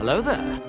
hello there.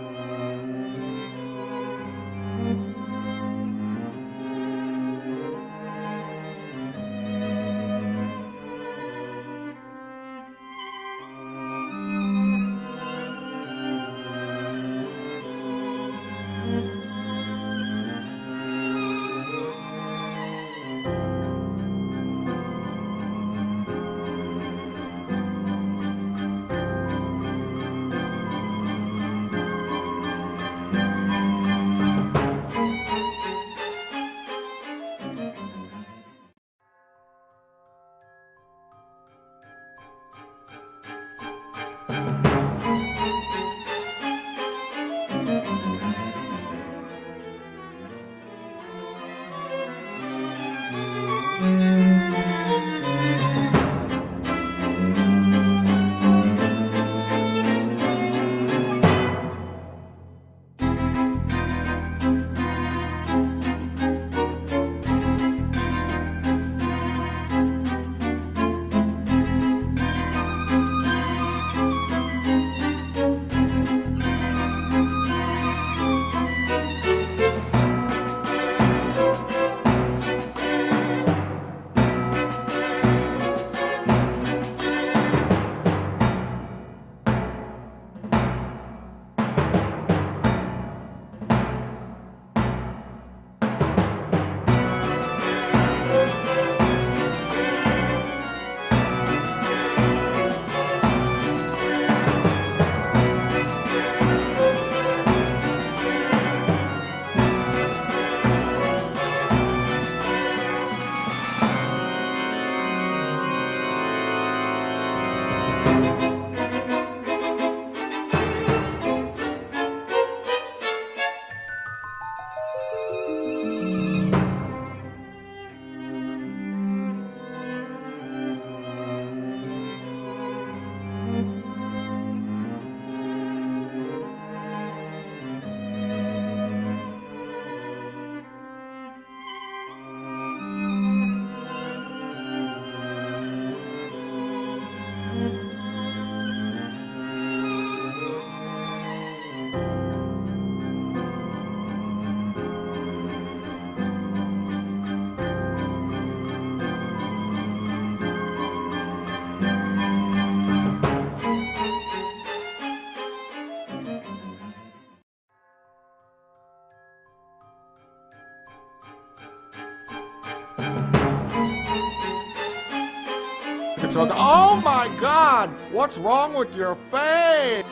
Oh my God! What's wrong with your face?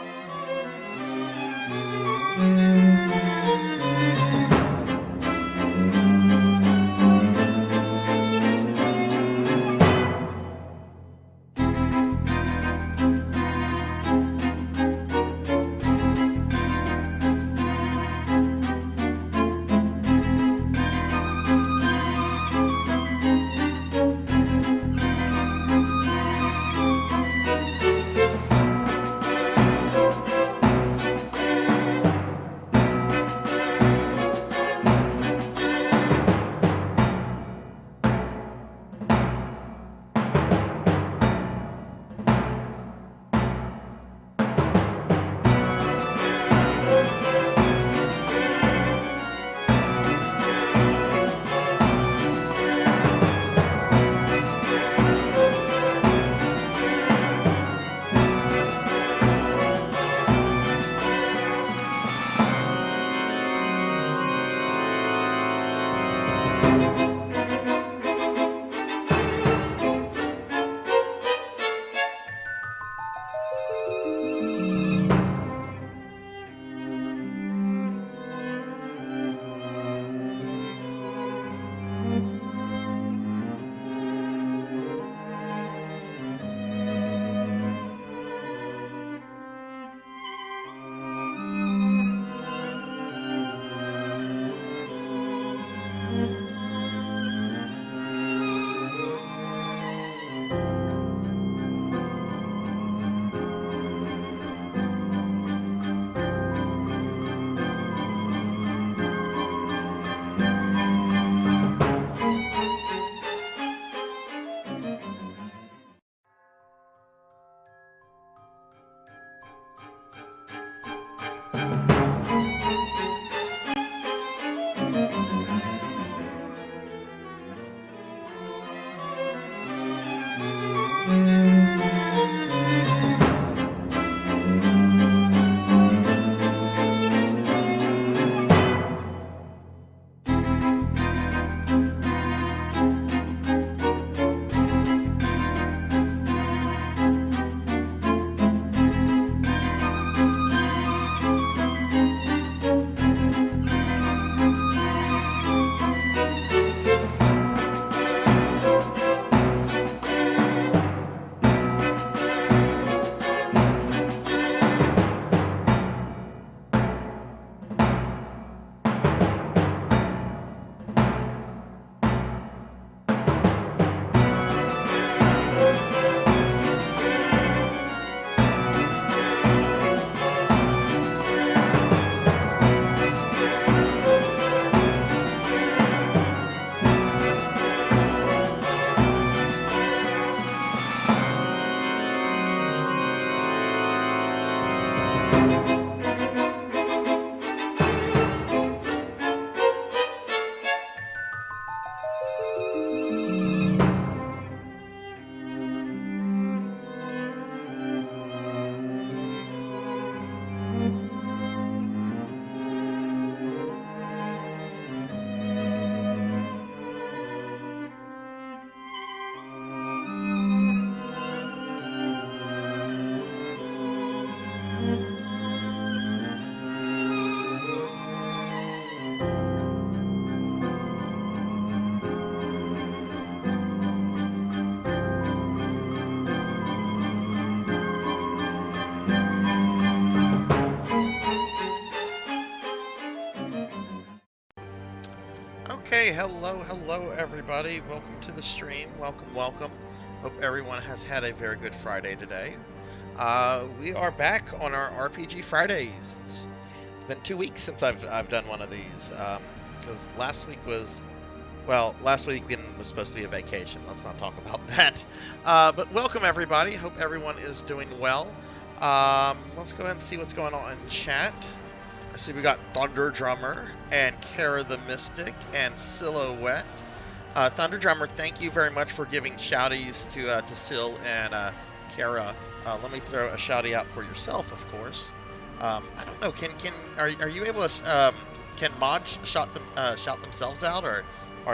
Okay, hello everybody. Welcome to the stream. Welcome. Hope everyone has had a very good Friday today. We are back on our RPG Fridays. It's been 2 weeks since I've done one of these. Because last weekend was supposed to be a vacation. Let's not talk about that. But welcome everybody. Hope everyone is doing well. Let's go ahead and see what's going on in chat. I see we got Thunder Drummer and Kara the Mystic and Silhouette. Thunder Drummer, thank you very much for giving shouties to Sil and Kara. Let me throw a shouty out for yourself, of course. I don't know. Are you able to can mods shout themselves out or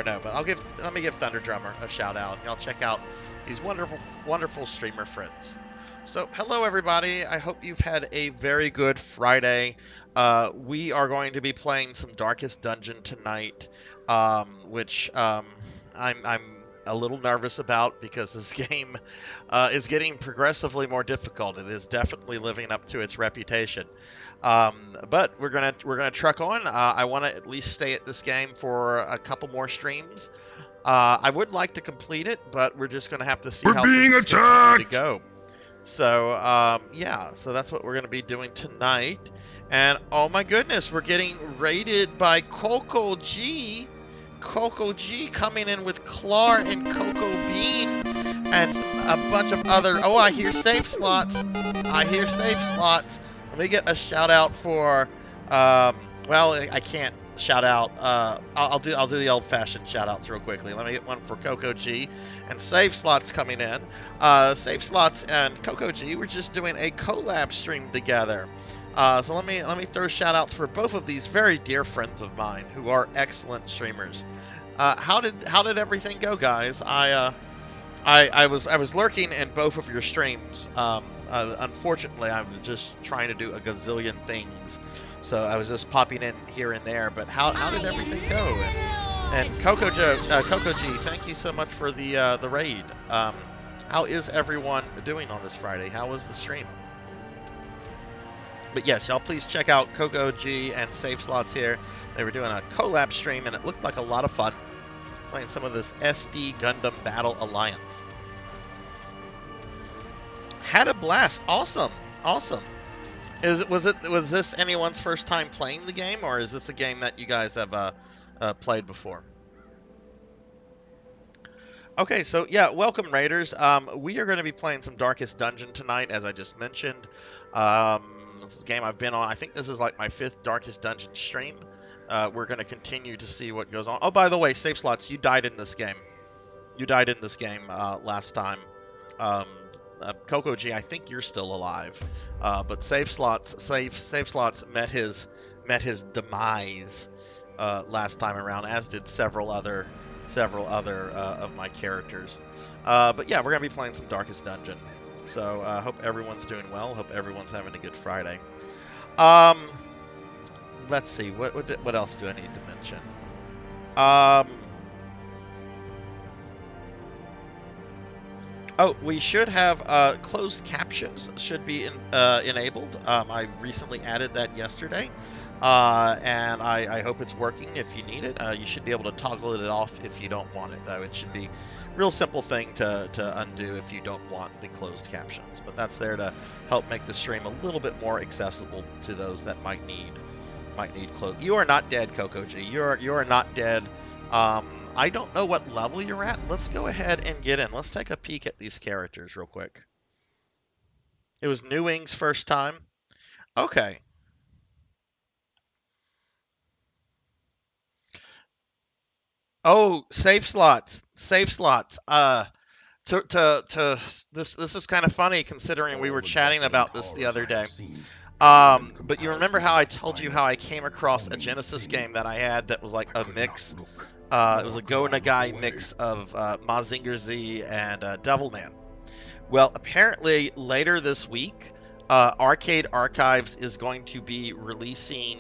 no? But let me give Thunder Drummer a shout out. Y'all check out these wonderful streamer friends. So hello everybody. I hope you've had a very good Friday. We are going to be playing some Darkest Dungeon tonight, which I'm a little nervous about because this game is getting progressively more difficult. It is definitely living up to its reputation. But we're gonna truck on. I want to at least stay at this game for a couple more streams. I would like to complete it, but we're just gonna have to see how things continue to go. So, yeah, so that's what we're going to be doing tonight. And, oh my goodness, we're getting raided by Coco G. Coco G coming in with Clar and Coco Bean and a bunch of other... Oh, I hear save slots. Let me get a shout out for... well, I can't shout out. I'll do the old-fashioned shout outs real quickly. Let me get one for Coco G and Save Slots coming in. Save Slots and Coco G, we're just doing a collab stream together. So let me throw shout outs for both of these very dear friends of mine who are excellent streamers. How did everything go, guys? I was lurking in both of your streams. Unfortunately, I was just trying to do a gazillion things, so I was just popping in here and there. But how did everything go? And Coco G, thank you so much for the raid. How is everyone doing on this Friday? How was the stream? But yes, y'all please check out Coco G and Save Slots here. They were doing a collab stream, and it looked like a lot of fun. Playing some of this SD Gundam Battle Alliance. Had a blast. Awesome. Was this anyone's first time playing the game, or is this a game that you guys have played before? Okay, so yeah, welcome Raiders. We are going to be playing some Darkest Dungeon tonight, as I just mentioned. This is a game I've been on. I think this is like my 5th Darkest Dungeon stream. We're going to continue to see what goes on. Oh, by the way, Save Slots, you died in this game. Last time. Coco G, I think you're still alive. But Save Slots met his demise last time around, as did several other of my characters. But yeah, we're gonna be playing some Darkest Dungeon. So hope everyone's doing well. Hope everyone's having a good Friday. Let's see. What else do I need to mention? Oh, we should have closed captions should be enabled. I recently added that yesterday, and I hope it's working. If you need it, you should be able to toggle it off if you don't want it, though. It should be a real simple thing to undo if you don't want the closed captions. But that's there to help make the stream a little bit more accessible to those that might need closed. You are not dead, Coco G. You are not dead. I don't know what level you're at. Let's go ahead and get in. Let's take a peek at these characters real quick. It was New Wing's first time. Okay. Oh, save slots. This is kind of funny considering we were chatting about this the other day. But you remember how I told you how I came across a Genesis game that I had that was like a mix. It was a Go Nagai mix of Mazinger Z and Devilman. Well, apparently later this week, Arcade Archives is going to be releasing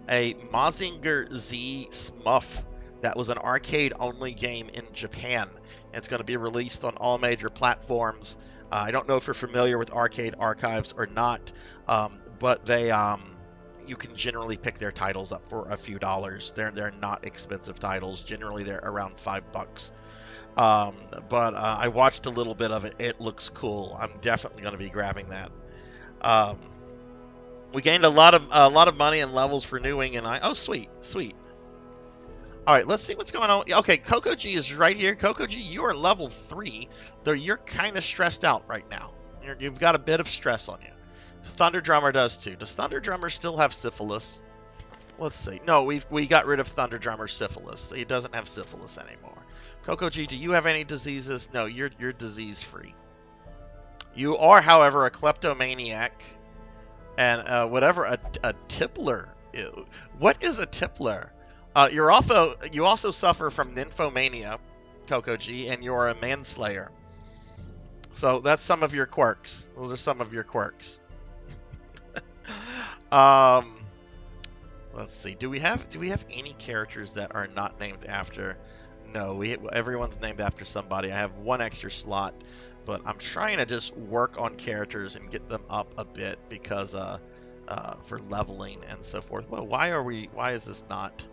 a Mazinger Z Smuff that was an arcade-only game in Japan. It's going to be released on all major platforms. I don't know if you're familiar with Arcade Archives or not, but they you can generally pick their titles up for a few dollars. They're not expensive titles. Generally, they're around $5. Um, but I watched a little bit of it. It looks cool. I'm definitely going to be grabbing that. Um, we gained a lot of money and levels for New Wing, and oh, sweet. All right, let's see what's going on. Okay, Coco G is right here. Coco G, you are level 3, though you're kind of stressed out right now. You've got a bit of stress on you. Thunder Drummer does too. Does Thunder Drummer still have syphilis? Let's see. No, we got rid of Thunder Drummer's syphilis. He doesn't have syphilis anymore. Coco G, do you have any diseases? No, you're disease free. You are, however, a kleptomaniac, and whatever a tippler. What is a tippler? You also suffer from nymphomania, Coco G, and you're a manslayer. So that's some of your quirks. Those are some of your quirks. Let's see. Do we have any characters that are not named after? No, everyone's named after somebody. I have one extra slot, but I'm trying to just work on characters and get them up a bit because for leveling and so forth. Well, why is this not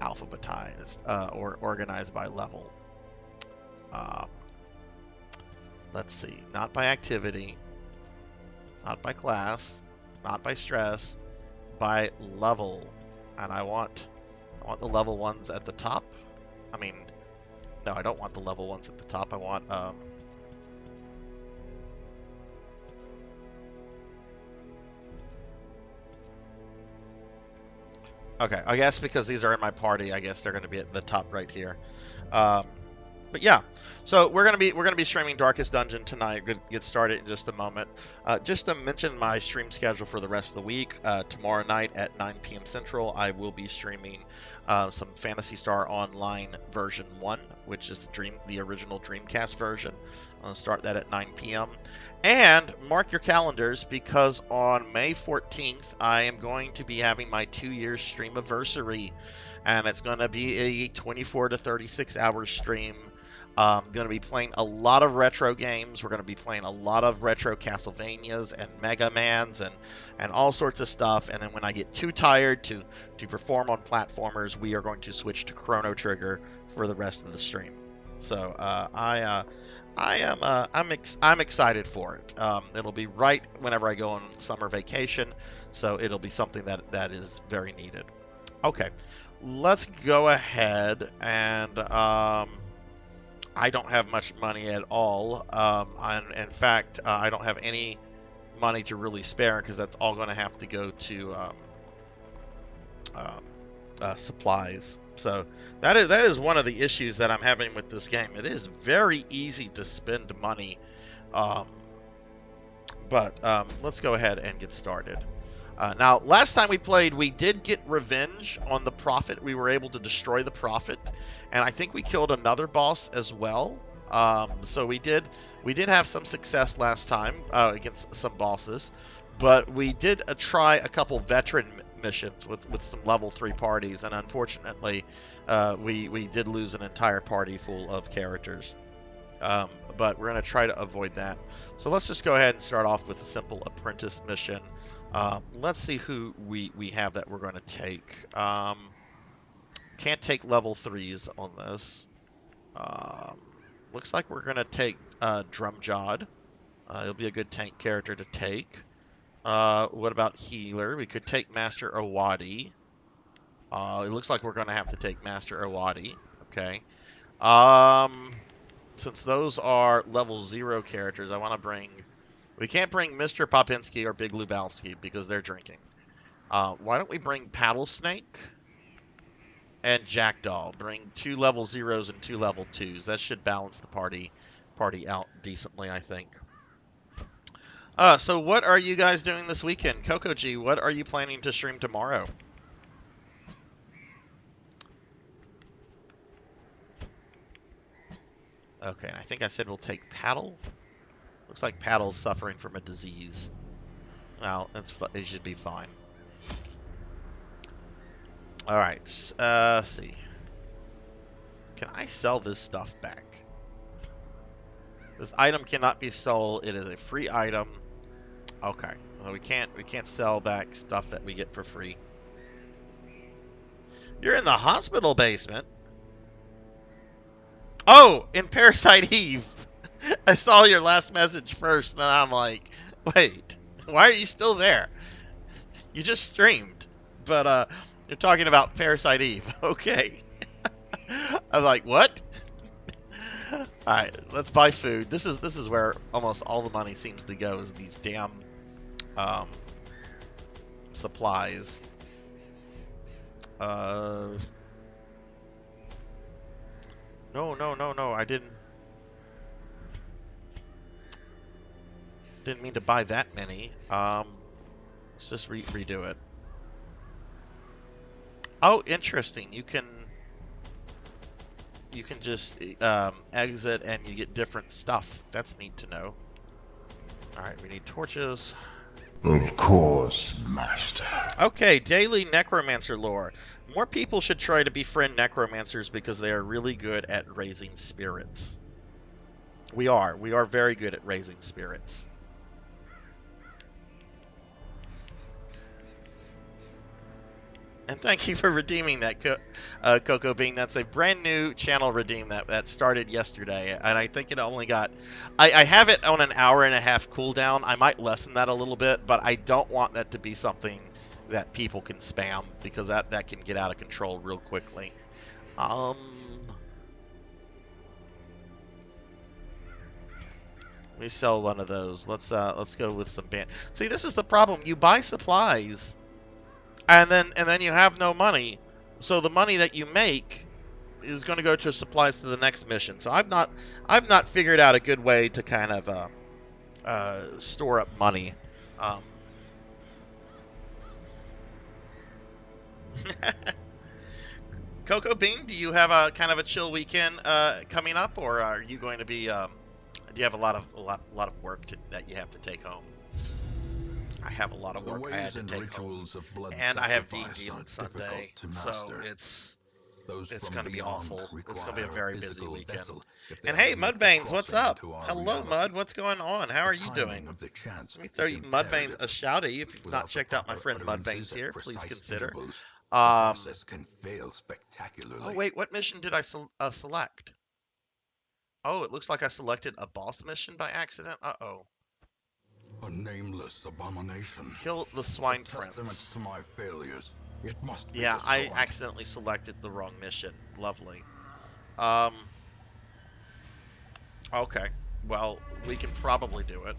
alphabetized or organized by level? Let's see. Not by activity, not by class, not by stress, by level. And I want the level ones at the top. I mean, no, I don't want the level ones at the top. I want okay, I guess because these are in my party, I guess they're going to be at the top right here. But yeah, so we're gonna be streaming Darkest Dungeon tonight. We're gonna get started in just a moment. Just to mention my stream schedule for the rest of the week. Tomorrow night at 9 p.m. Central, I will be streaming some Phantasy Star Online version 1, which is the original Dreamcast version. I'm gonna start that at 9 p.m. And mark your calendars because on May 14th, I am going to be having my 2-year streamiversary, and it's going to be a 24 to 36 hour stream. Going to be playing a lot of retro games. We're going to be playing a lot of retro Castlevanias and Mega Mans and all sorts of stuff. And then when I get too tired to perform on platformers, we are going to switch to Chrono Trigger for the rest of the stream. So I'm excited for it. It'll be right whenever I go on summer vacation, so it'll be something that is very needed. Okay, let's go ahead and I don't have much money at all. In fact, I don't have any money to really spare because that's all going to have to go to supplies. So that is one of the issues that I'm having with this game. It is very easy to spend money, but let's go ahead and get started. Now, last time we played, we did get revenge on the Prophet. We were able to destroy the Prophet, and I think we killed another boss as well. So we did have some success last time against some bosses, but we did try a couple veteran missions with some level 3 parties, and unfortunately, we did lose an entire party full of characters. But we're going to try to avoid that. So let's just go ahead and start off with a simple apprentice mission. Let's see who we have that we're going to take. Can't take level 3s on this. Looks like we're going to take Drumjod. He'll be a good tank character to take. What about healer? We could take Master Owadi. It looks like we're going to have to take Master Owadi. Okay. Since those are level 0 characters, I want to bring... We can't bring Mr. Popinski or Big Lubowski because they're drinking. Why don't we bring Paddlesnake and Jackdaw? Bring 2 level 0s and 2 level 2s. That should balance the party out decently, I think. So what are you guys doing this weekend? Coco G, what are you planning to stream tomorrow? Okay, I think I said we'll take Paddle. Looks like Paddle's suffering from a disease. Well, it should be fine. Alright, let's see. Can I sell this stuff back? This item cannot be sold. It is a free item. Okay, Well, we can't sell back stuff that we get for free. You're in the hospital basement. Oh, in Parasite Eve. I saw your last message first, and I'm like, wait, why are you still there? You just streamed, but you're talking about Parasite Eve. Okay. I was like, what? All right, let's buy food. This is where almost all the money seems to go, is these damn supplies. No. I didn't mean to buy that many. Let's just redo it. Oh, interesting. You can just exit and you get different stuff. That's neat to know. All right, we need torches. Of course, Master. Okay, daily necromancer lore. More people should try to befriend necromancers because they are really good at raising spirits. We are very good at raising spirits. And thank you for redeeming that, Coco Bean. That's a brand new channel redeem that started yesterday. And I think it only got... I have it on an hour-and-a-half cooldown. I might lessen that a little bit, but I don't want that to be something that people can spam, because that can get out of control real quickly. We sell one of those. Let's go with some band. See, this is the problem. You buy supplies, and then you have no money. So the money that you make is going to go to supplies to the next mission. So I've not figured out a good way to kind of store up money. Coco Bean, do you have a kind of a chill weekend coming up, or are you going to be? Do you have a lot of work that you have to take home? I have a lot of work I had to take home, and I have D&D on Sunday, so it's going to be awful. It's going to be a very busy weekend. And hey, Mudveins, what's up? Hello, Mud. What's going on? How are you doing? Let me throw you Mudveins a shouty. If you've not checked out my friend Mudveins here, please consider. Oh wait, what mission did I select? Oh, it looks like I selected a boss mission by accident. Uh-oh. A nameless abomination. Kill the swine prince. To my failures. It must be yeah, destroyed. I accidentally selected the wrong mission. Lovely. Okay. Well, we can probably do it.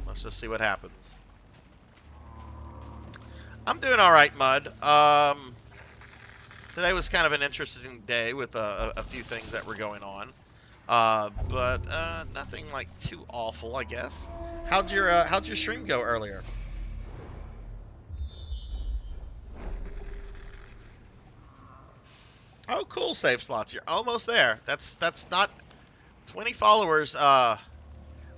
Let's just see what happens. I'm doing all right, Mud. Today was kind of an interesting day with a few things that were going on. But nothing like too awful, I guess. How'd your stream go earlier? Oh, cool, save slots. You're almost there. That's not 20 followers. Well,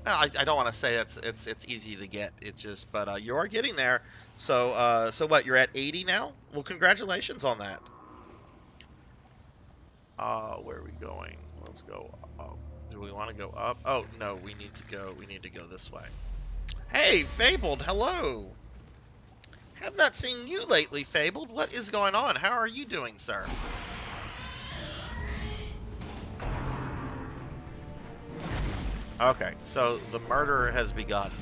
I don't want to say it's easy to get. It just, but you are getting there. So what? You're at 80 now. Well, congratulations on that. Where are we going? Let's go up. Do we want to go up? Oh no, we need to go this way. Hey, Fabled, hello. Have not seen you lately, Fabled. What is going on? How are you doing, sir? Okay, so the murder has begun.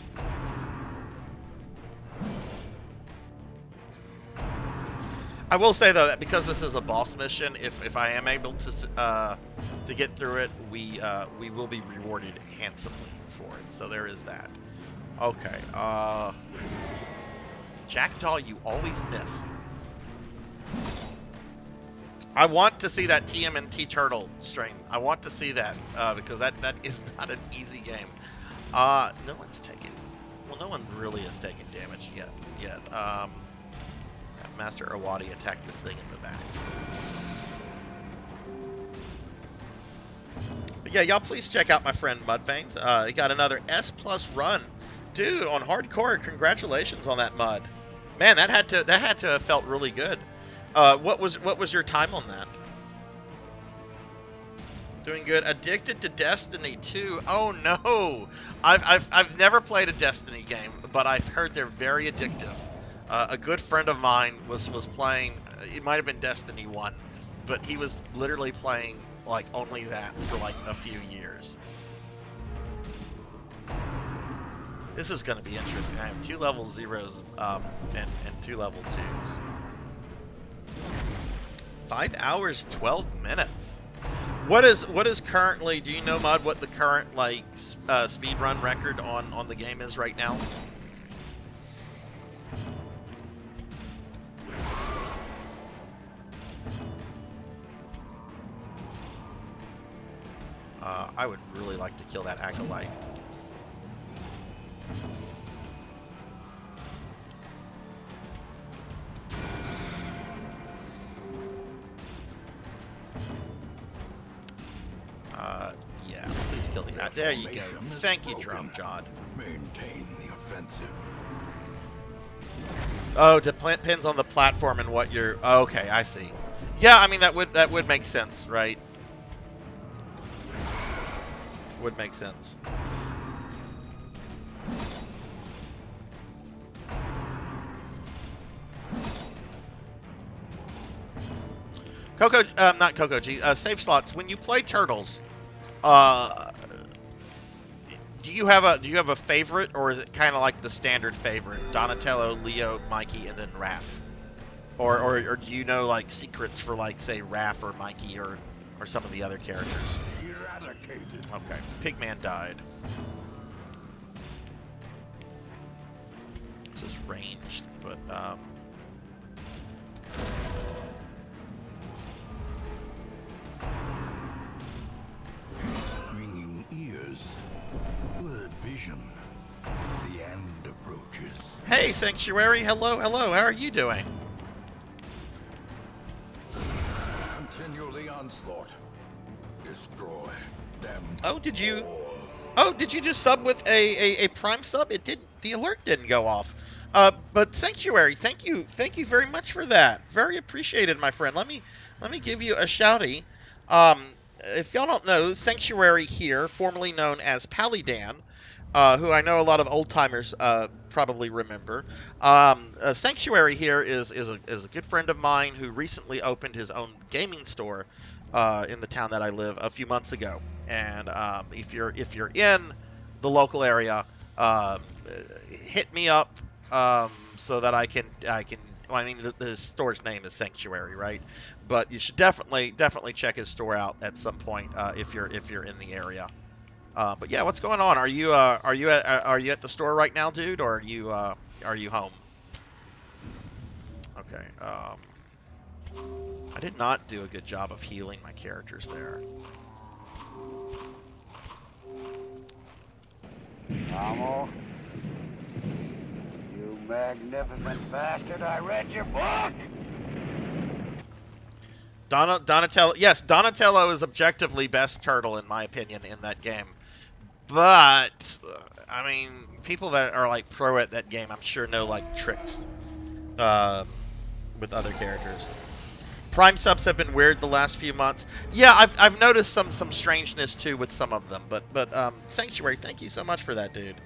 I will say though that because this is a boss mission, if I am able to get through it, we will be rewarded handsomely for it. So there is that. Okay. Jackdaw, you always miss. I want to see that TMNT Turtle stream. I want to see that because that is not an easy game. No one's taken. Well, no one really has taken damage yet. Let's have Master Awadi attack this thing in the back. But yeah, y'all please check out my friend Mudveins. He got another S+ run, dude, on hardcore. Congratulations on that, Mud. Man, that had to have felt really good. What was your time on that? Doing good. Addicted to Destiny 2. Oh no! I've never played a Destiny game, but I've heard they're very addictive. A good friend of mine was playing. It might have been Destiny 1, but he was literally playing like only that for like a few years. This is going to be interesting. I have 2 level 0s and 2 level 2s. 5 hours 12 minutes. What is currently? Do you know, Mud, what the current like speed run record on the game is right now? I would really like to kill that acolyte. Yeah, please kill the. There you go. Thank you, Drum Jod. Maintain the offensive. Oh, depends on the platform and what you're. Oh, okay, I see. Yeah, I mean that would make sense, right? Would make sense. Coco, not Coco G. Save slots. When you play Turtles, do you have a favorite, or is it kind of like the standard favorite? Donatello, Leo, Mikey, and then Raph, or do you know like secrets for like say Raph or Mikey or some of the other characters? Eradicated. Okay, Pigman died. This is ranged, but Ringing ears. Blurred vision. The end approaches. hey, Sanctuary, hello, hello. How are you doing? Continue the onslaught. Destroy them. Oh, did you? all. Oh, did you just sub with a Prime sub? It didn't. The alert didn't go off. But Sanctuary, thank you very much for that. Very appreciated, my friend. Let me give you a shouty. If y'all don't know, Sanctuary here, formerly known as Palidan, who I know a lot of old timers probably remember. Sanctuary here is a good friend of mine who recently opened his own gaming store in the town that I live a few months ago. And if you're in the local area, hit me up so that I can. Well, I mean, the store's name is Sanctuary, right? But you should definitely check his store out at some point if you're in the area. But yeah, what's going on? Are you at the store right now, dude, or are you home? Okay. I did not do a good job of healing my characters there. Amo, you magnificent bastard, I read your book! Donatello, yes, Donatello is objectively best turtle in my opinion in that game. But I mean, people that are like pro at that game, I'm sure know like tricks with other characters. Prime subs have been weird the last few months. Yeah, I've noticed some strangeness too with some of them. But Sanctuary, thank you so much for that, dude.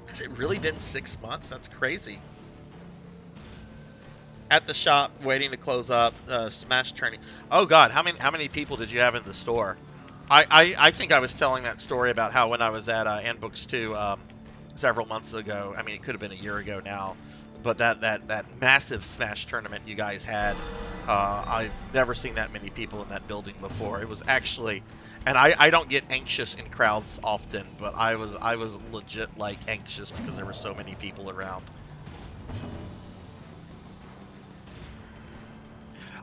Has it really been 6 months? That's crazy. At the shop, waiting to close up. Smash turning. Oh God, how many people did you have in the store? I think I was telling that story about how when I was at ENVTuber 2 several months ago. I mean, it could have been a year ago now. But that massive Smash tournament you guys had, I've never seen that many people in that building before. It was actually, and I don't get anxious in crowds often, but I was legit like anxious because there were so many people around.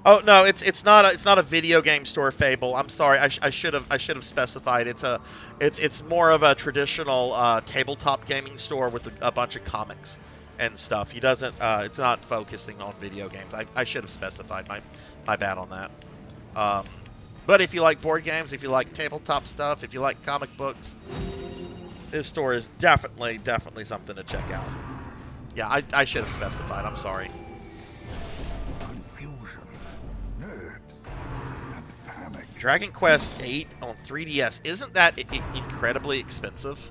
Oh no, it's not a video game store, Fable. I'm sorry, I should have specified. It's more of a traditional tabletop gaming store with a bunch of comics and stuff. He doesn't. It's not focusing on video games. I should have specified. My bad on that. But if you like board games, if you like tabletop stuff, if you like comic books, his store is definitely something to check out. Yeah, I should have specified. I'm sorry. Confusion, nerves, and Dragon Quest VIII on 3DS, isn't that incredibly expensive?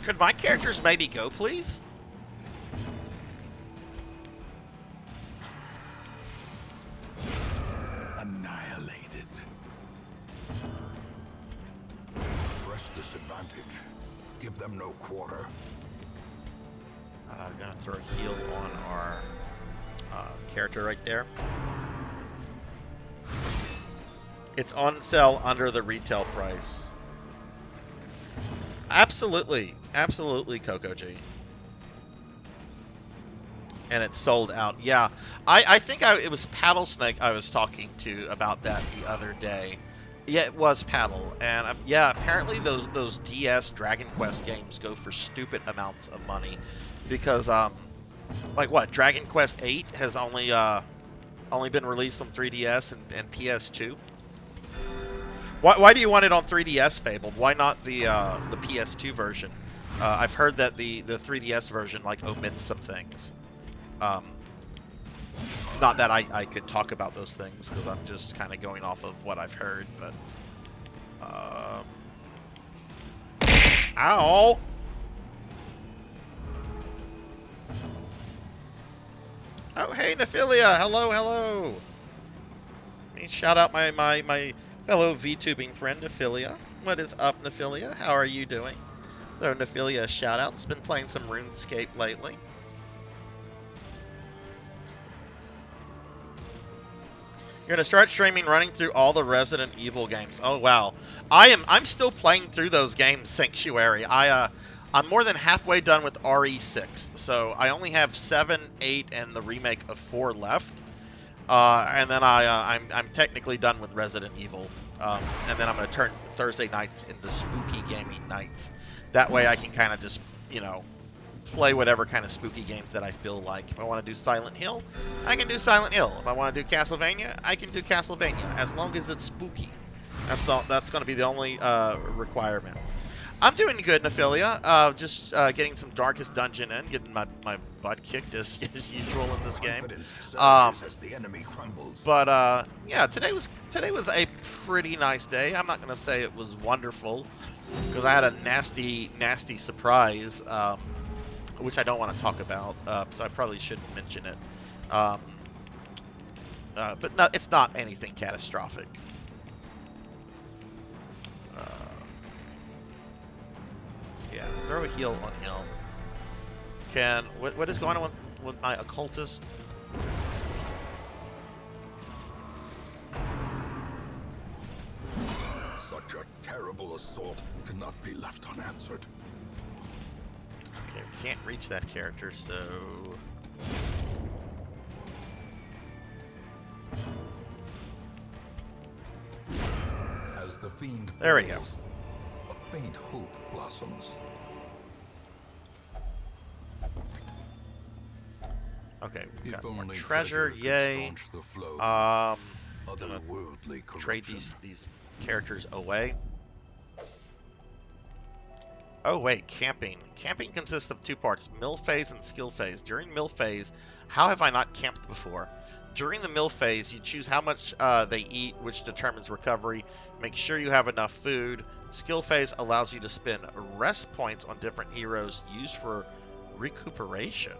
Could my characters maybe go, please? Annihilated. Press disadvantage. Give them no quarter. Gonna throw a heal on our character right there. It's on sale under the retail price. Absolutely, absolutely, Coco G. And it's sold out. Yeah, I think it was Paddle Snake I was talking to about that the other day. Yeah, it was Paddle, and yeah, apparently those DS Dragon Quest games go for stupid amounts of money, because like what, Dragon Quest VIII has only been released on 3DS and PS2. Why do you want it on 3DS, Fabled? Why not the PS2 version? I've heard that the 3DS version like omits some things. Not that I could talk about those things because I'm just kind of going off of what I've heard, but ow! Oh, hey, Nephilia! Hello, hello! Let me shout out my fellow VTubing friend, Nephilia. What is up, Nephilia? How are you doing? Throw Nephilia a shout out. Has been playing some RuneScape lately. You're gonna start streaming running through all the Resident Evil games. Oh wow. I'm still playing through those games, Sanctuary. I'm more than halfway done with RE6. So I only have 7, 8, and the remake of 4 left. And then I'm technically done with Resident Evil. And then I'm gonna turn Thursday nights into spooky gaming nights. That way I can kind of just, you know, play whatever kind of spooky games that I feel like. If I want to do Silent Hill, I can do Silent Hill. If I want to do Castlevania, I can do Castlevania, as long as it's spooky. That's going to be the only requirement. I'm doing good, Nephilia. Just getting some Darkest Dungeon in, getting my butt kicked as usual in this game. But yeah, today was a pretty nice day. I'm not going to say it was wonderful because I had a nasty surprise. Which I don't want to talk about, so I probably shouldn't mention it. But no, it's not anything catastrophic. Yeah, throw a heal on him. What is going on with my occultist? Such a terrible assault cannot be left unanswered. Okay, we can't reach that character, so... As the fiend falls, there we go. A faint hope blossoms. Okay, we got more treasure, yay. Gonna trade these characters away. Oh wait, camping. Camping consists of 2 parts, mill phase and skill phase. During mill phase, how have I not camped before? During the mill phase, you choose how much they eat, which determines recovery. Make sure you have enough food. Skill phase allows you to spend rest points on different heroes used for recuperation.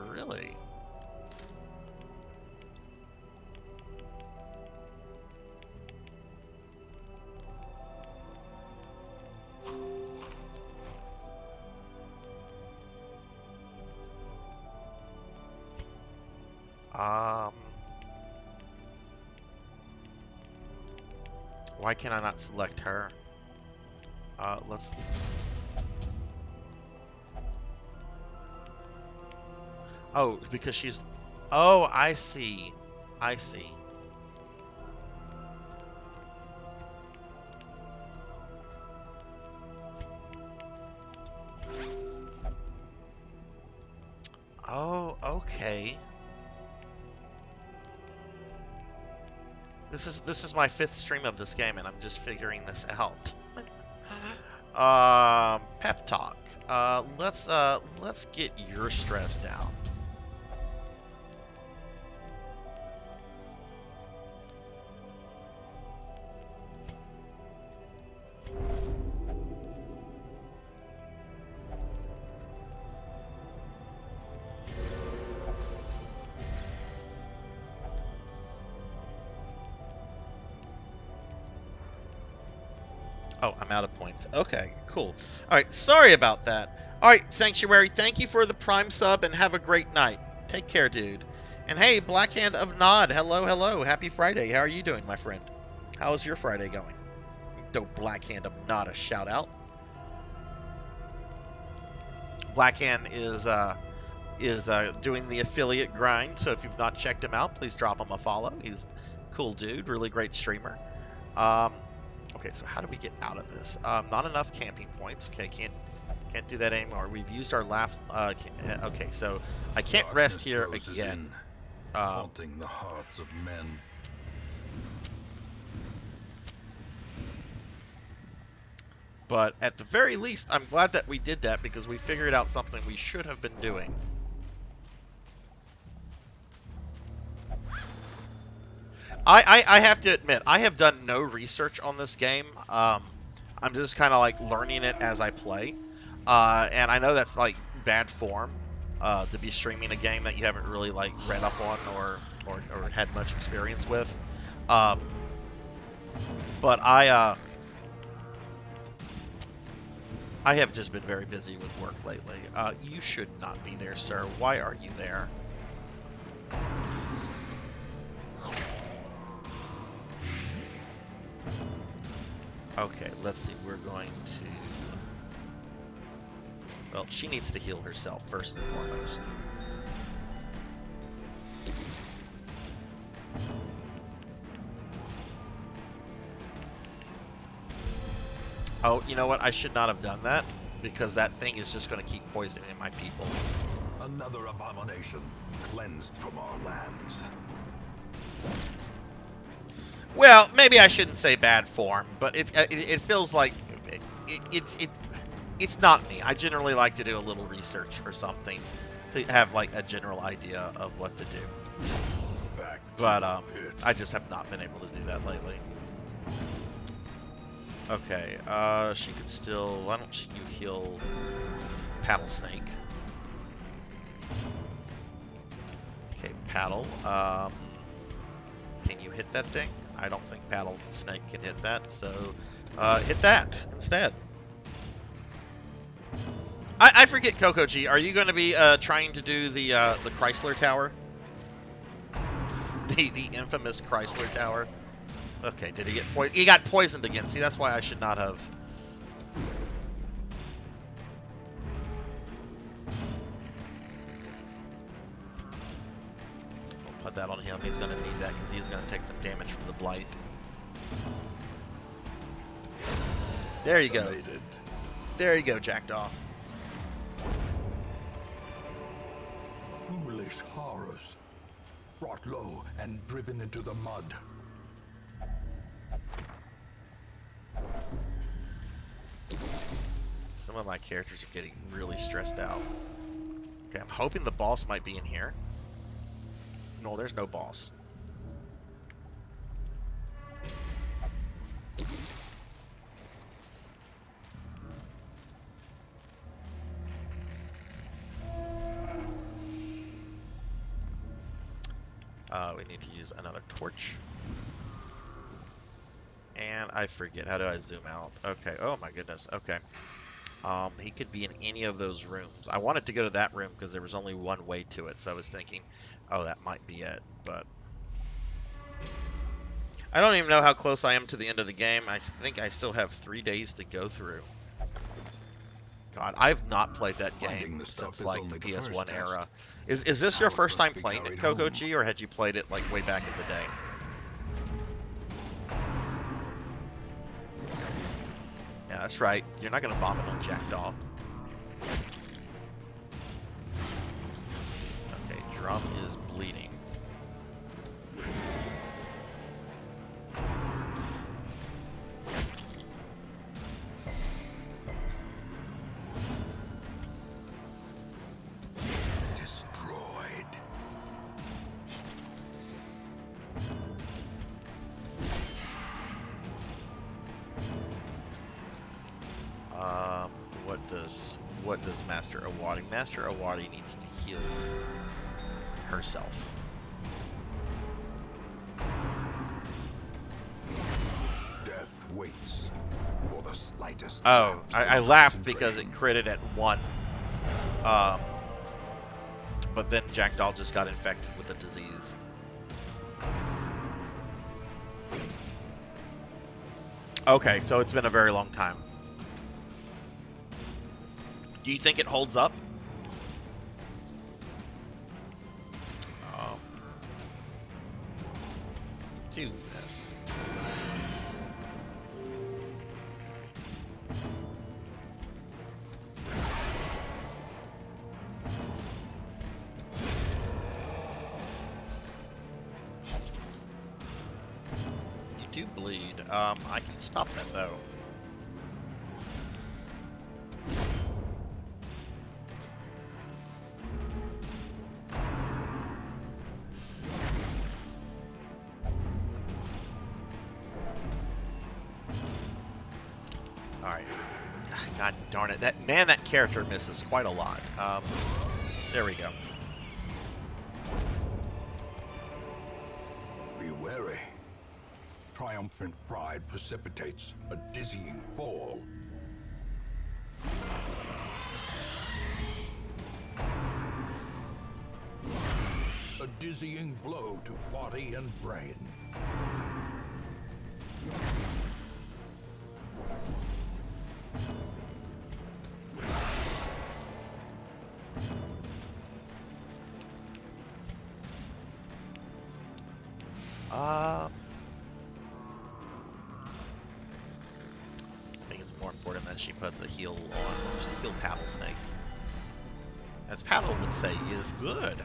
Really? Why can I not select her? Let's... Oh, because she's... Oh, I see. I see. Oh, okay. This is my 5th stream of this game, and I'm just figuring this out. Pep talk. Let's get your stress down. Oh, I'm out of points. Okay, cool. All right, sorry about that. All right, Sanctuary, thank you for the Prime sub and have a great night. Take care, dude. And hey, Blackhand of Nod, hello, hello. Happy Friday. How are you doing, my friend? How's your Friday going? Dope Blackhand of Nod a shout out. Blackhand is doing the affiliate grind, so if you've not checked him out, please drop him a follow. He's a cool dude, really great streamer. Okay, so how do we get out of this? Not enough camping points. Okay, can't do that anymore. We've used our last. Okay, so I can't rest here again. Haunting the hearts of men. But at the very least, I'm glad that we did that because we figured out something we should have been doing. I have to admit, I have done no research on this game. I'm just kind of like learning it as I play. And I know that's like bad form to be streaming a game that you haven't really like read up on or had much experience with. But I have just been very busy with work lately. You should not be there, sir. Why are you there? Okay, let's see. We're going to... Well, she needs to heal herself first and foremost. Oh, you know what? I should not have done that, because that thing is just going to keep poisoning my people. Another abomination cleansed from our lands. Well, maybe I shouldn't say bad form, but it feels like it's not me. I generally like to do a little research or something to have like a general idea of what to do. But I just have not been able to do that lately. Okay, she could still... Why don't you heal Paddle Snake? Okay, Paddle. Can you hit that thing? I don't think Paddle Snake can hit that, so hit that instead. I forget, Coco G. Are you going to be trying to do the Chrysler Tower? The infamous Chrysler Tower? Okay, did he get poisoned? He got poisoned again. See, that's why I should not have. I'll put that on him. He's going to need that because he's going to take some damage from the blight. There you go. There you go, Jackdaw. Foolish horrors, brought low and driven into the mud. Some of my characters are getting really stressed out. Okay, I'm hoping the boss might be in here. No, there's no boss. We need to use another torch. And I forget, how do I zoom out? Okay, oh my goodness, okay. He could be in any of those rooms. I wanted to go to that room because there was only one way to it, so I was thinking, oh, that might be it, but... I don't even know how close I am to the end of the game. I think I still have 3 days to go through. God, I've not played that game since, like, the PS1 era. Is this your first time playing it, Coco G, or had you played it, like, way back in the day? Yeah, that's right. You're not going to vomit on Jackdaw. Drum is bleeding. Destroyed. What does Master Awadi? Master Awadi needs to heal herself. Death waits for the slightest. Oh, lapse I in laughed because it concentration. critted at 1. But then Jackdaw just got infected with the disease. Okay, so it's been a very long time. Do you think it holds up? Let's do this. You do bleed. I can stop that though. Alright. God darn it. That character misses quite a lot. There we go. Be wary. Triumphant pride precipitates a dizzying fall. A dizzying blow to body and brain. I think it's more important that she puts a heal on. Let's just heal Paddle Snake. As Paddle would say, is good.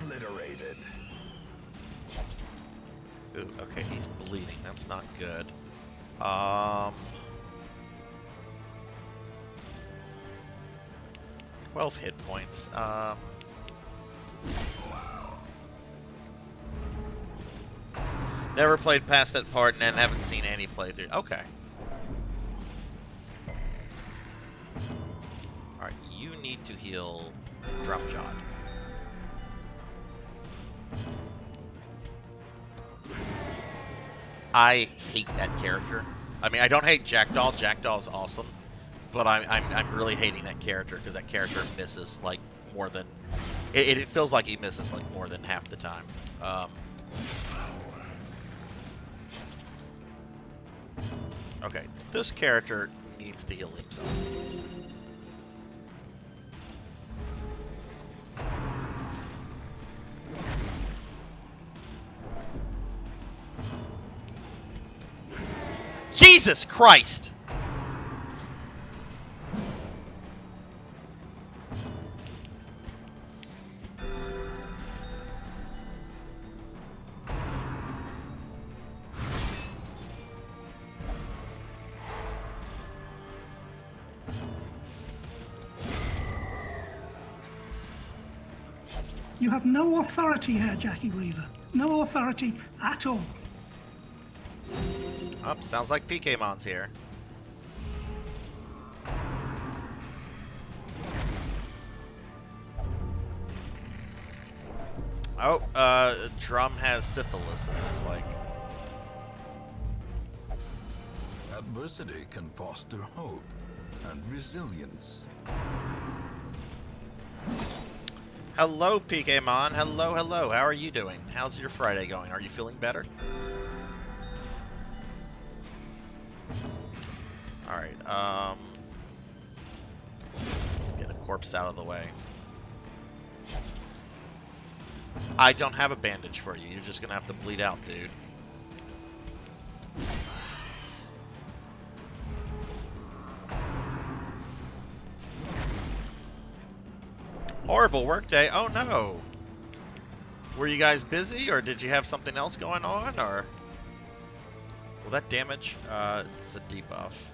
Obliterated. Ooh, okay, he's bleeding. That's not good. 12 hit points. Never played past that part and haven't seen any playthrough. Okay. Alright, you need to heal Drumjod. I hate that character. I mean, I don't hate Jackdaw. Jackdaw's awesome. But I'm really hating that character because that character misses like more than it feels like he misses like more than half the time. Okay, this character needs to heal himself. Jesus Christ! You have no authority here, Jackie Weaver. No authority at all. Oh, sounds like PKmon's here. Oh, Drum has syphilis, it looks like. Adversity can foster hope and resilience. Hello, PKmon. Hello, hello. How are you doing? How's your Friday going? Are you feeling better? Alright, get a corpse out of the way. I don't have a bandage for you. You're just gonna have to bleed out, dude. Horrible workday. Oh no. Were you guys busy, or did you have something else going on, or? Will that damage? It's a debuff.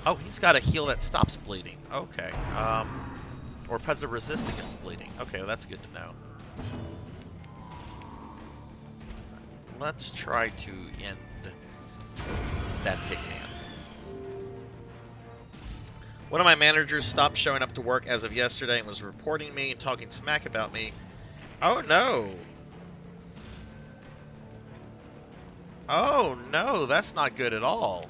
Oh, he's got a heal that stops bleeding. Okay. Or puts a resist against bleeding. Okay, well, that's good to know. Let's try to end that pigman. One of my managers stopped showing up to work as of yesterday and was reporting me and talking smack about me. Oh no. Oh no, that's not good at all.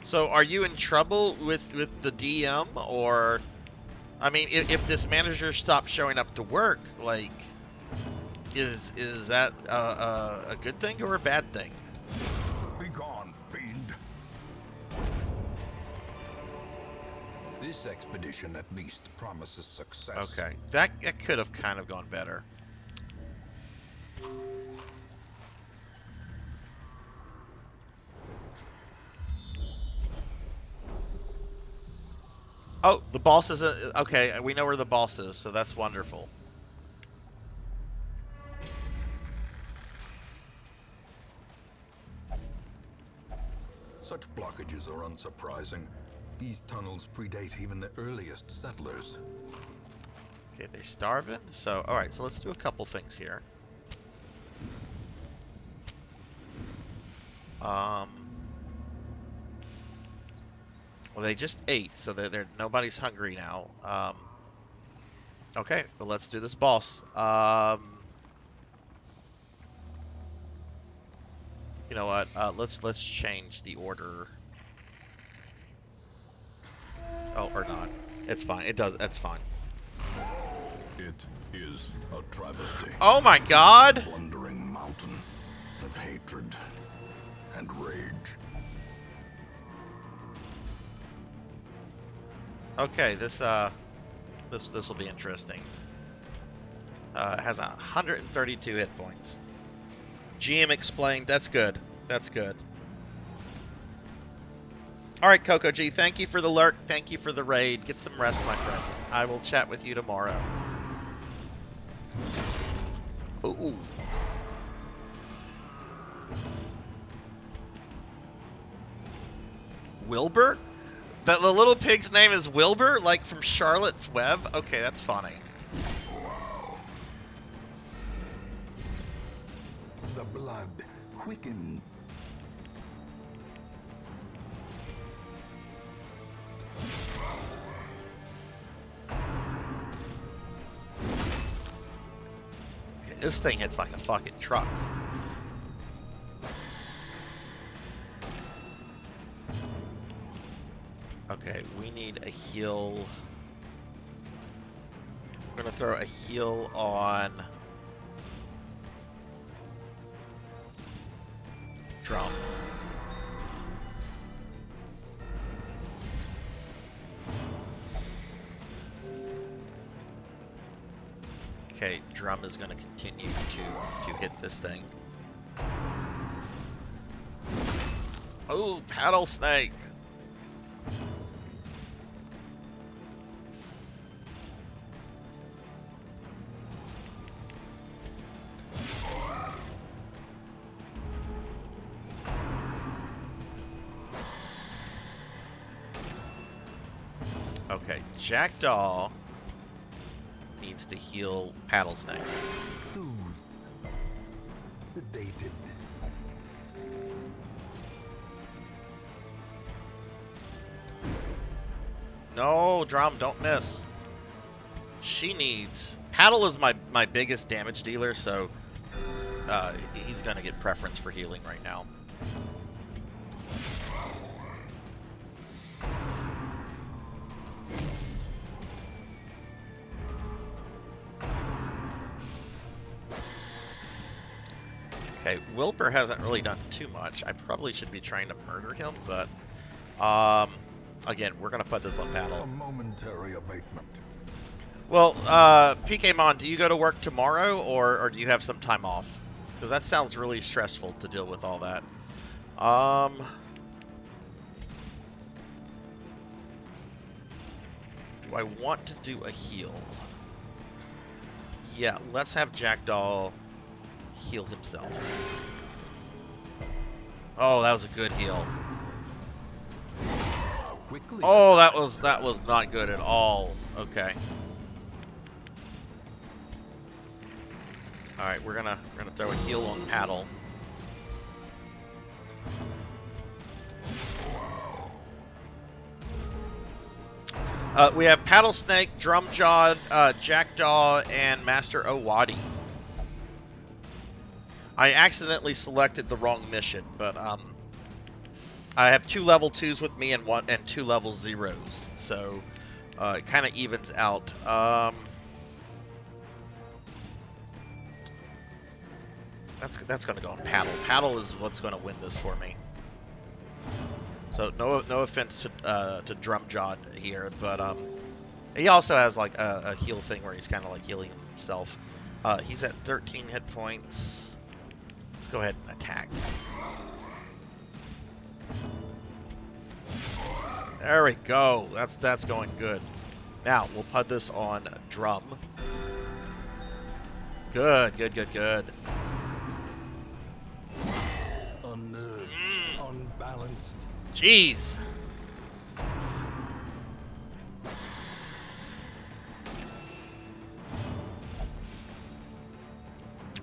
So are you in trouble with the DM, or, I mean, if this manager stops showing up to work, like, is that a good thing or a bad thing? Be gone, fiend. This expedition at least promises success. Okay, that could have kind of gone better. Oh, the boss is okay. We know where the boss is, so that's wonderful. Such blockages are unsurprising. These tunnels predate even the earliest settlers. Okay, they're starving. So, all right. So let's do a couple things here. Well, they just ate, so they're nobody's hungry now. Okay, well, let's do this boss. You know what? Let's change the order. Oh, or not. It's fine. It does. That's fine. It is a travesty. Oh my God! A blundering mountain of hatred and rage. Okay, this will be interesting. It has 132 hit points. GM explained. That's good. That's good. All right, Coco G. Thank you for the lurk. Thank you for the raid. Get some rest, my friend. I will chat with you tomorrow. Ooh. Wilbur? The little pig's name is Wilbur, like from Charlotte's Web? Okay, that's funny. The blood quickens. This thing hits like a fucking truck. Okay, we need a heal. We're gonna throw a heal on Drum. Okay, Drum is gonna continue to hit this thing. Oh, Paddle Snake! Okay, Jackdaw needs to heal Paddle Snake. Soothed. Sedated. No, Drum, don't miss. She needs... Paddle is my biggest damage dealer, so he's going to get preference for healing right now. Okay, Wilbur hasn't really done too much. I probably should be trying to murder him, but again, we're gonna put this on A battle. momentary abatement. Well, PKmon, do you go to work tomorrow, or do you have some time off? Because that sounds really stressful to deal with all that. Do I want to do a heal? Yeah, let's have Jackdaw heal himself. Oh, that was a good heal. How quickly Oh, that was not good at all. Okay. All right, we're gonna throw a heal on Paddle. We have Paddle Snake, Drumjaw, Jackdaw, and Master Owadi. I accidentally selected the wrong mission, but I have 2 level 2s with me and 2 level 0s, so it kind of evens out. That's going to go on Paddle. Paddle is what's going to win this for me. So no offense to Drumjaw here, but he also has like a heal thing where he's kind of like healing himself. He's at 13 hit points. Let's go ahead and attack. There we go. That's going good. Now we'll put this on Drum. Good. unnerved, unbalanced. Jeez.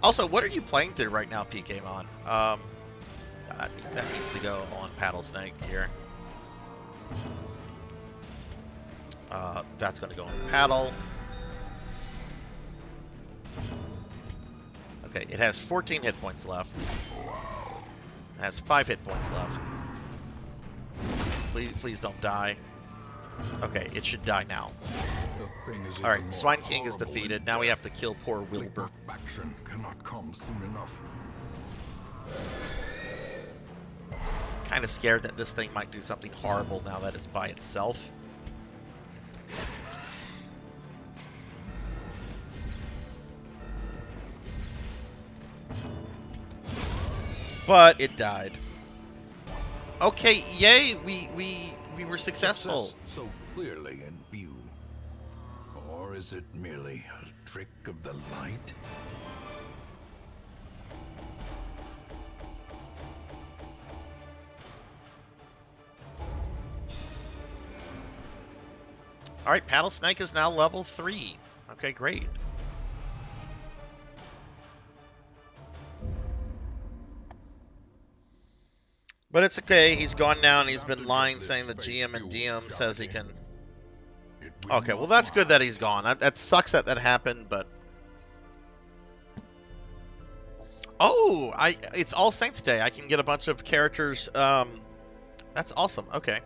Also, what are you playing through right now, PKmon? That needs to go on Paddle Snake here. That's going to go on Paddle. Okay, it has 14 hit points left. It has 5 hit points left. Please don't die. Okay, it should die now. Alright, Swine King is defeated. Now we have to kill poor Wilbur. Action cannot come soon enough. Kind of scared that this thing might do something horrible now that it's by itself. But it died. Okay, yay! We were successful. Success so clearly in view. Or is it merely a trick of the light? Alright, Paddle Snake is now level 3. Okay, great. But it's okay, he's gone now and he's been lying saying the GM and DM says he can... Okay, well that's good that he's gone. That sucks that happened, but... Oh, it's All Saints Day. I can get a bunch of characters. That's awesome. Okay.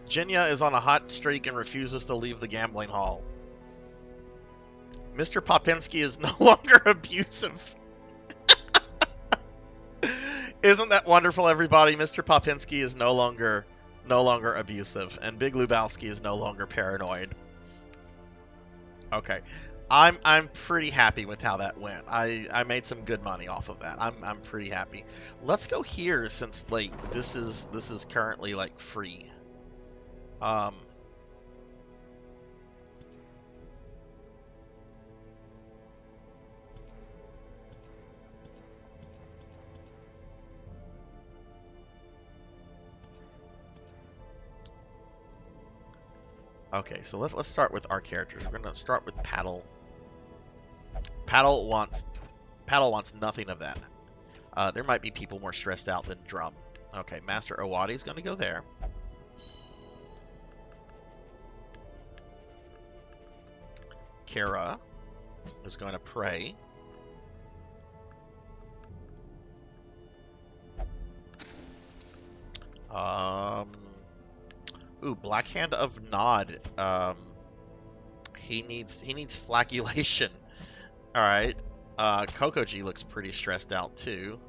Jinya is on a hot streak and refuses to leave the gambling hall. Mr. Popinski is no longer abusive. Isn't that wonderful, everybody? Mr. Popinski is no longer abusive, and Big Lubowski is no longer paranoid. Okay, I'm pretty happy with how that went. I made some good money off of that. I'm pretty happy. Let's go here since like this is currently like free. Okay, so let's start with our characters. We're gonna start with Paddle. Paddle wants nothing of that. There might be people more stressed out than Drum. Okay, Master Owadi is gonna go there. Kara is going to pray. Ooh, Blackhand of Nod. He needs flagellation. All right. Coco G looks pretty stressed out too.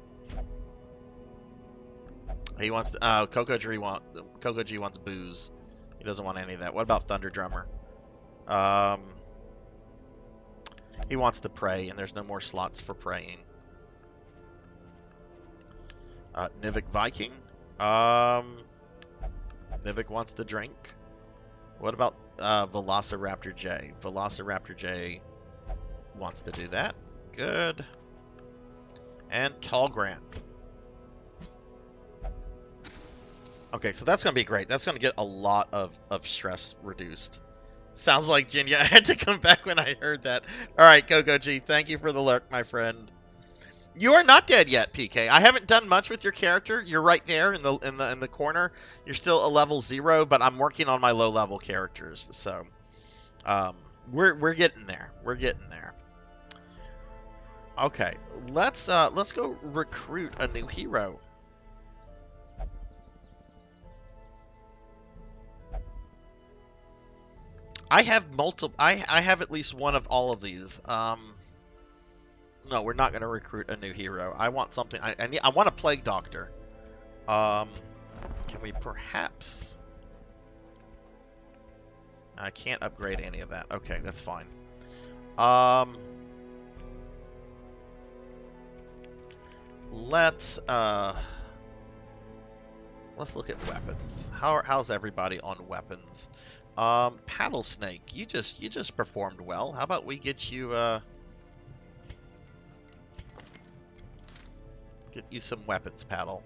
He wants to, Coco G wants booze. He doesn't want any of that. What about Thunder Drummer? He wants to pray, and there's no more slots for praying. Nivik Viking. Nivik wants to drink. What about Velociraptor J? Velociraptor J wants to do that. Good. And Tall Grant. Okay, so that's going to be great. That's going to get a lot of stress reduced. Sounds like Jinya. I had to come back when I heard that. All right, Coco G, thank you for the lurk, my friend. You are not dead yet, PK. I haven't done much with your character. You're right there in the corner. You're still a level 0, but I'm working on my low level characters. So, we're getting there. We're getting there. Okay, let's go recruit a new hero. I have multiple. I have at least one of all of these. No, we're not going to recruit a new hero. I want something. I want a plague doctor. Can we perhaps? I can't upgrade any of that. Okay, that's fine. Let's look at weapons. How's everybody on weapons? Paddle Snake, you just performed well. How about we get you some weapons, Paddle.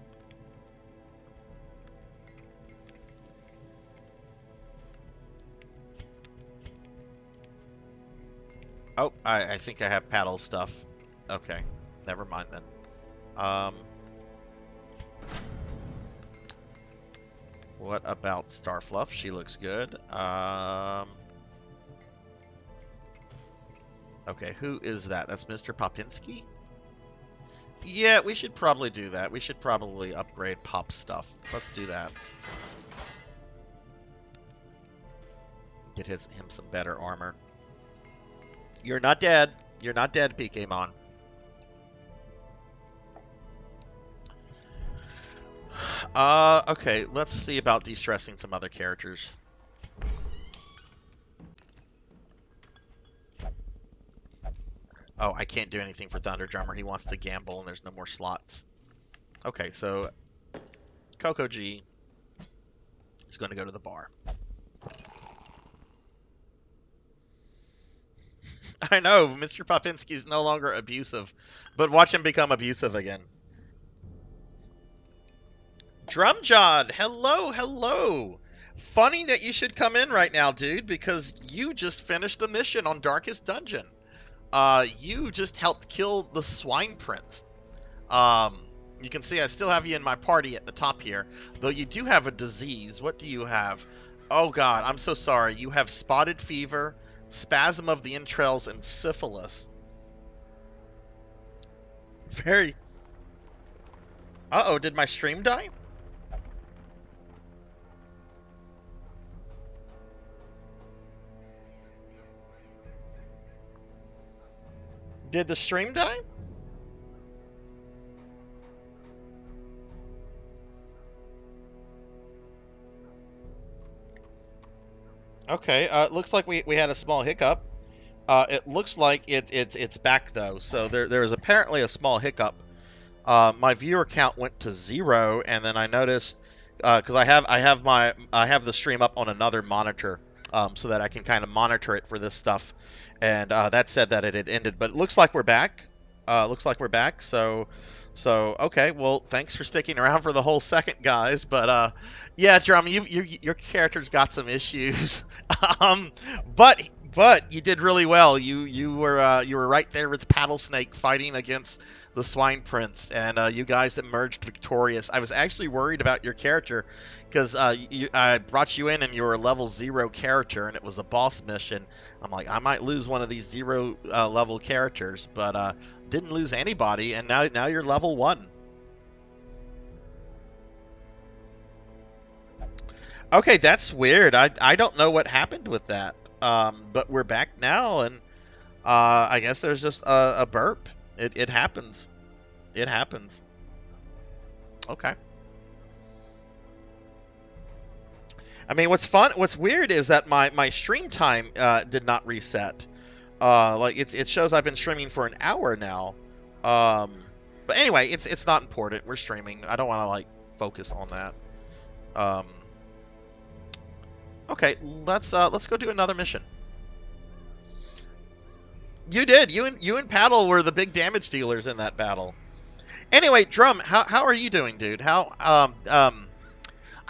Oh, I think I have Paddle stuff. Okay, never mind then. What about Starfluff? She looks good. Okay, who is that? That's Mr. Popinski? Yeah, we should probably do that. We should probably upgrade Pop stuff. Let's do that. Get him some better armor. You're not dead. You're not dead, PKmon. Okay, let's see about de-stressing some other characters. Oh, I can't do anything for Thunder Drummer. He wants to gamble and there's no more slots. Okay, so Coco G is going to go to the bar. I know, Mr. Popinski is no longer abusive, but watch him become abusive again. Drumjod, hello, hello. Funny that you should come in right now, dude, because you just finished a mission on Darkest Dungeon. You just helped kill the Swine Prince. You can see I still have you in my party at the top here, though you do have a disease. What do you have? Oh God, I'm so sorry. You have spotted fever, spasm of the entrails, and syphilis. Very... Uh-oh, did my stream die? Did the stream die? Okay, it looks like we had a small hiccup. It looks like it's back though. So there is apparently a small hiccup. My viewer count went to 0, and then I noticed because I have the stream up on another monitor, so that I can kind of monitor it for this stuff. And that said that it had ended, but it looks like we're back. So okay. Well, thanks for sticking around for the whole second, guys. But yeah, Drum, your character's got some issues. But you did really well. You were right there with Paddle Snake fighting against the Swine Prince, and you guys emerged victorious. I was actually worried about your character because I brought you in and you were a level 0 character, and it was a boss mission. I'm like, I might lose one of these 0 level characters, but didn't lose anybody, and now you're level 1. Okay, that's weird. I don't know what happened with that. But we're back now, and I guess there's just a burp. It happens. It happens. Okay. I mean, what's weird is that my stream time did not reset. Like it shows I've been streaming for an hour now. Um, but anyway, it's not important. We're streaming. I don't want to like focus on that. Um, okay, let's go do another mission. You did. You and Paddle were the big damage dealers in that battle. Anyway, Drum, how are you doing, dude? I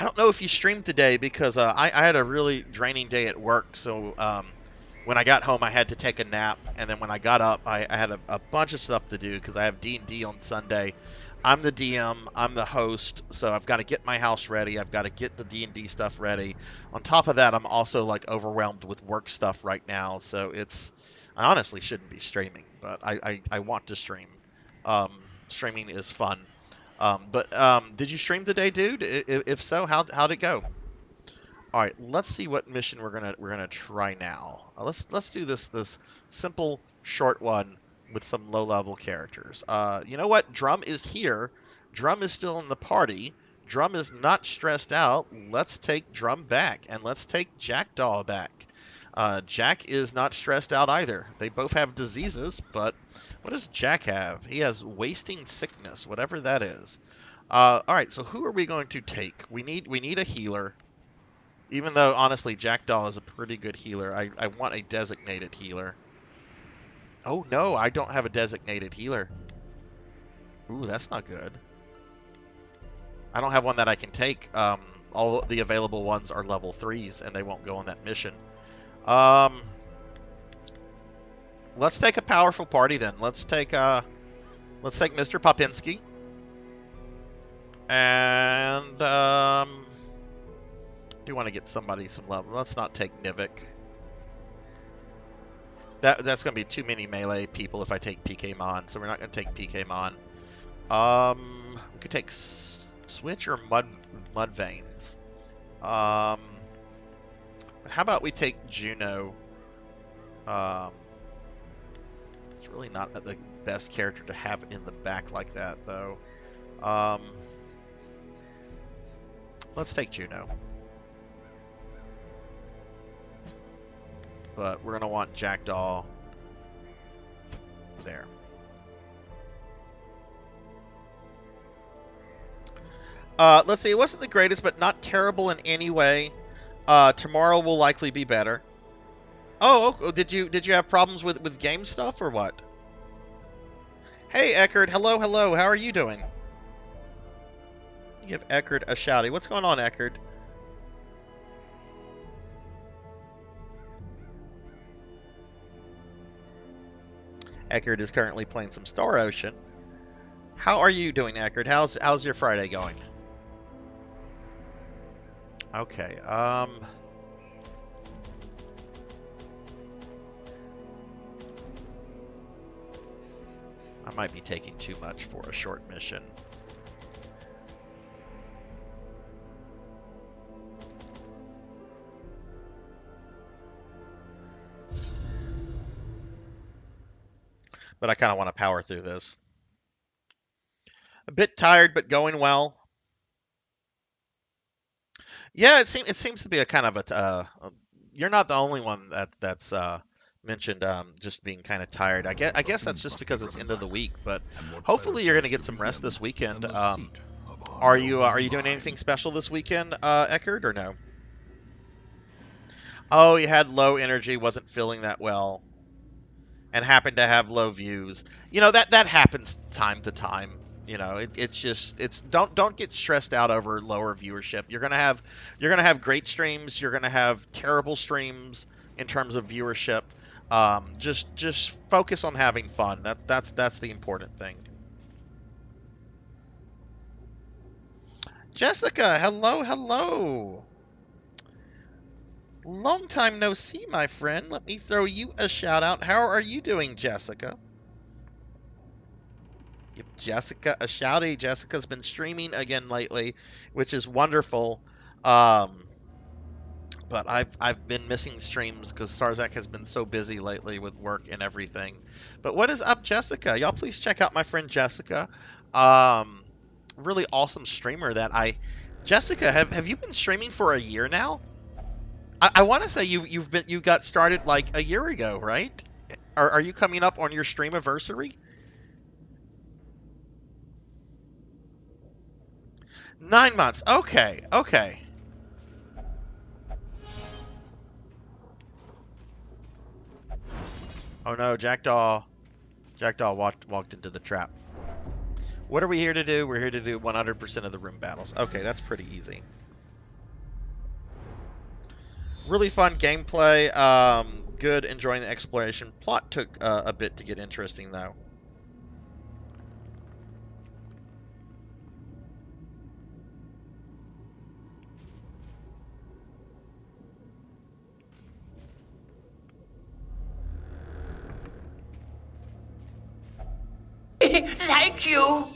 don't know if you streamed today because I had a really draining day at work. So when I got home, I had to take a nap, and then when I got up, I had a bunch of stuff to do because I have D&D on Sunday. I'm the DM, I'm the host, so I've got to get my house ready. I've got to get the D&D stuff ready. On top of that, I'm also like overwhelmed with work stuff right now. So I honestly shouldn't be streaming, but I want to stream. Um, Streaming is fun. But did you stream today, dude? If so, how'd it go? All right, let's see what mission we're gonna try now. Let's do this simple short one with some low level characters. You know what? Drum is here. Drum is still in the party. Drum is not stressed out. Let's take Drum back and let's take Jackdaw back. Jack is not stressed out either. They both have diseases, but what does Jack have? He has wasting sickness, whatever that is. All right, so who are we going to take? We need a healer. Even though, honestly, Jackdaw is a pretty good healer. I want a designated healer. Oh, no, I don't have a designated healer. Ooh, that's not good. I don't have one that I can take. All the available ones are level 3s, and they won't go on that mission. Let's take a powerful party, then. Let's take Mr. Popinski. And, do want to get somebody some level. Let's not take Nivik. That's going to be too many melee people if I take PK Mon, so we're not going to take PK Mon. We could take Switch or Mudveins. How about we take Juno? It's really not the best character to have in the back like that, though. Let's take Juno. But we're going to want Jackdaw there. Let's see. It wasn't the greatest, but not terrible in any way. Tomorrow will likely be better. Oh, did you have problems with game stuff or what? Hey, Eckerd. Hello. How are you doing? Give Eckerd a shouty. What's going on, Eckerd? Eckerd is currently playing some Star Ocean. How are you doing, Eckerd? How's your Friday going? Okay, I might be taking too much for a short mission. But I kind of want to power through this. A bit tired, but going well. Yeah, it seems to be a kind of you're not the only one that's mentioned just being kind of tired. I guess that's just because it's end of the week, but hopefully you're going to get some rest this weekend. Are you doing anything special this weekend, Eckerd, or no? Oh, you had low energy, wasn't feeling that well, and happened to have low views. You know, that happens time to time. You know, it's don't get stressed out over lower viewership. You're gonna have great streams. You're gonna have terrible streams in terms of viewership. Just focus on having fun. That's the important thing. Jessica, hello. Long time no see, my friend. Let me throw you a shout out. How are you doing, Jessica? Give Jessica a shouty. Jessica's been streaming again lately, which is wonderful. But but I've been missing streams because Sarzac has been so busy lately with work and everything. But what is up, Jessica? Y'all please check out my friend Jessica. Really awesome streamer that Jessica, have you been streaming for a year now? I want to say you got started like a year ago, right? Are you coming up on your stream anniversary? 9 months. Okay, okay. Oh no, Jackdaw walked into the trap. What are we here to do? We're here to do 100% of the room battles. Okay, that's pretty easy. Really fun gameplay. Good, enjoying the exploration. Plot took a bit to get interesting, though. Thank you.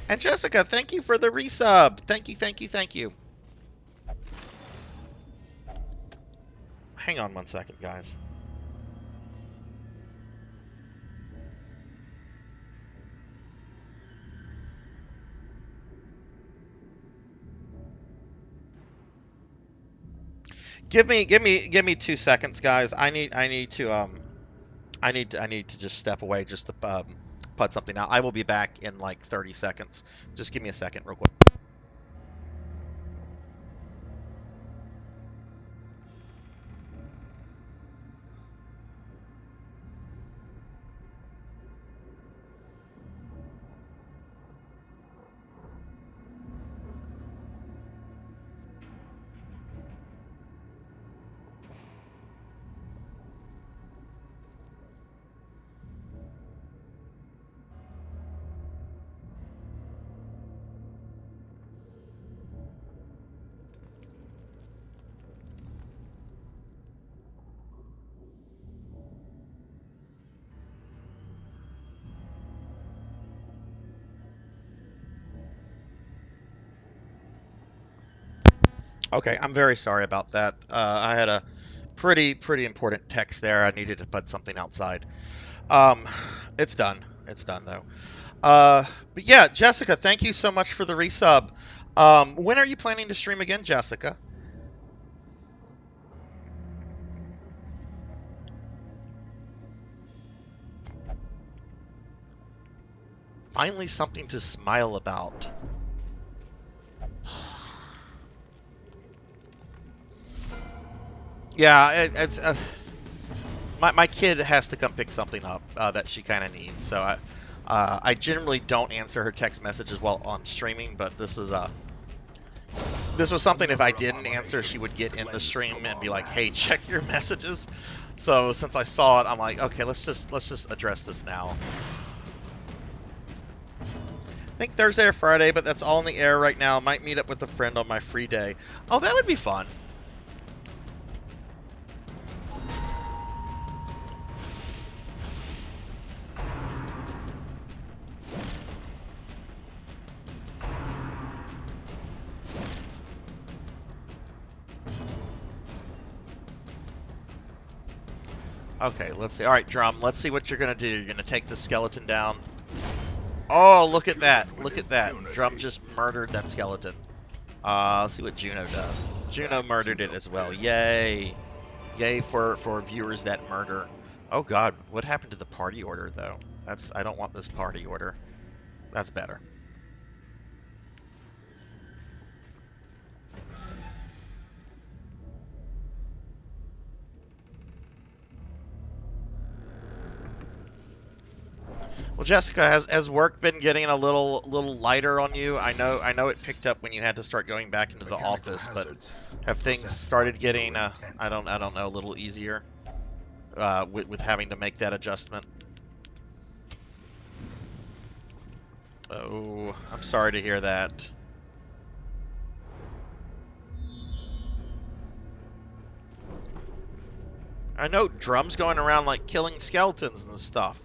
And Jessica, thank you for the resub. Thank you, thank you, thank you. Hang on 1 second, guys. Give me 2 seconds, guys. I need to just step away just to put something out. I will be back in like 30 seconds. Just give me a second real quick. Okay, I'm very sorry about that. I had a pretty important text there. I needed to put something outside. Um, it's done. It's done though. But yeah, Jessica, thank you so much for the resub. When are you planning to stream again, Jessica? Finally, something to smile about. Yeah, it's my kid has to come pick something up that she kind of needs. So I generally don't answer her text messages while on streaming, but this was something if I didn't answer, she would get in the stream and be like, "Hey, check your messages." So since I saw it, I'm like, "Okay, let's just address this now." I think Thursday or Friday, but that's all in the air right now. Might meet up with a friend on my free day. Oh, that would be fun. Okay, let's see. All right, Drum, let's see what you're going to do. You're going to take the skeleton down. Oh, look at that. Look at that. Drum just murdered that skeleton. Let's see what Juno does. Juno murdered it as well. Yay. Yay for viewers that murder. Oh, God. What happened to the party order, though? I don't want this party order. That's better. Well, Jessica, has work been getting a little lighter on you? I know it picked up when you had to start going back into the office, but have things started getting I don't know, a little easier with having to make that adjustment? Oh, I'm sorry to hear that. I know Drum's going around like killing skeletons and stuff.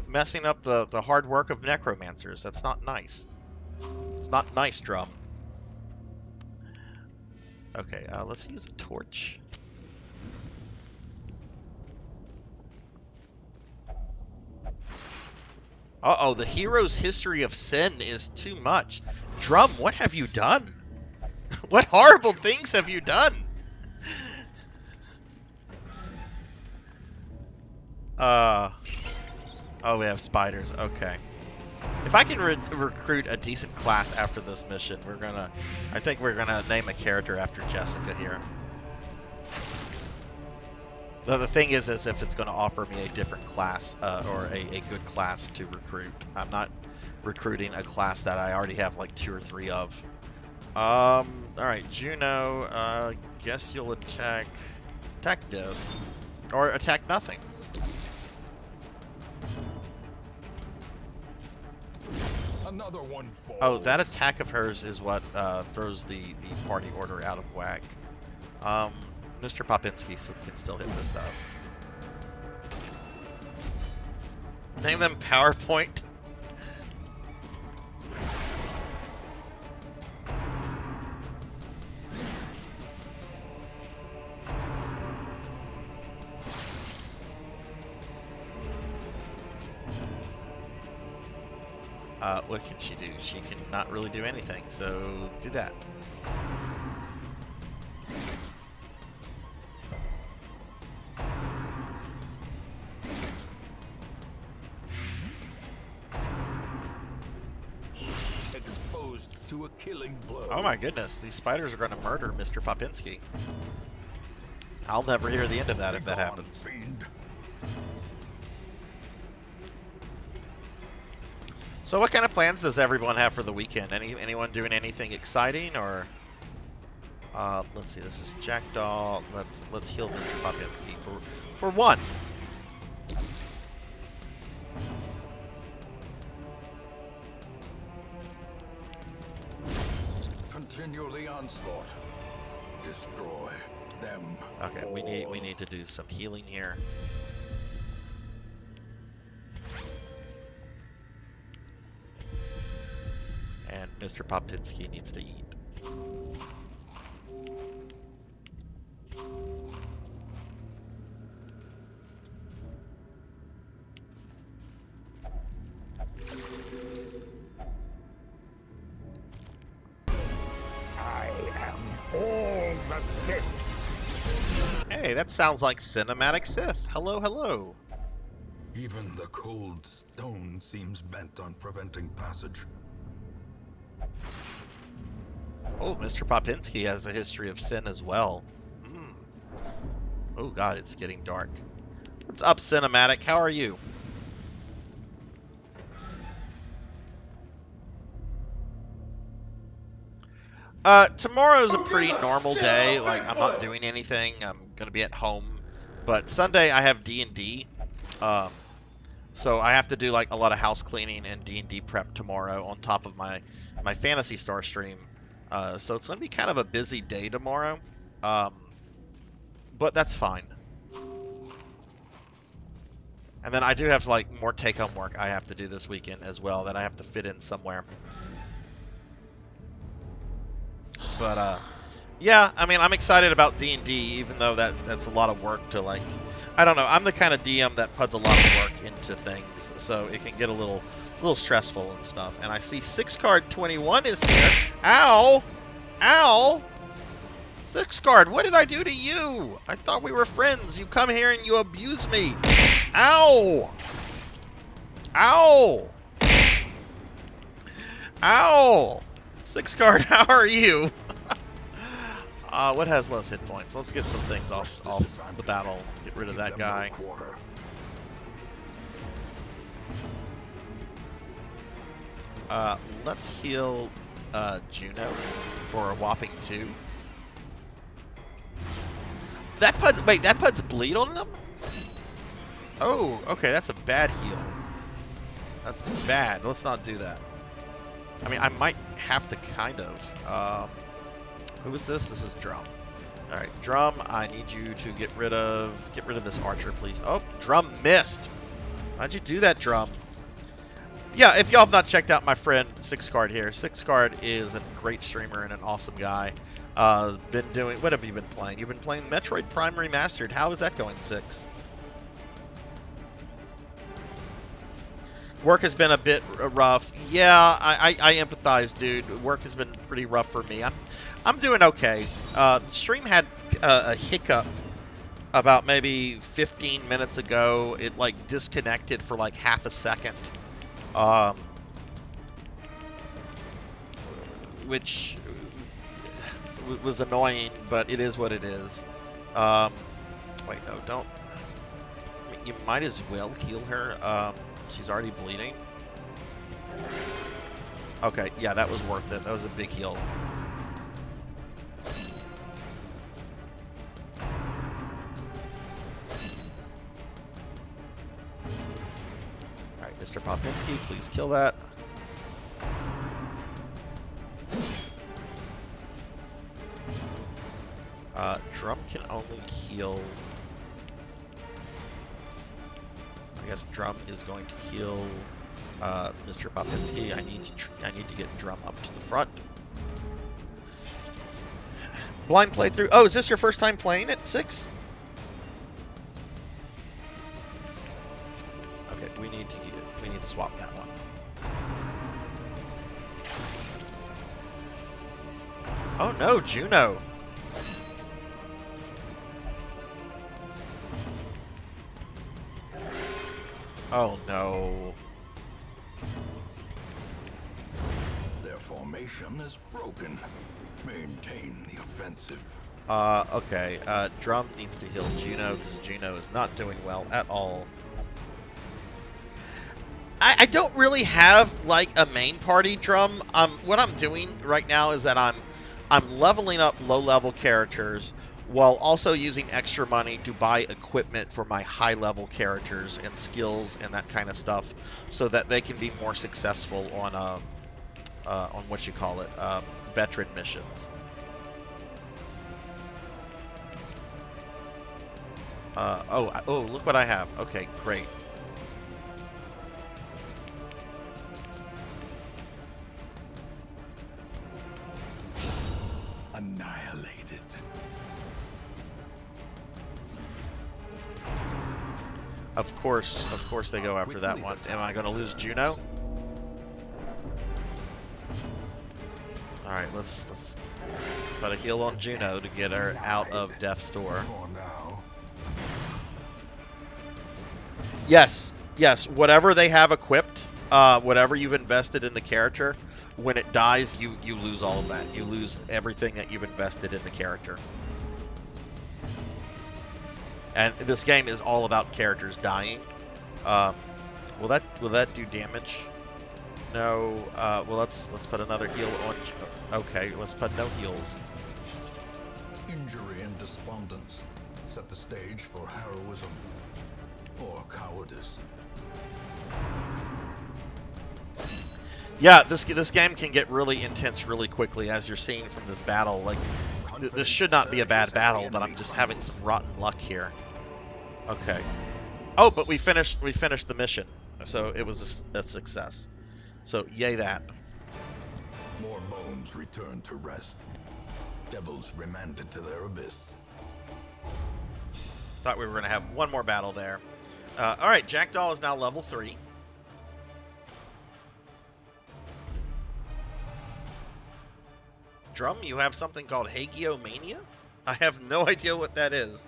Messing up the hard work of necromancers. That's not nice. It's not nice, Drum. Okay, let's use a torch. Uh-oh, the hero's history of sin is too much. Drum, what have you done? What horrible things have you done? Oh, we have spiders. Okay. If I can recruit a decent class after this mission, I think we're gonna name a character after Jessica here. The thing is if it's gonna offer me a different class, or a good class to recruit. I'm not recruiting a class that I already have like 2 or 3 of. Alright, Juno, guess you'll attack this. Or attack nothing. Another one falls. Oh, that attack of hers is what throws the party order out of whack. Mr. Popinski can still hit this though. Name them PowerPoint. What can she do? She can not really do anything, so do that. Exposed to a killing blow. Oh my goodness, these spiders are going to murder Mr. Popinski. I'll never hear the end of that if that happens. Fiend. So what kind of plans does everyone have for the weekend? Anyone doing anything exciting, or let's see, this is Jackdaw. Let's heal Mr. Popinski for 1. Continue the onslaught. Destroy them. Okay, all. we need to do some healing here. And Mr. Popinski needs to eat. I am all the Sith. Hey, that sounds like Cinematic Sith. Hello, hello. Even the cold stone seems bent on preventing passage. Oh, Mr. Popinski has a history of sin as well. Oh god, it's getting dark. What's up, Cinematic? How are you? Tomorrow's a pretty normal day. Like, I'm not doing anything. I'm gonna be at home. But Sunday I have D&D. So I have to do like a lot of house cleaning and D&D prep tomorrow on top of my Phantasy Star stream. So it's going to be kind of a busy day tomorrow, but that's fine. And then I do have like more take-home work I have to do this weekend as well that I have to fit in somewhere. But yeah, I mean, I'm excited about D&D, even though that's a lot of work to like. I don't know. I'm the kind of DM that puts a lot of work into things, so it can get a little stressful and stuff. And I see 6-card 21 is here. Ow! Ow! 6-card, what did I do to you? I thought we were friends. You come here and you abuse me. Ow! Ow! Ow! 6-card, how are you? What has less hit points? Let's get some things off the battle. Get rid of that guy. Let's heal Juno for a whopping 2. That puts bleed on them? Oh, okay, that's a bad heal. That's bad. Let's not do that. I mean, I might have to kind of. Who is this? This is Drum. All right, Drum. I need you to get rid of this archer, please. Oh, Drum missed. Why'd you do that, Drum? Yeah, if y'all have not checked out my friend 6-card here, 6-card is a great streamer and an awesome guy. Been doing. What have you been playing? You've been playing Metroid Prime Remastered. How is that going, Six? Work has been a bit rough. Yeah, I empathize, dude. Work has been pretty rough for me. I'm doing okay. The stream had a hiccup about maybe 15 minutes ago. It like disconnected for like half a second, which was annoying, but it is what it is. Wait, no, don't. I mean, you might as well heal her. She's already bleeding. Okay, yeah, that was worth it. That was a big heal. Alright, Mr. Popinski, please kill that. Drum can only heal... I guess Drum is going to heal Mr. Popinski. I need to get Drum up to the front. Blind playthrough. Oh, is this your first time playing it, Six? Okay, we need to swap that one. Oh no, Juno. Oh no. Their formation is broken. Maintain the offensive. Okay. Drum needs to heal Juno because Juno is not doing well at all. I don't really have like a main party Drum. What I'm doing right now is that I'm leveling up low-level characters while also using extra money to buy equipment for my high-level characters and skills and that kind of stuff, so that they can be more successful on what you call it, veteran missions. Oh, look what I have. Okay, great. Annihilated. Of course they go after that one. Am I going to lose Juno? All right, let's put a heal on Juno to get her out of Death's Door. Yes, whatever they have equipped, whatever you've invested in the character, when it dies, you lose all of that. You lose everything that you've invested in the character. And this game is all about characters dying. Will that do damage? No. Well, let's put another heal on. Okay, let's put no heals. Injury and despondence set the stage for heroism or cowardice. Yeah, this game can get really intense really quickly, as you're seeing from this battle. Like, this should not be a bad battle, but I'm just having some rotten luck here. Okay. Oh, but we finished the mission, so it was a success. So yay that. More bones returned to rest. Devils remanded to their abyss. Thought we were gonna have one more battle there. All right, Jackdaw is now level 3. Drum, you have something called Hagiomania? I have no idea what that is.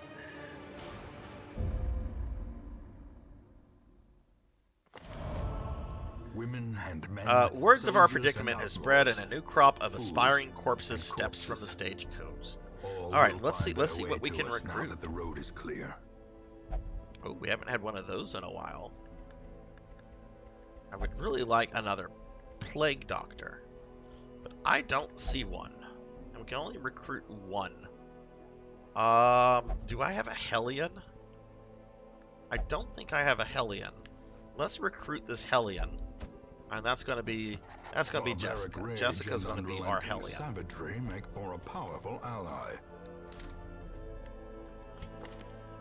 Women and men. Words of our predicament has spread, and a new crop of aspiring corpses steps from the stagecoach. All right, let's see what we can recruit. Now that the road is clear. Oh, we haven't had one of those in a while. I would really like another plague doctor, but I don't see one. And we can only recruit one. Do I have a Hellion? I don't think I have a Hellion. Let's recruit this Hellion. And that's going to be Jessica. Jessica's going to be our Hellion. Savagery make for a powerful ally.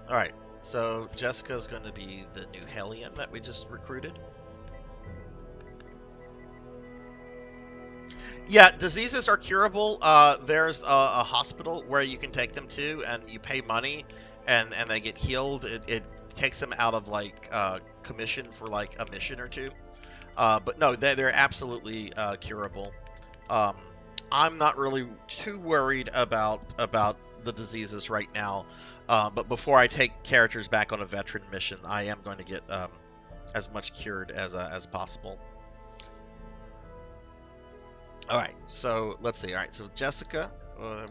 All right, so Jessica's going to be the new Hellion that we just recruited. Yeah, diseases are curable. There's a hospital where you can take them to, and you pay money, and they get healed. It takes them out of like commission for like a mission or two. But no, they're absolutely curable. Um, I'm not really too worried about the diseases right now. But before I take characters back on a veteran mission, I am going to get as much cured as possible. All right, so let's see. All right, so Jessica,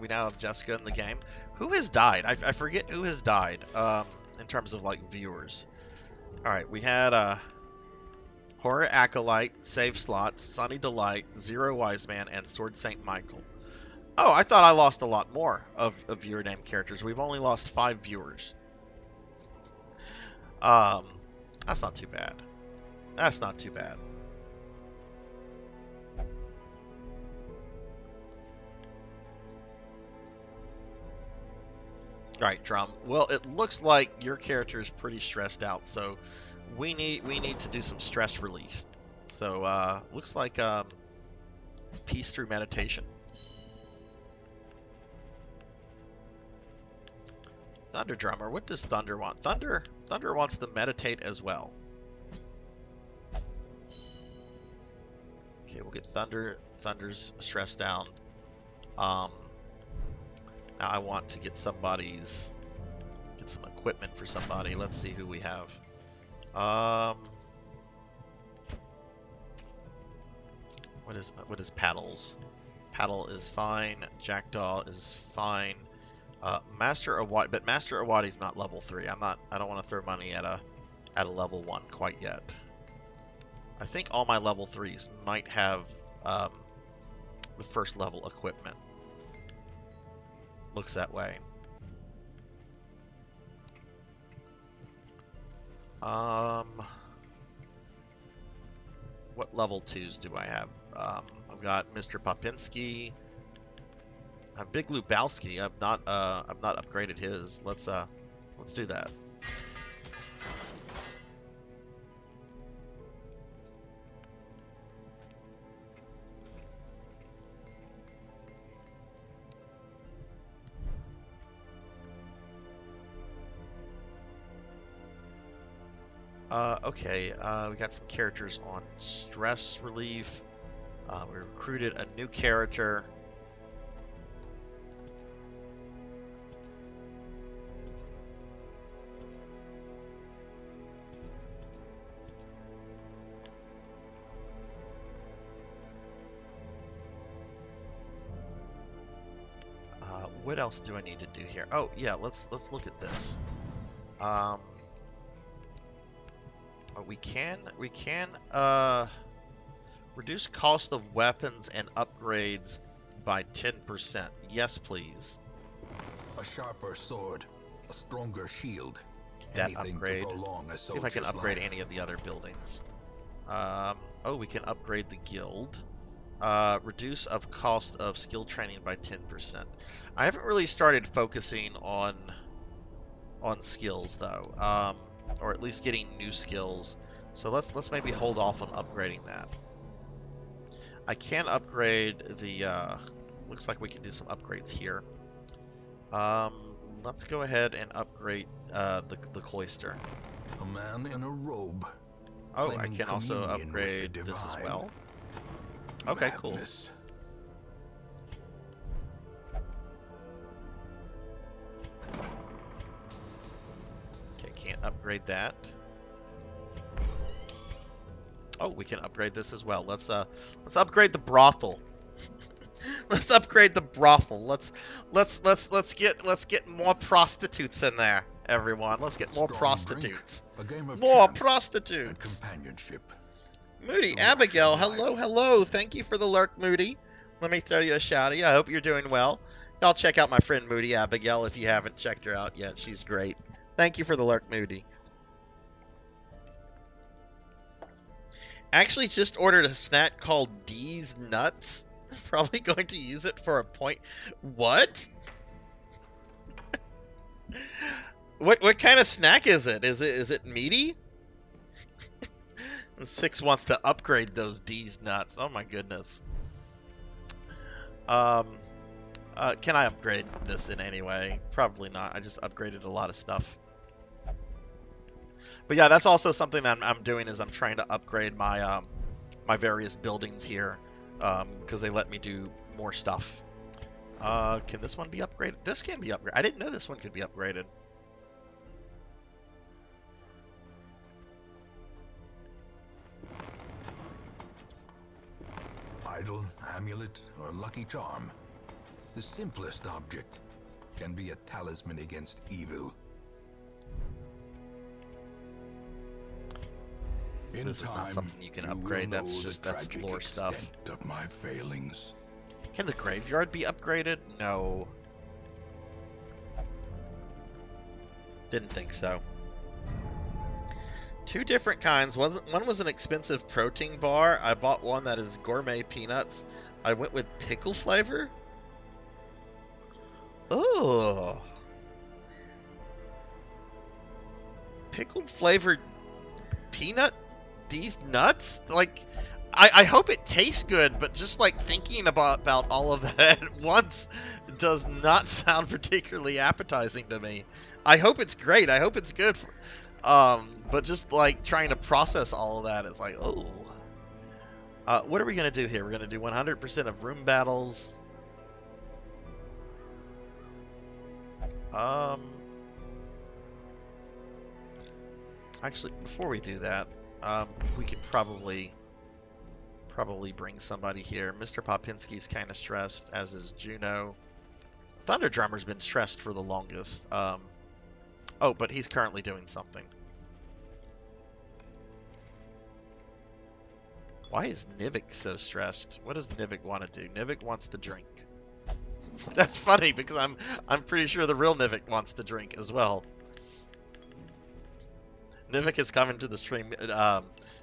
we now have Jessica in the game. Who has died? I forget who has died in terms of like viewers. All right, we had Horror Acolyte, Save Slot, Sunny Delight, Zero Wise Man, and Sword Saint Michael. Oh, I thought I lost a lot more of viewer name characters. We've only lost 5 viewers. That's not too bad. That's not too bad. All right, Drum. Well, it looks like your character is pretty stressed out, so we need to do some stress relief. So looks like peace through meditation. Thunder Drummer. What does Thunder want? Thunder wants to meditate as well. Okay, we'll get Thunder's stress down. Now I want to get some equipment for somebody. Let's see who we have. What is Paddles? Paddle is fine. Jackdaw is fine. Master Awadi, but Master Awadi's not level 3. I don't want to throw money at a level 1 quite yet. I think all my level 3s might have the first level equipment. Looks that way. What level 2s do I have? I've got Mr. Popinski. I have Big Lubowski. I've not upgraded his. Let's do that. Okay, we got some characters on stress relief. We recruited a new character. What else do I need to do here? Oh yeah, let's look at this. We can reduce cost of weapons and upgrades by 10%. Yes, please. A sharper sword, a stronger shield. That Anything upgrade. to prolong a See if I can soldier's upgrade life. any of the other buildings. Oh, we can upgrade the guild. Reduce of cost of skill training by 10%. I haven't really started focusing on skills though, or at least getting new skills. So let's maybe hold off on upgrading that. I can upgrade the. Looks like we can do some upgrades here. Let's go ahead and upgrade the cloister. A man in a robe. Oh, I claiming can also communion with the upgrade this as divine. well. Okay, cool. Madness. Okay, can't upgrade that. Oh, we can upgrade this as well. Let's upgrade the brothel. Let's upgrade the brothel. Let's get more prostitutes in there, everyone. Let's get more Strong prostitutes. drink, a game of More chance, and prostitutes. companionship. Moody, The Abigail, Russian hello, life. hello. Thank you for the lurk, Moody. Let me throw you a shouty. I hope you're doing well. Y'all check out my friend Moody Abigail if you haven't checked her out yet. She's great. Thank you for the lurk, Moody. Actually just ordered a snack called D's Nuts. Probably going to use it for a point. What? What kind of snack is it? Is it meaty? 6 wants to upgrade those D's nuts. Oh my goodness. Can I upgrade this in any way? Probably not. I just upgraded a lot of stuff. But yeah, that's also something that I'm doing is I'm trying to upgrade my my various buildings here because they let me do more stuff. Can this one be upgraded? This can be upgraded. I didn't know this one could be upgraded. Idol, amulet, or lucky charm. The simplest object can be a talisman against evil. This is not something you can upgrade. That's lore stuff. Of my failings. Can the graveyard be upgraded? No. Didn't think so. Two different kinds. One was an expensive protein bar. I bought one that is gourmet peanuts. I went with pickle flavor. Oh. Pickled flavored peanut? These nuts? Like, I hope it tastes good, but just like thinking about all of that at once does not sound particularly appetizing to me. I hope it's great. I hope it's good. But just like trying to process all of that is like, oh. What are we going to do here? We're going to do 100% of room battles. Actually, before we do that, we could probably bring somebody here. Mr. Popinski's kind of stressed, as is Juno. Thunder Drummer's been stressed for the longest. Oh, but he's currently doing something. Why is Nivik so stressed? What does Nivik want to do? Nivik wants to drink. That's funny because I'm pretty sure the real Nivik wants to drink as well. Nivik has come into the stream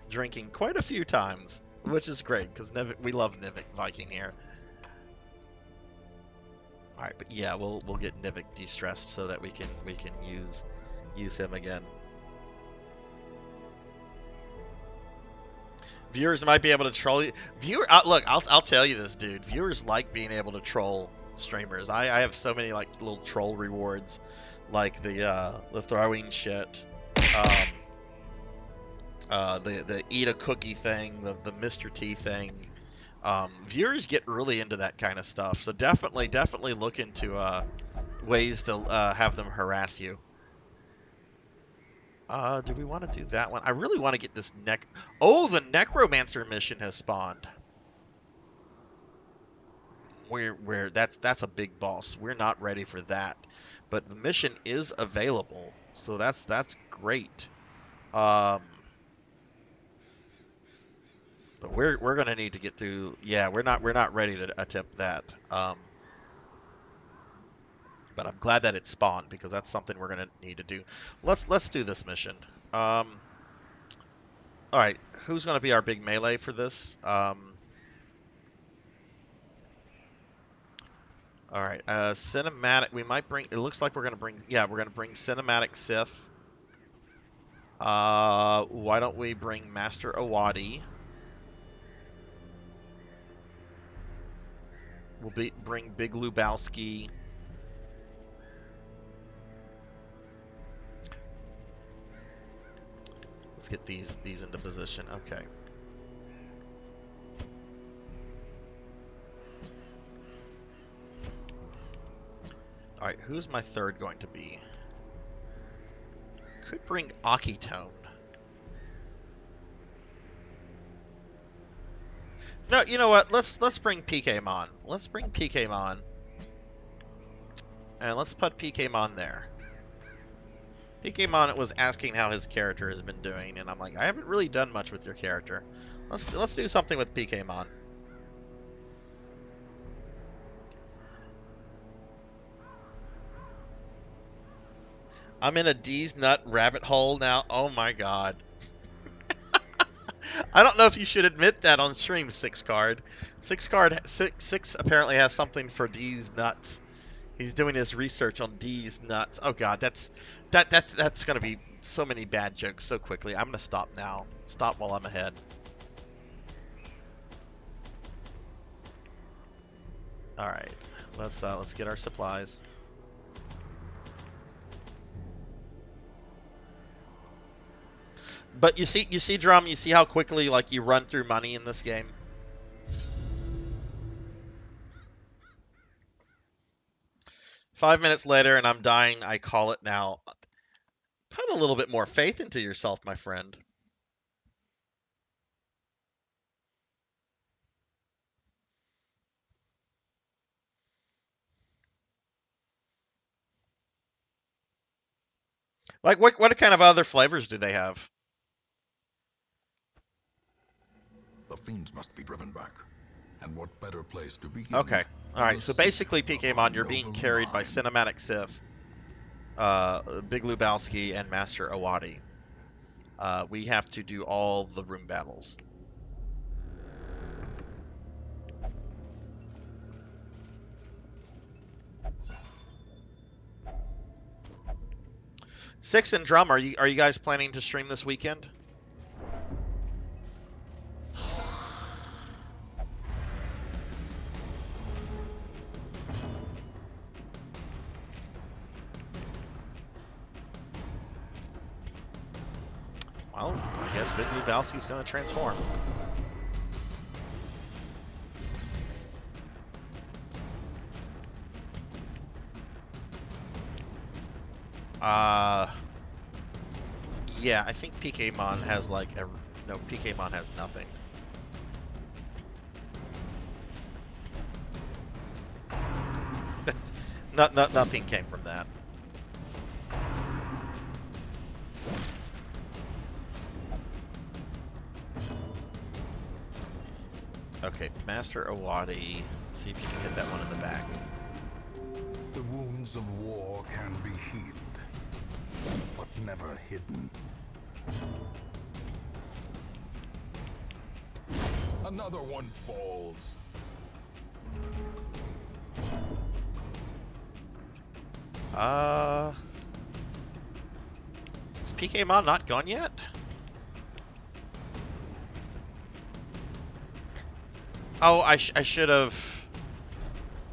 drinking quite a few times, which is great because we love Nivik Viking here. All right, but yeah, we'll get Nivik de-stressed so that we can use him again. Viewers might be able to troll you. Look, I'll tell you this, dude. Viewers like being able to troll streamers. I have so many like little troll rewards, like the throwing shit, the eat a cookie thing, the Mr. T thing. Viewers get really into that kind of stuff. So definitely look into ways to have them harass you. Do we want to do that one? I really want to get this Oh, the Necromancer mission has spawned. That's a big boss. We're not ready for that, but the mission is available, so that's great. But we're gonna need to get through. Yeah, we're not ready to attempt that. But I'm glad that it spawned because that's something we're gonna need to do. Let's do this mission. All right, who's gonna be our big melee for this? All right, cinematic. We might bring. It looks like we're gonna bring. Yeah, we're gonna bring cinematic Sif. Why don't we bring Master Awadi? We'll bring Big Lubowski. Let's get these into position. Okay. All right, who's my third going to be? Could bring Akitone. No, you know what? Let's bring PKmon. Let's bring PKmon. And let's put PKmon there. PKmon was asking how his character has been doing, and I'm like, I haven't really done much with your character. Let's do something with PKmon. I'm in a D's nut rabbit hole now. Oh my god. I don't know if you should admit that on stream, Six apparently has something for D's nuts. He's doing his research on D's nuts. Oh god, that's gonna be so many bad jokes so quickly. I'm gonna stop now. Stop while I'm ahead. All right, let's get our supplies. But you see, Drum, you see how quickly like you run through money in this game. Five minutes later, and I'm dying. I call it now. Put a little bit more faith into yourself, my friend. Like, what kind of other flavors do they have? The fiends must be driven back. And what better place to begin? Okay. All right. So basically, PKmon, you're being carried by Cinematic Sith, Big Lebowski, and Master Awadi. We have to do all the room battles. Six and Drum, are you guys planning to stream this weekend? Well, I guess Big Lebowski's going to transform. Yeah, I think PKmon has like no, PKmon has nothing. Nothing came from that. Okay, Master Awadi. Let's see if you can hit that one in the back. The wounds of war can be healed, but never hidden. Another one falls. Is PKmon not gone yet? Oh, I should have.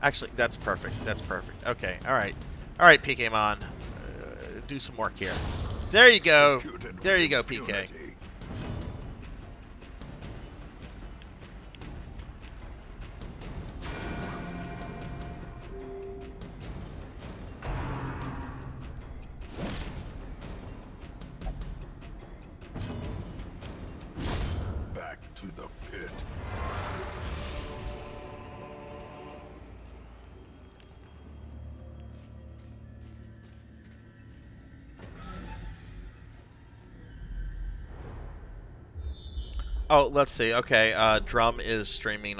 Actually, that's perfect. That's perfect. Okay, all right, PKmon, do some work here. There you go. There you go, PK. Back to the pit. Oh, let's see. Okay, Drum is streaming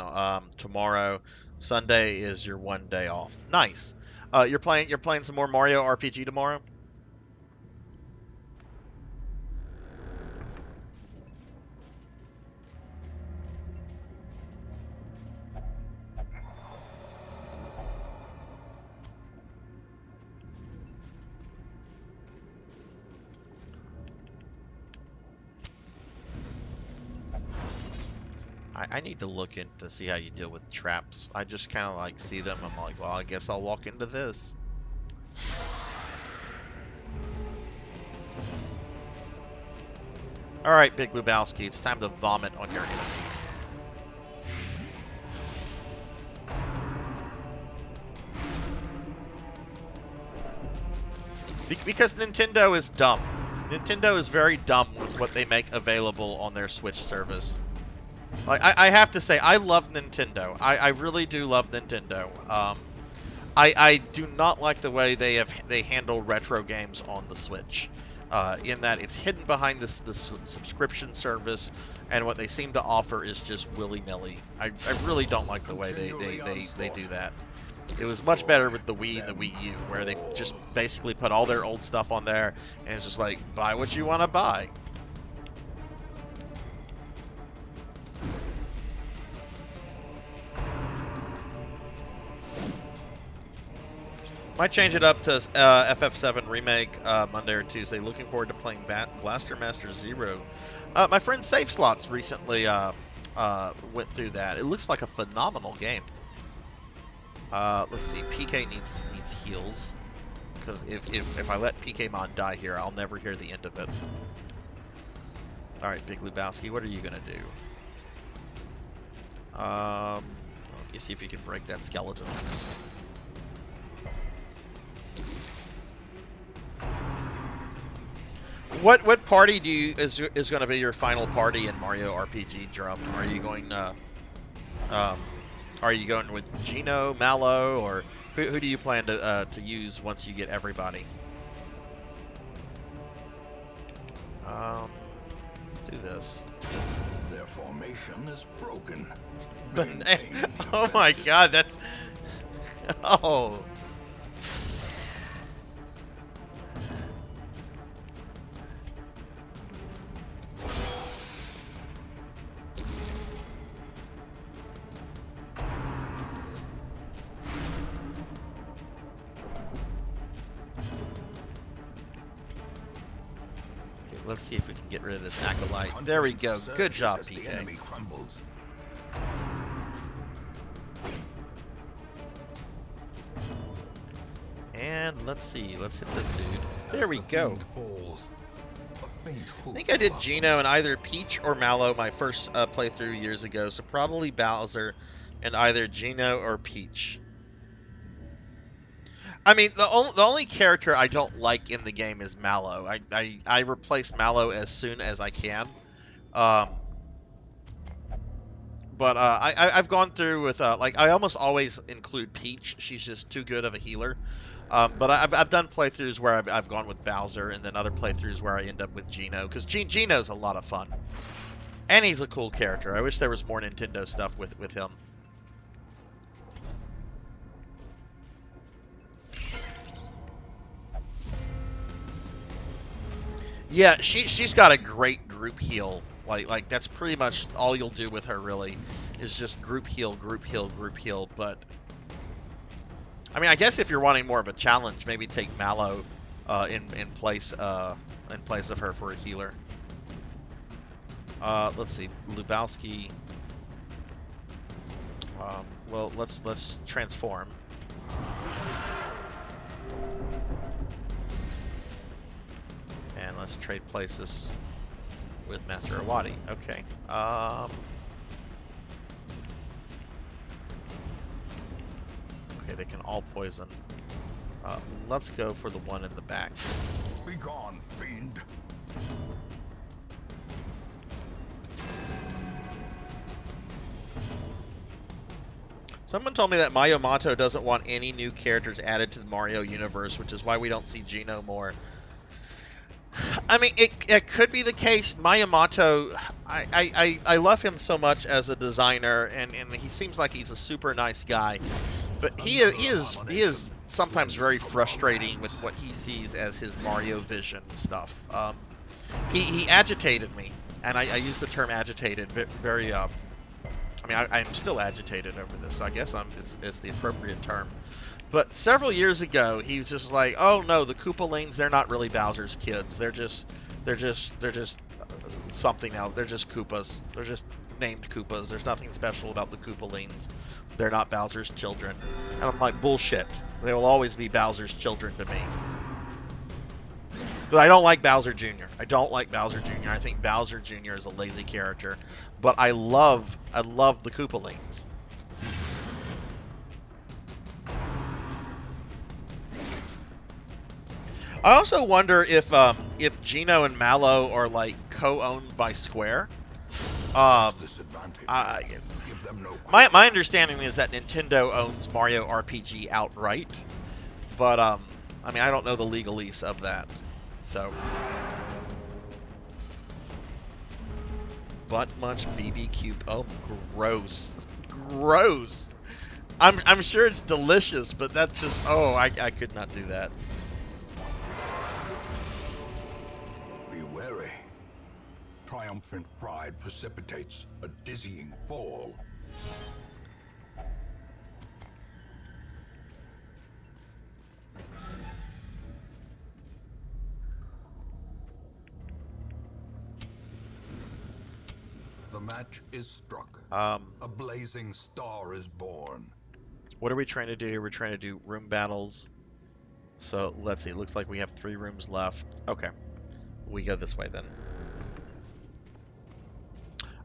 tomorrow. Sunday is your one day off. Nice. You're playing some more Mario RPG tomorrow? I need to look in to see how you deal with traps. I just kind of like see them. I'm like, well, I guess I'll walk into this. All right, Big Lebowski, it's time to vomit on your enemies. Because Nintendo is dumb. Nintendo is very dumb with what they make available on their Switch service. Like, I have to say, I love Nintendo. I really do love Nintendo. I do not like the way they handle retro games on the Switch. In that it's hidden behind this subscription service, and what they seem to offer is just willy-nilly. I really don't like the way they do that. It was much better with the Wii and the Wii U, where they just basically put all their old stuff on there, and it's just like, buy what you want to buy. Might change it up to FF7 Remake Monday or Tuesday. Looking forward to playing Blaster Master Zero. My friend Safe Slots recently went through that. It looks like a phenomenal game. Let's see. PK needs heals. Because if I let PKmon die here, I'll never hear the end of it. Alright, Big Lebowski, what are you going to do? Let me see if you can break that skeleton. What party is going to be your final party in Mario RPG Drum? Are you going with Gino, Mallow, or who do you plan to use once you get everybody? Let's do this. Their formation is broken. But oh my God, that's oh. Let's see if we can get rid of this acolyte. There we go. Good job, PK. And let's see. Let's hit this dude. There we go. I think I did Gino and either Peach or Mallow my first playthrough years ago, so probably Bowser and either Gino or Peach. I mean, the only character I don't like in the game is Mallow. I replace Mallow as soon as I can. But I've gone through with like I almost always include Peach. She's just too good of a healer. But I've done playthroughs where I've gone with Bowser, and then other playthroughs where I end up with Gino, because Gino's a lot of fun, and he's a cool character. I wish there was more Nintendo stuff with him. Yeah, she's got a great group heal. Like that's pretty much all you'll do with her, really, is just group heal, group heal, group heal. But I mean, I guess if you're wanting more of a challenge, maybe take Mallow in place of her for a healer. Let's see, Lebowski. Well, let's transform. And let's trade places with Master Awadi. Okay. Okay, they can all poison. Let's go for the one in the back. Be gone, fiend. Someone told me that Miyamoto doesn't want any new characters added to the Mario universe, which is why we don't see Gino more. I mean, it could be the case. Miyamoto, I love him so much as a designer, and he seems like he's a super nice guy. But he is sometimes very frustrating with what he sees as his Mario vision stuff. He agitated me, and I use the term agitated very. I mean, I'm still agitated over this, so I guess it's the appropriate term. But several years ago, he was just like, "Oh no, the Koopalings, they're not really Bowser's kids. They're just something else. They're just Koopas. They're just named Koopas. There's nothing special about the Koopalings. They're not Bowser's children." And I'm like, bullshit. They will always be Bowser's children to me. But I don't like Bowser Jr. I don't like Bowser Jr. I think Bowser Jr. is a lazy character. But I love the Koopalings. I also wonder if Gino and Mallow are like co-owned by Square. My understanding is that Nintendo owns Mario RPG outright, but I mean, I don't know the legalese of that. So, butt munch BBQ. Oh, gross, gross. I'm sure it's delicious, but that's just I could not do that. Triumphant pride precipitates a dizzying fall. The match is struck. A blazing star is born. What are we trying to do here? We're trying to do room battles. So let's see. It looks like we have 3 rooms left. Okay. We go this way then.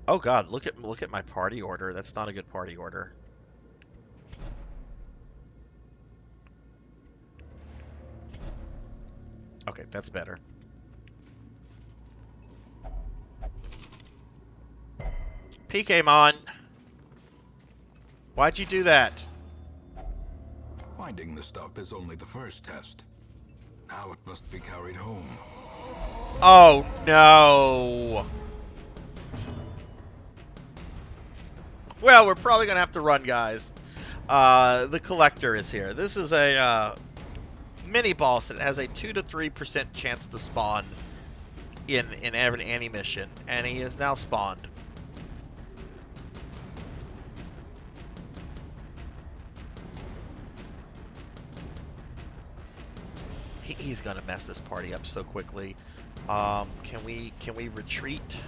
Oh god, look at my party order. That's not a good party order. Okay, that's better. PKmon! Why'd you do that? Finding the stuff is only the first test. Now it must be carried home. Oh no! Well, we're probably gonna have to run, guys. The collector is here. This is a mini boss that has a 2 to 3% chance to spawn in any mission, and he is now spawned. He's gonna mess this party up so quickly. Can we retreat?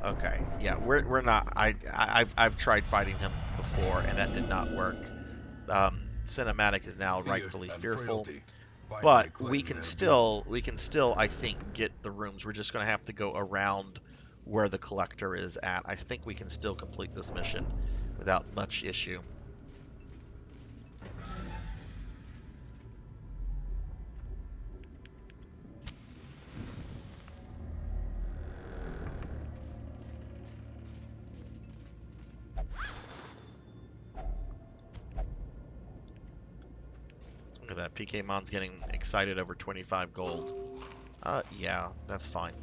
Okay, yeah, we're not. I've tried fighting him before, and that did not work. Cinematic is now rightfully fearful, but we can still I think get the rooms. We're just gonna have to go around where the collector is at. I think we can still complete this mission without much issue. Look at that. PKmon's getting excited over 25 gold. Yeah, that's fine.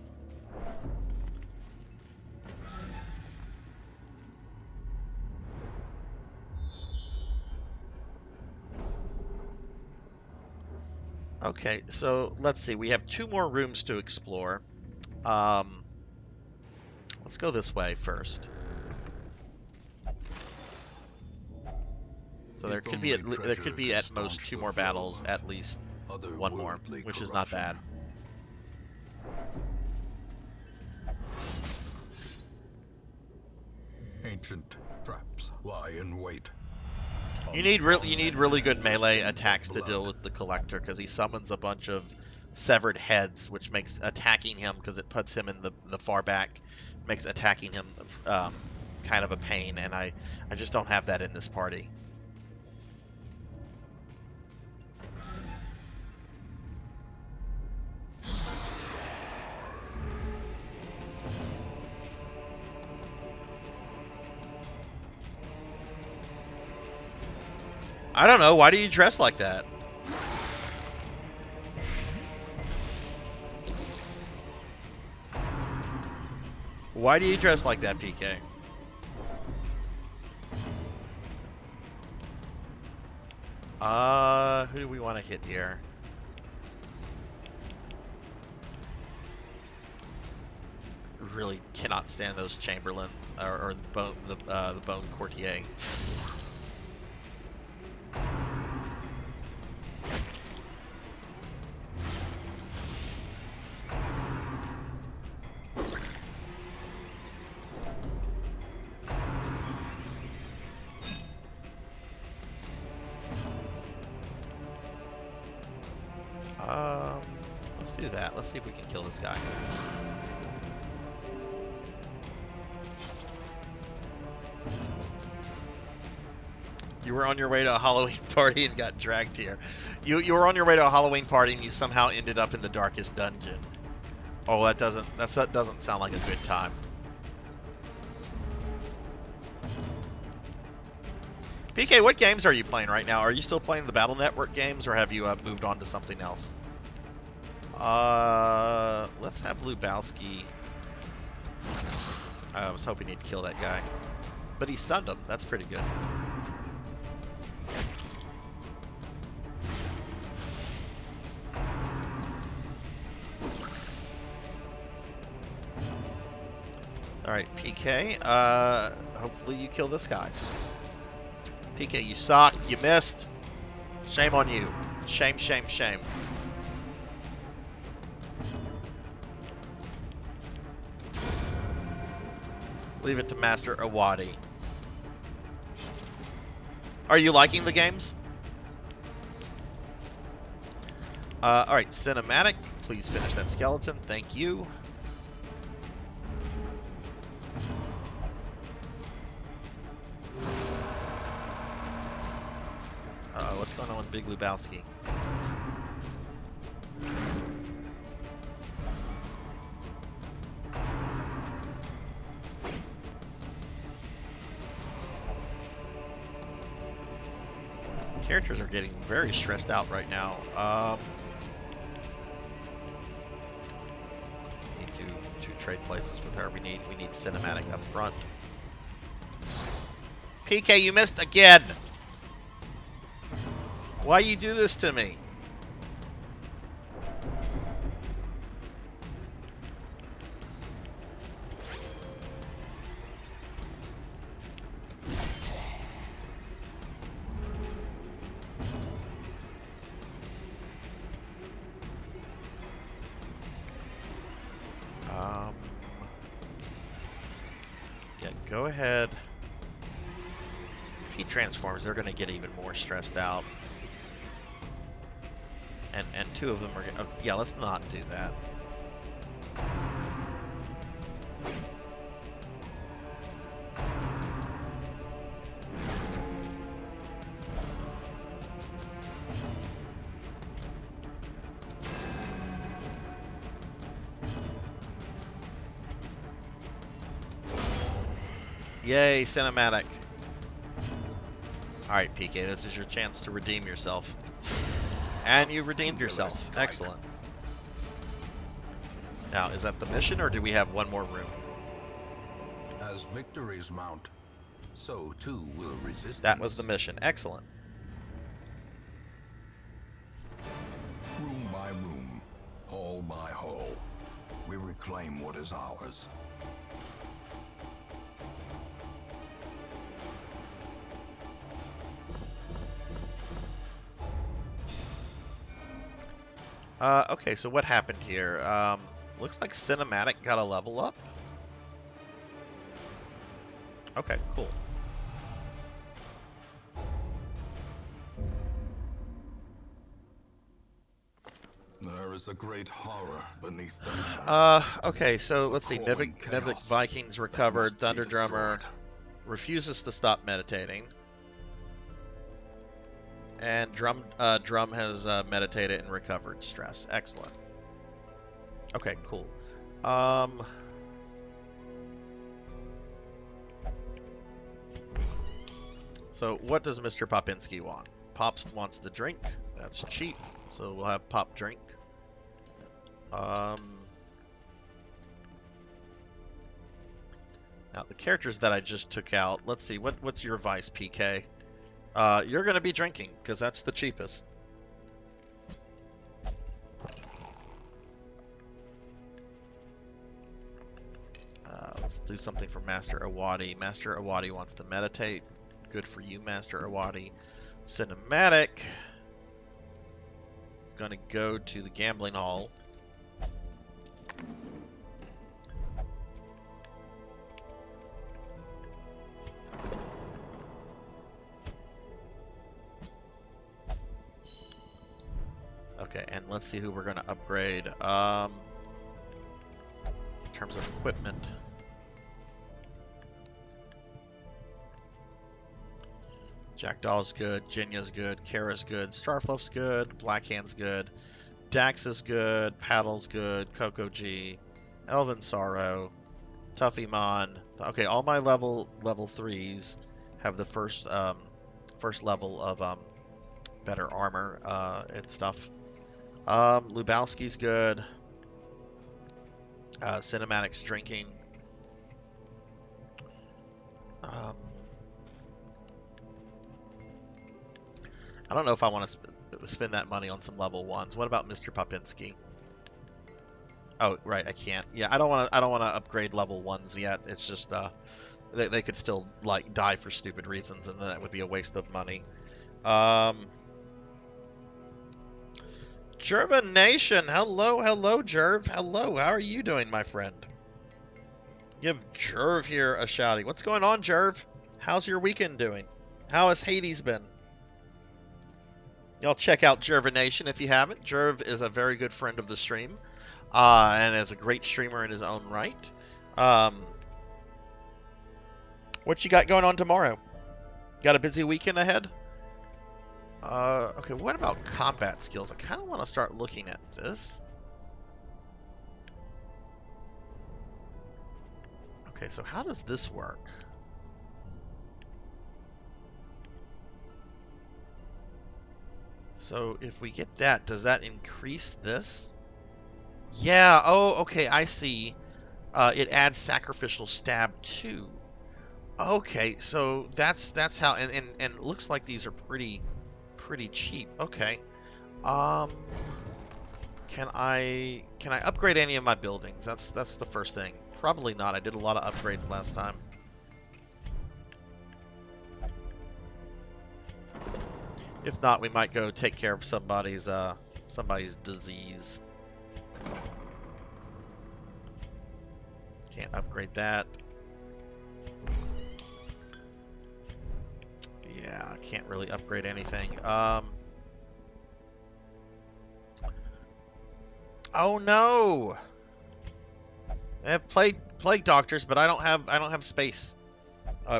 Okay, so let's see. We have 2 more rooms to explore. Let's go this way first. So there could be at most 2 more battles, at least 1 more, which is not bad. Ancient traps lie in wait. You need really good melee attacks to deal with the collector, because he summons a bunch of severed heads, which makes attacking him, because it puts him in the far back, makes attacking him kind of a pain, and I just don't have that in this party. I don't know. Why do you dress like that? Why do you dress like that, PK? Who do we want to hit here? Really cannot stand those Chamberlains or the Bone Courtier. Let's do that. Let's see if we can kill this guy. You were on your way to a Halloween party and got dragged here. You were on your way to a Halloween party and you somehow ended up in the darkest dungeon. Oh, that doesn't sound like a good time. PK, what games are you playing right now? Are you still playing the Battle Network games, or have you moved on to something else? Let's have Lubowski. I was hoping he'd kill that guy, but he stunned him. That's pretty good. Alright, PK, hopefully you kill this guy. PK, you suck. You missed. Shame on you. Shame, shame, shame. Leave it to Master Awadi. Are you liking the games? Alright, cinematic. Please finish that skeleton. Thank you. What's going on with Big Lebowski? Characters are getting very stressed out right now. Need to trade places with her. We need cinematic up front. PK, you missed again. Why you do this to me? Yeah, go ahead. If he transforms, they're going to get even more stressed out. And two of them are going to... Okay, yeah, let's not do that. Yay, cinematic. Alright, PK, this is your chance to redeem yourself. And you redeemed yourself. Excellent. Now, is that the mission, or do we have one more room? As victories mount, so too will resistance. That was the mission. Excellent. Room by room, hall by hall, we reclaim what is ours. Okay, so what happened here? Looks like cinematic got a level up. Okay, cool. There is a great horror beneath the manor. Okay, so let's see. Nivik Vikings recovered. Thunder Drummer refuses to stop meditating. And Drum has meditated and recovered stress. Excellent. Okay, cool. So what does Mr. Popinski want? Pops wants the drink. That's cheap. So we'll have Pop drink. Now the characters that I just took out. Let's see. What's your vice, PK? You're going to be drinking, because that's the cheapest. Let's do something for Master Awadi. Master Awadi wants to meditate. Good for you, Master Awadi. Cinematic is going to go to the gambling hall. Okay, and let's see who we're going to upgrade. In terms of equipment. Jackdaw's good, Jinya's good, Kara's good, Starfluff's good, Blackhand's good, Dax is good, Paddle's good, Coco G, Elven Sorrow, Tuffymon. Okay, all my level 3s have the first level of better armor and stuff. Lubowski's good. Cinematic's drinking. I don't know if I want to spend that money on some level 1s. What about Mr. Popinski? Oh, right, I can't. Yeah, I don't want to upgrade level 1s yet. It's just they could still like die for stupid reasons, and then that would be a waste of money. Jerva Nation, hello, Jerv, hello. How are you doing, my friend? Give Jerv here a shouty. What's going on, Jerv? How's your weekend doing? How has Hades been? Y'all check out Jervination if you haven't. Jerv is a very good friend of the stream, and is a great streamer in his own right. What you got going on tomorrow? Got a busy weekend ahead? Okay, what about combat skills? I kind of want to start looking at this. Okay, so how does this work? So if we get that, does that increase this? Yeah, oh, okay, I see. It adds sacrificial stab too. Okay, so that's how, and it looks like these are pretty cheap. Okay. Can I upgrade any of my buildings? That's the first thing. Probably not. I did a lot of upgrades last time. If not, we might go take care of somebody's disease. Can't upgrade that. Yeah, can't really upgrade anything. Oh no! I have plague doctors, but I don't have space.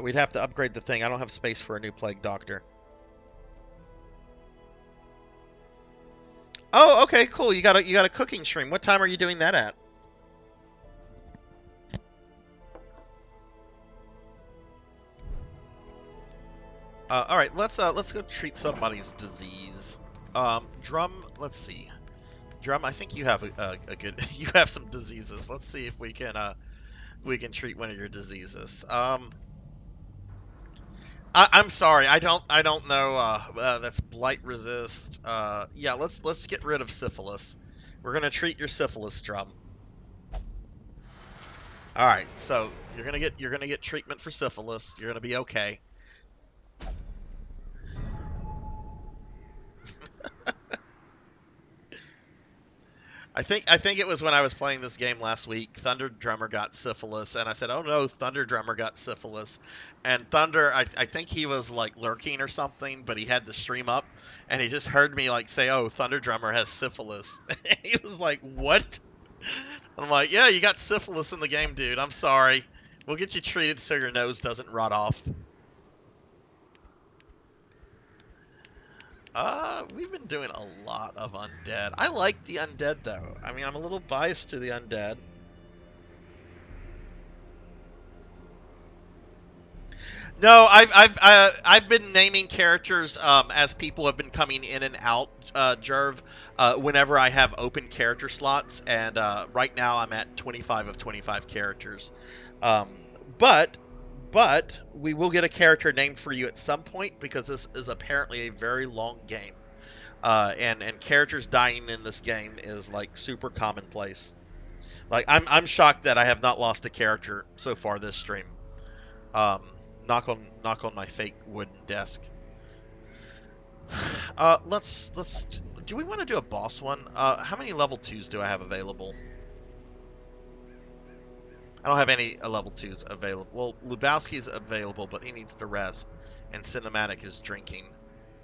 We'd have to upgrade the thing. I don't have space for a new plague doctor. Oh, okay, cool. You got a cooking stream. What time are you doing that at? All right, let's go treat somebody's disease. Drum, let's see. Drum, I think you have a good you have some diseases. Let's see if we can treat one of your diseases. I'm sorry, I don't know. That's blight resist. Yeah, let's get rid of syphilis. We're gonna treat your syphilis, Drum. All right, so you're gonna get treatment for syphilis. You're gonna be okay. I think it was when I was playing this game last week. Thunder Drummer got syphilis, and I said, "Oh no, Thunder Drummer got syphilis." And Thunder, I think he was like lurking or something, but he had the stream up, and he just heard me like say, "Oh, Thunder Drummer has syphilis." And he was like, "What?" I'm like, "Yeah, you got syphilis in the game, dude. I'm sorry. We'll get you treated so your nose doesn't rot off." We've been doing a lot of undead. I like the undead, though. I mean, I'm a little biased to the undead. No, I've been naming characters as people have been coming in and out, Jerv, whenever I have open character slots, and right now I'm at 25 of 25 characters. But we will get a character named for you at some point, because this is apparently a very long game. And characters dying in this game is like super commonplace. Like I'm shocked that I have not lost a character so far this stream. Knock on my fake wooden desk. Let's do we want to do a boss one? How many level 2s do I have available? I don't have any level 2s available. Well, Lubowski's available, but he needs to rest, and Cinematic is drinking.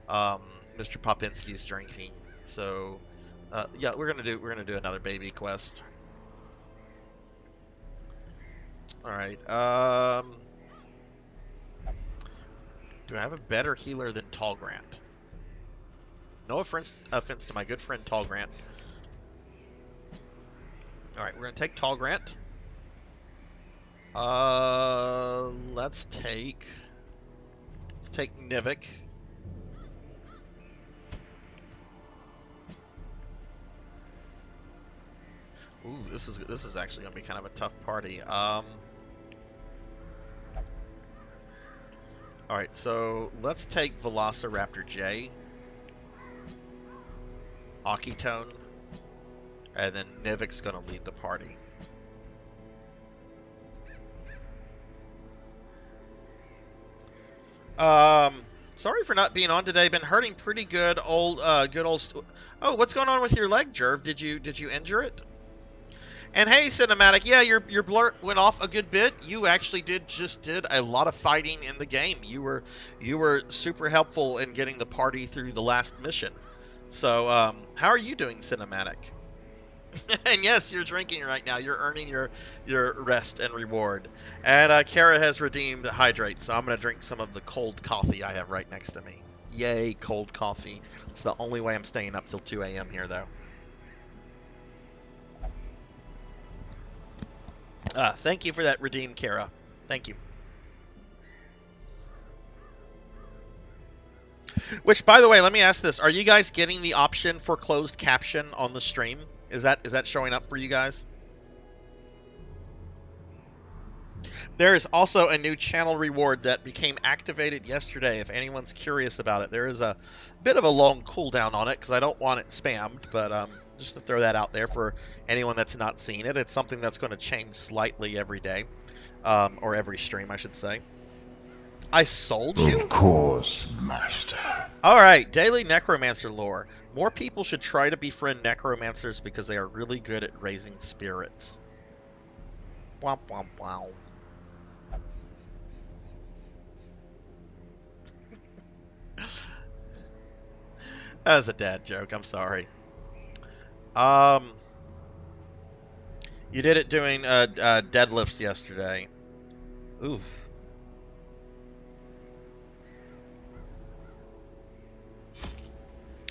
Mr. Popinski's drinking. So, yeah, we're gonna do another baby quest. All right. Do I have a better healer than Tall Grant? No offense to my good friend Tall Grant. All right, we're gonna take Tall Grant. Let's take Nivik. Ooh, this is actually gonna be kind of a tough party. All right, so let's take Velociraptor J, Akitone, and then Nivik's gonna lead the party. Sorry for not being on today. Been hurting pretty good. Oh, what's going on with your leg, Jerv? Did you injure it? And hey, Cinematic, yeah, your blurt went off a good bit. You actually did a lot of fighting in the game. You were super helpful in getting the party through the last mission. So, how are you doing, Cinematic? And yes, you're drinking right now. You're earning your rest and reward. And Kara has redeemed hydrate, so I'm gonna drink some of the cold coffee I have right next to me. Yay, cold coffee. It's the only way I'm staying up till 2 a.m. here, though. Thank you for that, redeem, Kara. Thank you. Which, by the way, let me ask this: are you guys getting the option for closed caption on the stream? Is that showing up for you guys? There is also a new channel reward that became activated yesterday. If anyone's curious about it, there is a bit of a long cooldown on it because I don't want it spammed, but just to throw that out there for anyone that's not seen it. It's something that's going to change slightly every day, or every stream, I should say. I sold you? Of course, master. Alright, daily necromancer lore. More people should try to befriend necromancers because they are really good at raising spirits. Womp womp wow. That was a dad joke, I'm sorry. You did it doing deadlifts yesterday. Oof.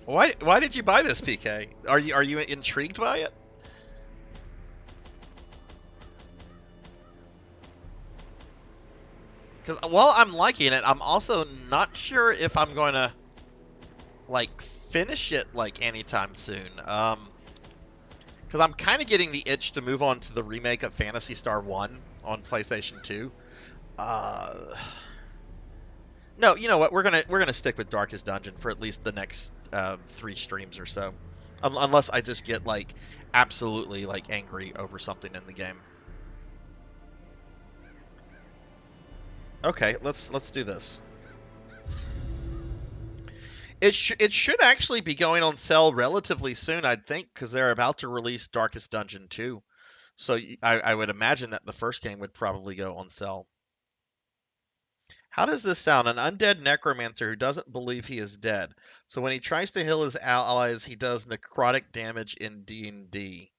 Why did you buy this, PK? Are you intrigued by it? Because while I'm liking it, I'm also not sure if I'm going to like finish it like anytime soon. Because I'm kind of getting the itch to move on to the remake of Phantasy Star 1 on PlayStation 2. No, you know what? We're gonna stick with Darkest Dungeon for at least the next 3 streams or so, unless I just get like absolutely like angry over something in the game. Okay, let's do this. It should actually be going on sale relatively soon, I'd think, because they're about to release Darkest Dungeon 2. So I would imagine that the first game would probably go on sale. How does this sound? An undead necromancer who doesn't believe he is dead. So when he tries to heal his allies, he does necrotic damage in D&D.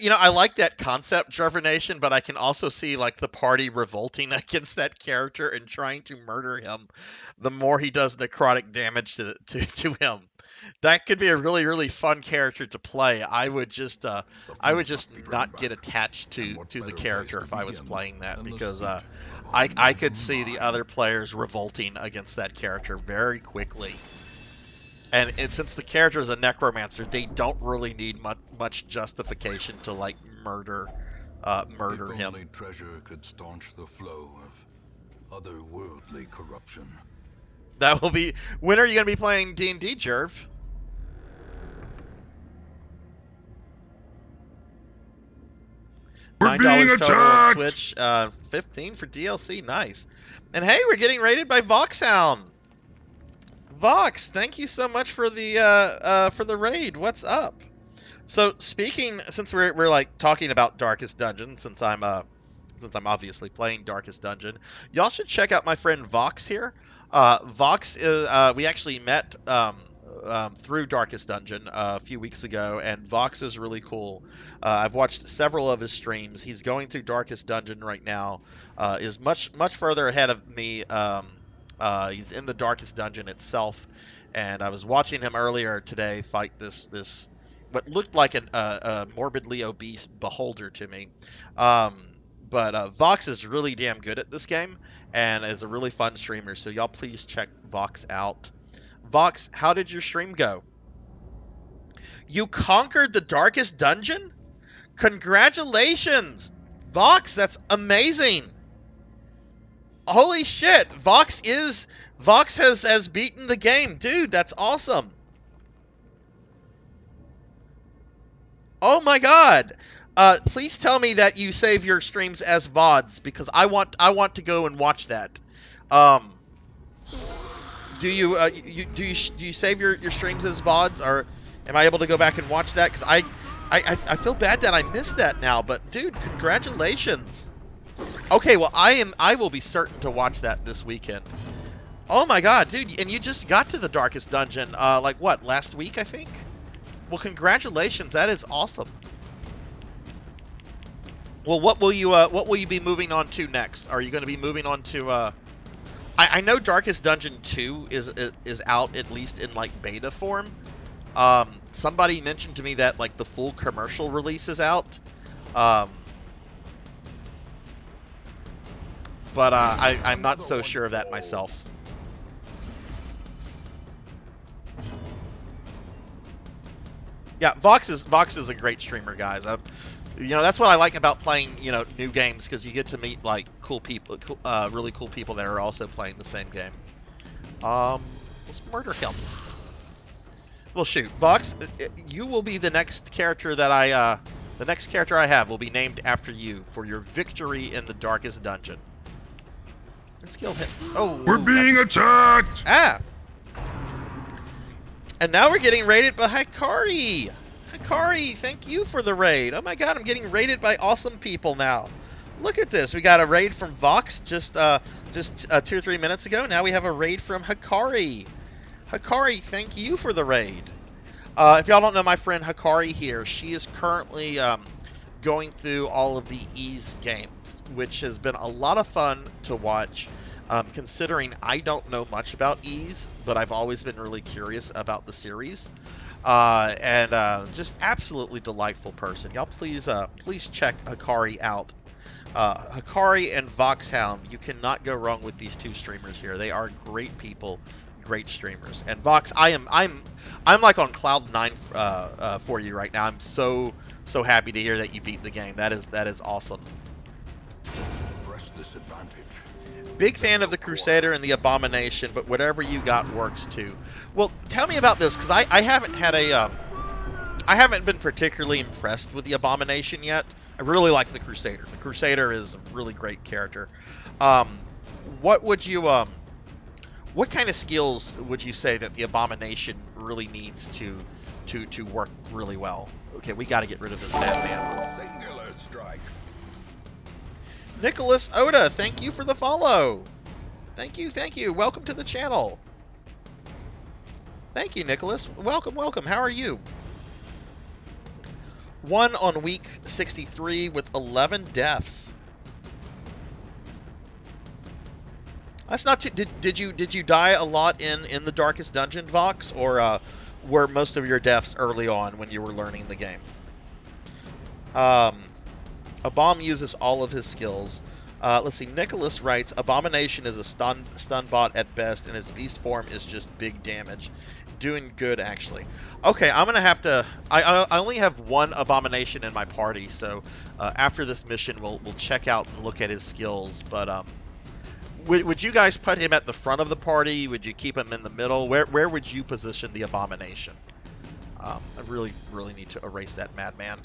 You know, I like that concept, Jarvanation, but I can also see like the party revolting against that character and trying to murder him the more he does necrotic damage to him. That could be a really, really fun character to play. I would just not get attached to the character if I was playing that, because I could see the other players revolting against that character very quickly. And since the character is a necromancer, they don't really need much justification to like murder him. If only treasure could staunch the flow of otherworldly corruption. That will be. When are you going to be playing D&D, Jerv? $9 total on Switch, 15 for DLC. Nice. And hey, we're getting rated by Voxhound. Vox, thank you so much for the raid. What's up? So speaking, since we're like talking about Darkest Dungeon, since I'm obviously playing Darkest Dungeon, y'all should check out my friend Vox here. Vox is we actually met through Darkest Dungeon a few weeks ago, and Vox is really cool. I've watched several of his streams. He's going through Darkest Dungeon right now. Is much further ahead of me. He's in the Darkest Dungeon itself, and I was watching him earlier today fight this what looked like a morbidly obese beholder to me. But Vox is really damn good at this game and is a really fun streamer, so y'all please check Vox out. Vox, how did your stream go? You conquered the Darkest Dungeon? Congratulations! Vox, that's amazing! Holy shit! Vox has beaten the game. Dude, that's awesome. Oh my god. Please tell me that you save your streams as VODs, because I want to go and watch that. Do you save your streams as VODs, or am I able to go back and watch that? Because I feel bad that I missed that now, but dude, congratulations. Okay, well I will be certain to watch that this weekend. Oh my god, dude, and you just got to the darkest dungeon, like what, last week, I think? Well, congratulations, that is awesome. Well, what will you be moving on to next? Are you going to be moving on to, I know Darkest Dungeon 2 is out, at least in, like, beta form. Somebody mentioned to me that, like, the full commercial release is out. But I'm not so sure of that myself. Yeah, Vox is a great streamer, guys. You know, that's what I like about playing, you know, new games, because you get to meet, like, cool people, really cool people that are also playing the same game. Let's murder him. Well, shoot, Vox, you will be the next character that the next character I have will be named after you for your victory in the darkest dungeon. Let's kill him. Oh, We're being attacked! Ah! And now we're getting raided by Hikari. Hikari, thank you for the raid. Oh my god, I'm getting raided by awesome people now. Look at this. We got a raid from Vox just 2 or 3 minutes ago. Now we have a raid from Hikari. Hikari, thank you for the raid. If y'all don't know my friend Hikari here, she is currently going through all of the Ys games, which has been a lot of fun to watch. Considering I don't know much about Ys, but I've always been really curious about the series. And just absolutely delightful person. Y'all please check Hikari out. Hikari and Voxhound, you cannot go wrong with these two streamers here. They are great people, great streamers. And Vox, I'm like on cloud 9 for you right now. I'm so happy to hear that you beat the game. That is awesome. Press this advantage. Big fan of the Crusader and the Abomination, but whatever you got works too. Well, tell me about this, because I haven't had I haven't been particularly impressed with the Abomination yet. I really like the Crusader. The Crusader is a really great character. What would you what kind of skills would you say that the Abomination really needs to work really well? Okay, we got to get rid of this madman. Singular strike. Nicholas Oda, thank you for the follow. Thank you. Welcome to the channel. Thank you, Nicholas. Welcome. How are you? 1 on week 63 with 11 deaths. That's not too... Did you die a lot in the darkest dungeon, Vox, or were most of your deaths early on when you were learning the game? Abom uses all of his skills. Let's see. Nicholas writes, Abomination is a stun bot at best, and his beast form is just big damage. Doing good, actually. Okay, I'm gonna have to... I only have one Abomination in my party, so after this mission, we'll check out and look at his skills. But would you guys put him at the front of the party? Would you keep him in the middle? Where would you position the Abomination? I really need to erase that madman.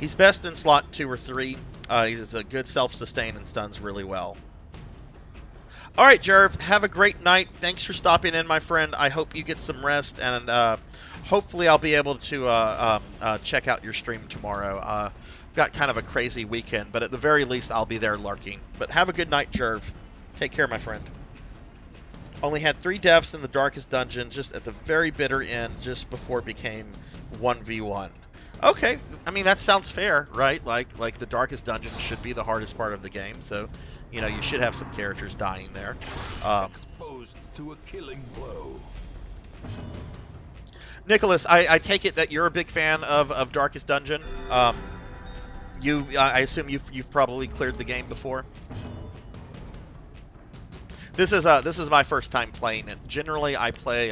He's best in slot 2 or 3. He's a good self-sustain and stuns really well. All right, Jerv, have a great night. Thanks for stopping in, my friend. I hope you get some rest, and hopefully I'll be able to check out your stream tomorrow. Got kind of a crazy weekend, but at the very least, I'll be there lurking. But have a good night, Jerv. Take care, my friend. Only had 3 deaths in the darkest dungeon, just at the very bitter end, just before it became 1v1. Okay, I mean, that sounds fair, right? Like the darkest dungeon should be the hardest part of the game, so, you know, you should have some characters dying there. Exposed to a killing blow. Nicholas, I take it that you're a big fan of Darkest Dungeon. I assume you've probably cleared the game before. This is my first time playing it. Generally, I play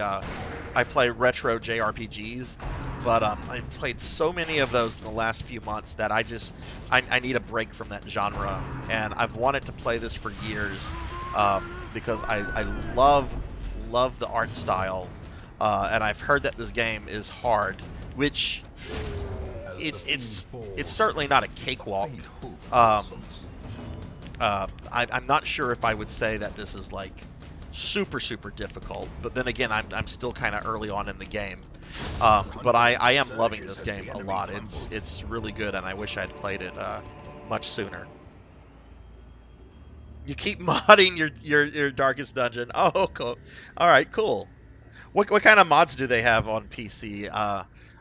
retro JRPGs, but I've played so many of those in the last few months that I need a break from that genre, and I've wanted to play this for years because I love the art style, and I've heard that this game is hard, which it's certainly not a cakewalk. I'm not sure if I would say that this is like super, super difficult. But then again, I'm still kind of early on in the game. But I am loving this game a lot. It's really good, and I wish I had played it much sooner. You keep modding your Darkest Dungeon. Oh, cool. All right, cool. What kind of mods do they have on PC?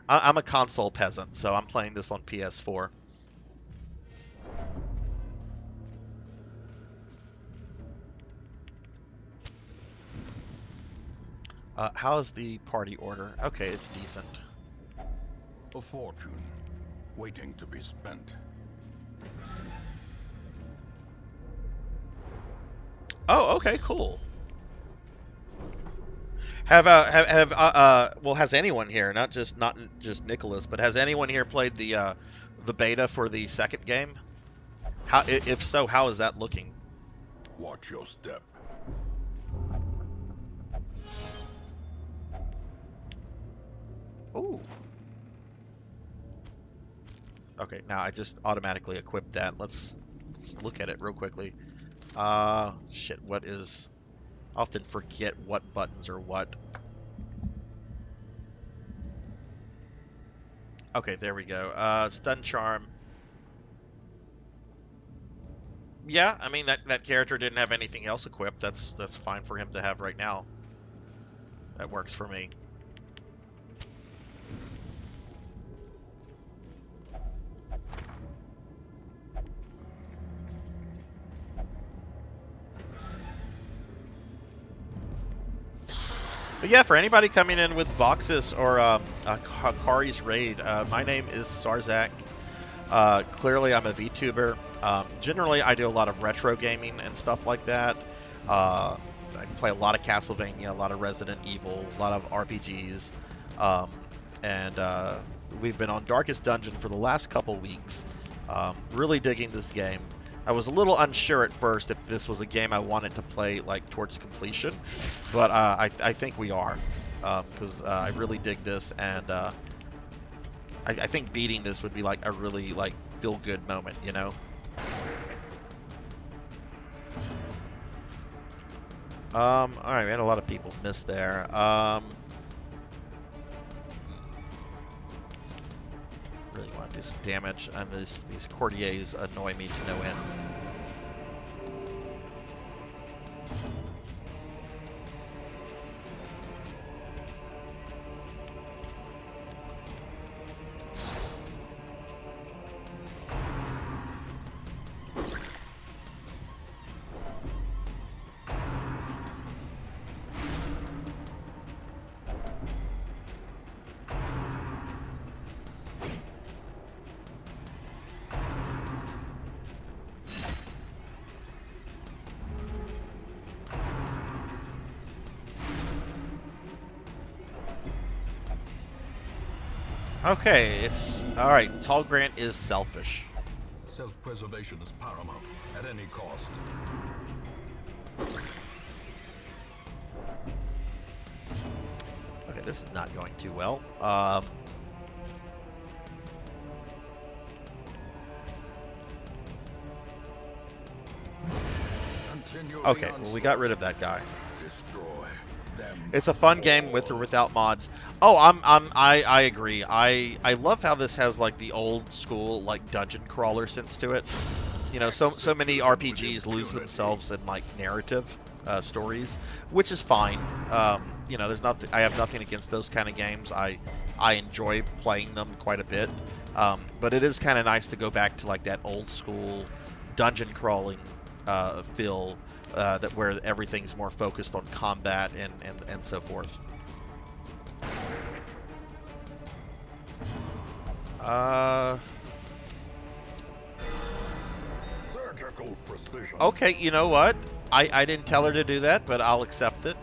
I'm a console peasant, so I'm playing this on PS4. How's the party order? Okay, it's decent. A fortune waiting to be spent. Oh, okay, cool. Well, has anyone here, not just Nicholas, but has anyone here played the beta for the second game? If so, how is that looking? Watch your step. Ooh. Okay, now I just automatically equipped that. Let's look at it real quickly. Shit, what is... I often forget what buttons are what. Okay, there we go. Stun Charm. Yeah, I mean, that character didn't have anything else equipped. That's fine for him to have right now. That works for me. But yeah, for anybody coming in with Voxus or Kari's Raid, my name is Sarzac. Clearly, I'm a VTuber. Generally, I do a lot of retro gaming and stuff like that. I play a lot of Castlevania, a lot of Resident Evil, a lot of RPGs. And we've been on Darkest Dungeon for the last couple weeks. Really digging this game. I was a little unsure at first if this was a game I wanted to play like towards completion, but I think we are, because I really dig this, and I think beating this would be like a really like feel-good moment, you know. All right, we had a lot of people miss there. Really want to do some damage, and these courtiers annoy me to no end. Okay, it's all right. Tall Grant is selfish. Self-preservation is paramount at any cost. Okay, this is not going too well. Okay, well, we got rid of that guy. Destroy them. It's a fun game with or without mods. Oh, I agree. I love how this has like the old school like dungeon crawler sense to it. You know, so many RPGs lose themselves in like narrative stories, which is fine. You know, I have nothing against those kind of games. I enjoy playing them quite a bit. But it is kind of nice to go back to like that old school dungeon crawling feel, where everything's more focused on combat and so forth. Surgical precision. Okay, you know what? I didn't tell her to do that, but I'll accept it.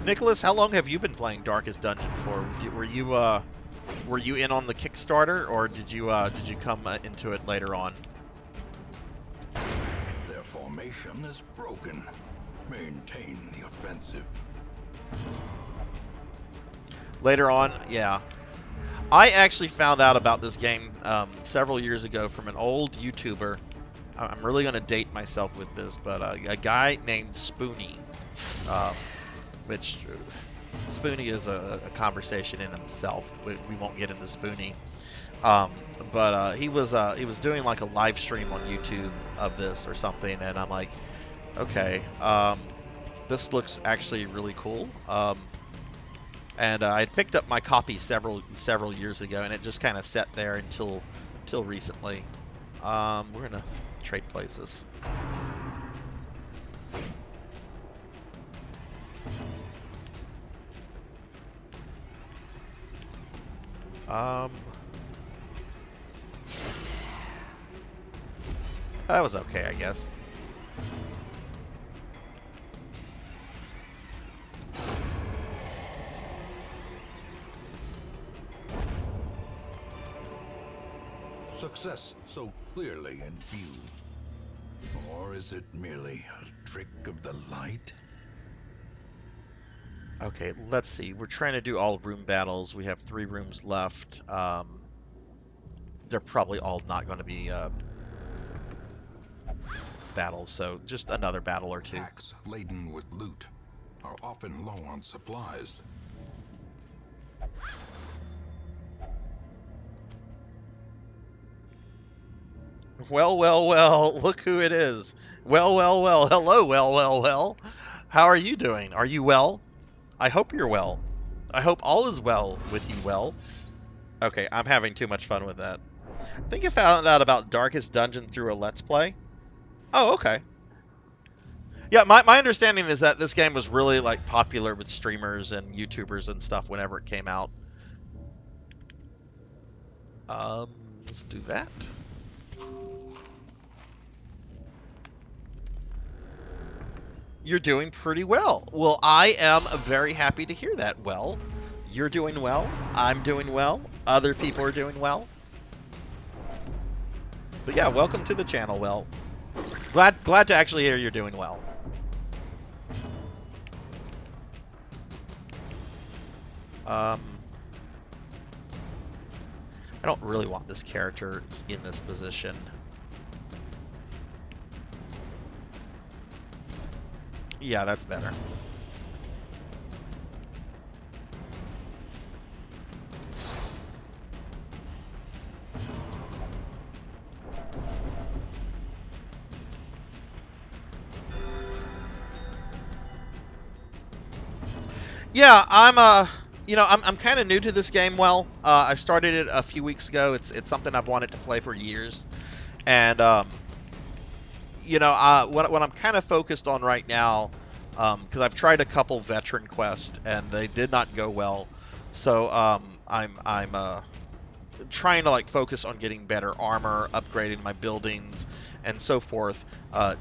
Nicholas, how long have you been playing Darkest Dungeon for? Were you in on the Kickstarter, or did you come into it later on? Their formation is broken. Maintain the offensive. Later on, yeah. I actually found out about this game several years ago from an old YouTuber. I'm really going to date myself with this, but a guy named Spoony, which Spoony is a conversation in himself. We won't get into Spoony. But he was doing like a live stream on YouTube of this or something, and I'm like, okay, this looks actually really cool. And I picked up my copy several years ago, and it just kind of sat there until recently. We're gonna trade places. That was okay, I guess. Success so clearly in view. Or is it merely a trick of the light? Okay, let's see. We're trying to do all room battles. We have 3 rooms left. They're probably all not going to be battles, so just another battle or 2. Packs laden with loot are often low on supplies. Well, well, well, look who it is. Well, well, well, hello, well, well, well. How are you doing? Are you well? I hope you're well. I hope all is well with you, well. Okay, I'm having too much fun with that. I think I found out about Darkest Dungeon through a Let's Play. Oh, okay. Yeah, my understanding is that this game was really like popular with streamers and YouTubers and stuff whenever it came out. Let's do that. You're doing pretty well. Well, I am very happy to hear that. Well, you're doing well. I'm doing well. Other people are doing well. But yeah, welcome to the channel, Will. Glad to actually hear you're doing well. I don't really want this character in this position. Yeah, that's better. Yeah, I'm kind of new to this game. Well, I started it a few weeks ago. It's something I've wanted to play for years, and what I'm kind of focused on right now, because I've tried a couple veteran quests and they did not go well, so I'm trying to like focus on getting better armor, upgrading my buildings, and so forth.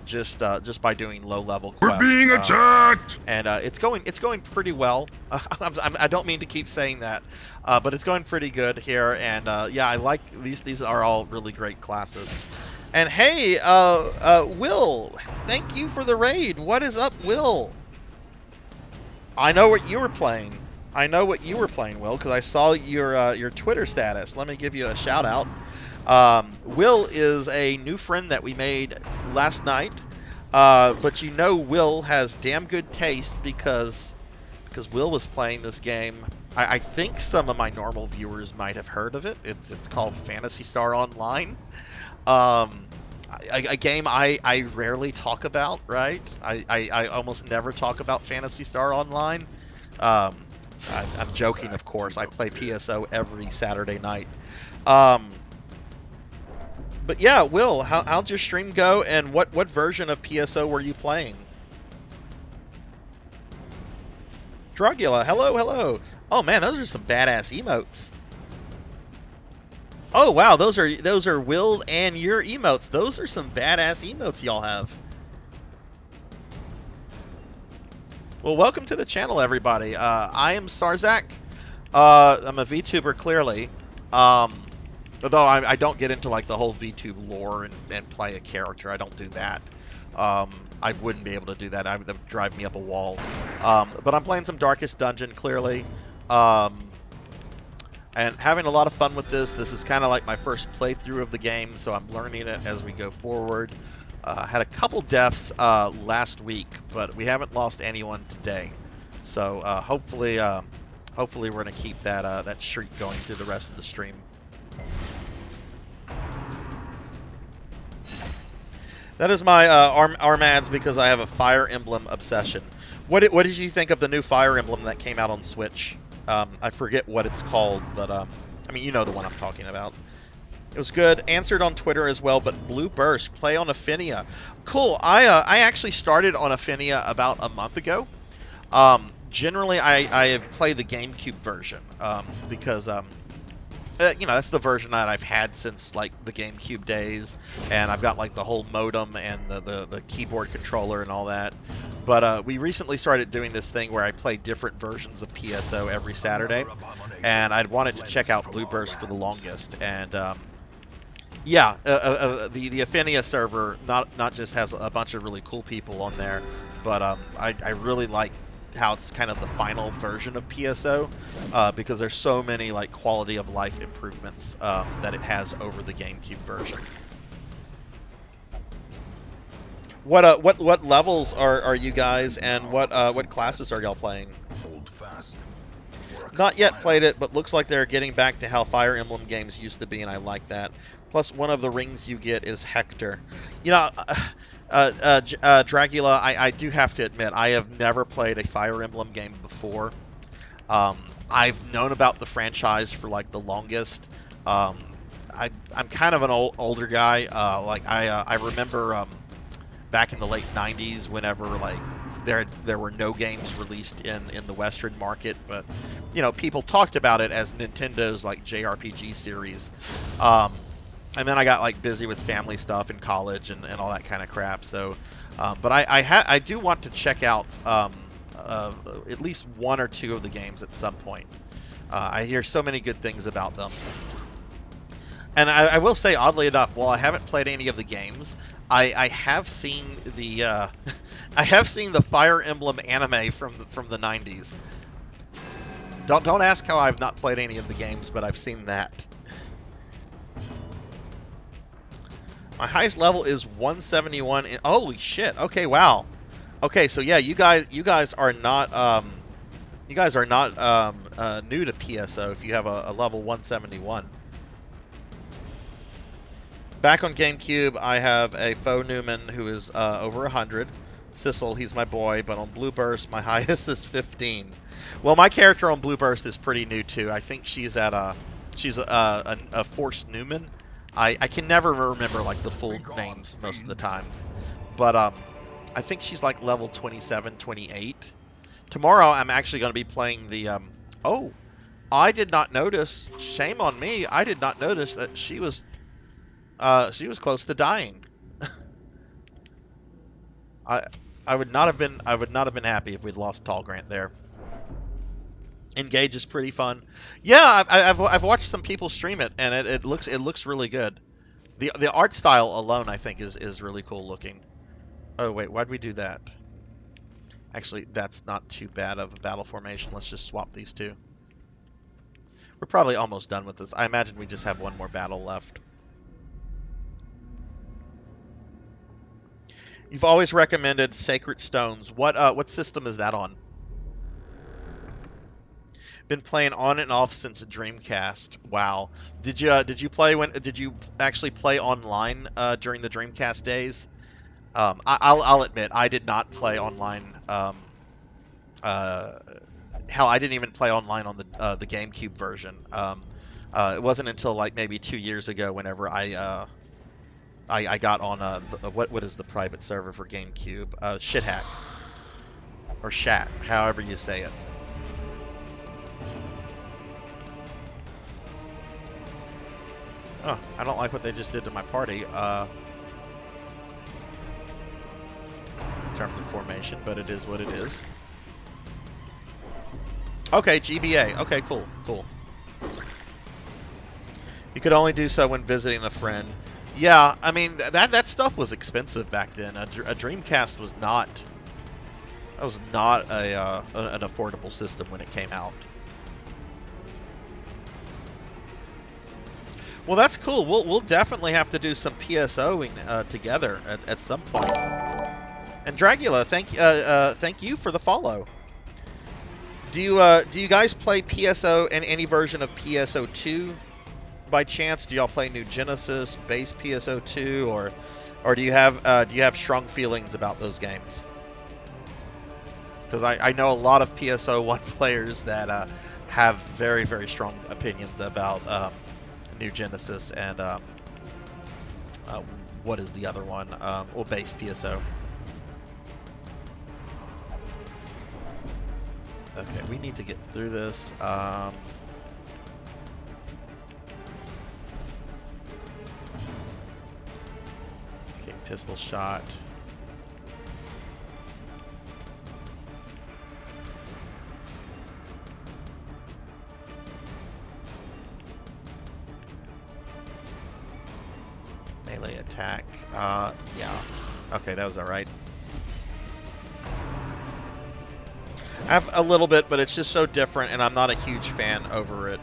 Just by doing low-level quests. We're being attacked! And it's going pretty well. I don't mean to keep saying that, but it's going pretty good here. And yeah, I like these. These are all really great classes. And hey, Will, thank you for the raid. What is up, Will? I know what you were playing. Will, because I saw your Twitter status. Let me give you a shout out. Will is a new friend that we made last night, but Will has damn good taste because Will was playing this game. I think some of my normal viewers might have heard of it. It's called Phantasy Star Online. A game I rarely talk about, right? I almost never talk about Phantasy Star Online. I'm joking, of course. I play PSO every Saturday night. But yeah, Will, how'd your stream go, and what version of PSO were you playing? Drugula, hello. Oh man, those are some badass emotes. Oh wow, those are Will and your emotes. Those are some badass emotes y'all have. Well, welcome to the channel, everybody. I am Sarzac. I'm a VTuber, clearly. Although I don't get into like the whole VTube lore and play a character. I don't do that. I wouldn't be able to do that. That would drive me up a wall. But I'm playing some Darkest Dungeon, clearly. and having a lot of fun with this. This is kind of like my first playthrough of the game, so I'm learning it as we go forward. Had a couple deaths last week, but we haven't lost anyone today. So hopefully we're going to keep that streak going through the rest of the stream. That is my Armads because I have a Fire Emblem obsession. What did you think of the new Fire Emblem that came out on Switch? I forget what it's called, but I mean, you know the one I'm talking about. It was good. Answered on Twitter as well, but Blue Burst, play on Affinia. Cool. I actually started on Affinia about a month ago. Generally, I play the GameCube version because you know, that's the version that I've had since like the GameCube days, and I've got like the whole modem and the keyboard controller and all that. But we recently started doing this thing where I play different versions of PSO every Saturday, and I'd wanted to check out Blue Burst for the longest. And yeah, the Affinia server not just has a bunch of really cool people on there, but I really like how it's kind of the final version of PSO because there's so many like quality of life improvements that it has over the GameCube version. What levels are you guys, and what classes are y'all playing? Hold fast. Not yet played it, but looks like they're getting back to how Fire Emblem games used to be, and I like that. Plus, one of the rings you get is Hector. You know, Dracula, I do have to admit, I have never played a Fire Emblem game before. I've known about the franchise for like the longest. I'm kind of an older guy. I remember back in the late 90s, whenever like there were no games released in the Western market, but you know, people talked about it as Nintendo's like JRPG series. And then I got like busy with family stuff in college and all that kind of crap. So, but I do want to check out at least one or two of the games at some point. I hear so many good things about them. And I will say, oddly enough, while I haven't played any of the games, I have seen the I have seen the Fire Emblem anime from the 90s. Don't ask how I've not played any of the games, but I've seen that. My highest level is 171. Holy shit! Okay, wow. Okay, so yeah, you guys are not new to PSO if you have a level 171. Back on GameCube, I have a Faux Newman who is over 100. Sissel, he's my boy, but on Blue Burst, my highest is 15. Well, my character on Blue Burst is pretty new too. I think she's at a Force Newman. I can never remember like the full names most of the time, but I think she's like level 27, 28. Tomorrow I'm actually going to be playing the oh, I did not notice. Shame on me. I did not notice that she was close to dying. I would not have been happy if we'd lost Tall Grant there. Engage is pretty fun. Yeah, I've watched some people stream it, and it looks really good. The art style alone, I think, is really cool looking. Oh wait, why'd we do that? Actually, that's not too bad of a battle formation. Let's just swap these two. We're probably almost done with this. I imagine we just have one more battle left. You've always recommended Sacred Stones. What system is that on? Been playing on and off since a Dreamcast. Wow. Did you actually play online during the Dreamcast days? I'll admit I did not play online. Hell, I didn't even play online on the GameCube version. It wasn't until like maybe 2 years ago whenever I got on what is the private server for GameCube? Shithack or Shat, however you say it. Oh, I don't like what they just did to my party, in terms of formation, but it is what it is. Okay, GBA. Okay, cool. You could only do so when visiting a friend. Yeah, I mean, that stuff was expensive back then. A Dreamcast was not... That was not an affordable system when it came out. Well, that's cool. We'll definitely have to do some PSOing together at some point. And Dragula, thank you for the follow. Do you guys play PSO and any version of PSO2 by chance? Do y'all play New Genesis, base PSO2, or do you have strong feelings about those games? Because I know a lot of PSO1 players that have very, very strong opinions about New Genesis and what is the other one? Well, base PSO. Okay, we need to get through this. Okay, pistol shot. Melee attack. Yeah. Okay, that was alright. I have a little bit, but it's just so different, and I'm not a huge fan over it.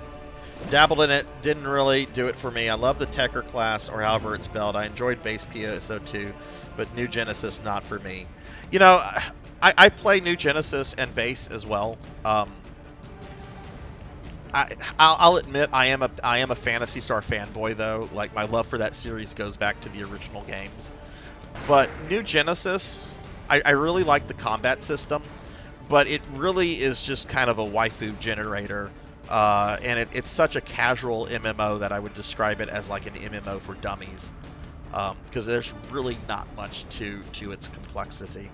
Dabbled in it, didn't really do it for me. I love the Tekker class, or however it's spelled. I enjoyed base PSO2, but New Genesis, not for me. You know, I play New Genesis and base as well. I'll admit I am a Phantasy Star fanboy, though. Like, my love for that series goes back to the original games. But New Genesis, I really like the combat system. But it really is just kind of a waifu generator, and it's such a casual MMO that I would describe it as like an MMO for dummies, because there's really not much to its complexity.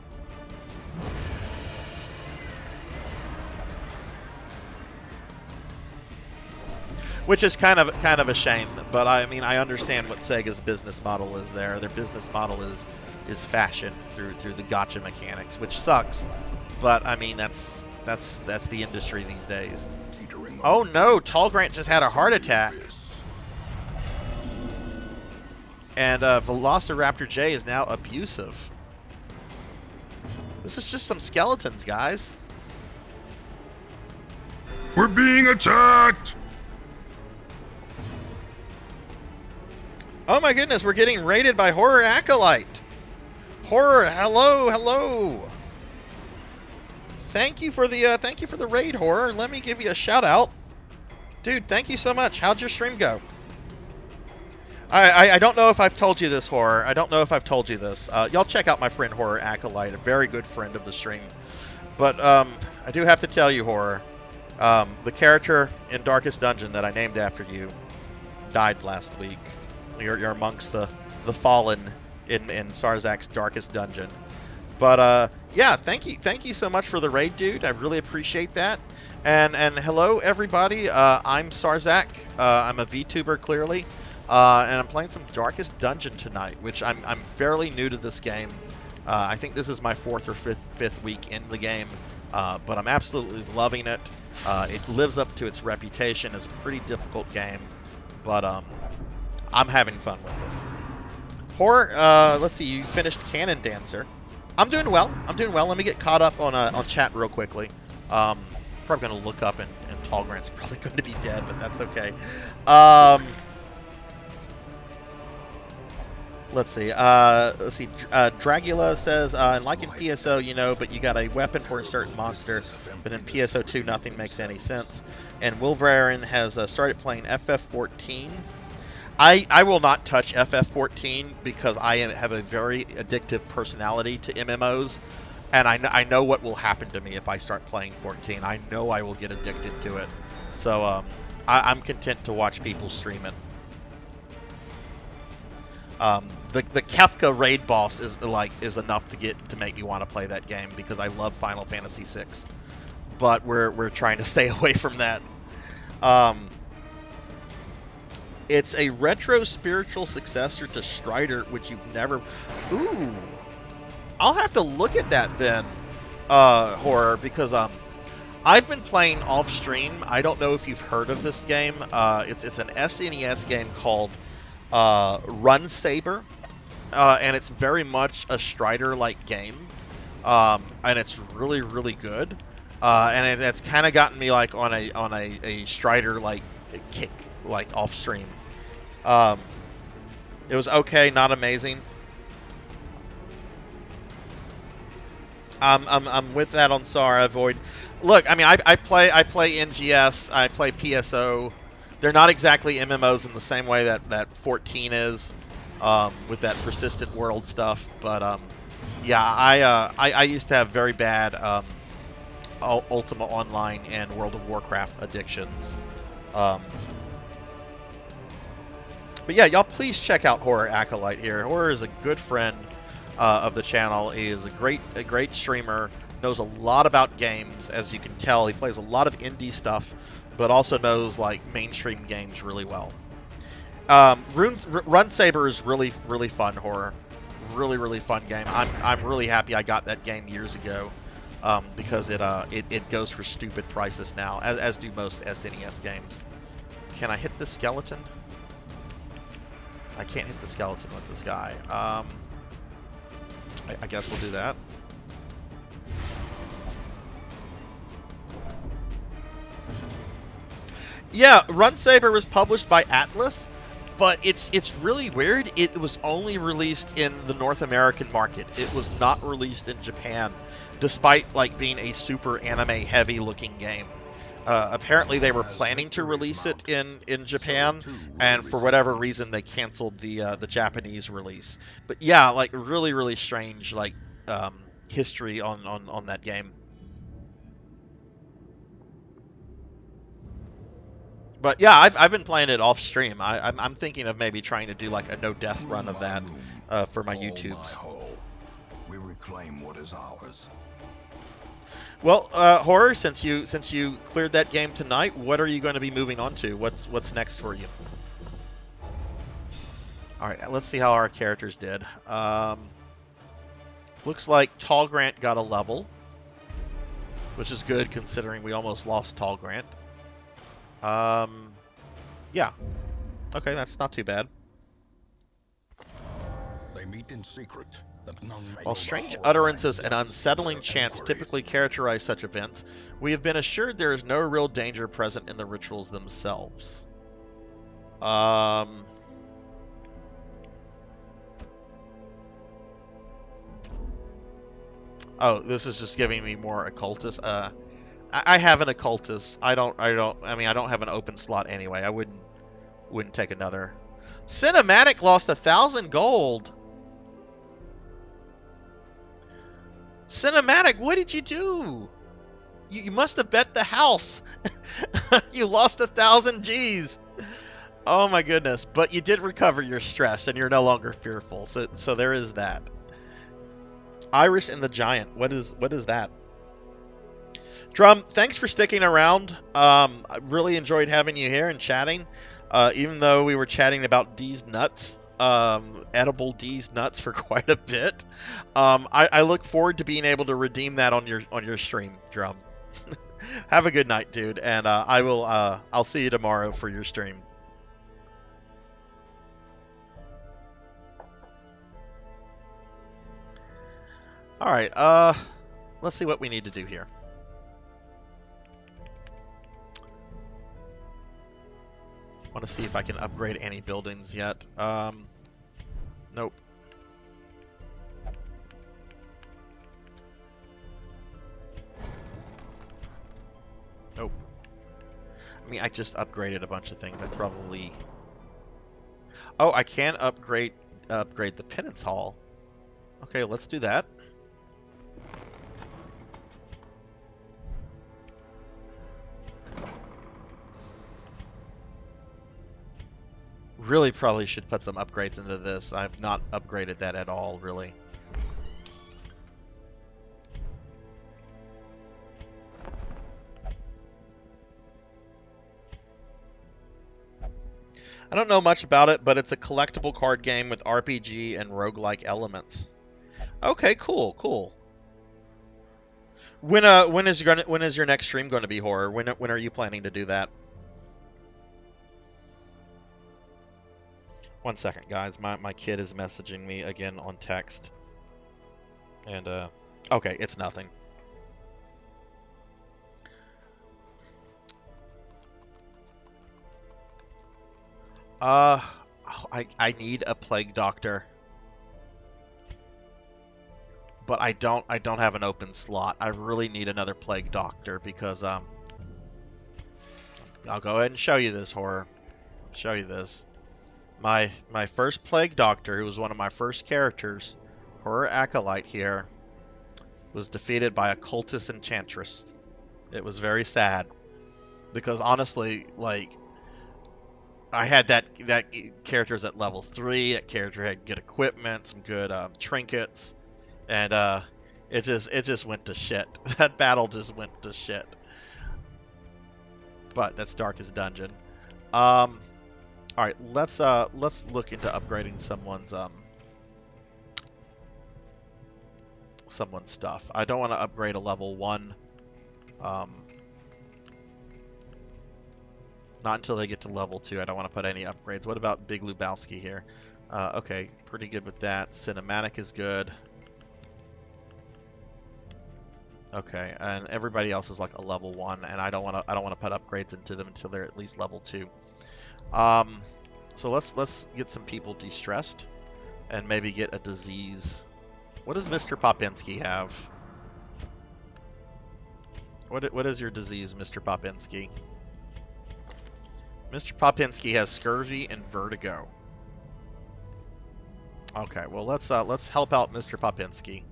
Which is kind of a shame, but I mean I understand what Sega's business model is there. Their business model is fashion through the gacha mechanics, which sucks. But I mean that's the industry these days. Oh no, Tall Grant just had a heart attack. And Velociraptor J is now abusive. This is just some skeletons, guys. We're being attacked! Oh my goodness, we're getting raided by Horror Acolyte. Horror, hello, hello. Thank you for the raid, Horror. Let me give you a shout out. Dude, thank you so much. How'd your stream go? I don't know if I've told you this, Horror. I don't know if I've told you this. Y'all check out my friend Horror Acolyte, a very good friend of the stream. But I do have to tell you, Horror, the character in Darkest Dungeon that I named after you died last week. You're amongst the fallen in Sarzac's Darkest Dungeon. But yeah, thank you so much for the raid, dude. I really appreciate that. And hello everybody. I'm Sarzac. I'm a VTuber clearly, and I'm playing some Darkest Dungeon tonight, which I'm fairly new to this game. I think this is my fourth or fifth week in the game, but I'm absolutely loving it. It lives up to its reputation as a pretty difficult game, but I'm having fun with it. Horror, let's see, you finished Cannon Dancer. I'm doing well. Let me get caught up on chat real quickly. Probably going to look up and Tall Grant's probably going to be dead, but that's okay. Let's see. Dragula says, like in PSO, you know, but you got a weapon for a certain monster, but in PSO2 nothing makes any sense. And Wolverine has started playing FF14. I will not touch FF14 because I have a very addictive personality to MMOs, and I know what will happen to me if I start playing 14. I know I will get addicted to it, so I'm content to watch people stream it. The Kefka raid boss is enough to make me want to play that game because I love Final Fantasy VI, but we're trying to stay away from that. It's a retro spiritual successor to Strider, which you've never... Ooh. I'll have to look at that then, Horror, because I've been playing off-stream. I don't know if you've heard of this game. It's an SNES game called Run Saber, and it's very much a Strider-like game, and it's really, really good. And it's kind of gotten me like on a Strider-like kick, like off stream, Um, it was okay, not amazing. I'm with that on SAR. Avoid. Look, I mean, I play NGS, I play PSO. They're not exactly MMOs in the same way that 14 is, with that persistent world stuff. But yeah, I used to have very bad Ultima Online and World of Warcraft addictions. Um, but yeah, y'all please check out Horror Acolyte here. Horror is a good friend of the channel. He is a great streamer. Knows a lot about games, as you can tell. He plays a lot of indie stuff, but also knows like mainstream games really well. Run Saber is really fun. Horror, really fun game. I'm really happy I got that game years ago, because it goes for stupid prices now, as do most SNES games. Can I hit the skeleton? I can't hit the skeleton with this guy. I guess we'll do that. Yeah, Run Saber was published by Atlas, but it's really weird. It was only released in the North American market. It was not released in Japan, despite like being a super anime heavy looking game. Apparently they were planning to release it in Japan, and for whatever reason they canceled the Japanese release. But yeah, like really strange like history on that game. But yeah, I've been playing it off stream. I'm thinking of maybe trying to do like a no death run of that for my YouTubes. We reclaim what is ours. Well, Horror, since you cleared that game tonight, what are you going to be moving on to? What's next for you? All right, let's see how our characters did. Looks like Tall Grant got a level, which is good considering we almost lost Tall Grant. Yeah. Okay, that's not too bad. They meet in secret. While strange utterances and unsettling chants typically characterize such events, we have been assured there is no real danger present in the rituals themselves. Oh, this is just giving me more occultist. I have an occultist. I mean, I don't have an open slot anyway. I wouldn't take another. Cinematic lost 1,000 gold. Cinematic, what did you do? You must have bet the house. You lost 1,000 G's. Oh my goodness! But you did recover your stress, and you're no longer fearful. So there is that. Irish and the Giant. What is that? Drum, thanks for sticking around. I really enjoyed having you here and chatting. Even though we were chatting about D's nuts. Edible D's nuts for quite a bit. I look forward to being able to redeem that on your stream, Drum. Have a good night, dude, and I'll see you tomorrow for your stream. All right, let's see what we need to do here. Want to see if I can upgrade any buildings yet. Nope. Nope. I mean, I just upgraded a bunch of things. I probably... Oh, I can upgrade the penance hall. Okay, let's do that. Really probably should put some upgrades into this. I've not upgraded that at all, really. I don't know much about it, but it's a collectible card game with RPG and roguelike elements. Okay, cool. When is your next stream going to be, Horror? When are you planning to do that? 1 second, guys. My kid is messaging me again on text. And okay, it's nothing. I need a plague doctor. But I don't have an open slot. I really need another plague doctor because I'll go ahead and show you this horror. I'll show you this. My first plague doctor, who was one of my first characters, horror acolyte here, was defeated by a cultist enchantress. It was very sad because honestly, like, I had that character's at level 3. That character had good equipment, some good trinkets. And it just went to shit. That battle just went to shit. But that's Darkest Dungeon. All right, let's look into upgrading someone's stuff. I don't want to upgrade a level 1. Not until they get to level 2. I don't want to put any upgrades. What about Big Lebowski here? Okay, pretty good with that. Cinematic is good. Okay, and everybody else is like a level 1, and I don't want to put upgrades into them until they're at least level 2. So let's get some people de-stressed, and maybe get a disease. What does Mr. Popinski have? What is your disease, Mr. Popinski? Mr. Popinski has scurvy and vertigo. Okay, well let's help out Mr. Popinski.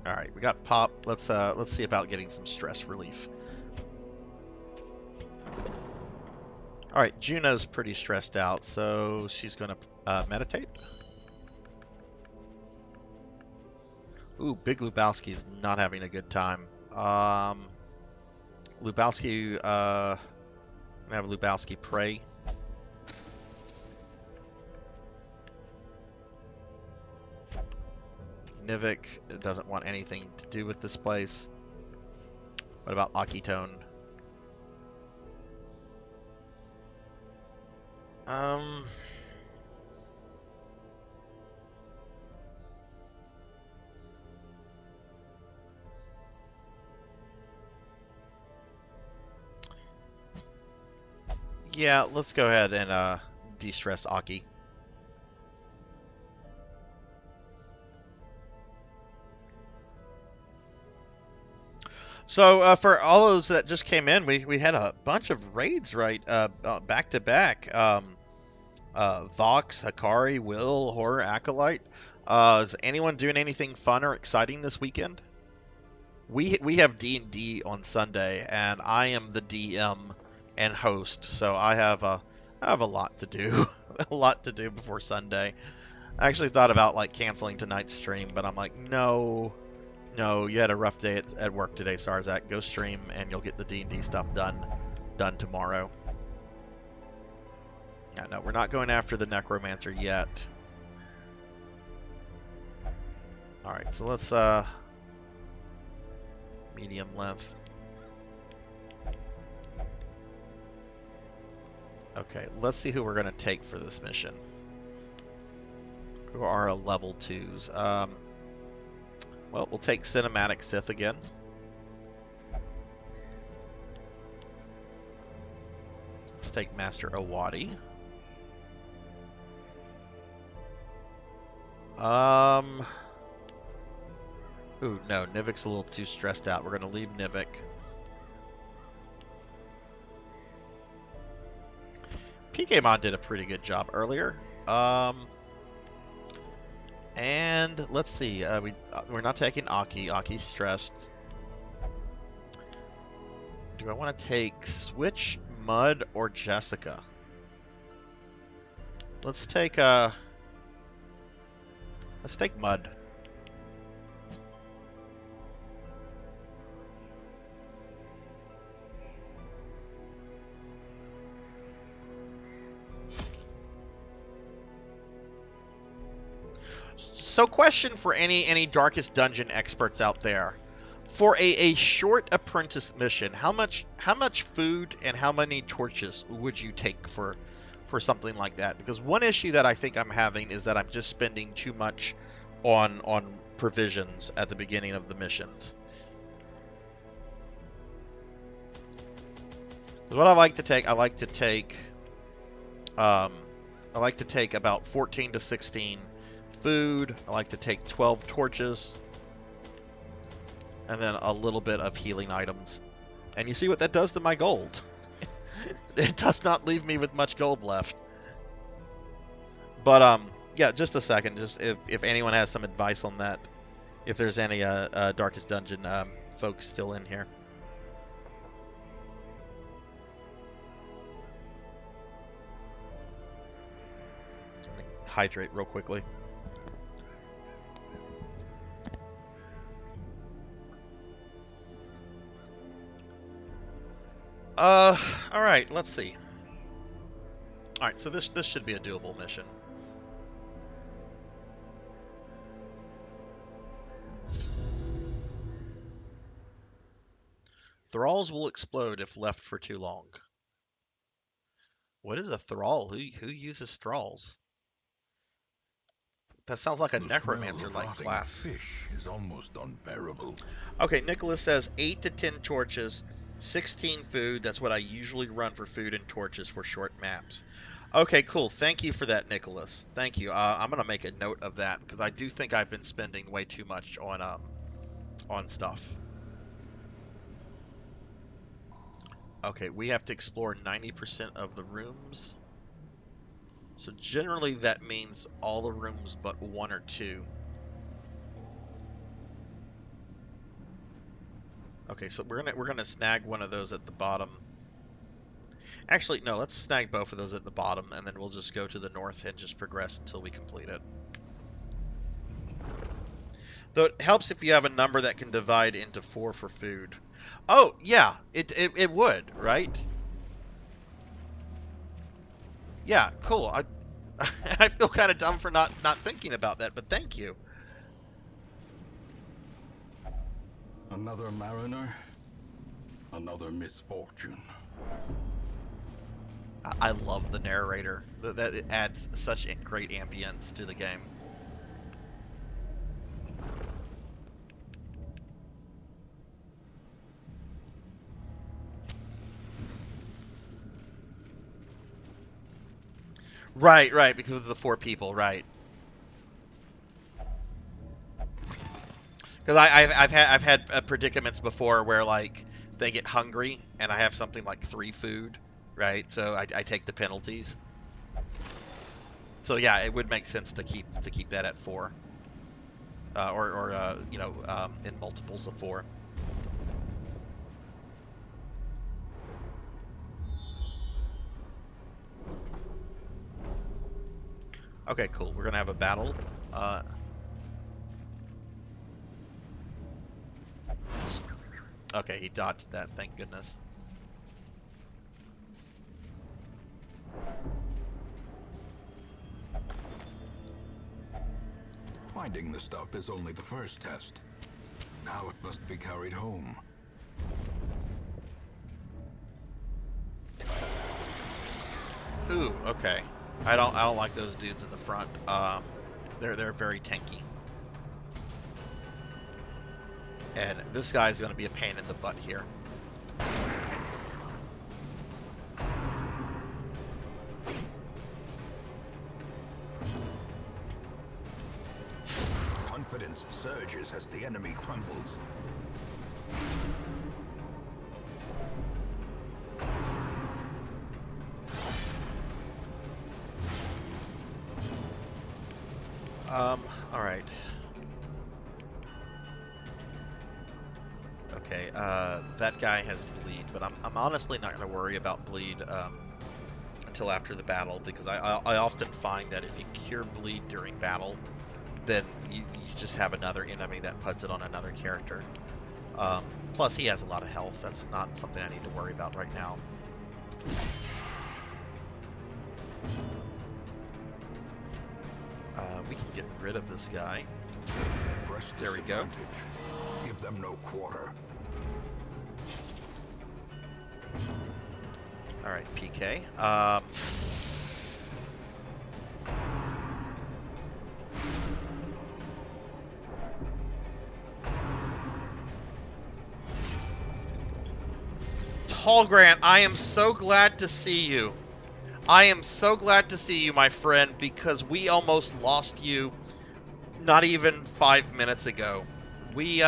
All right, we got Pop. Let's see about getting some stress relief. All right, Juno's pretty stressed out, so she's going to meditate. Ooh, Big Lebowski's not having a good time. Lebowski, I'm gonna have Lebowski pray. Nivik doesn't want anything to do with this place. What about Akitone? Yeah, let's go ahead and de-stress Aki. So for all those that just came in, we had a bunch of raids right back to back. Vox, Hikari, Will, Horror Acolyte. Is anyone doing anything fun or exciting this weekend? We have D&D on Sunday, and I am the DM and host, so I have a lot to do, a lot to do before Sunday. I actually thought about like canceling tonight's stream, but I'm like, no, you had a rough day at work today, Sarzac. Go stream, and you'll get the D&D stuff done tomorrow. Yeah, no, we're not going after the Necromancer yet. All right, so let's medium length. Okay, let's see who we're going to take for this mission. Who are level 2s? Well, we'll take Cinematic Sith again. Let's take Master Owadi. Ooh, no, Nivik's a little too stressed out. We're going to leave Nivik. PKmon did a pretty good job earlier. And let's see. We're not taking Aki. Aki's stressed. Do I want to take Switch, Mud, or Jessica? Let's take Mud. So question for any Darkest Dungeon experts out there. For a short apprentice mission, how much food and how many torches would you take for for something like that. Because one issue that I think I'm having is that I'm just spending too much on provisions at the beginning of the missions. What I like to take, I like to take about 14 to 16 food. I like to take 12 torches, and then a little bit of healing items. And you see what that does to my gold. It does not leave me with much gold left. But yeah, just a second. Just if anyone has some advice on that, if there's any Darkest Dungeon folks still in here. Let me hydrate real quickly. All right, let's see. All right, so this should be a doable mission. Thralls will explode if left for too long. What is a thrall? Who uses thralls? That sounds like a necromancer-like class. Fish is almost unbearable. Okay, Nicholas says 8 to 10 torches, 16 food. That's what I usually run for food and torches for short maps. Okay, cool. Thank you for that, Nicholas. Thank you. I'm gonna make a note of that because I do think I've been spending way too much on stuff. Okay, we have to explore 90% of the rooms. So generally that means all the rooms but 1 or 2. Okay, so we're gonna snag one of those at the bottom. Actually, no, let's snag both of those at the bottom, and then we'll just go to the north and just progress until we complete it. Though it helps if you have a number that can divide into 4 for food. Oh, yeah, it would, right? Yeah, cool. I feel kind of dumb for not thinking about that, but thank you. Another mariner, another misfortune. I love the narrator. That it adds such great ambience to the game. Right, because of the 4 people, right. Because I've had predicaments before where like they get hungry and I have something like 3 food, right? So I take the penalties. So yeah, it would make sense to keep that at 4, or you know, in multiples of 4. Okay, cool. We're gonna have a battle. Okay, he dodged that. Thank goodness. Finding the stuff is only the first test. Now it must be carried home. Ooh, okay. I don't like those dudes in the front. They're very tanky. And this guy's going to be a pain in the butt here. Confidence surges as the enemy crumbles. All right. Okay, that guy has bleed, but I'm honestly not going to worry about bleed until after the battle, because I often find that if you cure bleed during battle, then you just have another enemy that puts it on another character. Plus, he has a lot of health. That's not something I need to worry about right now. We can get rid of this guy. There we go. Give them no quarter. All right, PK. Tall Grant, I am so glad to see you. I am so glad to see you, my friend, because we almost lost you not even 5 minutes ago. We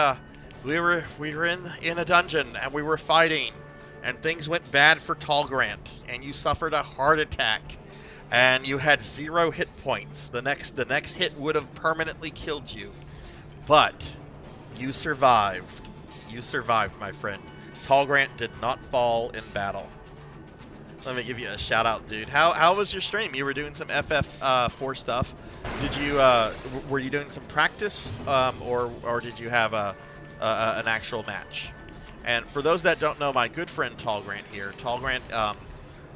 were in a dungeon and we were fighting and things went bad for Tall Grant and you suffered a heart attack and you had 0 hit points. The next hit would have permanently killed you. But you survived. You survived, my friend. Tall Grant did not fall in battle. Let me give you a shout out, dude. How was your stream? You were doing some FF4 stuff. Did you were you doing some practice, or did you have an actual match? And for those that don't know, my good friend Tall Grant here. Tall Grant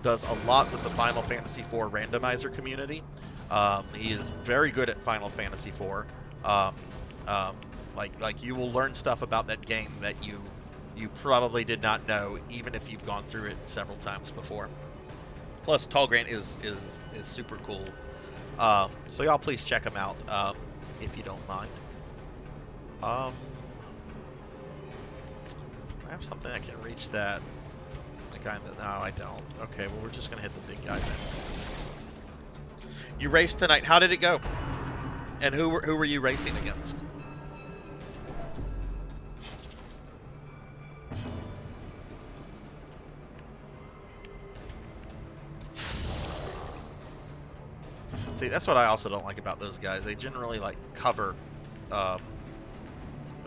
does a lot with the Final Fantasy IV randomizer community. He is very good at Final Fantasy IV. Like you will learn stuff about that game that you probably did not know, even if you've gone through it several times before. Plus, Tall Grant is super cool. So y'all please check him out if you don't mind. I have something I can reach that. The guy that... No, I don't. Okay, well, we're just going to hit the big guy then. You raced tonight. How did it go? And who were you racing against? See, that's what I also don't like about those guys. They generally like cover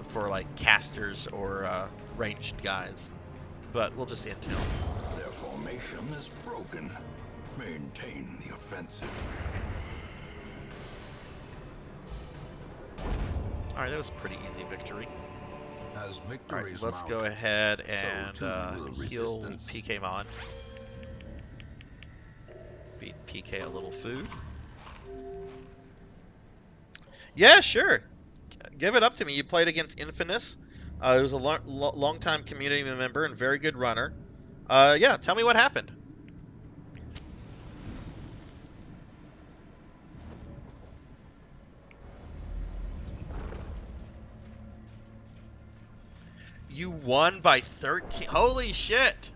for like casters or ranged guys. But we'll just end him. Their formation is broken. Maintain the offensive. Alright, that was a pretty easy victory. As victories let's mount, go ahead and so too will heal resistance. PKmon. Feed PK a little food. Yeah, sure. Give it up to me. You played against Infamous. He was a long-time community member and very good runner. Yeah, tell me what happened. You won by 13. Holy shit.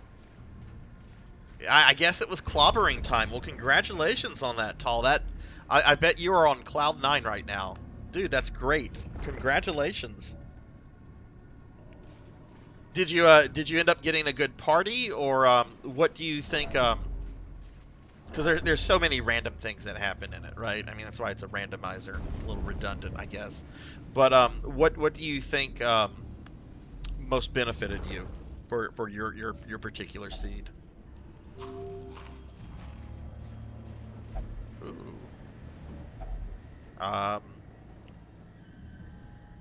I guess it was clobbering time. Well, congratulations on that, Tall. I bet you are on cloud 9 right now. Dude, that's great. Congratulations. Did you end up getting a good party, or what do you think? Because there's so many random things that happen in it, right? I mean, that's why it's a randomizer. A little redundant, I guess. But what do you think most benefited you for your particular seed? Ooh.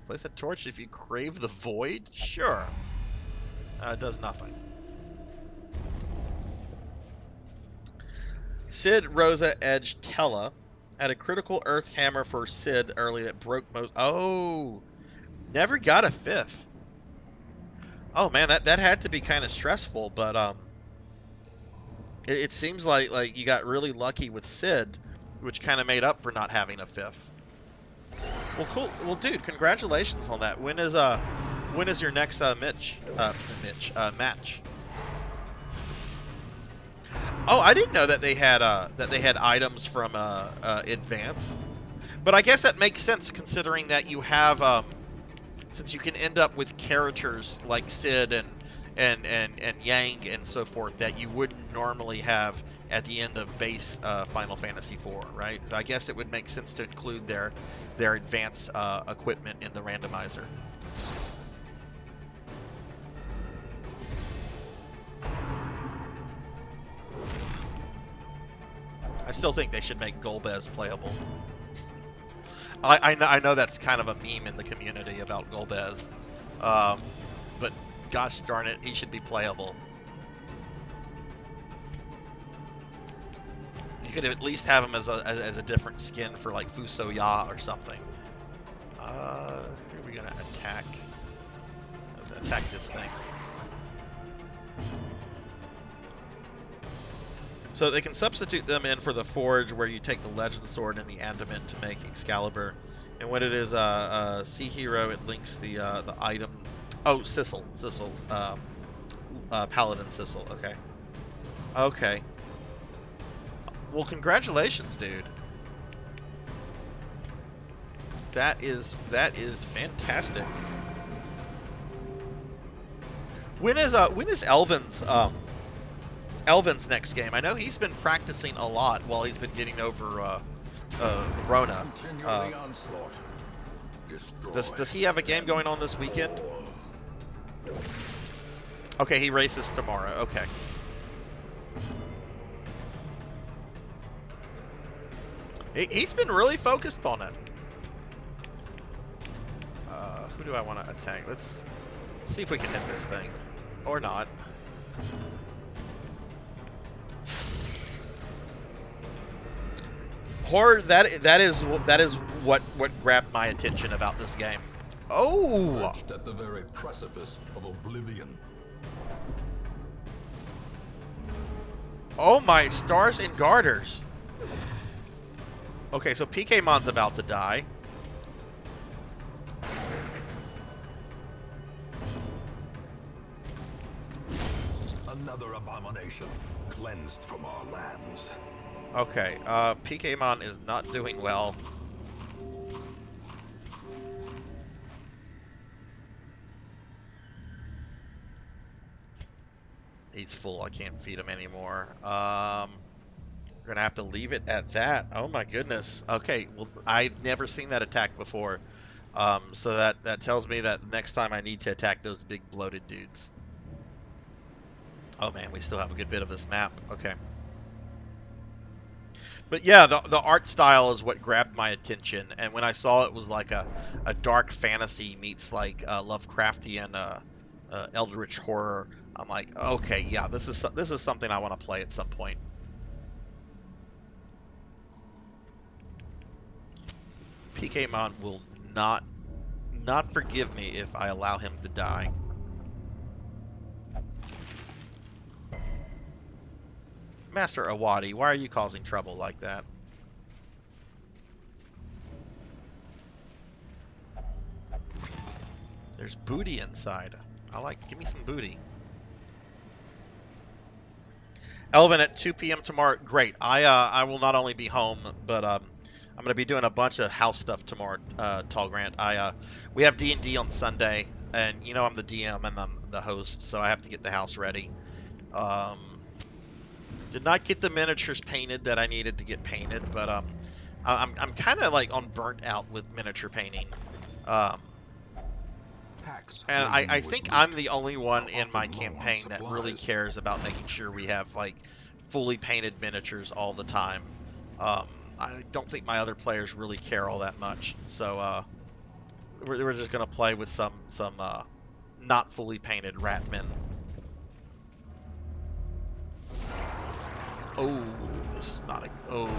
Place a torch if you crave the void? Sure. It does nothing. Sid Rosa Edge Tella had a critical earth hammer for Sid early that broke most... Oh! Never got a 5th. Oh man, that had to be kind of stressful, but it seems like you got really lucky with Sid, which kind of made up for not having a 5th. Well, cool. Well, dude, congratulations on that. When is your next match? Oh, I didn't know that they had items from Advance, but I guess that makes sense considering that you have since you can end up with characters like Sid and Yang and so forth that you wouldn't normally have at the end of base Final Fantasy IV, right? So I guess it would make sense to include their advanced equipment in the randomizer. I still think they should make Golbez playable. I know that's kind of a meme in the community about Golbez, but gosh darn it, he should be playable. You could at least have him as a different skin for like Fuso Ya or something. Who are we gonna attack? Let's attack this thing. So they can substitute them in for the Forge, where you take the Legend Sword and the Adamant to make Excalibur. And when it is C hero, it links the item. Oh, Sissel's Paladin Sissel. Okay. Okay. Well, congratulations, dude. That is fantastic. When is Elvin's next game? I know he's been practicing a lot while he's been getting over the Rona. Does he have a game going on this weekend? Okay, he races tomorrow. Okay. He's been really focused on it. Who do I want to attack? Let's see if we can hit this thing. Or not. Horror, that is what grabbed my attention about this game. Oh! Perched at the very precipice of oblivion. Oh my stars and garters. Okay, so PKmon's about to die. Another abomination cleansed from our lands. Okay, PKmon is not doing well. He's full. I can't feed him anymore. We're gonna have to leave it at that. Oh my goodness. Okay, well, I've never seen that attack before. So that tells me that next time I need to attack those big bloated dudes. Oh man, we still have a good bit of this map. Okay. But yeah, the art style is what grabbed my attention, and when I saw it was like a dark fantasy meets like Lovecraftian eldritch horror, I'm like, okay, yeah, this is something I want to play at some point. PKmon will not forgive me if I allow him to die. Master Awadi, why are you causing trouble like that? There's booty inside. Give me some booty. Elvin at 2 p.m. tomorrow. Great. I will not only be home, but I'm going to be doing a bunch of house stuff tomorrow, Tall Grant. We have D&D on Sunday, and you know I'm the DM and I'm the host, so I have to get the house ready. Did not get the miniatures painted that I needed to get painted, but I'm kind of like on burnt out with miniature painting. And I think I'm the only one in my campaign that really cares about making sure we have like fully painted miniatures all the time. I don't think my other players really care all that much, so we're just gonna play with some not fully painted ratmen. Oh, this is not a... Oh,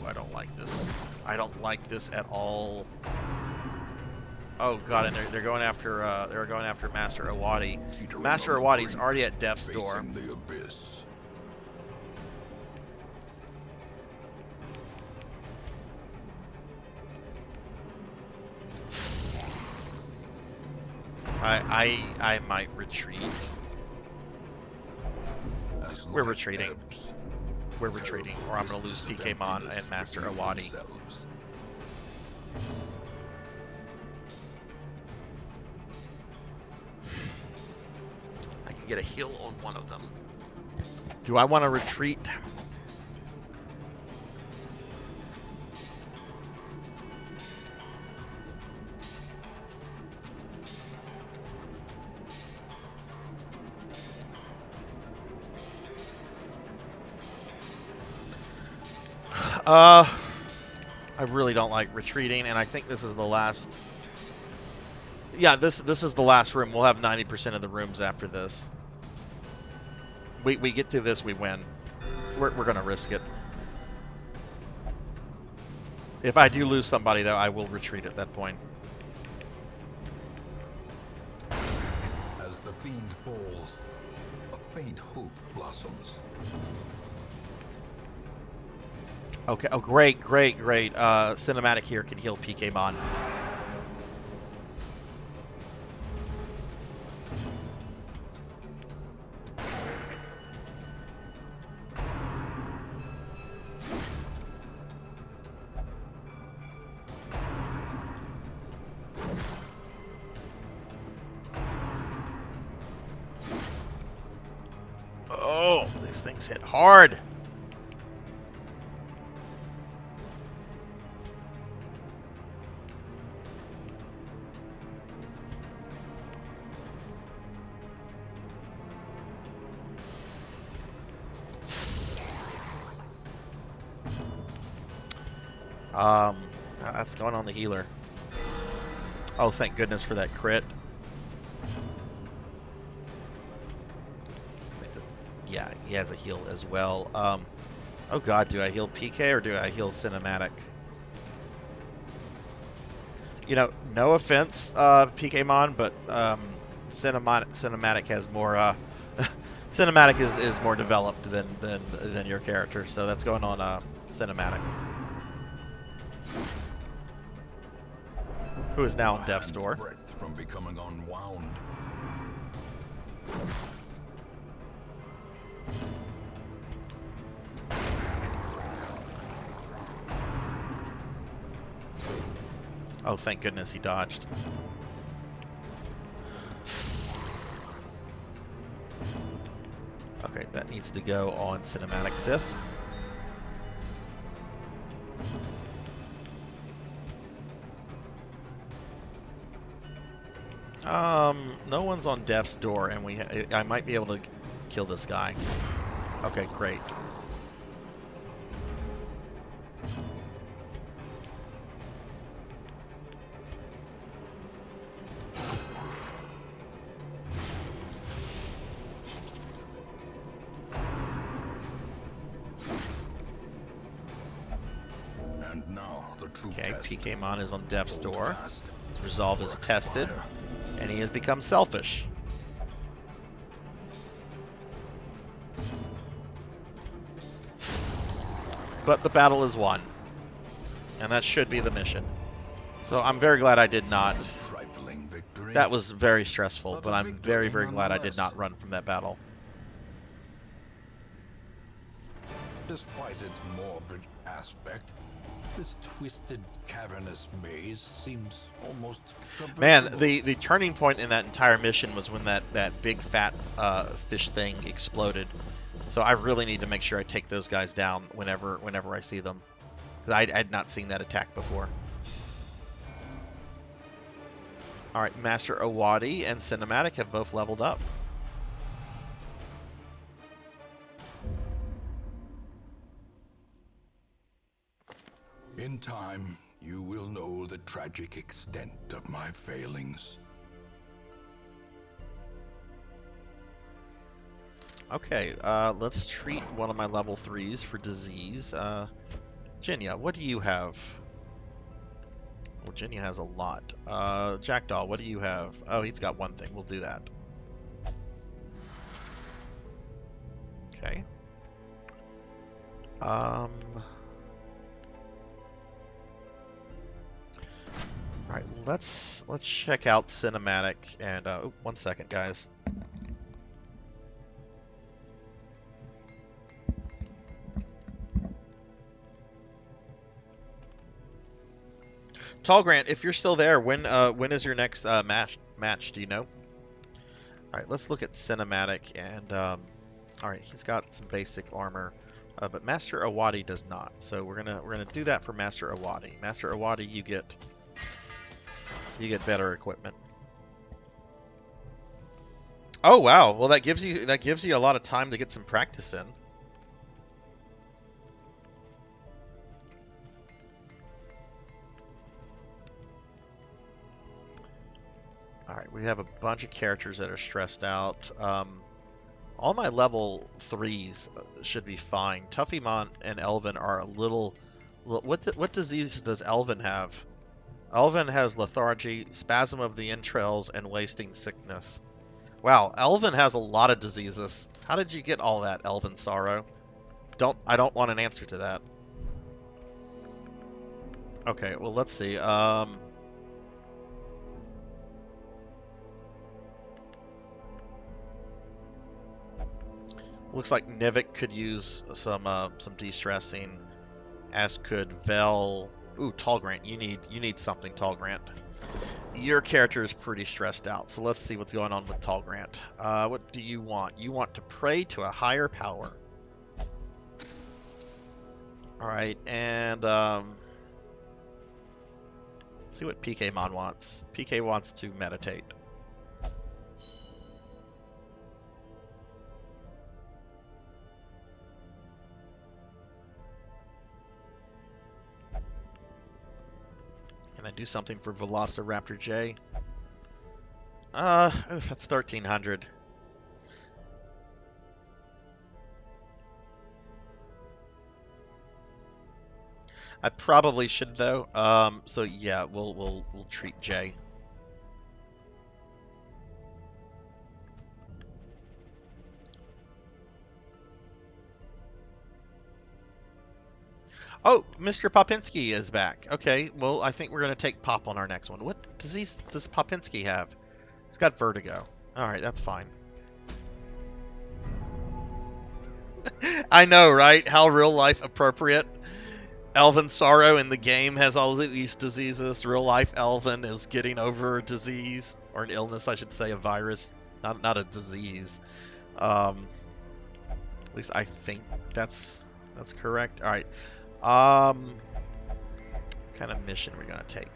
I don't like this. I don't like this at all. Oh god, and they're going after Master Awadi. Master Awadi's already at death's door. The abyss. I might retreat. We're retreating. We're retreating, or I'm going to lose PKmon and Master Awadi. I can get a heal on one of them. Do I want to retreat? I really don't like retreating, and I think this is the last. Yeah, this is the last room. We'll have 90% of the rooms after this. We get through this, we win. We're gonna risk it. If I do lose somebody, though, I will retreat at that point. As the fiend falls, a faint hope blossoms. Okay. Oh, great. Cinematic here can heal PKmon. hard. That's going on the healer. Oh, thank goodness for that crit. Yeah, he has a heal as well. Oh god, do I heal PK or do I heal cinematic? You know, no offense, PKmon, but cinematic has more. Cinematic is more developed than your character, so that's going on cinematic. Who is now in death's door. From becoming unwound. Oh, thank goodness he dodged. Okay, that needs to go on cinematic Sith. No one's on death's door, and I might be able to kill this guy. Okay, great. And now the true Okay, test. PKmon is on death's door. Fast. His resolve is tested, and he has become selfish. But the battle is won, and that should be the mission. So I'm very glad I did not. Trifling victory. That was very stressful, but a I'm very, victory very glad I did nonetheless. not run from that battle. Despite its morbid aspect, this twisted, cavernous maze seems almost Man, traversable. the turning point in that entire mission was when that big fat fish thing exploded. So I really need to make sure I take those guys down whenever I see them, because I had not seen that attack before. All right, Master Owadi and Cinematic have both leveled up. In time, you will know the tragic extent of my failings. Okay, let's treat one of my level 3s for disease. Jinya, what do you have? Well, Jinya has a lot. Jackdaw, what do you have? Oh, he's got one thing. We'll do that. Okay. Alright, let's check out cinematic and oh, 1 second, guys. Tall Grant, if you're still there, when is your next match? Do you know? All right, let's look at cinematic and all right, he's got some basic armor, but Master Owadi does not. So we're gonna do that for Master Owadi. Master Owadi, you get better equipment. Oh wow, well that gives you a lot of time to get some practice in. Alright, we have a bunch of characters that are stressed out. All my level 3s should be fine. Tuffymon and Elvin are a little... What disease does Elvin have? Elvin has lethargy, spasm of the entrails, and wasting sickness. Wow, Elvin has a lot of diseases. How did you get all that, Elvin Sorrow? I don't want an answer to that. Okay, well let's see. Looks like Nivik could use some de-stressing, as could Vel. Ooh, Tall Grant, you need something, Tall Grant. Your character is pretty stressed out, so let's see what's going on with Tall Grant. What do you want? You want to pray to a higher power. All right, and see what PKmon wants. PK wants to meditate. Can I do something for Velociraptor J? That's 1,300. I probably should though. So yeah, we'll treat Jay. Oh, Mr. Popinski is back. Okay, well I think we're gonna take Pop on our next one. What disease does Popinski have? He's got vertigo. All right, that's fine. I know, right? How real life appropriate. Elven Sorrow in the game has all of these diseases. Real life Elven is getting over a disease, or an illness, I should say, a virus, not a disease. At least I think that's correct. All right. What kind of mission we're gonna take?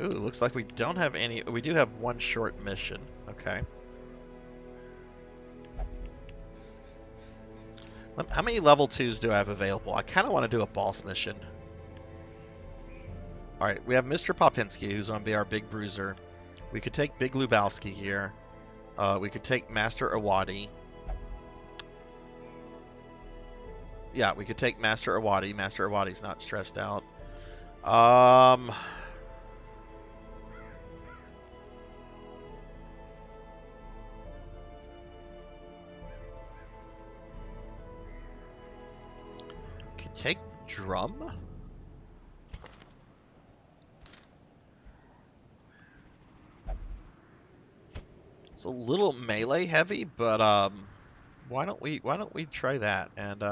Ooh, looks like we don't have any. We do have one short mission. Okay. How many level 2s do I have available? I kind of want to do a boss mission. All right, we have Mr. Popinski, who's going to be our big bruiser. We could take Big Lubowski here. We could take Master Awadi. Yeah, we could take Master Awadi. Master Awadi's not stressed out. Could take Drum. It's a little melee heavy, but why don't we try that? And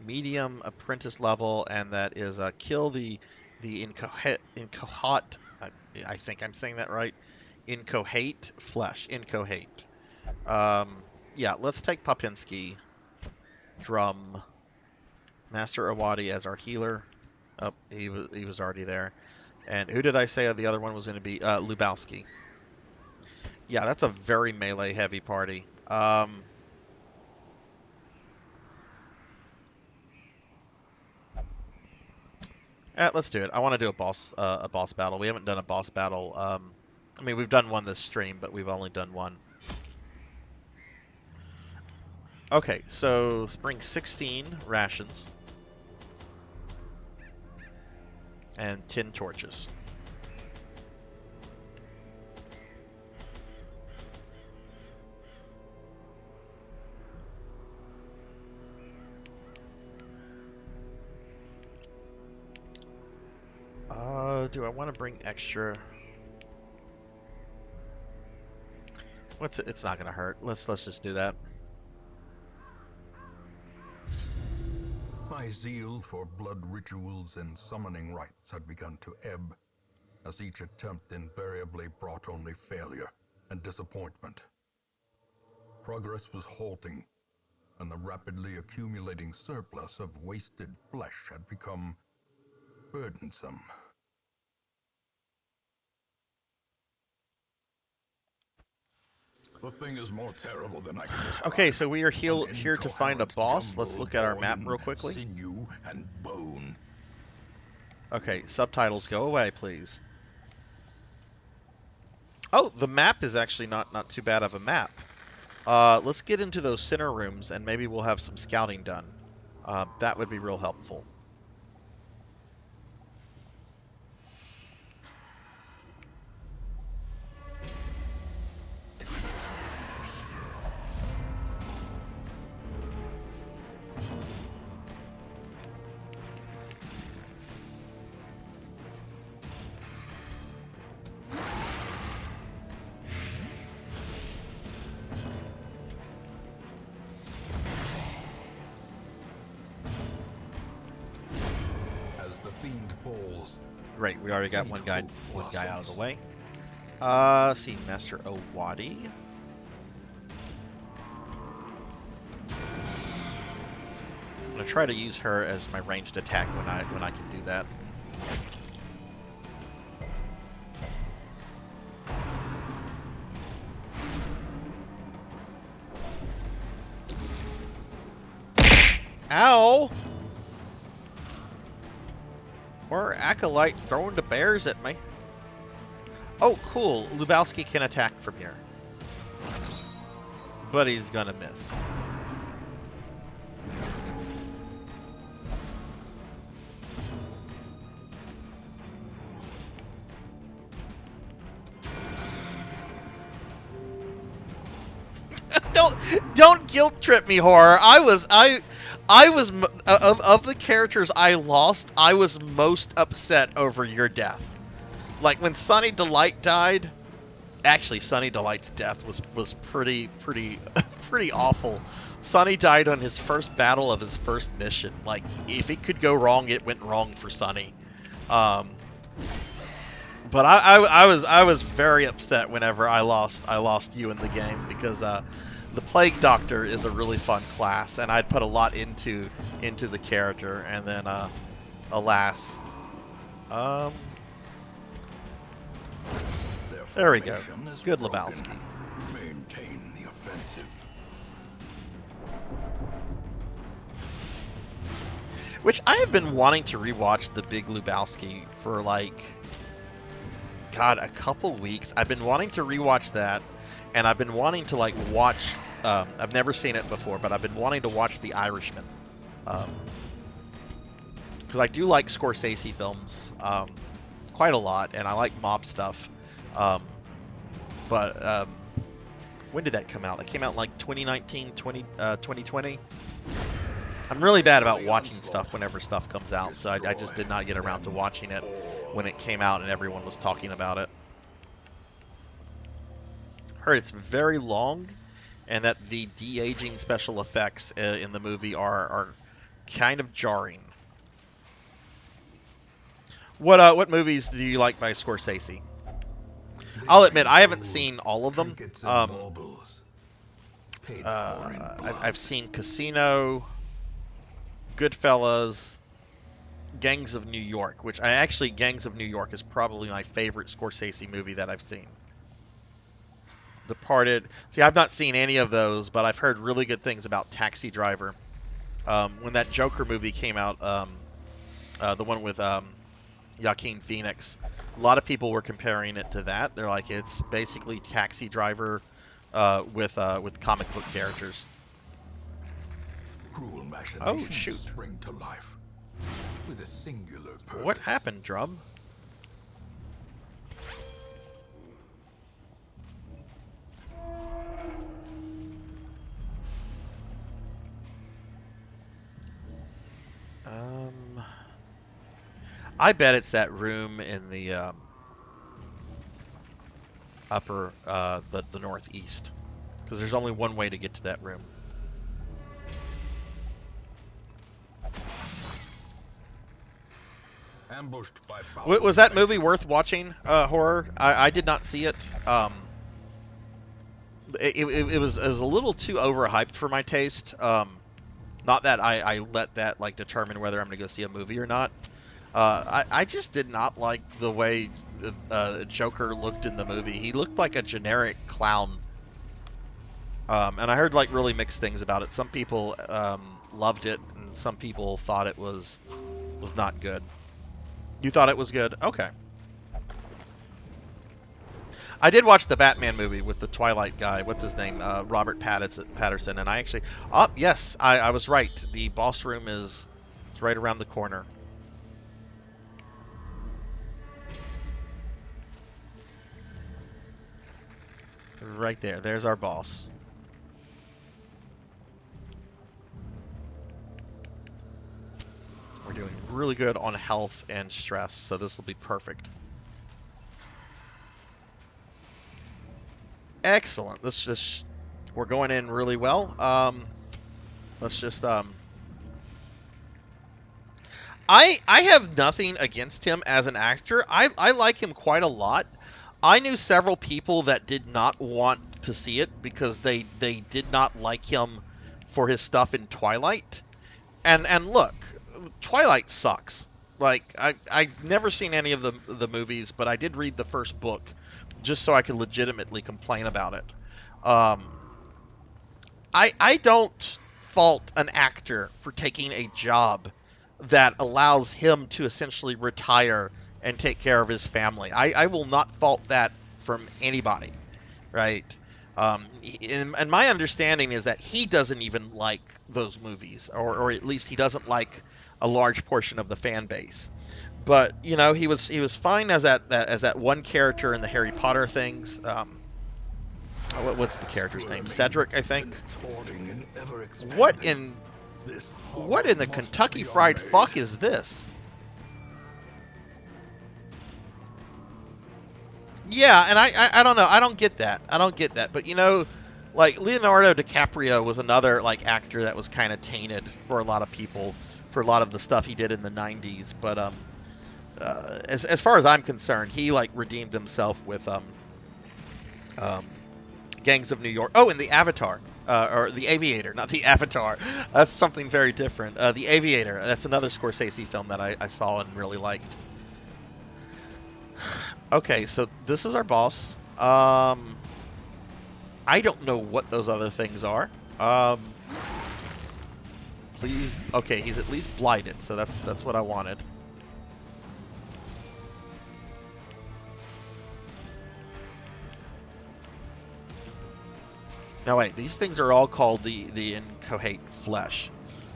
medium apprentice level, and that is kill the incohate. I think I'm saying that right. Incohate flesh. Incohate. Yeah, let's take Popinski. Drum. Master Awadi as our healer. Oh, he was already there. And who did I say the other one was going to be? Lubowski. Yeah, that's a very melee heavy party. Let's do it. I want to do a boss battle. We haven't done a boss battle. I mean, we've done one this stream, but we've only done one. Okay, so let's bring 16 rations and 10 torches. Do I want to bring extra? What's it? It's not gonna hurt. Let's just do that. My zeal for blood rituals and summoning rites had begun to ebb, as each attempt invariably brought only failure and disappointment. Progress was halting, and the rapidly accumulating surplus of wasted flesh had become burdensome. The thing is more terrible than I can describe. Okay, so we are here to find a boss. Let's look at our map real quickly. Sinew and bone. Okay, subtitles go away, please. Oh, the map is actually not too bad of a map. Let's get into those center rooms, and maybe we'll have some scouting done. That would be real helpful. Great, we already got one guy out of the way. See, Master Awadi. I'm gonna try to use her as my ranged attack when I can do that. Ow! Or Acolyte throwing the bears at me. Oh, cool. Lubowski can attack from here. But he's gonna miss. Don't guilt trip me, Horror. I was of the characters I lost, I was most upset over your death. Like when Sunny Delight died. Actually, Sunny Delight's death was pretty pretty awful. Sunny died on his first battle of his first mission. Like if it could go wrong, it went wrong for Sunny. But I was very upset whenever I lost you in the game because the Plague Doctor is a really fun class, and I'd put a lot into the character, and then alas, there we go. Good Lebowski. Maintain the offensive. Which I have been wanting to rewatch The Big Lebowski for like, God, a couple weeks. I've been wanting to rewatch that, and I've been wanting to like watch. I've never seen it before, but I've been wanting to watch The Irishman, because I do like Scorsese films quite a lot, and I like mob stuff. But when did that come out? It came out in like 2019, 2020. I'm really bad about watching stuff whenever stuff comes out, so I just did not get around to watching it when it came out and everyone was talking about it. Heard it's very long, and that the de-aging special effects in the movie are kind of jarring. What movies do you like by Scorsese? I'll admit I haven't seen all of them. I've seen Casino, Goodfellas, Gangs of New York, which Gangs of New York is probably my favorite Scorsese movie that I've seen. Departed. See, I've not seen any of those, but I've heard really good things about Taxi Driver. When that Joker movie came out, the one with Joaquin Phoenix, a lot of people were comparing it to that. They're like, it's basically Taxi Driver with comic book characters. Cruel machinations Oh shoot! Spring to life with a singular purpose. What happened, Drum? I bet it's that room in the upper, the northeast, because there's only one way to get to that room. Ambushed by Was that movie worth watching? Horror? I did not see it. It was a little too overhyped for my taste. Not that I let that like determine whether I'm gonna go see a movie or not. I just did not like the way Joker looked in the movie. He looked like a generic clown. And I heard like really mixed things about it. Some people loved it, and some people thought it was not good. You thought it was good? Okay. I did watch the Batman movie with the Twilight guy. What's his name? Robert Patterson. And I actually... Oh, yes, I was right. The boss room is right around the corner. Right there. There's our boss. We're doing really good on health and stress, so this will be perfect. Excellent. We're going in really well. Let's just I have nothing against him as an actor. I like him quite a lot. I knew several people that did not want to see it because they did not like him for his stuff in Twilight. And look, Twilight sucks. Like I've never seen any of the movies, but I did read the first book just so I could legitimately complain about it. Um, I don't fault an actor for taking a job that allows him to essentially retire and take care of his family. I will not fault that from anybody, right? And my understanding is that he doesn't even like those movies, or at least he doesn't like a large portion of the fan base. But you know, he was fine as that one character in the Harry Potter things. What's the character's name? Cedric, I think. What in what in the Kentucky Fried Fuck is this? Yeah, and I don't know. I don't get that. I don't get that. But you know, like Leonardo DiCaprio was another like actor that was kind of tainted for a lot of people for a lot of the stuff he did in the 90s. But as far as I'm concerned, he like redeemed himself with um, Gangs of New York. Oh, and the Avatar. Or the Aviator, not the Avatar. That's something very different. The Aviator. That's another Scorsese film that I saw and really liked. Okay, so this is our boss. I don't know what those other things are. Please. Okay, he's at least blighted, so that's what I wanted. Now wait, these things are all called the incohate flesh.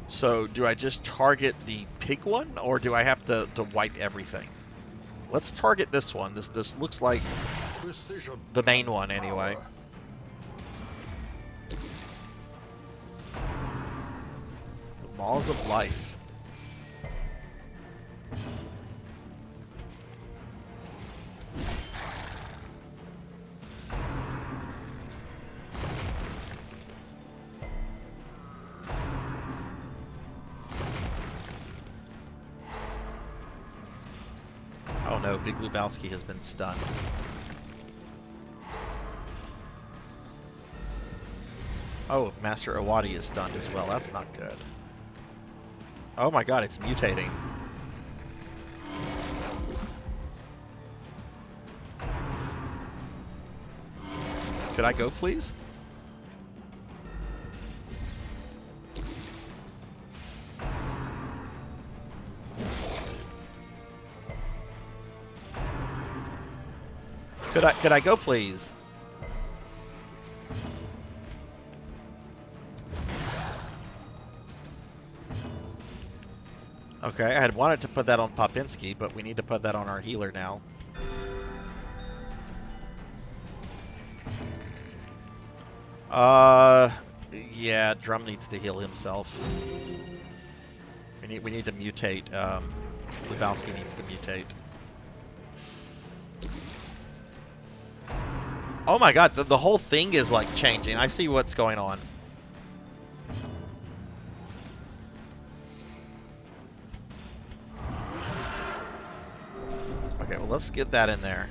So do I just target the pig one, or do I have to wipe everything? Let's target this one. This looks like the main one anyway. The Maws of Life. Oh no, Big Lebowski has been stunned. Oh, Master Awadi is stunned as well. That's not good. Oh my god, it's mutating. Could I go, please? Could I go, please? Okay, I had wanted to put that on Popinski, but we need to put that on our healer now. Yeah, Drum needs to heal himself. We need to mutate. Lebowski needs to mutate. Oh my god, the whole thing is like changing. I see what's going on. Okay, well let's get that in there.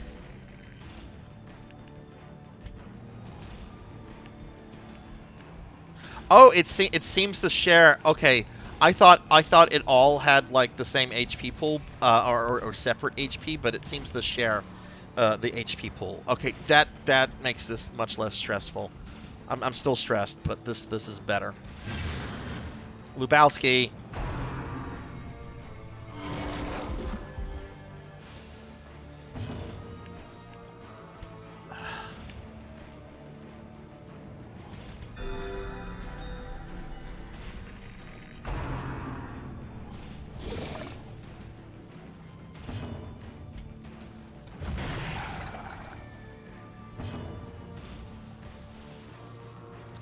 Oh, it seems to share. Okay, I thought it all had like the same HP pool or separate HP, but it seems to share the HP pool. Okay, that makes this much less stressful. I'm still stressed, but this is better. Lebowski.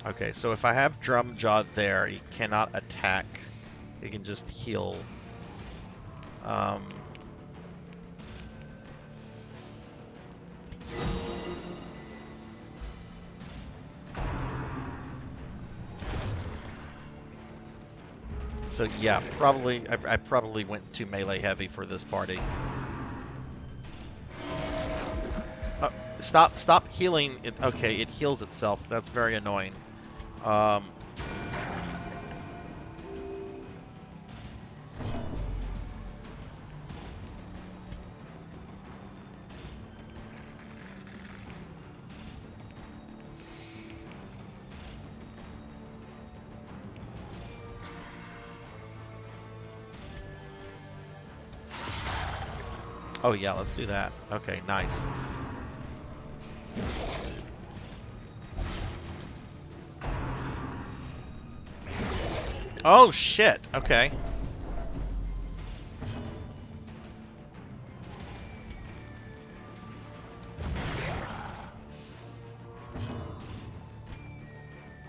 Okay, so if I have Drum Jaw there, he cannot attack. He can just heal. So yeah, probably I probably went too melee heavy for this party. Stop healing it. Okay, it heals itself. That's very annoying. Oh yeah, let's do that. Okay, nice. Oh shit. Okay.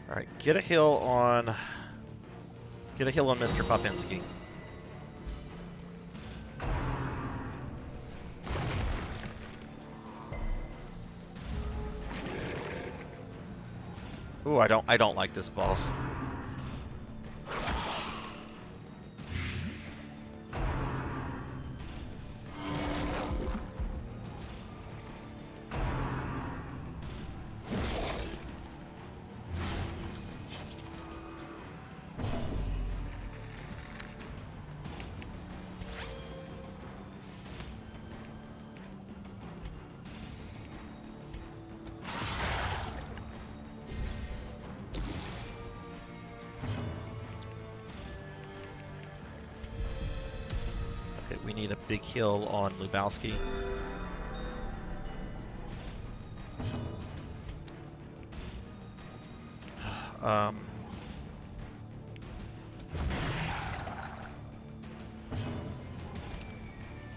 All right, get a hill on Mr. Popinski. Ooh, I don't like this boss. Okay, we need a big hill on Lubowski. Um,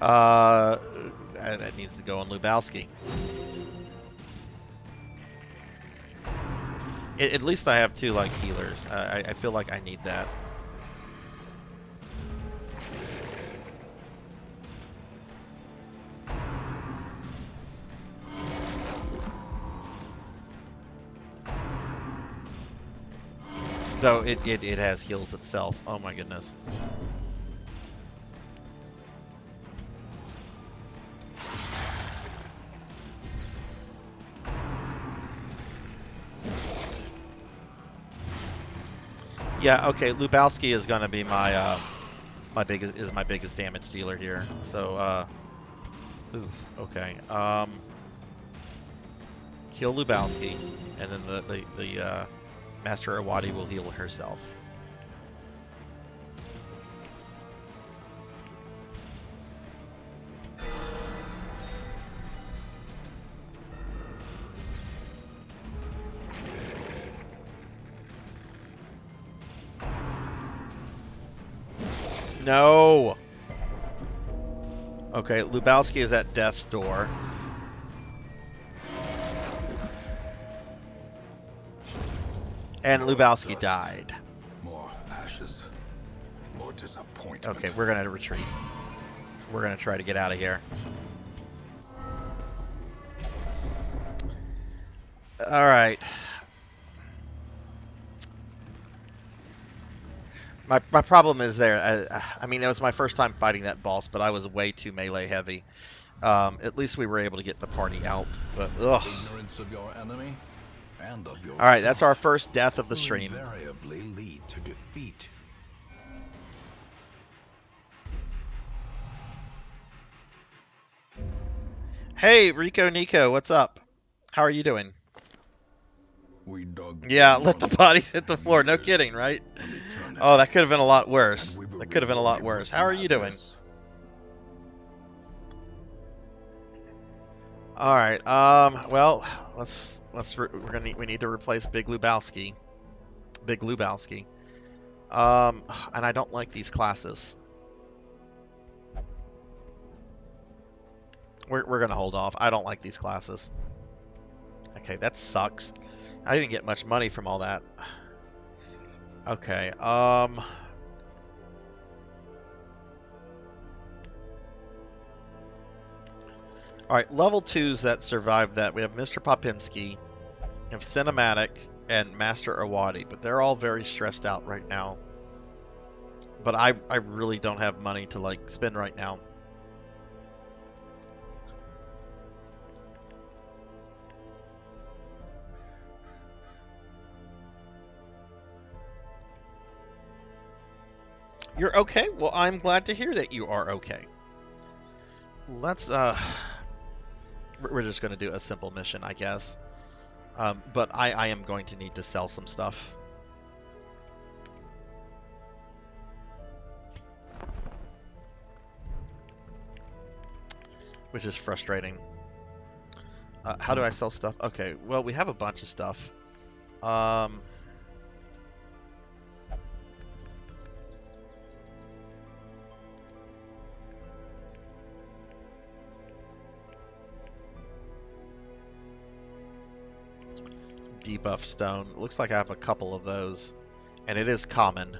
that needs to go on Lubowski. At least I have 2 like healers. I feel like I need that. Though it has heals itself. Oh my goodness. Yeah, okay, Lubowski is gonna be my my biggest damage dealer here. So oof, okay. Kill Lubowski, and then the Master Awadi will heal herself. No! Okay, Lubowski is at death's door. And Lubowski died. More ashes. More disappointment. Okay, we're gonna retreat. We're gonna try to get out of here. Alright. My problem is there. I mean, that was my first time fighting that boss, but I was way too melee heavy. At least we were able to get the party out. But ugh. Ignorance of your enemy and of your All right, that's our first death of the will stream. invariably lead to defeat. Hey, Rico Nico, what's up? How are you doing? We dug Yeah, let the bodies hit the floor. No kidding, right? eternity, Oh, that could have been a lot worse. and we will That could have been a lot reward you worse. with How are you doing? madness. All right. Well, we need to replace Big Lubowski. Big Lubowski. And I don't like these classes. We're gonna hold off. I don't like these classes. Okay, that sucks. I didn't get much money from all that. Okay. All right, level 2s that survived that. We have Mr. Popinski, we have Cinematic, and Master Awadi, but they're all very stressed out right now. But I really don't have money to like spend right now. You're okay? Well, I'm glad to hear that you are okay. Let's we're just going to do a simple mission, I guess. But I am going to need to sell some stuff. which is frustrating. How do I sell stuff? Okay, well, we have a bunch of stuff. Debuff stone. Looks like I have a couple of those. And it is common.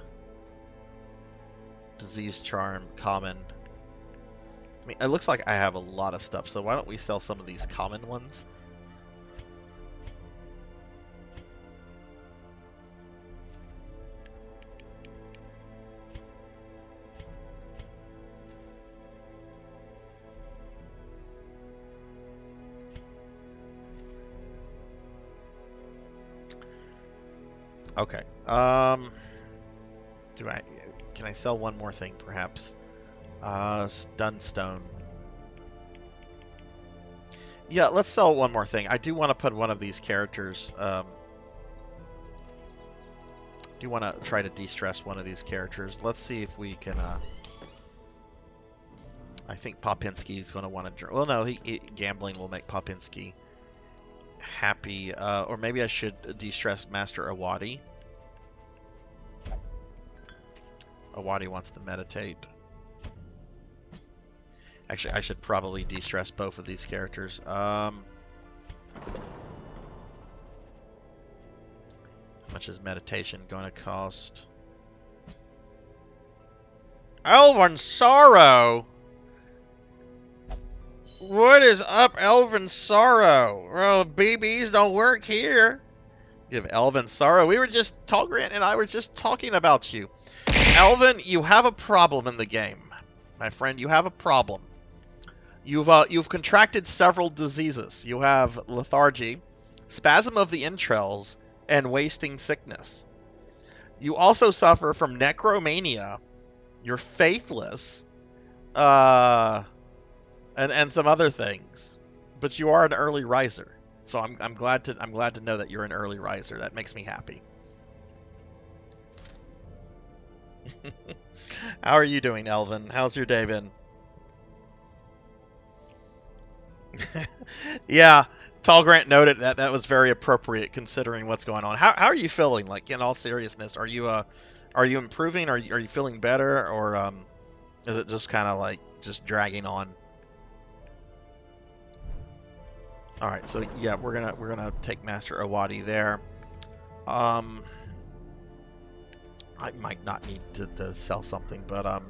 Disease charm, common. I mean, it looks like I have a lot of stuff, so why don't we sell some of these common ones? Okay. Can I sell one more thing, perhaps? Stunstone. Yeah, let's sell one more thing. I do want to put one of these characters. Do want to try to de-stress one of these characters. Let's see if we can. I think Popinski is going to want to. Well, no, gambling will make Popinski happy. Or maybe I should de-stress Master Awadi. Awadi wants to meditate. Actually, I should probably de-stress both of these characters. How much is meditation going to cost? Elven Sorrow? What is up, Elven Sorrow? Well, BBs don't work here. Give Elven Sorrow. We were just, Tallgrant and I were just talking about you. Elven, you have a problem in the game. My friend, you have a problem. You've contracted several diseases. You have lethargy, spasm of the entrails, and wasting sickness. You also suffer from necromania. You're faithless, and some other things. But you are an early riser, so I'm glad to know that you're an early riser. That makes me happy. How are you doing, Elvin? How's your day been? Yeah, Tall Grant noted that was very appropriate considering what's going on. How are you feeling? Like, in all seriousness, are you improving? Are you feeling better, or is it just kind of like just dragging on? All right, so yeah, we're gonna take Master Awadi there. I might not need to sell something, but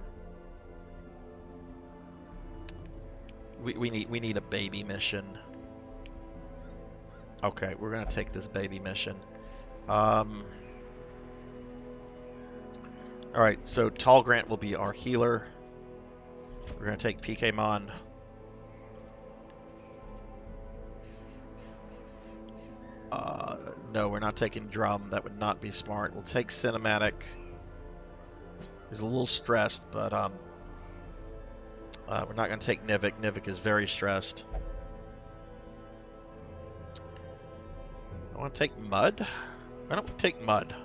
we need a baby mission. Okay, we're gonna take this baby mission. All right, so Tall Grant will be our healer. We're gonna take PKmon. No, we're not taking Drum. That would not be smart. We'll take Cinematic. He's a little stressed, but we're not gonna take Nivik. Nivik is very stressed. I want to take Mud. Why don't we take Mud?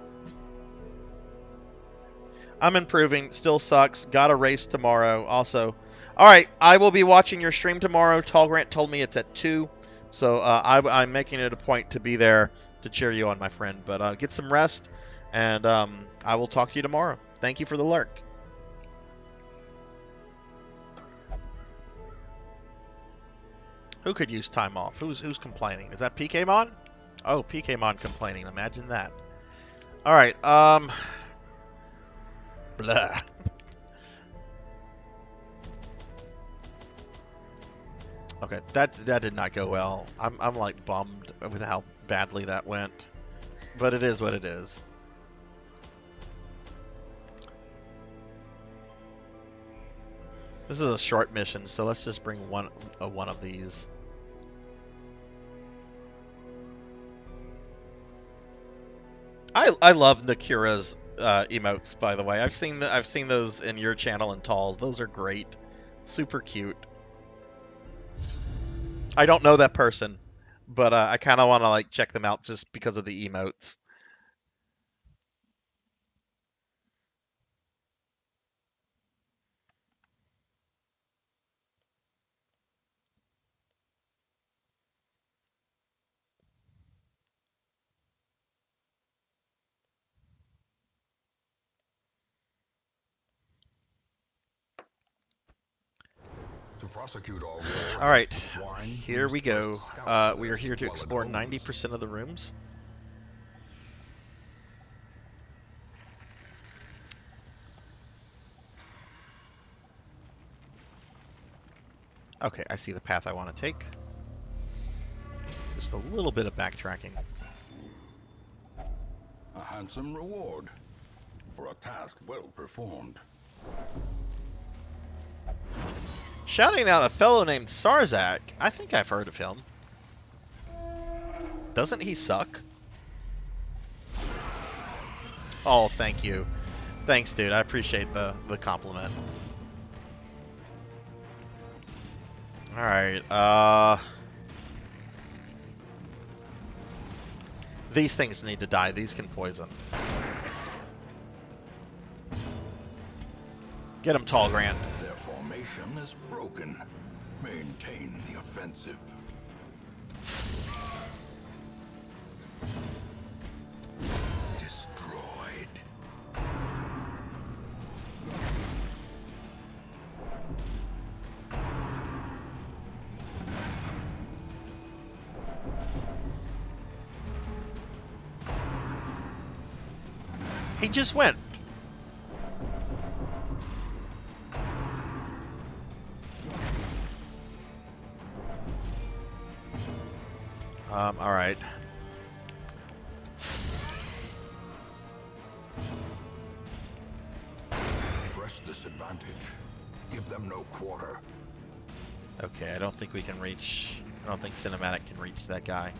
I'm improving. Still sucks. Got a race tomorrow. Also, all right. I will be watching your stream tomorrow. Tall Grant told me it's at 2, so I'm making it a point to be there to cheer you on, my friend. But get some rest, and I will talk to you tomorrow. Thank you for the lurk. Who could use time off? Who's complaining? Is that PKmon? Oh, PKmon complaining. Imagine that. All right. Blah. Okay, that did not go well. I'm like bummed with how badly that went, but it is what it is. This is a short mission, so let's just bring one of these. I love Nakira's emotes, by the way. I've seen those in your channel and Tall. Those are great, super cute. I don't know that person, but I kind of want to like check them out just because of the emotes. prosecute our war All right, against the swine, here must we go. first scout We are their here to squalid explore homes. 90% of the rooms. Okay, I see the path I want to take. Just a little bit of backtracking. A handsome reward for a task well performed. Shouting out a fellow named Sarzac. I think I've heard of him. Doesn't he suck? Oh, thank you. Thanks, dude. I appreciate the compliment. Alright, these things need to die. These can poison. Get him, Tall Grant. Their formation is broken. Maintain the offensive. Destroyed. He just went. All right. Press this advantage. Give them no quarter. Okay, I don't think we can reach... I don't think Cinematic can reach that guy.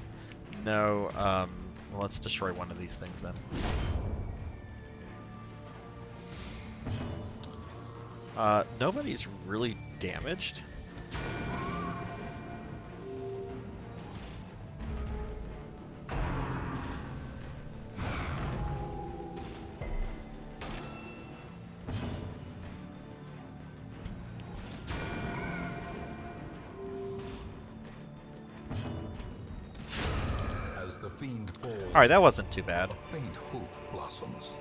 No, well, let's destroy one of these things then. Nobody's really damaged. As the fiend falls, All right, that wasn't too bad. a faint hope blossoms.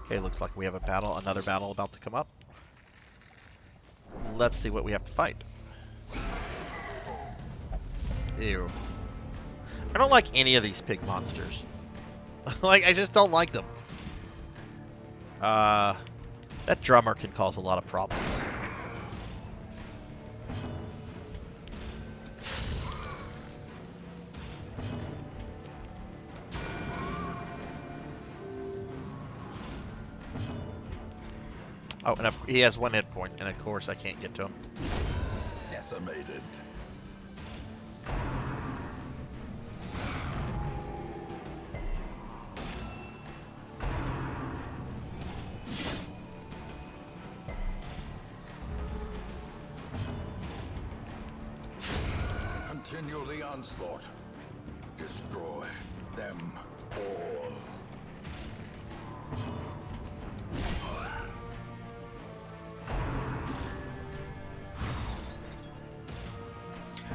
Okay, looks like we have a battle, another battle about to come up. Let's see what we have to fight. Ew. I don't like any of these pig monsters. Like, I just don't like them. That drummer can cause a lot of problems. Oh, and he has one hit point, and of course I can't get to him. Decimated. Continue the onslaught. Destroy them all.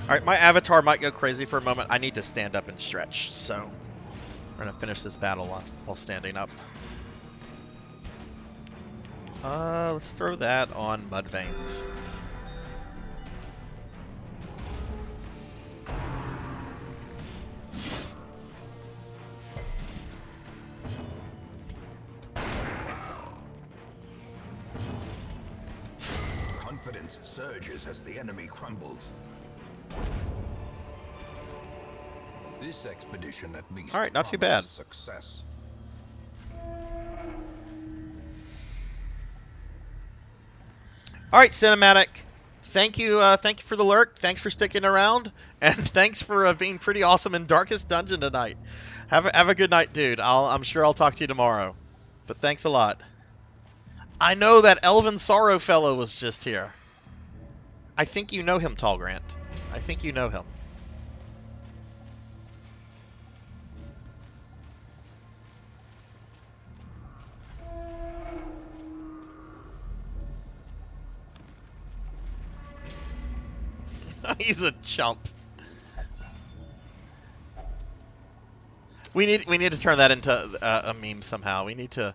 Alright, my avatar might go crazy for a moment. I need to stand up and stretch, so we're going to finish this battle while standing up. Let's throw that on Mudveins. Confidence surges as the enemy crumbles. This expedition at least All right, not too bad. promises success. All right, Cinematic. Thank you for the lurk. Thanks for sticking around, and thanks for being pretty awesome in Darkest Dungeon tonight. Have a good night, dude. I'm sure I'll talk to you tomorrow. But thanks a lot. I know that Elven Sorrow fellow was just here. I think you know him, Tall Grant. I think you know him. He's a chump. We need to turn that into a meme somehow. We need to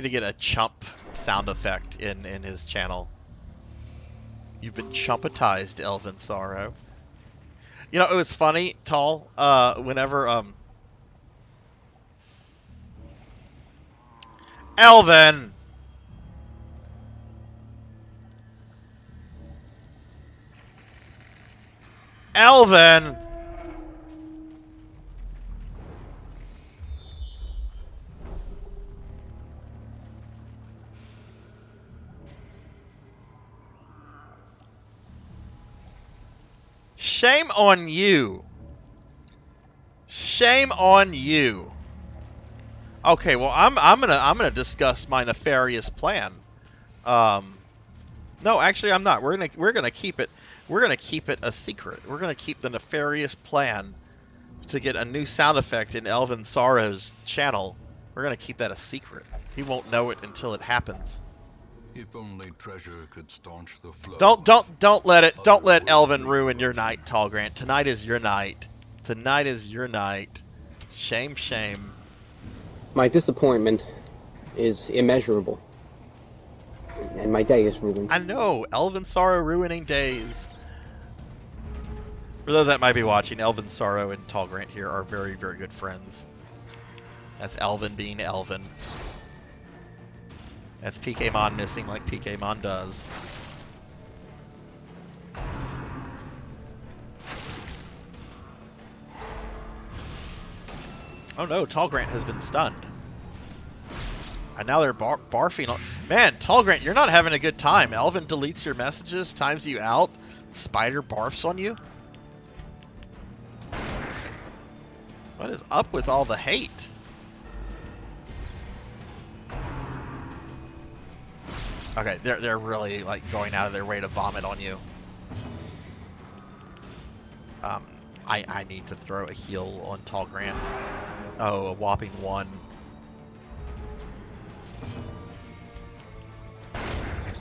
get a chump sound effect in his channel. You've been chumpatized, Elvin Sorrow. You know, it was funny, Tall. Whenever Elvin. Elvin. Shame on you. Shame on you. Okay, well I'm gonna discuss my nefarious plan. No, actually I'm not. We're gonna keep it a secret. We're gonna keep the nefarious plan to get a new sound effect in Elvin Sorrow's channel. We're gonna keep that a secret. He won't know it until it happens. If only treasure could staunch the flow. Don't let Elvin ruin your night, Tall Grant. Tonight is your night. Tonight is your night. Shame, shame. My disappointment is immeasurable. And my day is ruined. I know, Elvin Sorrow ruining days. For those that might be watching, Elvin Sorrow and Tall Grant here are very, very good friends. That's Elvin being Elvin. That's PKmon missing like PKmon does. Oh no, Tall Grant has been stunned. And now they're barfing on... Man, Tall Grant, you're not having a good time. Elvin deletes your messages, times you out. Spider barfs on you. What is up with all the hate? Okay, they're really like going out of their way to vomit on you. I need to throw a heal on Tall Grant. Oh, a whopping 1.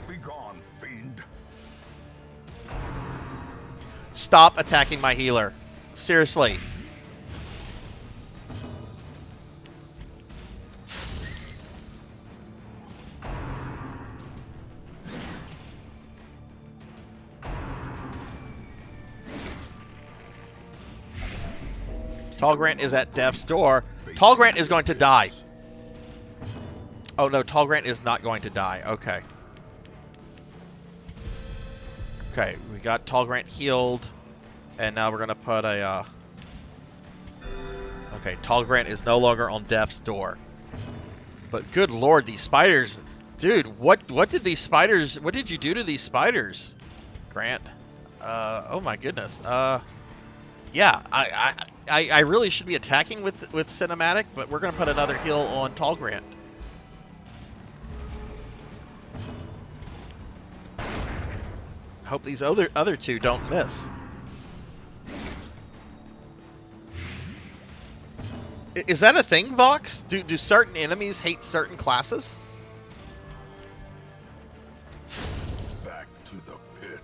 Be gone, fiend. Stop attacking my healer. Seriously. Tall Grant is at death's door. Tall Grant is going to die. Oh no, Tall Grant is not going to die. Okay. Okay, we got Tall Grant healed. And now we're going to put a... Okay, Tall Grant is no longer on death's door. But good lord, these spiders... Dude, what did these spiders... What did you do to these spiders, Grant? Oh my goodness. Yeah, I really should be attacking with cinematic, but we're gonna put another heal on Tall Grant. Hope these other two don't miss. Is that a thing, Vox? Do certain enemies hate certain classes? Back to the pit.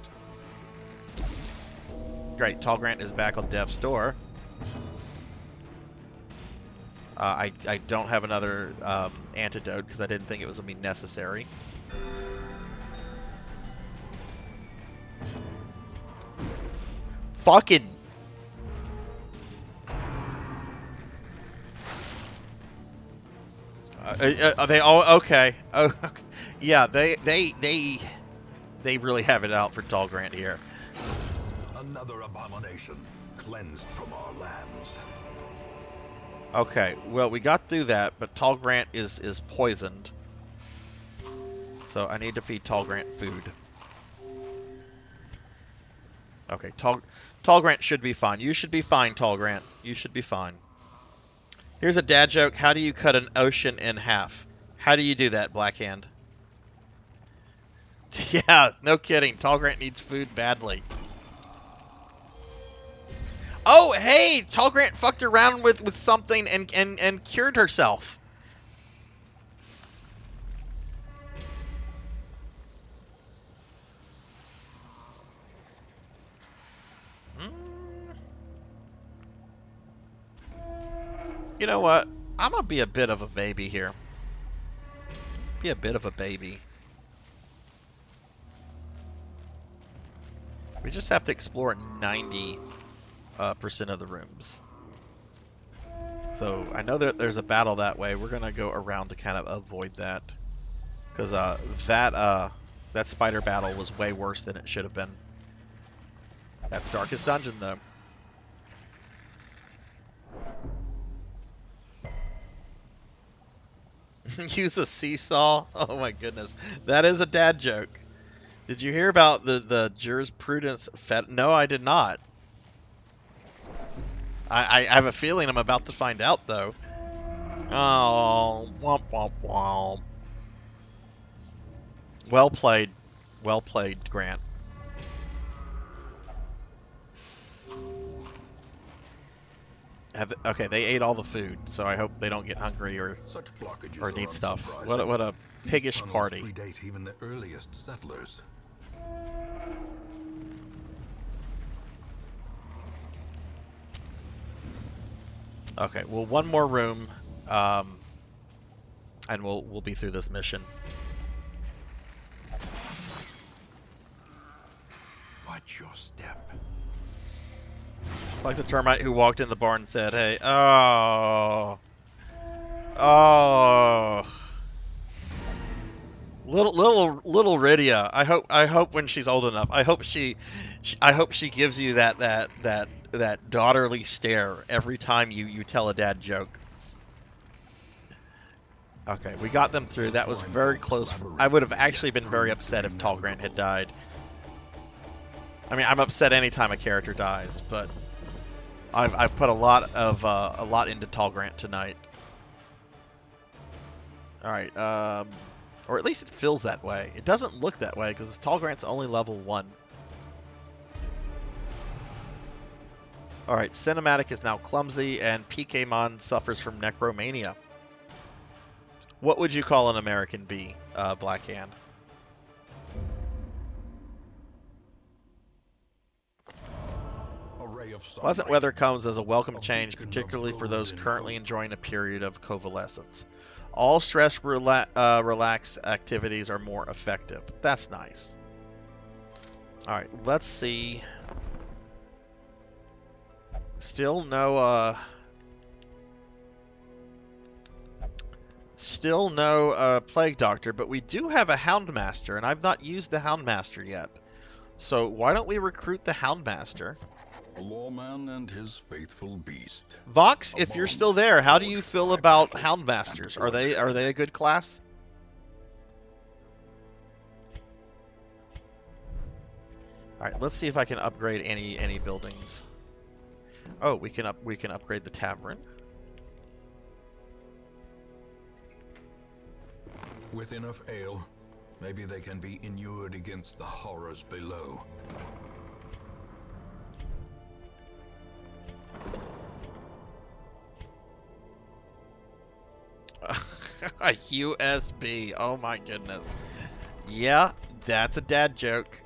Great, Tall Grant is back on death's door. I don't have another antidote because I didn't think it was going to be necessary. Fucking... are they all okay? Oh, okay. Yeah, they really have it out for Tall Grant here. Another abomination cleansed from our lands. Okay, well, we got through that, but Tall Grant is poisoned. So I need to feed Tall Grant food. Okay, Tall Grant should be fine. You should be fine, Tall Grant. You should be fine. Here's a dad joke. How do you cut an ocean in half? How do you do that, Blackhand? Yeah, no kidding. Tall Grant needs food badly. Oh, hey! Tall Grant fucked around with something and cured herself. You know what? I'm gonna be a bit of a baby here. Be a bit of a baby. We just have to explore 90% of the rooms. So I know that there's a battle that way. We're gonna go around to kind of avoid that, because that spider battle was way worse than it should have been. That's Darkest Dungeon though. Use a seesaw? Oh my goodness, that is a dad joke. Did you hear about the jurisprudence? No, I did not. I have a feeling I'm about to find out though. Oh, womp womp womp. Well played, Grant. Okay, they ate all the food, so I hope they don't get hungry or need stuff. What a piggish party. Predate even the earliest settlers. Okay, well, one more room, and we'll be through this mission. Watch your step. Like the termite who walked in the barn and said, "Hey, oh, oh, little Rydia. I hope when she's old enough, I hope she gives you that daughterly stare every time you tell a dad joke." Okay, we got them through. That was very close. I would have actually been very upset if Tall Grant had died. I mean, I'm upset anytime a character dies, but I've put a lot into Tall Grant tonight. All right, or at least it feels that way. It doesn't look that way because Tall Grant's only level 1. All right, Cinematic is now clumsy, and PKmon suffers from necromania. What would you call an American bee, Blackhand? Pleasant weather comes as a welcome change, particularly for those currently enjoying a period of convalescence. All stress relax activities are more effective. That's nice. All right, let's see. Still no Plague Doctor, but we do have a Houndmaster, and I've not used the Houndmaster yet. So why don't we recruit the Houndmaster? A lawman and his faithful beast. Vox, if you're still there, how do you feel about Houndmasters? Are they a good class? All right, let's see if I can upgrade any buildings. Oh, we can upgrade the tavern. With enough ale, maybe they can be inured against the horrors below. A USB. Oh my goodness. Yeah, that's a dad joke.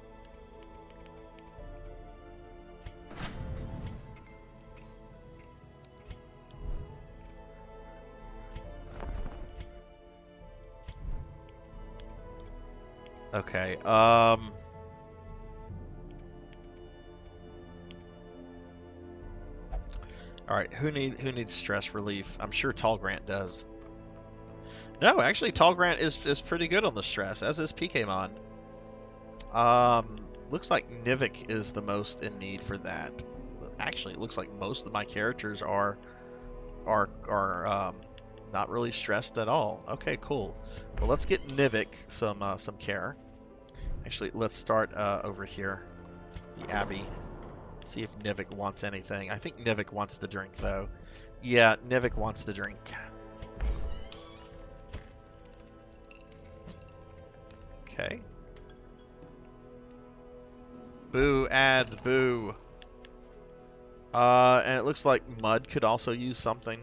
Okay. All right. Who needs stress relief? I'm sure Tall Grant does. No, actually, Tall Grant is pretty good on the stress, as is PKmon. Looks like Nivik is the most in need for that. Actually, it looks like most of my characters are not really stressed at all. Okay, cool. Well, let's get Nivik some care. Actually, let's start over here, the Abbey. See if Nivik wants anything. I think Nivik wants the drink, though. Yeah, Nivik wants the drink. Okay. Boo ads, boo. And it looks like Mud could also use something.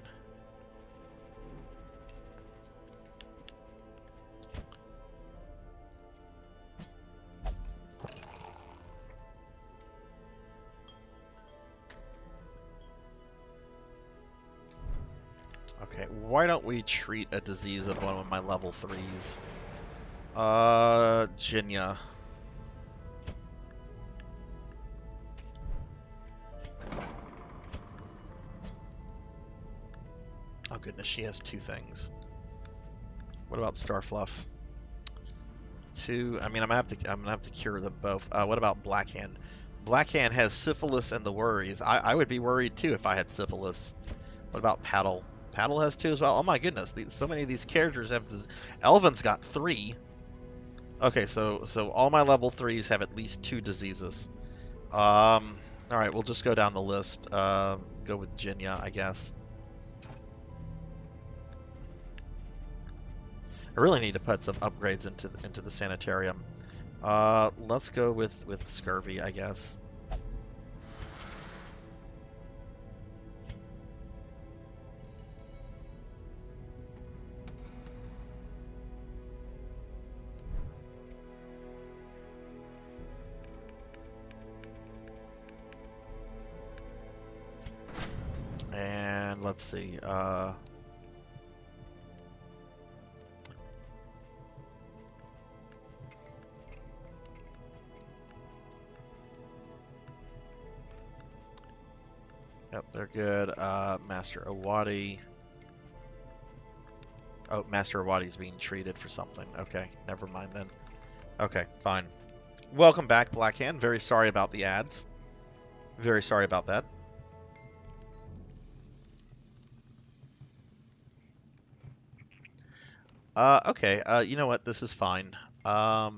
Okay, why don't we treat a disease of one of my level 3s? Jinya. Oh goodness, she has 2 things. What about Starfluff? 2. I mean, I'm gonna have to cure them both. What about Blackhand? Blackhand has syphilis and the worries. I would be worried too if I had syphilis. What about Paddle? Paddle has 2 as well. Oh my goodness, so many of these characters have this. Elvin's got 3. Okay, so all my level 3s have at least 2 diseases. All right, we'll just go down the list. Go with Jinya, I guess. I really need to put some upgrades into the sanitarium. Let's go with scurvy, I guess. And let's see. Yep, they're good. Master Awadi. Oh, Master Awadi's being treated for something. Okay, never mind then. Okay, fine. Welcome back, Blackhand. Very sorry about the ads. Very sorry about that. Okay, you know what? This is fine. All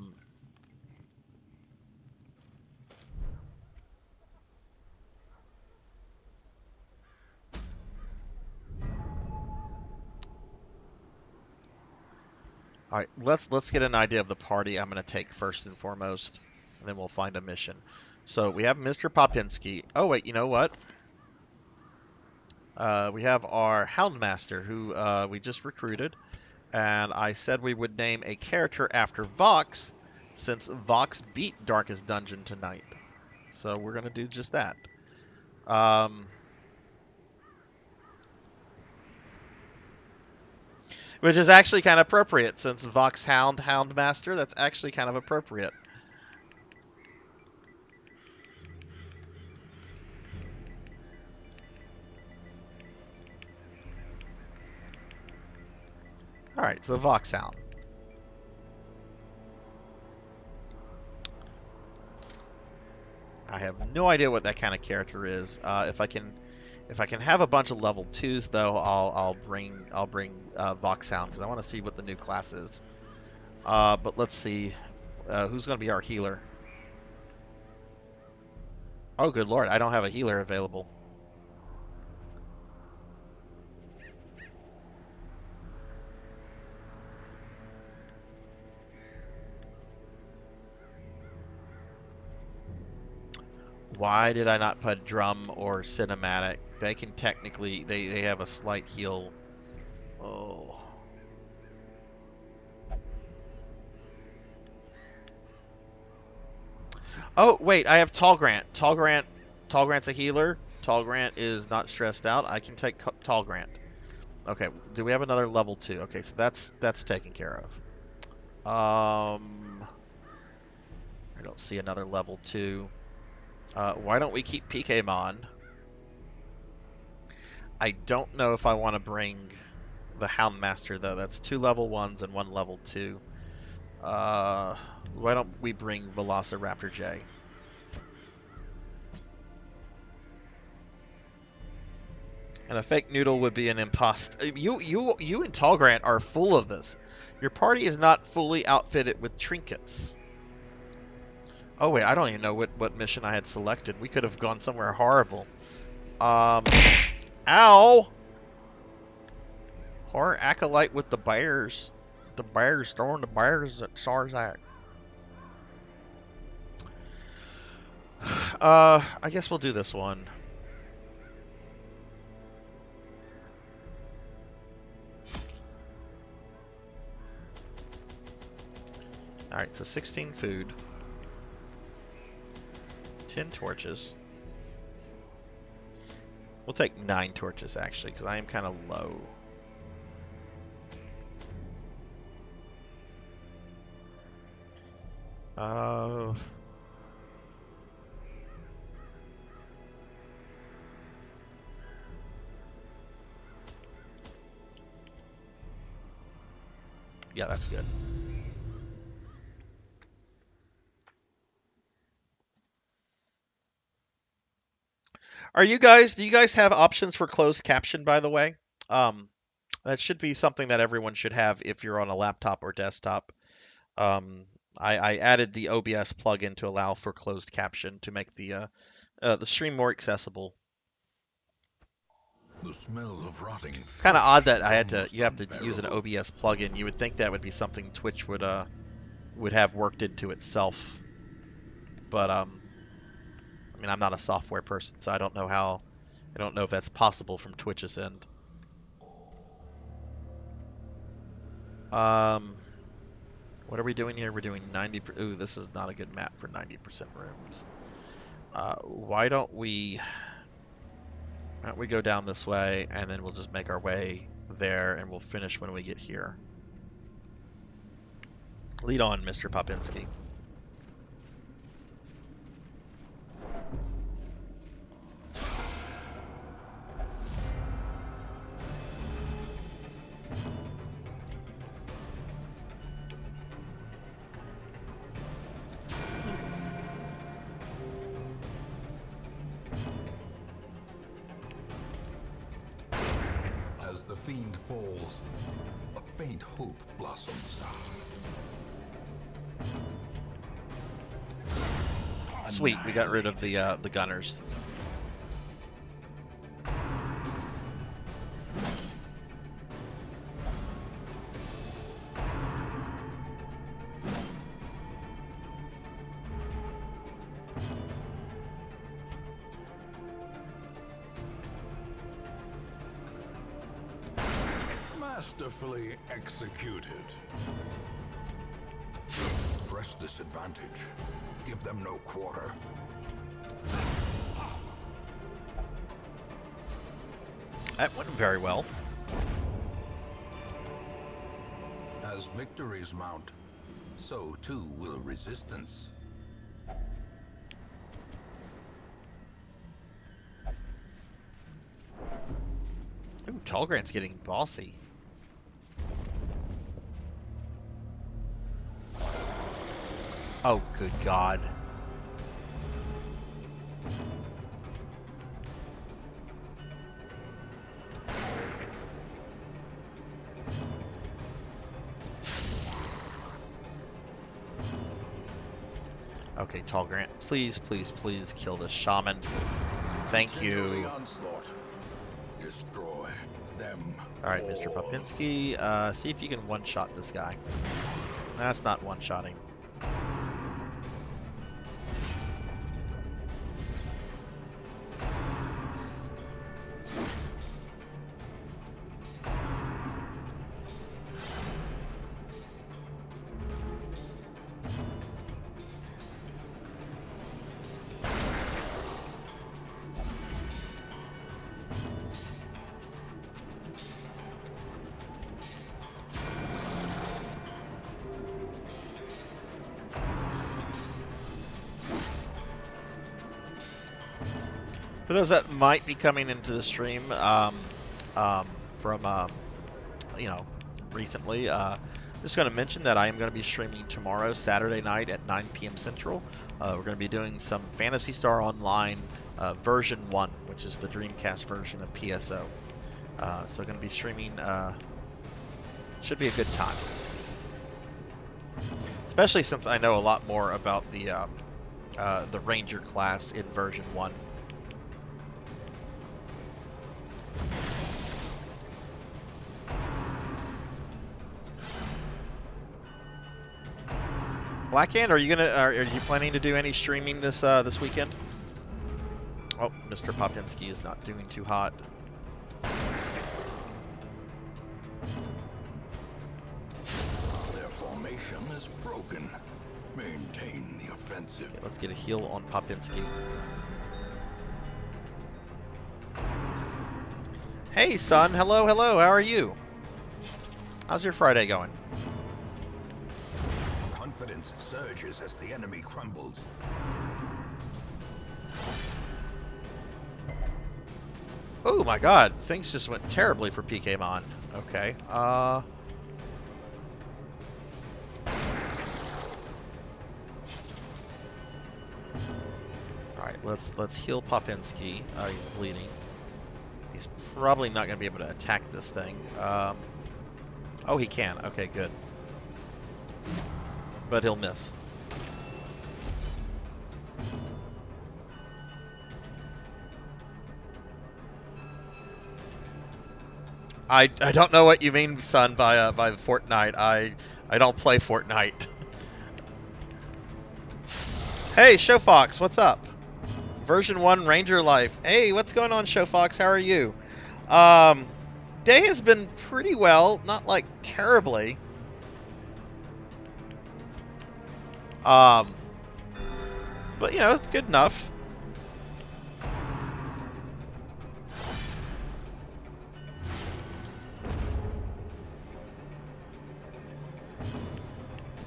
right, let's get an idea of the party I'm going to take first and foremost, and then we'll find a mission. So we have Mr. Popinski. Oh wait, you know what? We have our Houndmaster, who we just recruited, and I said we would name a character after Vox, since Vox beat Darkest Dungeon tonight. So we're going to do just that. Which is actually kind of appropriate, since Vox Houndmaster, that's actually kind of appropriate. Alright, so Vox Hound. I have no idea what that kind of character is. If I can have a bunch of level 2s though, I'll bring Vox Hound, because I want to see what the new class is. But let's see, who's going to be our healer? Oh, good lord, I don't have a healer available. Why did I not put drum or cinematic? They can technically, they have a slight heal. Oh. Oh, wait, I have Tall Grant. Tall Grant's a healer. Tall Grant is not stressed out. I can take Tall Grant. Okay, do we have another level 2? Okay, so that's taken care of. I don't see another level 2. Why don't we keep PKmon? I don't know if I want to bring the Houndmaster, though. That's 2 level 1s and 1 level 2. Why don't we bring Velociraptor J? And a fake noodle would be an imposter. You and Tall Grant are full of this. Your party is not fully outfitted with trinkets. Oh wait, I don't even know what mission I had selected. We could have gone somewhere horrible. Ow! Horror acolyte with the bears. The bears throwing the bears at Sarzac. I guess we'll do this one. Alright, so 16 food. 10 torches. We'll take 9 torches, actually, because I am kind of low. Uh... Yeah, that's good. Do you guys have options for closed caption, by the way? That should be something that everyone should have if you're on a laptop or desktop. I added the OBS plugin to allow for closed caption to make the stream more accessible. The smell of rotting. It's kind of odd that you have to use an OBS plugin. You would think that would be something Twitch would have worked into itself. But I mean, I'm not a software person, so I don't know if that's possible from Twitch's end. What are we doing here? We're doing 90. Ooh, this is not a good map for 90% rooms. Why don't we go down this way, and then we'll just make our way there, and we'll finish when we get here. Lead on, Mr. Popinski. As the fiend falls, a faint hope blossoms. Sweet, we got rid of the gunners. Masterfully executed. Press this advantage. Give them no quarter. That went very well. As victories mount, so too will resistance. Ooh, Tallgrant's getting bossy. Oh, good God. Okay, Tallgrant, please, please, please kill this shaman. Thank you. Destroy them. All right, Mr. Popinski, see if you can one-shot this guy. That's not one-shotting. For those that might be coming into the stream from recently, just going to mention that I am going to be streaming tomorrow, Saturday night at 9 p.m. Central. We're going to be doing some Phantasy Star Online version 1, which is the Dreamcast version of PSO. So going to be streaming. Should be a good time, especially since I know a lot more about the Ranger class in version 1. Blackhand, are you planning to do any streaming this weekend? Oh, Mr. Popinski is not doing too hot. Their formation is broken. Maintain the offensive. Okay, let's get a heal on Popinski. Hey, son. Hello, hello. How are you? How's your Friday going? Confidence resilience surges as the enemy crumbles. Oh my god, things just went terribly for PKmon. Okay, Alright, let's heal Popinski. He's bleeding. He's probably not going to be able to attack this thing. Oh, he can. Okay, good. But he'll miss. I don't know what you mean, son, by Fortnite. I don't play Fortnite. Hey, Showfox, what's up? Version 1 Ranger Life. Hey, what's going on, Showfox? How are you? Day has been pretty well, not like terribly. But you know, it's good enough.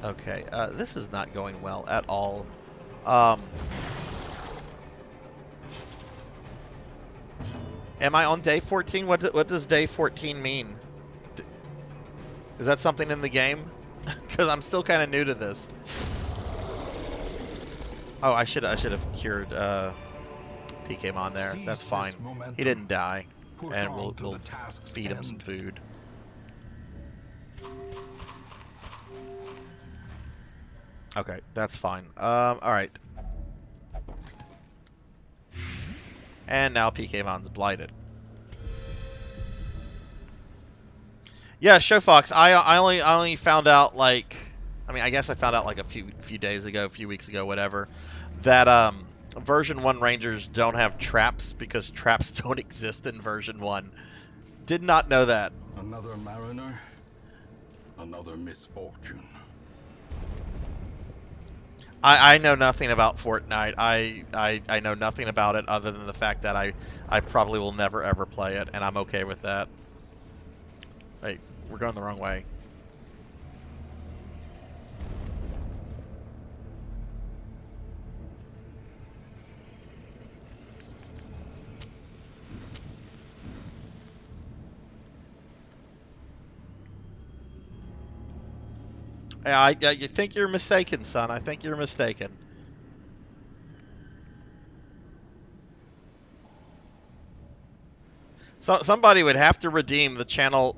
Okay, this is not going well at all. Am I on day 14? What does day 14 mean? Is that something in the game? Because I'm still kind of new to this. Oh, I should have cured PKmon there. That's fine. He didn't die, and we'll feed him some food. Okay, that's fine. All right. And now PKmon's blighted. Yeah, Showfox. I only found out, like, I mean, I guess I found out like a few days ago, a few weeks ago, whatever, that version 1 Rangers don't have traps because traps don't exist in version 1. Did not know that. Another mariner, another misfortune. I know nothing about Fortnite. I know nothing about it other than the fact that I probably will never ever play it, and I'm okay with that. Wait, we're going the wrong way. I you think you're mistaken, son. I think you're mistaken. So somebody would have to redeem the channel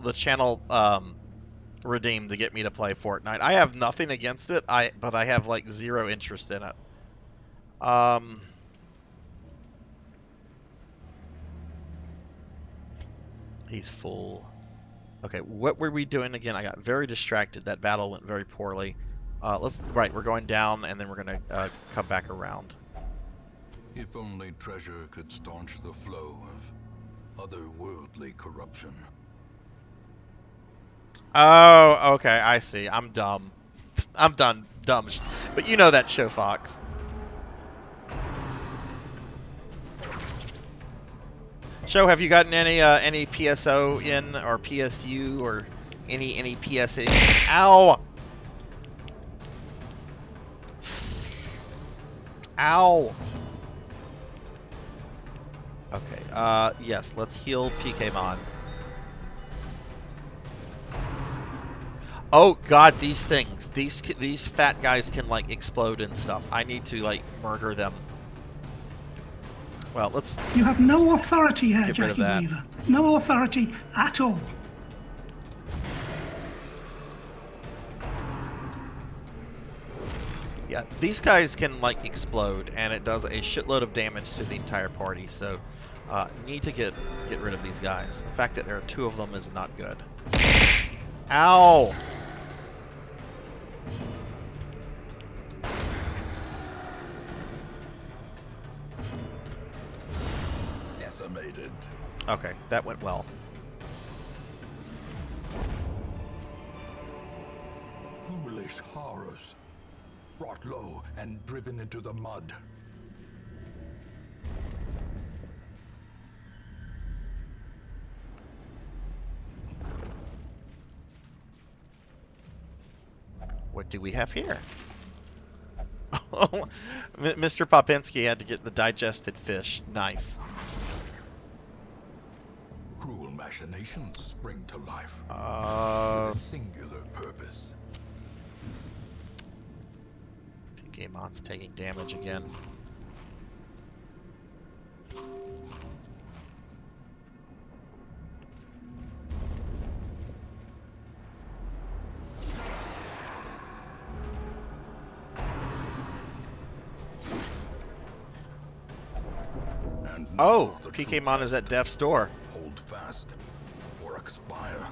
redeem to get me to play Fortnite. I have nothing against it. But I have like zero interest in it. He's full. Okay, what were we doing again? I got very distracted. That battle went very poorly. We're going down, and then we're gonna come back around. If only treasure could staunch the flow of otherworldly corruption. Oh, okay, I see. I'm dumb. I'm dumb. But you know that, Showfox. Show, have you gotten any PSO in, or PSU, or any PSA? Ow! Ow! Okay, yes, let's heal PKmon. Oh god, these things. These fat guys can, like, explode and stuff. I need to, like, murder them. Well, let's... You have no authority here, get rid of Jackie that. Weaver. No authority at all. Yeah, these guys can, like, explode, and it does a shitload of damage to the entire party, so need to get rid of these guys. The fact that there are 2 of them is not good. Ow! Decimated. Okay, that went well. Foolish horrors. Brought low and driven into the mud. What do we have here? Mr. Popinski had to get the digested fish. Nice. Cruel machinations spring to life with Uh, a singular purpose. Gamon's taking damage again. And Oh, now the true PKmon is at Death's door. hold fast or expire.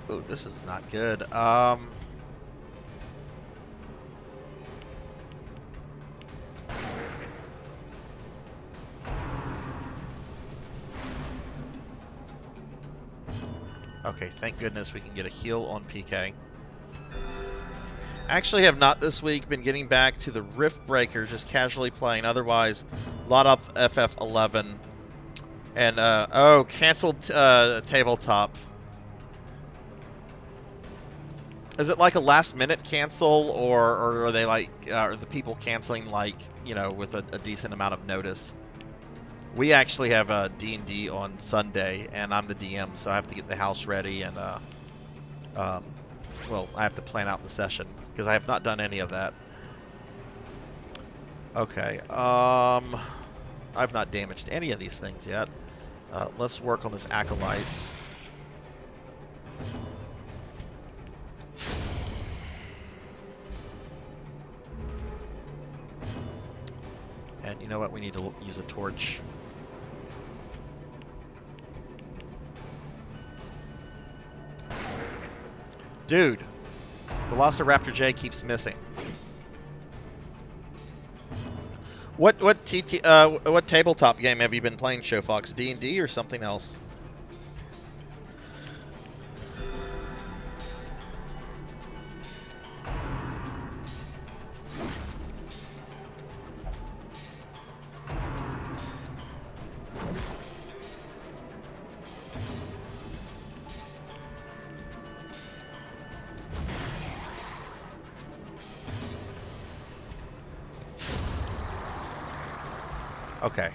Oh, this is not good. Okay, thank goodness we can get a heal on PK. Actually have not this week been getting back to the Rift Breaker, just casually playing. Otherwise, a lot of FF11. And, oh, canceled tabletop. Is it like a last minute cancel, or are they like, are the people canceling like, you know, with a decent amount of notice? We actually have a D&D on Sunday, and I'm the DM, so I have to get the house ready, and, well, I have to plan out the session, because I have not done any of that. Okay, I've not damaged any of these things yet. Let's work on this Acolyte. And you know what? We need to use a torch. Dude, Velociraptor J keeps missing. What tabletop game have you been playing, Showfox? D&D or something else? Okay.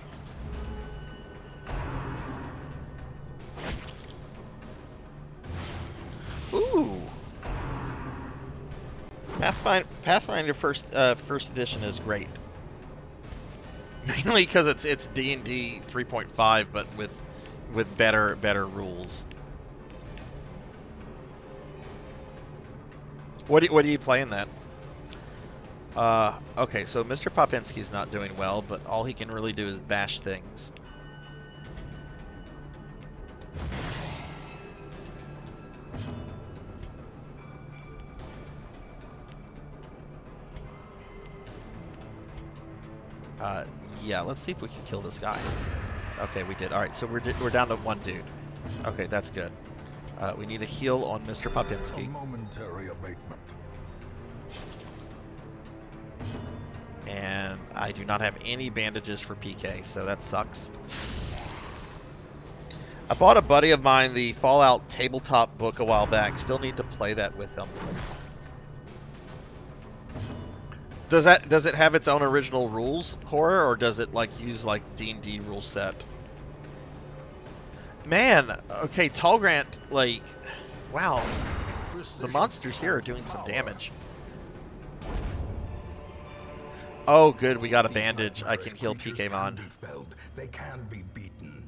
Ooh. Pathfinder first edition is great. Mainly because it's D&D 3.5, but with better rules. What are you playing that? Okay, so Mr. Popinski's not doing well, but all he can really do is bash things. Yeah, let's see if we can kill this guy. Okay, we did. All right, so we're down to one dude. Okay, that's good. We need a heal on Mr. Popinski. A momentary abatement. And I do not have any bandages for PK, so that sucks. I bought a buddy of mine the Fallout tabletop book a while back. Still need to play that with him. Does it have its own original rules, horror, or does it like use like D&D rule set? Man, okay, Tallgrant, like, wow, the monsters here are doing some damage. Oh, good, we got a bandage. I can heal PKmon. They can be beaten.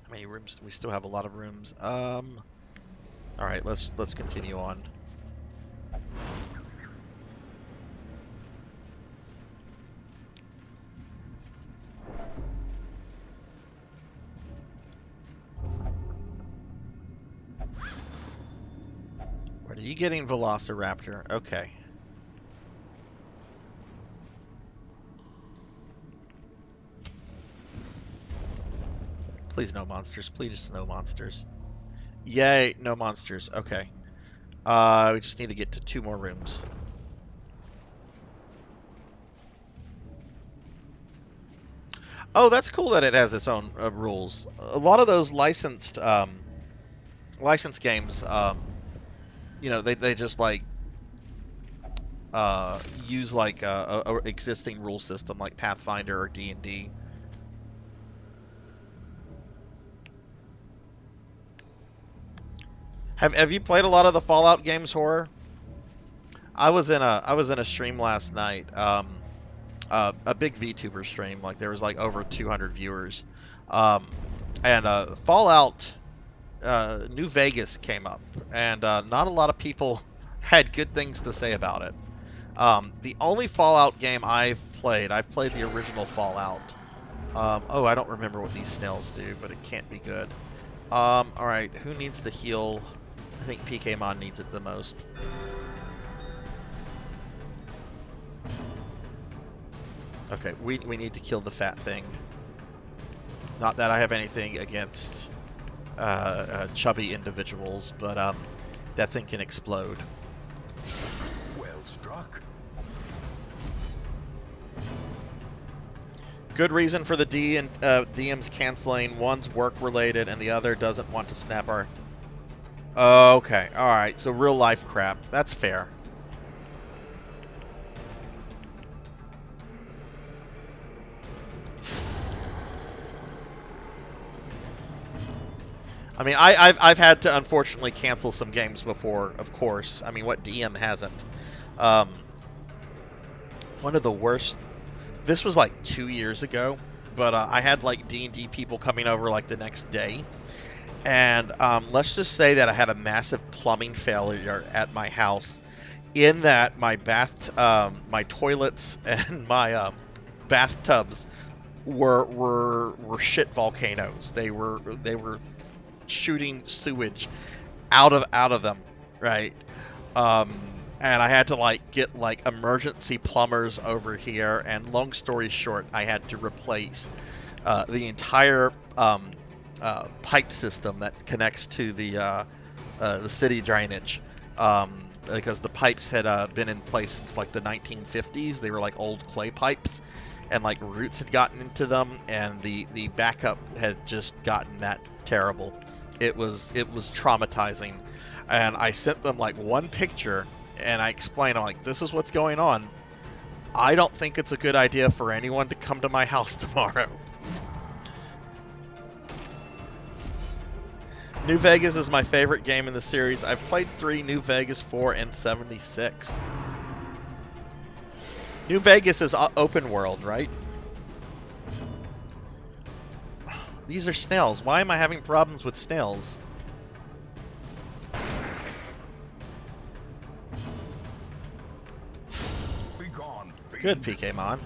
How many rooms? We still have a lot of rooms. All right, let's continue on. Where are you getting Velociraptor? Okay. Please no monsters. Please no monsters. Yay, no monsters. Okay. We just need to get to 2 more rooms. Oh, that's cool that it has its own rules. A lot of those licensed games, you know, they just like use like a existing rule system like Pathfinder or D&D. Have you played a lot of the Fallout games, Horror? I was in a stream last night. A big VTuber stream. Like there was like over 200 viewers. And Fallout New Vegas came up, and not a lot of people had good things to say about it. The only Fallout game I've played the original Fallout. Oh, I don't remember what these snails do, but it can't be good. Alright, who needs the heal? I think PKmon needs it the most. Okay, we need to kill the fat thing. Not that I have anything against chubby individuals, but that thing can explode. Well struck. Good reason for the DMs canceling. One's work-related and the other doesn't want to snap our... Okay, alright, so real-life crap. That's fair. I mean, I've had to unfortunately cancel some games before, of course. I mean, what DM hasn't? One of the worst... This was like 2 years ago, but I had like D&D people coming over like the next day. And let's just say that I had a massive plumbing failure at my house, in that my my toilets and my bathtubs were shit volcanoes. They were shooting sewage out of them, right? And I had to like get like emergency plumbers over here, and long story short, I had to replace the entire pipe system that connects to the city drainage, because the pipes had been in place since like the 1950s. They were like old clay pipes, and like roots had gotten into them, and the backup had just gotten that terrible. It was traumatizing, and I sent them like one picture, and I explained, I'm like, this is what's going on. I don't think it's a good idea for anyone to come to my house tomorrow. New Vegas is my favorite game in the series. I've played 3, New Vegas 4, and 76. New Vegas is open world, right? These are snails. Why am I having problems with snails? Good, PKmon.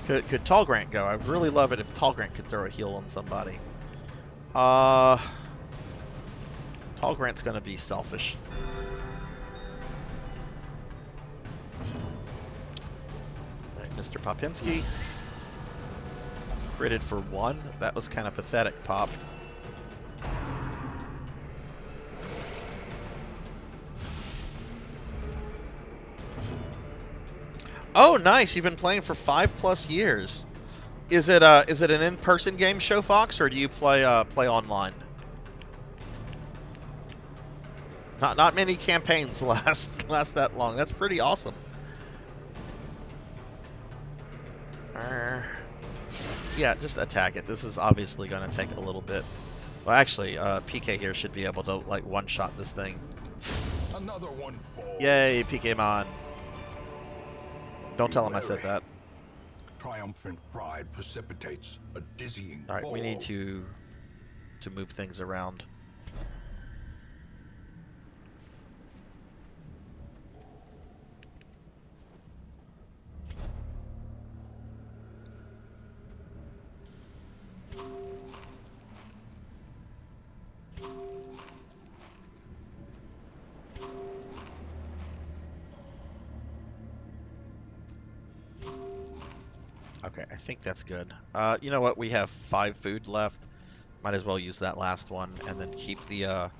Could Tall Grant go? I'd really love it if Tall Grant could throw a heal on somebody. Tall Grant's gonna be selfish. Alright, Mr. Popinski. Critted for 1. That was kind of pathetic, Pop. Oh, nice! You've been playing for 5+ years. Is it an in-person game show, Fox, or do you play online? Not many campaigns last that long. That's pretty awesome. Yeah, just attack it. This is obviously going to take a little bit. Well, actually, PK here should be able to like one-shot this thing. Another one falls. Yay, PKmon. Don't tell him I said that. Triumphant pride precipitates a dizzying All right, we fall. need to move things around. Okay, I think that's good. You know what? We have 5 food left. Might as well use that last one and then keep the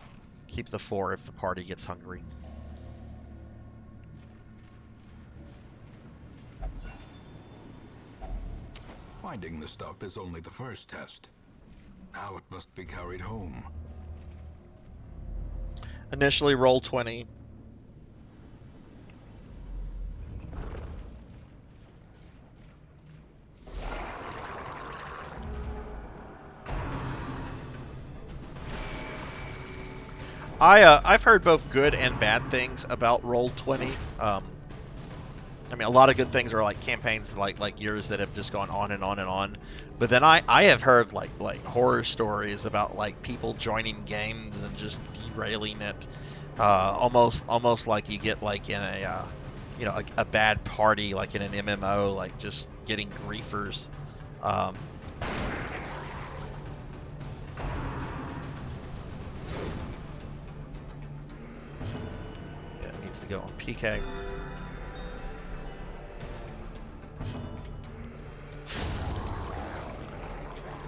4 if the party gets hungry. Finding the stuff is only the first test. Now it must be carried home. Initially, roll 20. I've heard both good and bad things about roll 20. I mean, a lot of good things are like campaigns like yours that have just gone on and on and on. But then I have heard like horror stories about like people joining games and just derailing it, almost like you get like in a a bad party like in an MMO, like just getting griefers. Yeah, it needs to go on PK.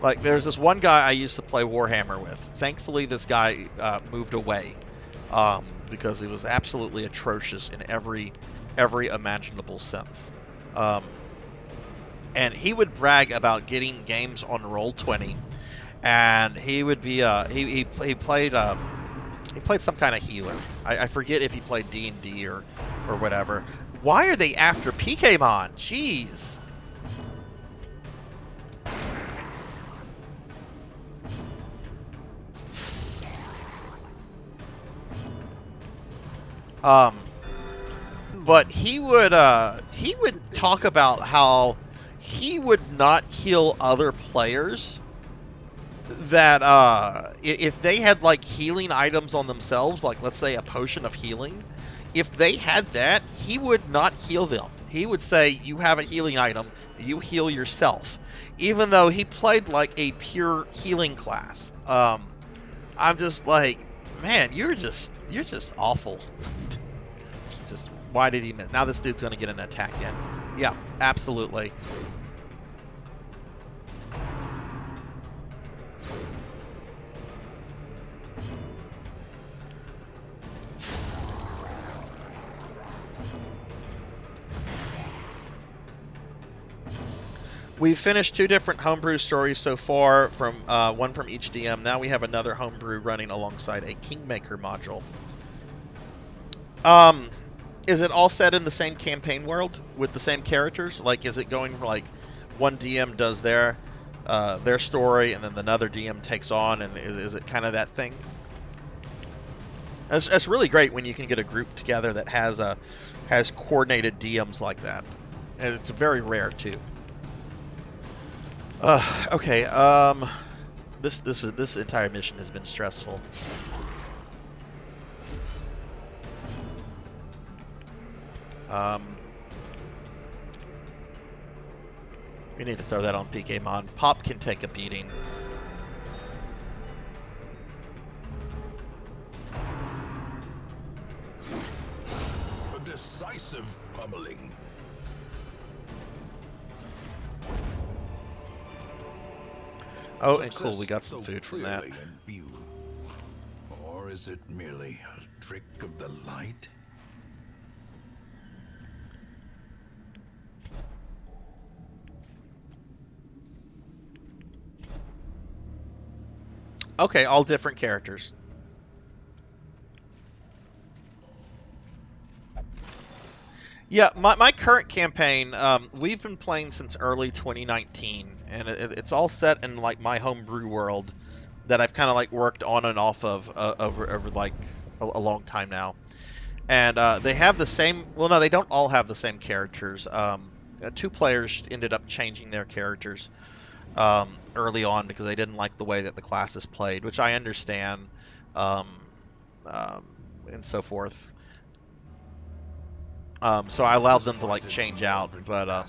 Like, there's this one guy I used to play Warhammer with. Thankfully, this guy moved away because he was absolutely atrocious in every imaginable sense. And he would brag about getting games on Roll20, and he would be he played some kind of healer. I forget if he played D&D or whatever. Why are they after PKmon? Jeez. But he would talk about how he would not heal other players that if they had like healing items on themselves, like let's say a potion of healing, if they had that, he would not heal them. He would say, you have a healing item, you heal yourself, even though he played like a pure healing class. I'm just like, man, you're just awful. Jesus, why did he miss? Now this dude's gonna get an attack in. Yeah, absolutely. We've finished 2 different homebrew stories so far, from one from each DM. Now we have another homebrew running alongside a Kingmaker module. Is it all set in the same campaign world with the same characters? Like, is it going like one DM does their story and then another DM takes on, and is it kind of that thing? It's really great when you can get a group together that has coordinated DMs like that, and it's very rare too. Okay. This entire mission has been stressful. We need to throw that on PKmon. Pop can take a beating. A decisive pummeling. Oh, and cool, we got some food from that. Or is it merely a trick of the light? Okay, all different characters. Yeah, my current campaign, we've been playing since early 2019, and it's all set in like my homebrew world that I've kind of like worked on and off of over like a long time now. And they have the same. Well, no, they don't all have the same characters. 2 players ended up changing their characters early on because they didn't like the way that the classes played, which I understand, and so forth. So I allowed them to like change out, but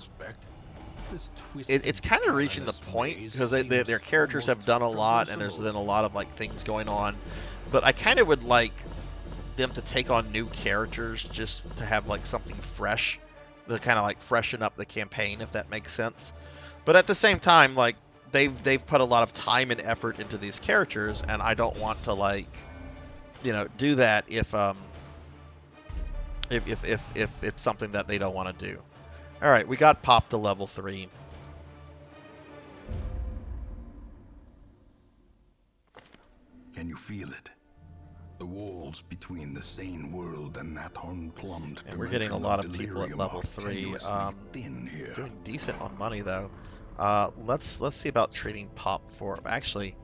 it's kind of reaching the point because their characters have done a lot, and there's been a lot of like things going on. But I kind of would like them to take on new characters just to have like something fresh, to kind of like freshen up the campaign, if that makes sense. But at the same time, like, they've put a lot of time and effort into these characters, and I don't want to like, do that if it's something that they don't want to do. All right, we got Pop to level 3. Can you feel it? The walls between the sane world and that unplumbed And we're getting a lot of people at delirium level are 3. thin here. Doing decent on money though. Let's see about trading Pop for actually.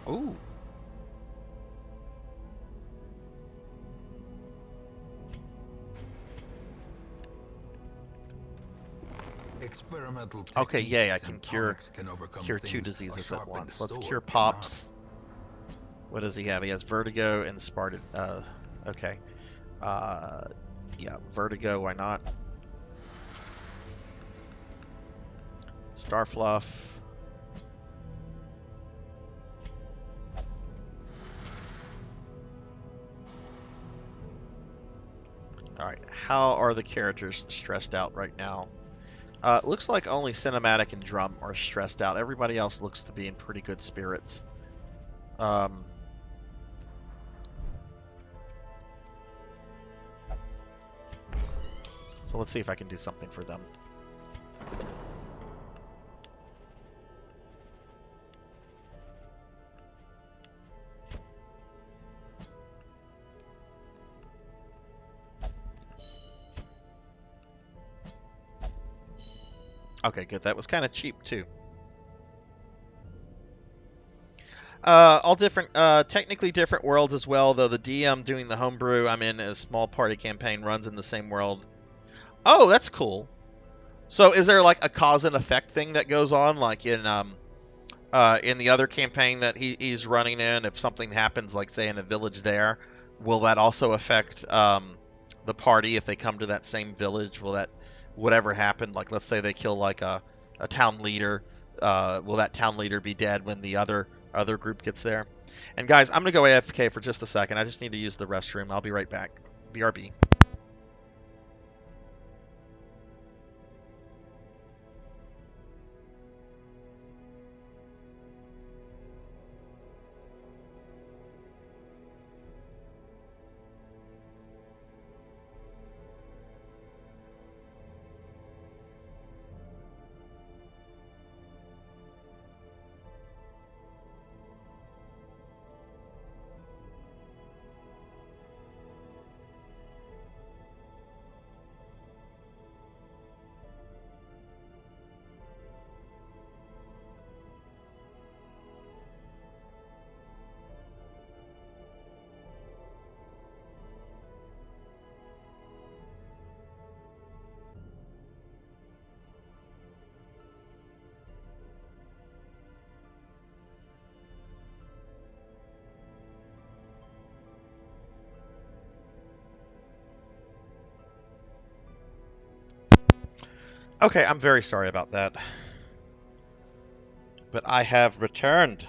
Ooh. Experimental Okay, yay! I techniques can and cure tonics can overcome 2 things diseases a at once. sharpened Let's sword cure cannot. Pop's. What does he have? He has vertigo and Spartan. Okay. Yeah, vertigo. Why not? Starfluff. All right. How are the characters stressed out right now? It looks like only Cinematic and Drum are stressed out. Everybody else looks to be in pretty good spirits. So let's see if I can do something for them. Okay, good. That was kind of cheap too. All different, technically different worlds as well, though the DM doing the homebrew I'm in a small party campaign runs in the same world. Oh, that's cool. So is there like a cause and effect thing that goes on, like in the other campaign that he's running in? If something happens, like say in a village there, will that also affect the party if they come to that same village? Will that whatever happened, like let's say they kill like a town leader, will that town leader be dead when the other group gets there? And guys, I'm gonna go AFK for just a second. I just need to use the restroom. I'll be right back. BRB. Okay, I'm very sorry about that, but I have returned.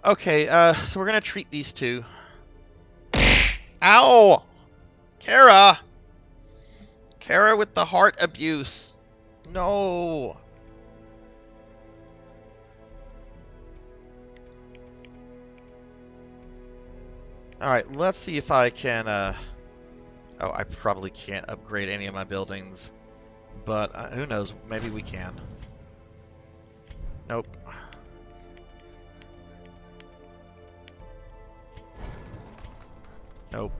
Okay, so we're gonna treat these two. Ow! Kara! Kara with the heart abuse. No! Alright, let's see if I can, Oh, I probably can't upgrade any of my buildings. But, who knows? Maybe we can. Nope. Nope.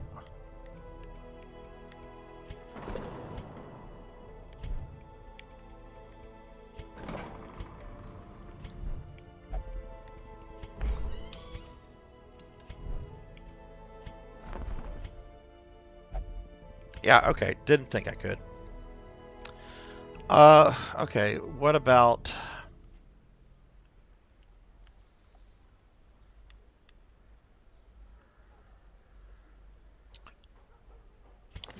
Yeah, okay. Didn't think I could. Okay. What about...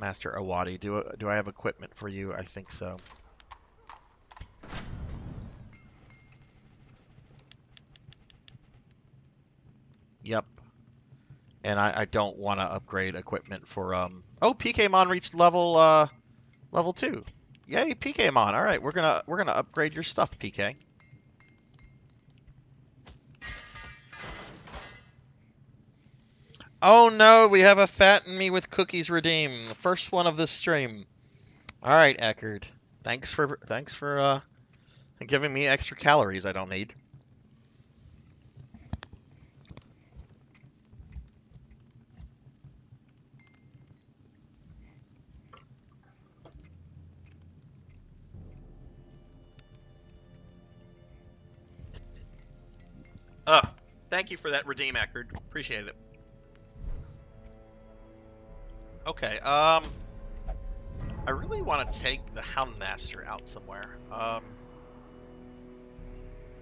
Master Awadi? Do I have equipment for you? I think so. Yep. And I don't want to upgrade equipment for Oh, PKmon reached level 2. Yay, PKmon. All right, we're gonna upgrade your stuff, PK. Oh no, we have a fatten me with cookies redeem. The first one of this stream. All right, Eckerd. Thanks for giving me extra calories I don't need. Thank you for that redeem, Eckerd. Appreciate it. Okay, I really want to take the Houndmaster out somewhere.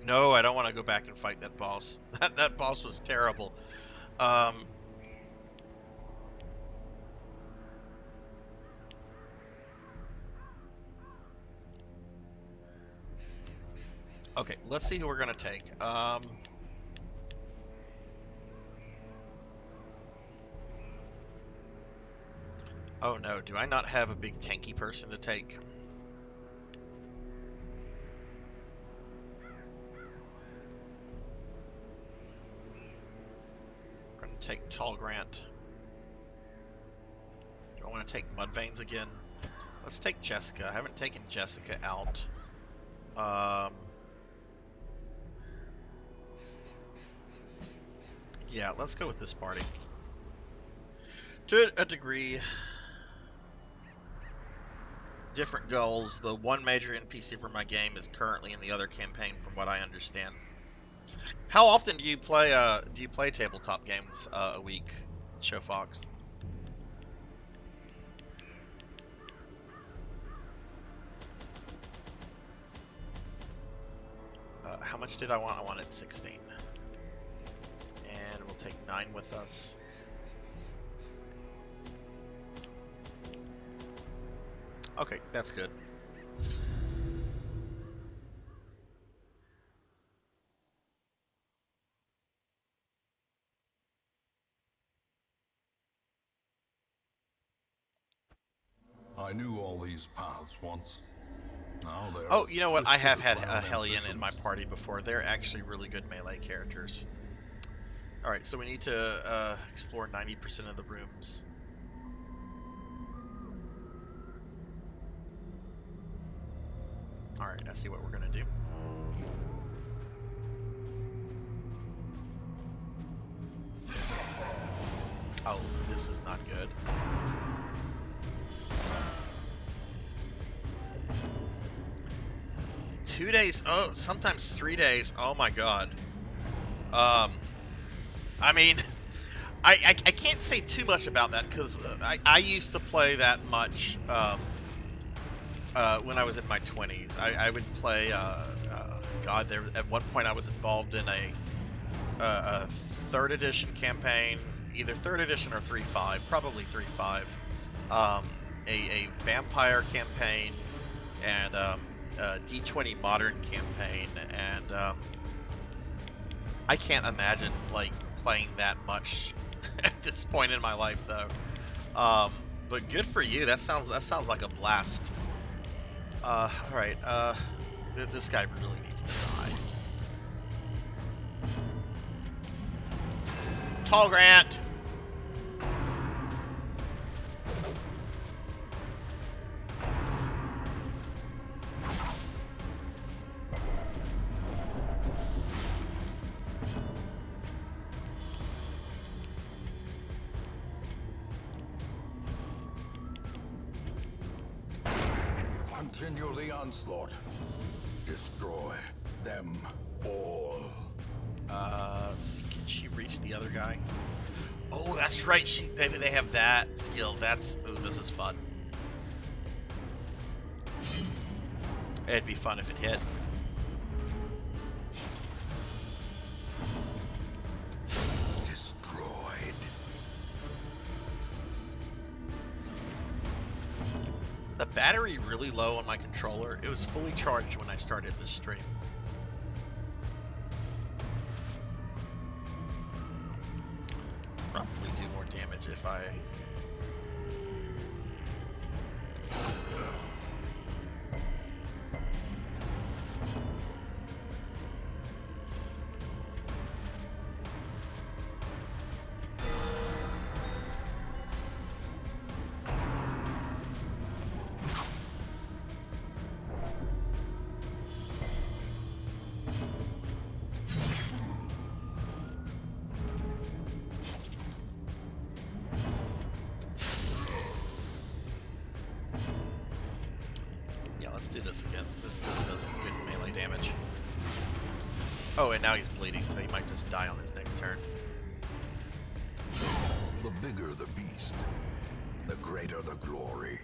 No, I don't want to go back and fight that boss. That boss was terrible. Okay, let's see who we're gonna take. Oh no, do I not have a big tanky person to take? I'm gonna take Tall Grant. Do I want to take Mudveins again? Let's take Jessica. I haven't taken Jessica out. Yeah, let's go with this party. To a degree, different goals. The one major NPC for my game is currently in the other campaign, from what I understand. How often do you play tabletop games a week, Show Fox? How much did I want? I wanted 16. And we'll take 9 with us. Okay, that's good. I knew all these paths once. Now Oh, you know what? I have had a Hellion in my party before. They're actually really good melee characters. Alright, so we need to explore 90% of the rooms. Alright, I see what we're going to do. Oh, this is not good. Two days? Oh, sometimes 3 days. Oh my god. I mean, I can't say too much about that because I used to play that much when I was in my 20s. I would play, God, there at one point I was involved in a 3rd edition campaign, either 3rd edition or 3.5, probably 3.5, a vampire campaign, and a D20 modern campaign, and I can't imagine like playing that much at this point in my life though. But good for you. That sounds like a blast. All right. This guy really needs to die. Tall Grant. Continue the onslaught. Destroy them all. Let's see. Can she reach the other guy? Oh, that's right. They have that skill. Ooh, this is fun. It'd be fun if it hit. Destroyed. Is the battery really low on my controller? It was fully charged when I started this stream. Probably do more damage if I do this again. This does good melee damage. Oh, and now he's bleeding, so he might just die on his next turn. The bigger the beast, the greater the glory.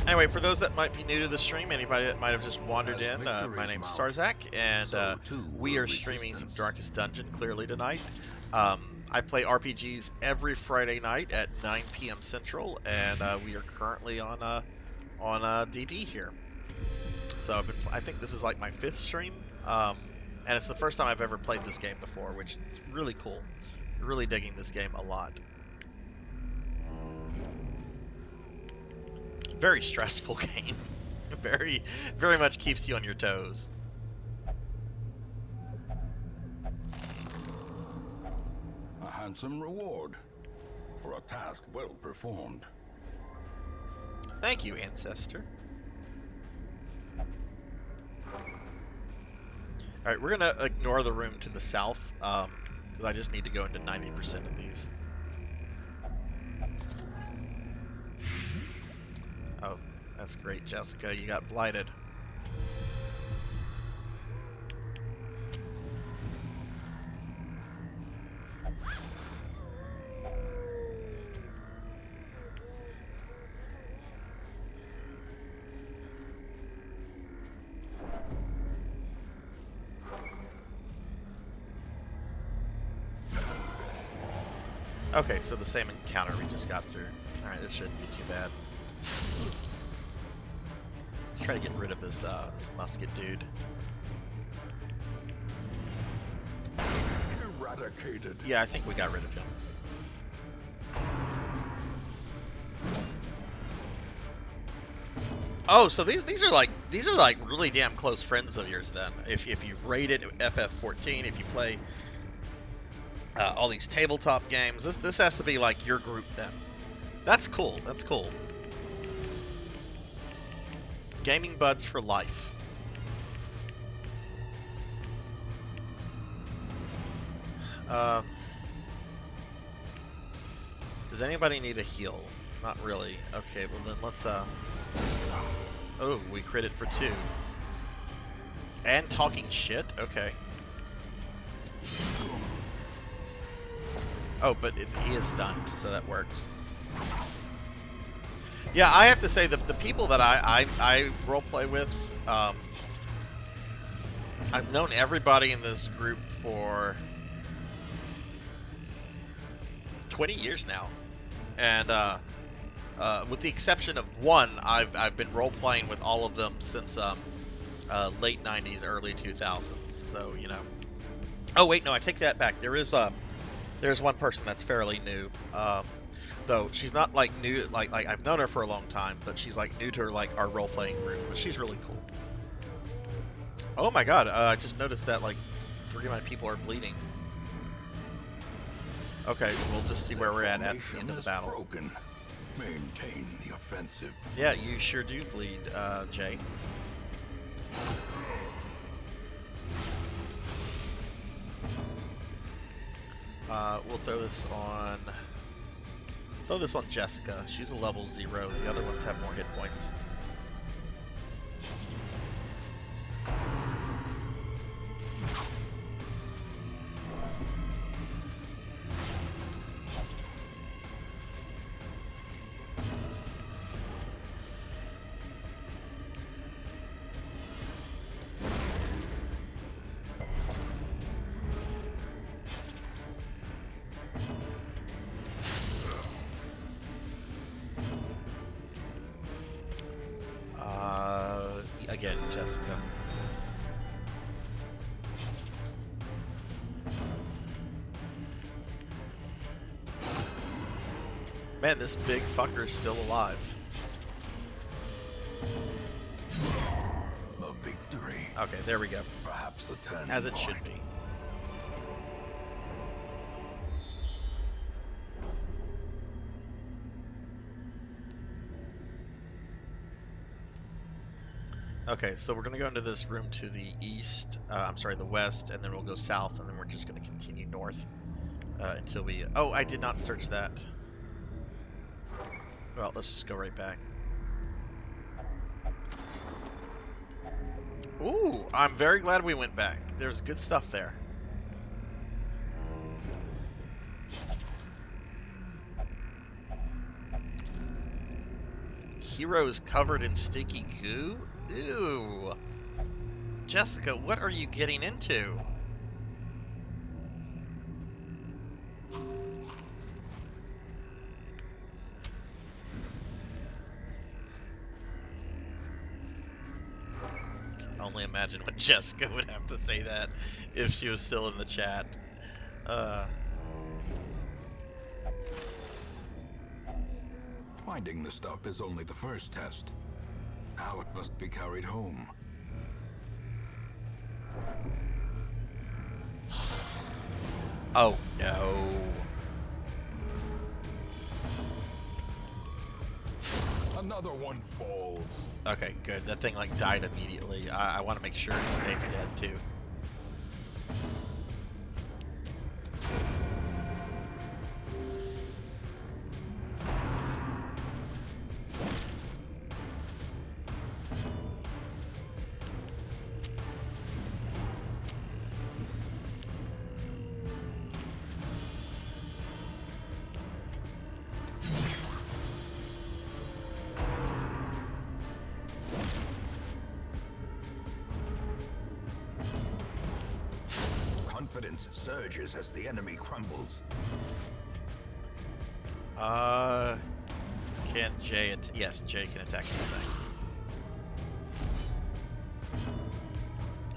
Anyway, for those that might be new to the stream, anybody that might have just wandered in, my name's Sarzac, and we are streaming some Darkest Dungeon clearly tonight. I play RPGs every Friday night at 9 p.m. Central, and we are currently on DD here. So I think this is like my 5th stream, and it's the first time I've ever played this game before, which is really cool. Really digging this game a lot. Very stressful game. Very much keeps you on your toes. A handsome reward for a task well performed. Thank you, Ancestor. Alright, we're gonna ignore the room to the south, because I just need to go into 90% of these. Oh, that's great, Jessica. You got blighted. Okay, so the same encounter we just got through. Alright, this shouldn't be too bad. Let's try to get rid of this musket dude. Eradicated. Yeah, I think we got rid of him. Oh, so these are like really damn close friends of yours then. If you've raided FF14, if you play all these tabletop games, this has to be like your group then. That's cool. That's cool. Gaming buds for life. Does anybody need a heal? Not really. Okay, well then let's oh, we critted for 2. And talking shit? Okay. Oh, but he is stunned, so that works. Yeah, I have to say the people that I roleplay with, I've known everybody in this group for 20 years now, and with the exception of one, I've been role-playing with all of them since late 90s, early 2000s. So you know. Oh wait, no, I take that back. There's one person that's fairly new. Though she's not like new, like I've known her for a long time, but she's like new to like our role-playing group. But she's really cool. Oh my god, I just noticed that like 3 of my people are bleeding. Okay, we'll just see where we're at the end of the battle. Broken. Maintain the offensive. Yeah, you sure do bleed, Jay. We'll throw this on Jessica. She's a level 0. The other ones have more hit points. Again, Jessica. Man, this big fucker's still alive. A victory. Okay, there we go. Perhaps the turning As it point. should be. Okay, so we're going to go into this room to the east, the west, and then we'll go south, and then we're just going to continue north until we... Oh, I did not search that. Well, let's just go right back. Ooh, I'm very glad we went back. There's good stuff there. Heroes covered in sticky goo? Ew. Jessica, what are you getting into? Only imagine what Jessica would have to say that if she was still in the chat. Finding the stuff is only the first test. Now it must be carried home. Oh no. Another one falls. Okay, good. That thing like died immediately. I want to make sure it stays dead too. Confidence surges as the enemy crumbles. Can Jay... Yes, Jay can attack this thing.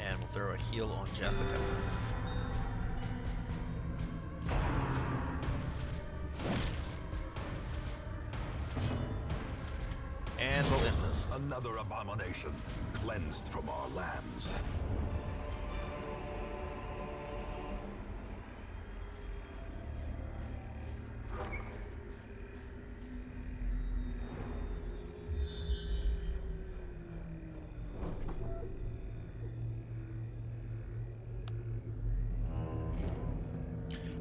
And we'll throw a heal on Jessica. And we'll end this. Another abomination cleansed from our lands.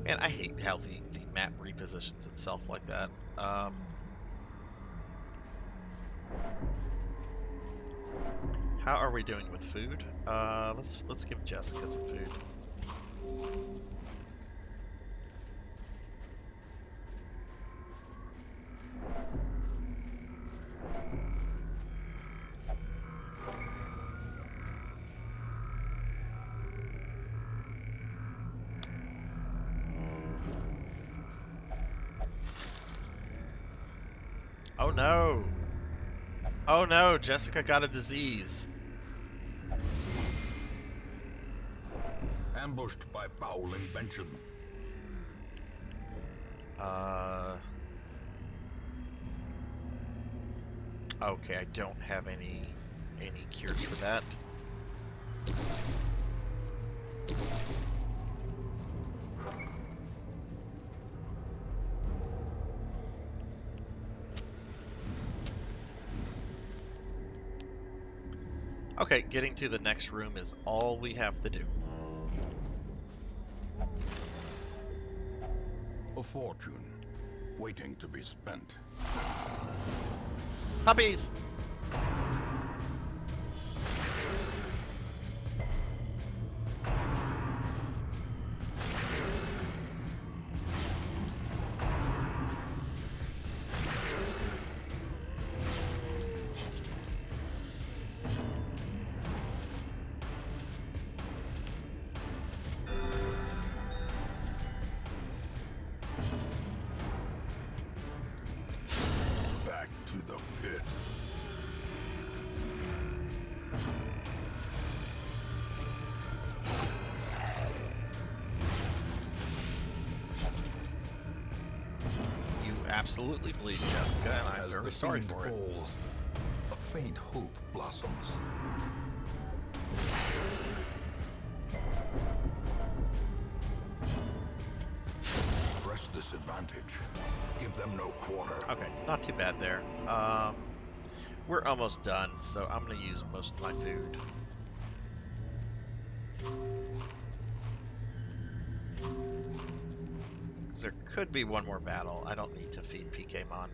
Man, I hate how the map repositions itself like that. How are we doing with food? Let's give Jessica some food. Oh no! Oh no, Jessica got a disease. Ambushed by foul invention. Okay, I don't have any cures for that. Okay, getting to the next room is all we have to do. A fortune waiting to be spent. Puppies! Back to the pit. You absolutely bleed, Jessica, and I'm As very the sorry fiend for it. falls, a faint hope blossoms. Press this advantage. Give them no quarter. Okay, not too bad there. We're almost done, so I'm going to use most of my food. Because there could be one more battle. I don't need to feed PKmon.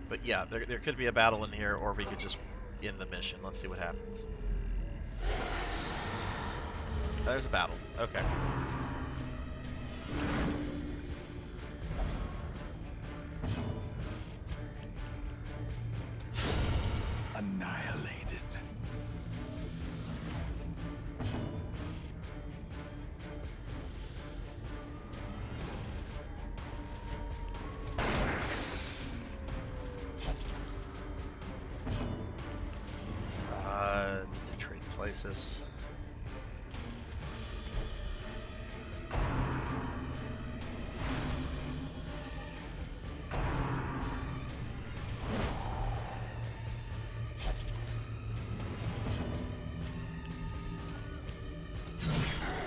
But yeah, there could be a battle in here, or we could just end the mission. Let's see what happens. Oh, there's a battle. Okay. Annihilated. Need to trade places.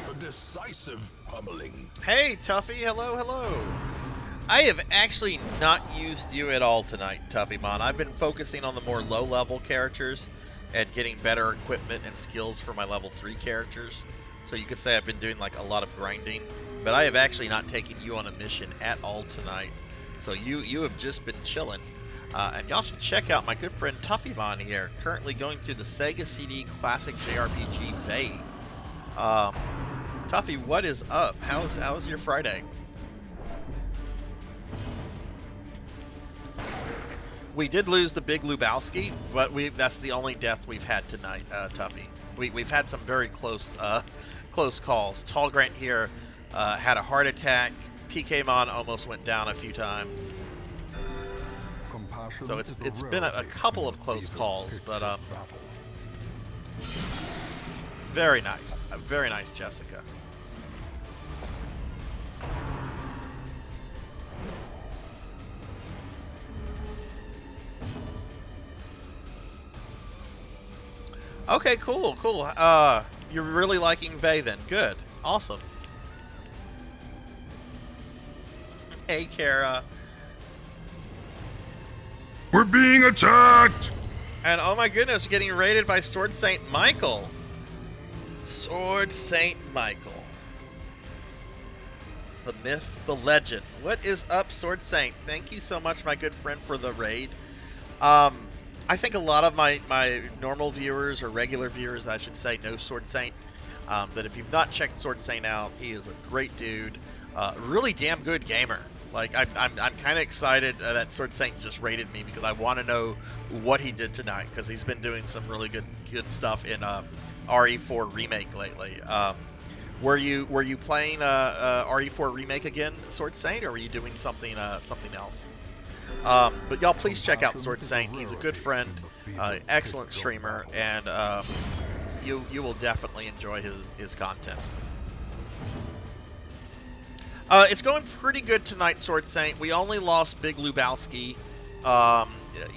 A decisive pummeling. Hey, Tuffy. Hello, hello. I have actually not used you at all tonight, Tuffymon. I've been focusing on the more low-level characters and getting better equipment and skills for my level 3 characters. So you could say I've been doing like a lot of grinding, but I have actually not taken you on a mission at all tonight. So you have just been chilling. And y'all should check out my good friend Tuffymon here, currently going through the Sega CD Classic JRPG Vay. Tuffy, what is up? How's your Friday? We did lose the Big Lubowski, but that's the only death we've had tonight, Tuffy. We've had some very close calls. Tall Grant here had a heart attack. PKmon almost went down a few times. So it's been a couple of close calls, but very nice, Jessica. Okay, cool. You're really liking Vay then. Good. Awesome. Hey, Kara. We're being attacked! And oh my goodness, getting raided by Sword Saint Michael. Sword Saint Michael. The myth, the legend. What is up, Sword Saint? Thank you so much, my good friend, for the raid. I think a lot of my normal viewers, or regular viewers, I should say, know Sword Saint. But if you've not checked Sword Saint out, he is a great dude. Really damn good gamer. Like, I'm kind of excited that Sword Saint just raided me, because I want to know what he did tonight, because he's been doing some really good stuff in RE4 Remake lately. Were you playing RE4 Remake again, Sword Saint, or were you doing something else? But y'all please check out Sword Saint. He's a good friend, excellent streamer, and you will definitely enjoy his content. It's going pretty good tonight, Sword Saint. We only lost Big Lubowski.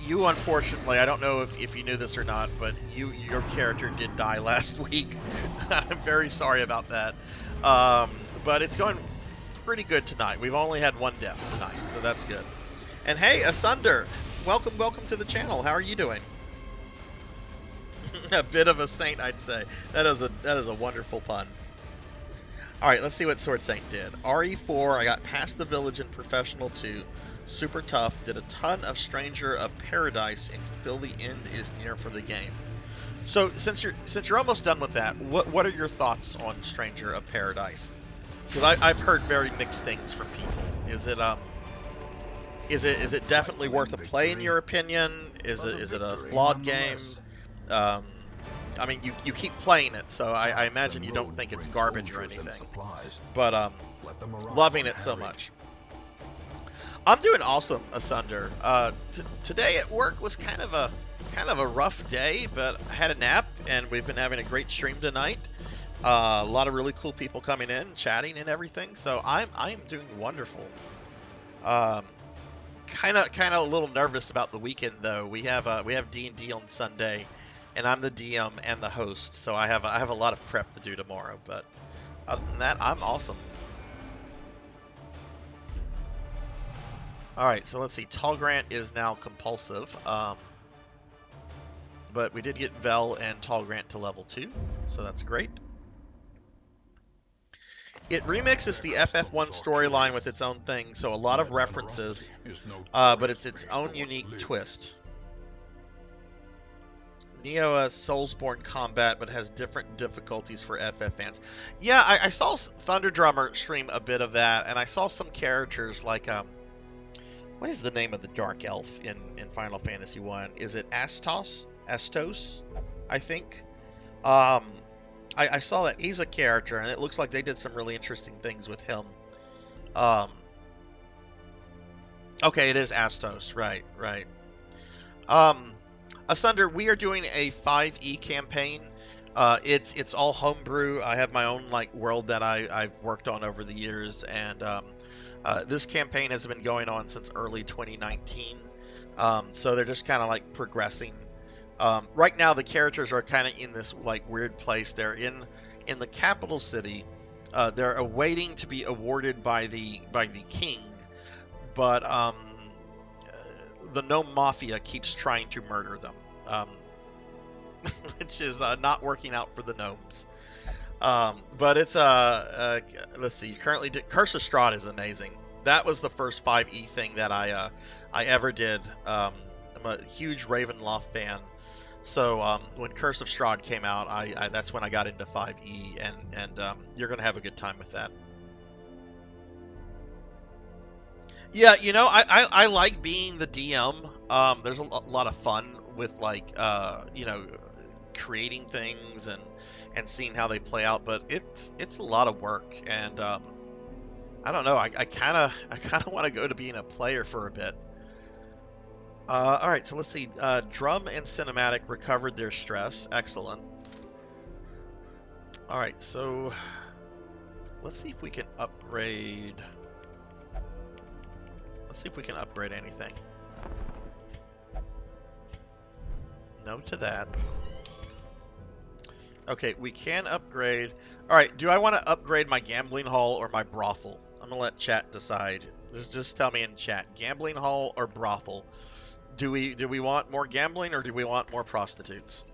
You, unfortunately, I don't know if you knew this or not, but your character did die last week. I'm very sorry about that. But it's going pretty good tonight. We've only had one death tonight, so that's good. And hey, Asunder, welcome to the channel. How are you doing? A bit of a saint, I'd say. That is a wonderful pun. All right, let's see what Sword Saint did. RE4, I got past the village in Professional 2. Super tough. Did a ton of Stranger of Paradise, and feel the end is near for the game. So since you're almost done with that, what are your thoughts on Stranger of Paradise? Because I've heard very mixed things from people. Is it definitely worth a play in your opinion? Is it a flawed game? I mean, you keep playing it, so I imagine you don't think it's garbage or anything. But loving it so much. I'm doing awesome, Asunder. Today at work was kind of a rough day, but I had a nap, and we've been having a great stream tonight. A lot of really cool people coming in, chatting and everything. So I am doing wonderful. Kind of a little nervous about the weekend though. We have D&D on Sunday, and I'm the DM and the host, so I have a lot of prep to do tomorrow. But other than that, I'm awesome. All right, so let's see. Tall Grant is now compulsive, but we did get Vel and Tall Grant to level 2, so that's great. It remixes the FF1 storyline with its own thing, so a lot of references, but it's its own unique twist. Neo Soulsborne combat, but has different difficulties for FF fans. Yeah, I saw Thunderdrummer stream a bit of that, and I saw some characters like, what is the name of the Dark Elf in Final Fantasy 1? Is it Astos? Astos, I think. I saw that he's a character, and it looks like they did some really interesting things with him. Okay, it is Astos, right. Asunder, we are doing a 5e campaign. It's all homebrew. I have my own world that I've worked on over the years, and this campaign has been going on since early 2019. So they're just kind of progressing. Right now, the characters are kind of in this weird place. They're in the capital city. They're awaiting to be awarded by the king, but the gnome mafia keeps trying to murder them, which is not working out for the gnomes. But it's let's see. Currently, Curse of Strahd is amazing. That was the first 5e thing that I ever did. I'm a huge Ravenloft fan. So when Curse of Strahd came out, that's when I got into 5e, and you're gonna have a good time with that. Yeah, I like being the DM. There's a lot of fun with creating things and seeing how they play out, but it's a lot of work, and I don't know. I kind of want to go to being a player for a bit. All right, so let's see. Drum and Cinematic recovered their stress. Excellent. All right, so let's see if we can upgrade. Let's see if we can upgrade anything. No to that. Okay, we can upgrade. All right, do I want to upgrade my gambling hall or my brothel? I'm gonna let chat decide. Just tell me in chat, gambling hall or brothel. Do we want more gambling or do we want more prostitutes?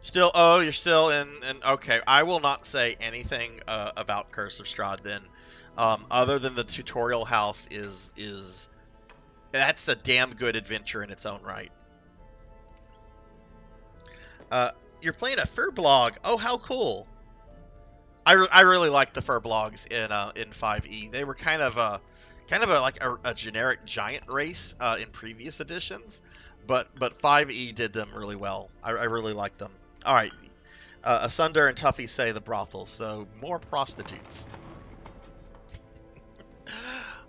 Still, oh, you're still in. Okay, I will not say anything about Curse of Strahd then. Other than the tutorial house is that's a damn good adventure in its own right. You're playing a fur blog. Oh, how cool! I really like the fur blogs in 5e. They were kind of a generic giant race in previous editions, but 5e did them really well. I really like them. All right, Asunder and Tuffy say the brothel, so more prostitutes.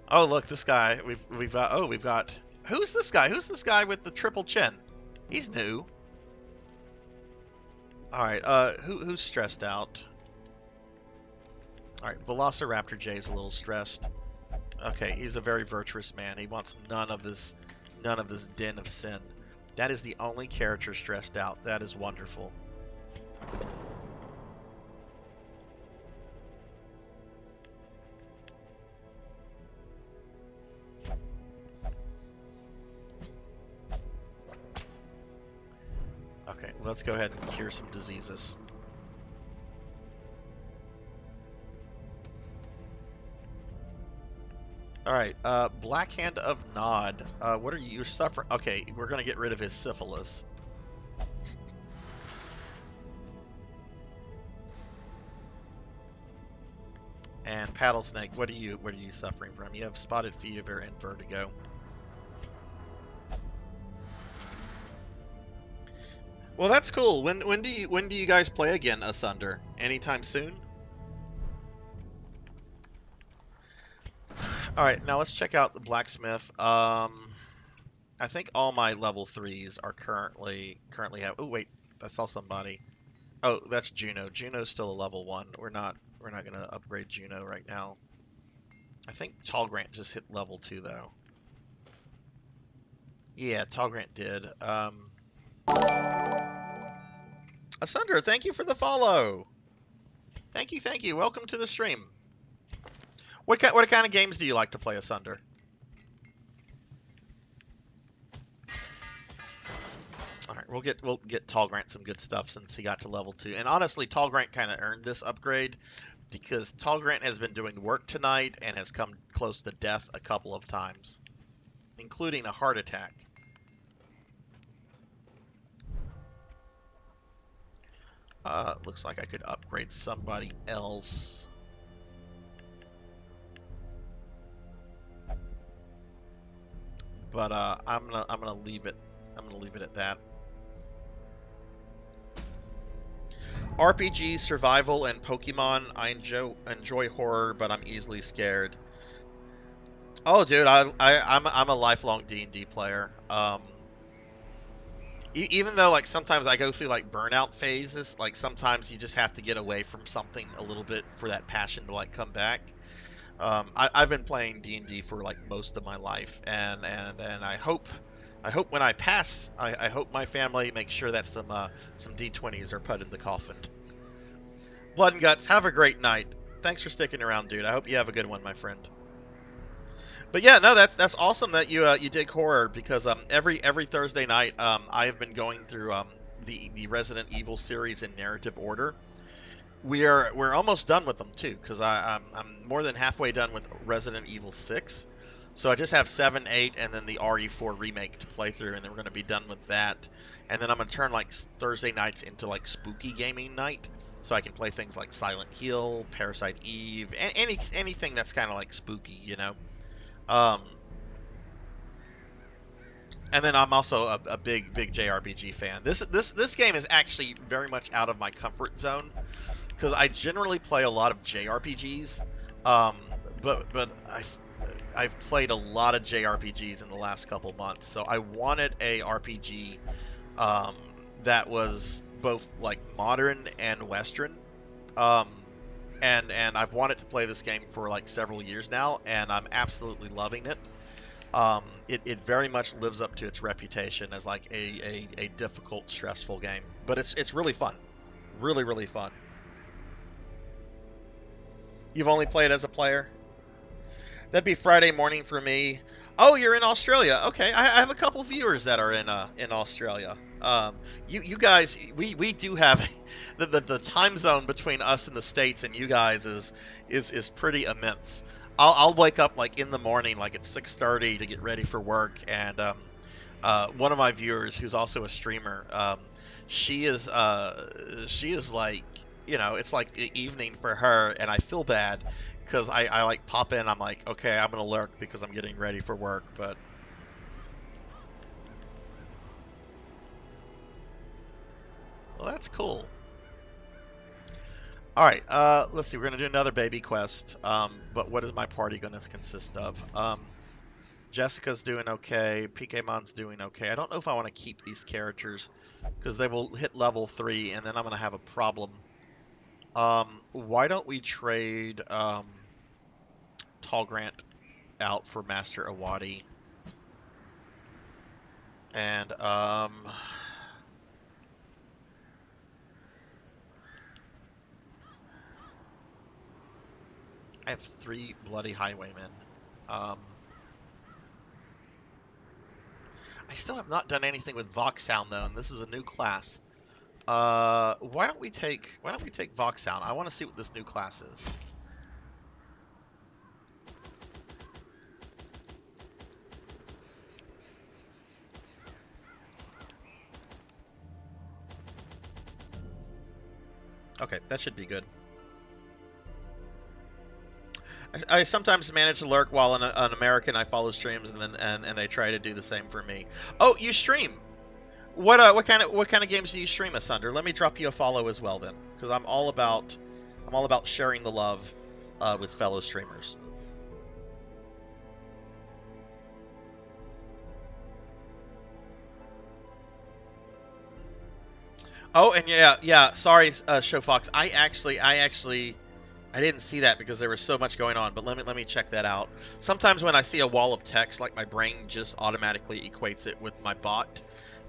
Oh, look, this guy. We've got. Who's this guy? Who's this guy with the triple chin? He's new. All right. Who's stressed out? All right. Velociraptor J's a little stressed. Okay, he's a very virtuous man. He wants none of this den of sin. That is the only character stressed out. That is wonderful. Okay, let's go ahead and cure some diseases. All right, Black Hand of Nod. What are you suffering? Okay, we're gonna get rid of his syphilis. And Paddlesnake, what are you suffering from? You have spotted fever and vertigo. Well, that's cool. When do you guys play again, Asunder? Anytime soon? All right, now let's check out the blacksmith. I think all my level 3s are currently have. Oh wait, I saw somebody. Oh, that's Juno. Juno's still a level 1. We're not gonna upgrade Juno right now. I think Tallgrant just hit level 2 though. Yeah, Tallgrant did. Asunder, thank you for the follow. Thank you. Welcome to the stream. What kind of games do you like to play, Asunder? All right, we'll get Tall Grant some good stuff since he got to level 2. And honestly, Tall Grant kind of earned this upgrade because Tall Grant has been doing work tonight and has come close to death a couple of times, including a heart attack. Looks like I could upgrade somebody else. But I'm gonna leave it. I'm gonna leave it at that. RPG, survival, and Pokemon. I enjoy horror, but I'm easily scared. Oh, dude, I'm a lifelong D&D player. Even though like sometimes I go through like burnout phases, like sometimes you just have to get away from something a little bit for that passion to like come back. I've been playing D&D for like most of my life, and I hope when I pass, I hope my family makes sure that some D20s are put in the coffin. Blood and Guts, have a great night. Thanks for sticking around, dude. I hope you have a good one, my friend. But yeah, no, that's awesome that you dig horror, because every Thursday night I have been going through the Resident Evil series in narrative order. We're almost done with them too, because I'm more than halfway done with Resident Evil 6. So I just have 7, 8, and then the RE4 remake to play through, and then we're going to be done with that. And then I'm going to turn like Thursday nights into like spooky gaming night, so I can play things like Silent Hill, Parasite Eve, and anything that's kind of like spooky, you know. And then I'm also a big JRPG fan. This game is actually very much out of my comfort zone, because I generally play a lot of JRPGs, but I've played a lot of JRPGs in the last couple months, so I wanted a RPG that was both like modern and Western, and I've wanted to play this game for like several years now, and I'm absolutely loving it. It very much lives up to its reputation as like a difficult, stressful game, but it's really fun, really fun. You've only played as a player? That'd be Friday morning for me. Oh, you're in Australia. Okay, I have a couple viewers that are in Australia. You guys, we do have the time zone between us and the States and you guys is pretty immense. I'll wake up like in the morning, like at 6:30 to get ready for work, and one of my viewers, who's also a streamer, she is like, you know, it's like the evening for her, and I feel bad because I like pop in, I'm like, okay, I'm gonna lurk because I'm getting ready for work, but well, that's cool. All right, let's see. We're gonna do another baby quest. But what is my party gonna consist of? Jessica's doing okay. PKmon's doing okay. I don't know if I want to keep these characters because they will hit level 3, and then I'm gonna have a problem. Why don't we trade Tall Grant out for Master Awadi? And I have 3 bloody highwaymen. I still have not done anything with Voxhound though, and this is a new class. Why don't we take Voxhound? I want to see what this new class is. Okay, that should be good. I sometimes manage to lurk while an American I follow streams, and then and they try to do the same for me. Oh, you stream? What kind of games do you stream, Asunder? Let me drop you a follow as well then, because I'm all about sharing the love with fellow streamers. Oh, and yeah. Sorry, Showfox. I didn't see that because there was so much going on. But let me check that out. Sometimes when I see a wall of text, like my brain just automatically equates it with my bot,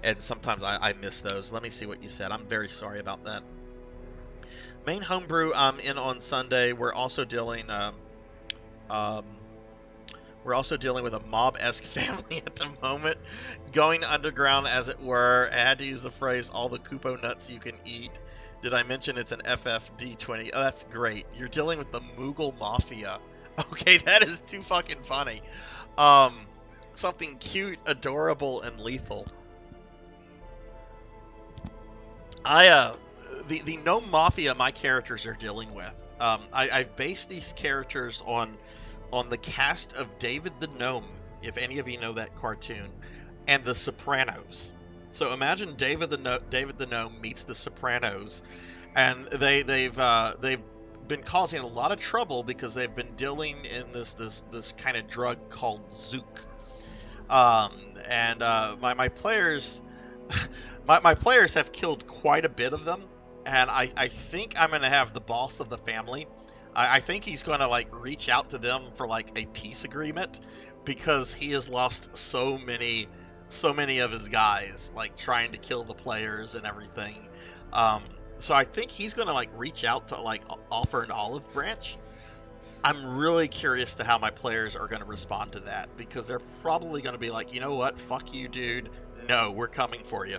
and sometimes I miss those. Let me see what you said. I'm very sorry about that. Main homebrew in on Sunday. We're also dealing We're also dealing with a mob-esque family at the moment, going underground, as it were. I had to use the phrase, all the Kupo nuts you can eat. Did I mention it's an FFD20? Oh, that's great. You're dealing with the Moogle Mafia. Okay, that is too fucking funny. Something cute, adorable, and lethal. The Gnome Mafia my characters are dealing with. I've based these characters on the cast of David the Gnome, if any of you know that cartoon, and The Sopranos. So imagine David the Gnome meets The Sopranos, and they've been causing a lot of trouble because they've been dealing in this kind of drug called Zook. My players my players have killed quite a bit of them, and I think I'm gonna have the boss of the family. I think he's gonna like reach out to them for like a peace agreement, because he has lost so many of his guys, like trying to kill the players and everything. So I think he's gonna like reach out to like offer an olive branch. I'm really curious to how my players are going to respond to that, because they're probably going to be like, you know what, fuck you, dude. No, we're coming for you.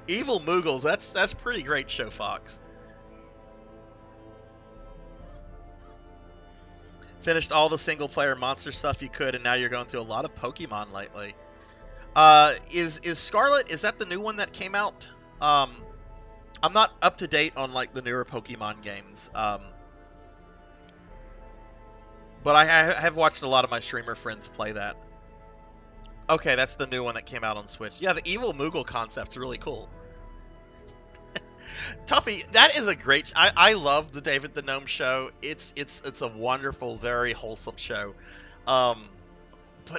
Evil Moogles, that's pretty great, Show Fox. Finished all the single-player monster stuff you could, and now you're going through a lot of Pokemon lately. Is Scarlet, is that the new one that came out? I'm not up to date on like the newer Pokemon games, but I have watched a lot of my streamer friends play that. Okay, that's the new one that came out on Switch. Yeah, the Evil Moogle concept's really cool. Tuffy, that is a great. I love the David the Gnome show. It's a wonderful, very wholesome show. But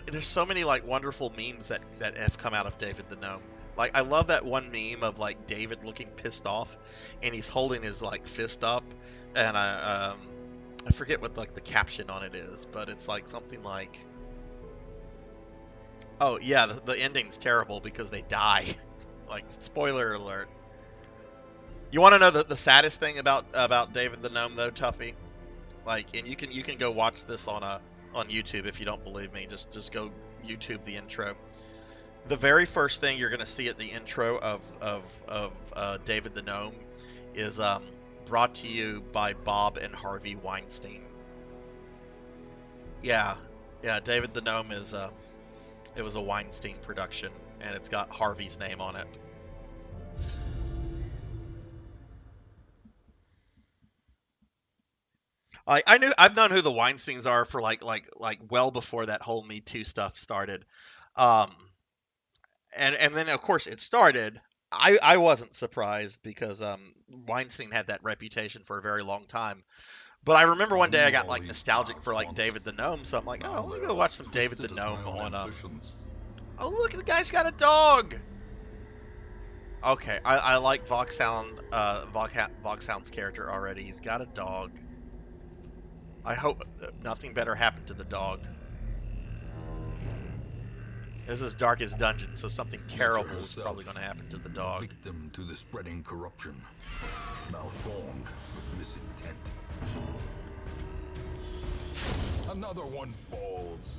there's so many like wonderful memes that have come out of David the Gnome. Like, I love that one meme of like David looking pissed off, and he's holding his like fist up, and I forget what like the caption on it is, but it's like something like, oh yeah, the ending's terrible because they die. Like, spoiler alert. You want to know the saddest thing about David the Gnome though, Tuffy? Like, and you can go watch this on YouTube if you don't believe me. Just go YouTube the intro. The very first thing you're going to see at the intro of David the Gnome is brought to you by Bob and Harvey Weinstein. Yeah, David the Gnome is it was a Weinstein production, and it's got Harvey's name on it. I've known who the Weinsteins are for like well before that whole Me Too stuff started. And then of course it started. I wasn't surprised because Weinstein had that reputation for a very long time. But I remember one day I got like nostalgic for like David the Gnome, so I'm like, oh, let me go watch some David the Gnome on. Oh, look, the guy's got a dog. Okay, I like Voxhound's character already. He's got a dog. I hope nothing better happened to the dog. This is Darkest Dungeon, so something terrible is probably going to happen to the dog. Victim to the spreading corruption, malformed with misintent. Another one falls.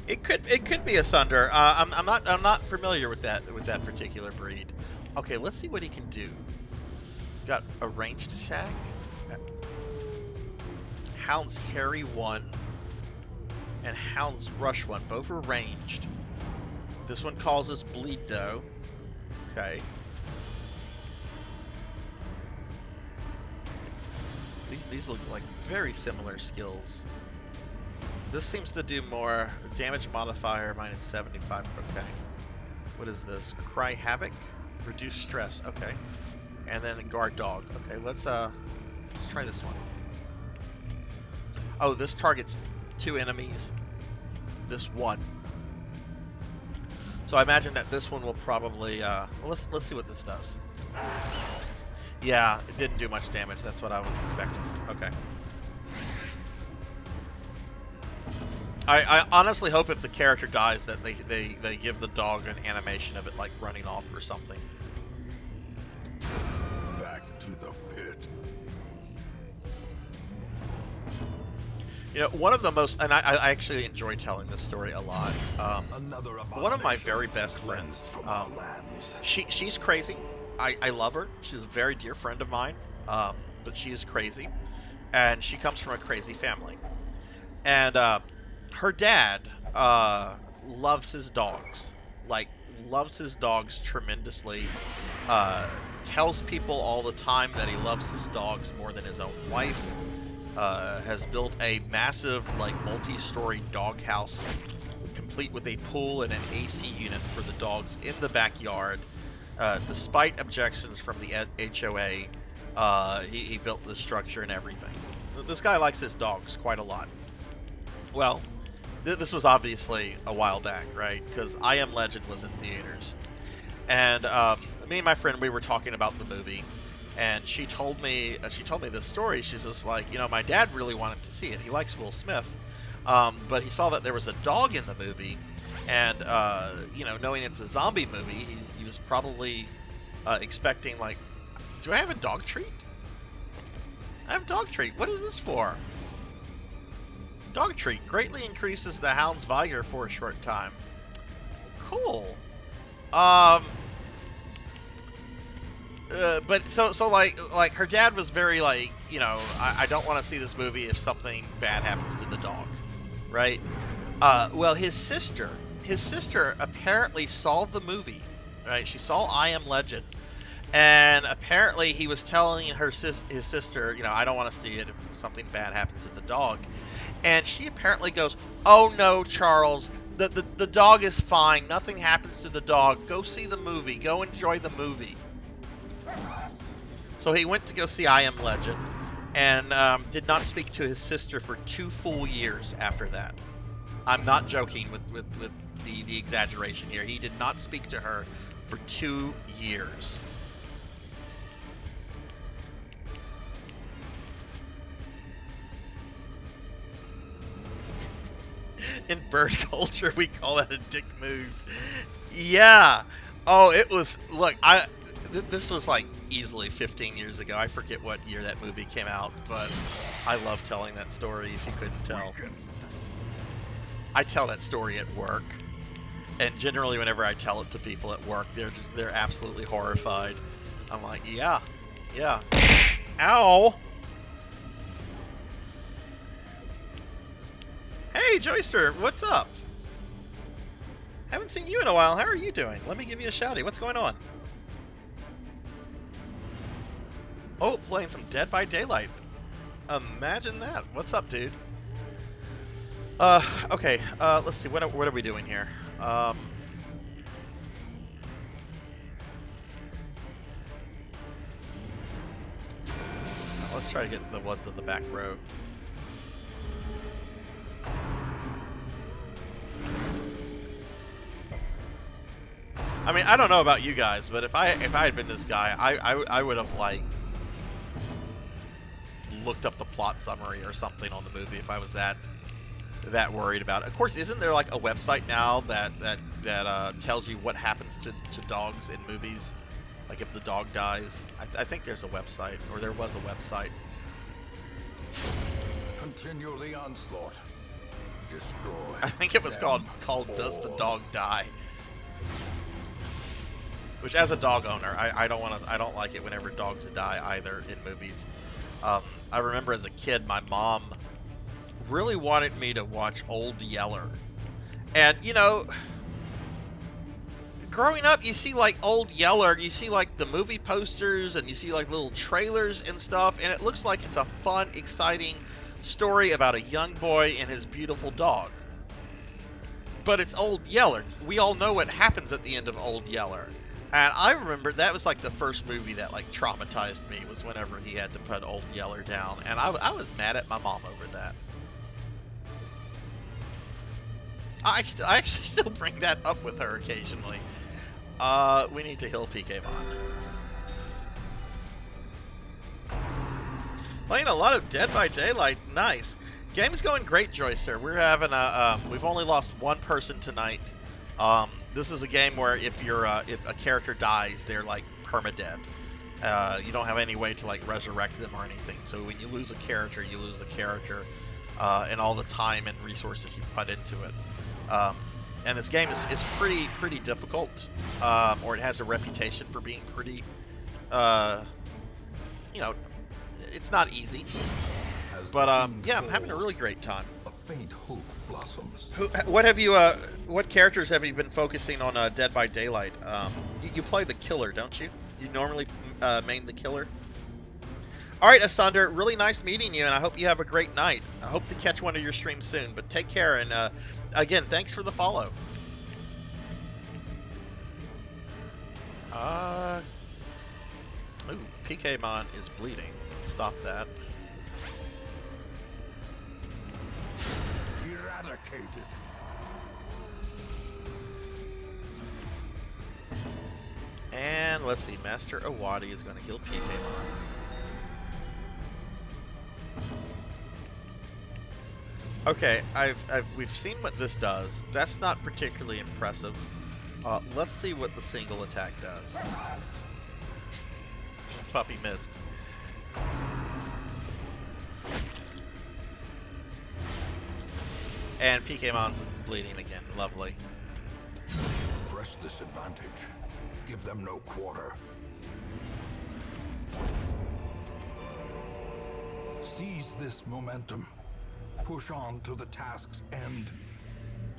It could be a Sunder. I'm not familiar with that particular breed. Okay, let's see what he can do. He's got a ranged attack. Hound's Harry 1 and Hound's Rush 1, both are ranged. This one causes bleed though. Okay. These look like very similar skills. This seems to do more damage modifier minus 75. Okay. What is this? Cry Havoc, reduce stress. Okay. And then guard dog. Okay, let's try this one. Oh, this targets 2 enemies. This one. So I imagine that this one will probably well, let's see what this does. Yeah, it didn't do much damage. That's what I was expecting. Okay. I honestly hope if the character dies that they give the dog an animation of it like running off or something. Back to the pit. You know, one of the most, and I actually enjoy telling this story a lot. One of my very best friends, she's crazy. I love her. She's a very dear friend of mine, but she is crazy, and she comes from a crazy family. And her dad loves his dogs, like loves his dogs tremendously. Tells people all the time that he loves his dogs more than his own wife. Has built a massive, like, multi-story doghouse, complete with a pool and an AC unit for the dogs in the backyard. Despite objections from the HOA, he built the structure and everything. This guy likes his dogs quite a lot. Well, this was obviously a while back, right? Because I Am Legend was in theaters. And me and my friend, we were talking about the movie. And she told me this story. She's just like, you know, my dad really wanted to see it. He likes Will Smith, but he saw that there was a dog in the movie, and you know, knowing it's a zombie movie, he was probably expecting, like, do I have a dog treat? I have a dog treat. What is this for? Dog treat greatly increases the hound's vigor for a short time. Cool. But so like her dad was very like, you know, I don't want to see this movie if something bad happens to the dog, right? Well, his sister apparently saw the movie, right? She saw I Am Legend, and apparently he was telling his sister, you know, I don't want to see it if something bad happens to the dog, and she apparently goes, oh no, Charles. The dog is fine. Nothing happens to the dog. Go see the movie. Go enjoy the movie. So he went to go see I Am Legend, and did not speak to his sister for 2 full years after that. I'm not joking with the exaggeration here. He did not speak to her for 2 years. In bird culture, we call that a dick move. Yeah. Oh, it was. Look, this was like easily 15 years ago. I forget what year that movie came out, but I love telling that story. If you couldn't tell, I tell that story at work, and generally, whenever I tell it to people at work, they're absolutely horrified. I'm like, yeah. Ow. Hey, Joyster, what's up? Haven't seen you in a while. How are you doing? Let me give you a shouty. What's going on? Oh, playing some Dead by Daylight. Imagine that. What's up, dude? Okay. Let's see. What are we doing here? Let's try to get the ones in the back row. I mean, I don't know about you guys, but if I had been this guy, I would have, like, looked up the plot summary or something on the movie if I was that worried about it. Of course, isn't there like a website now that tells you what happens to dogs in movies? Like if the dog dies, I think there's a website, or there was a website. Continue the onslaught. Destroy. I think it was called Does the Dog Die? Which, as a dog owner, I don't like it whenever dogs die either in movies. I remember as a kid, my mom really wanted me to watch Old Yeller, and you know, growing up, you see like Old Yeller, you see like the movie posters, and you see like little trailers and stuff, and it looks like it's a fun, exciting story about a young boy and his beautiful dog. But it's Old Yeller. We all know what happens at the end of Old Yeller. And I remember that was like the first movie that like traumatized me, was whenever he had to put Old Yeller down. And I was mad at my mom over that. I actually still bring that up with her occasionally. We need to heal PKmon. Playing a lot of Dead by Daylight. Nice. Game's going great, Joyster. We're having we've only lost one person tonight. This is a game where if a character dies, they're like permadead, You don't have any way to like resurrect them or anything. So when you lose a character, you lose a character, and all the time and resources you put into it. And this game is pretty difficult, or it has a reputation for being pretty, you know, it's not easy. But yeah, I'm having a really great time. A faint hope blossoms. What characters have you been focusing on Dead by Daylight? You play the killer, don't you? You normally main the killer. All right, Asunder, really nice meeting you, and I hope you have a great night. I hope to catch one of your streams soon, but take care, and again, thanks for the follow. Ooh, PKmon is bleeding. Let's stop that. Eradicated. And let's see, Master Awadi is going to heal PKmon. Okay, we've seen what this does. That's not particularly impressive. Let's see what the single attack does. Puppy missed. And PKmon's bleeding again. Lovely. Press this advantage. Give them no quarter. Seize this momentum. Push on to the task's end.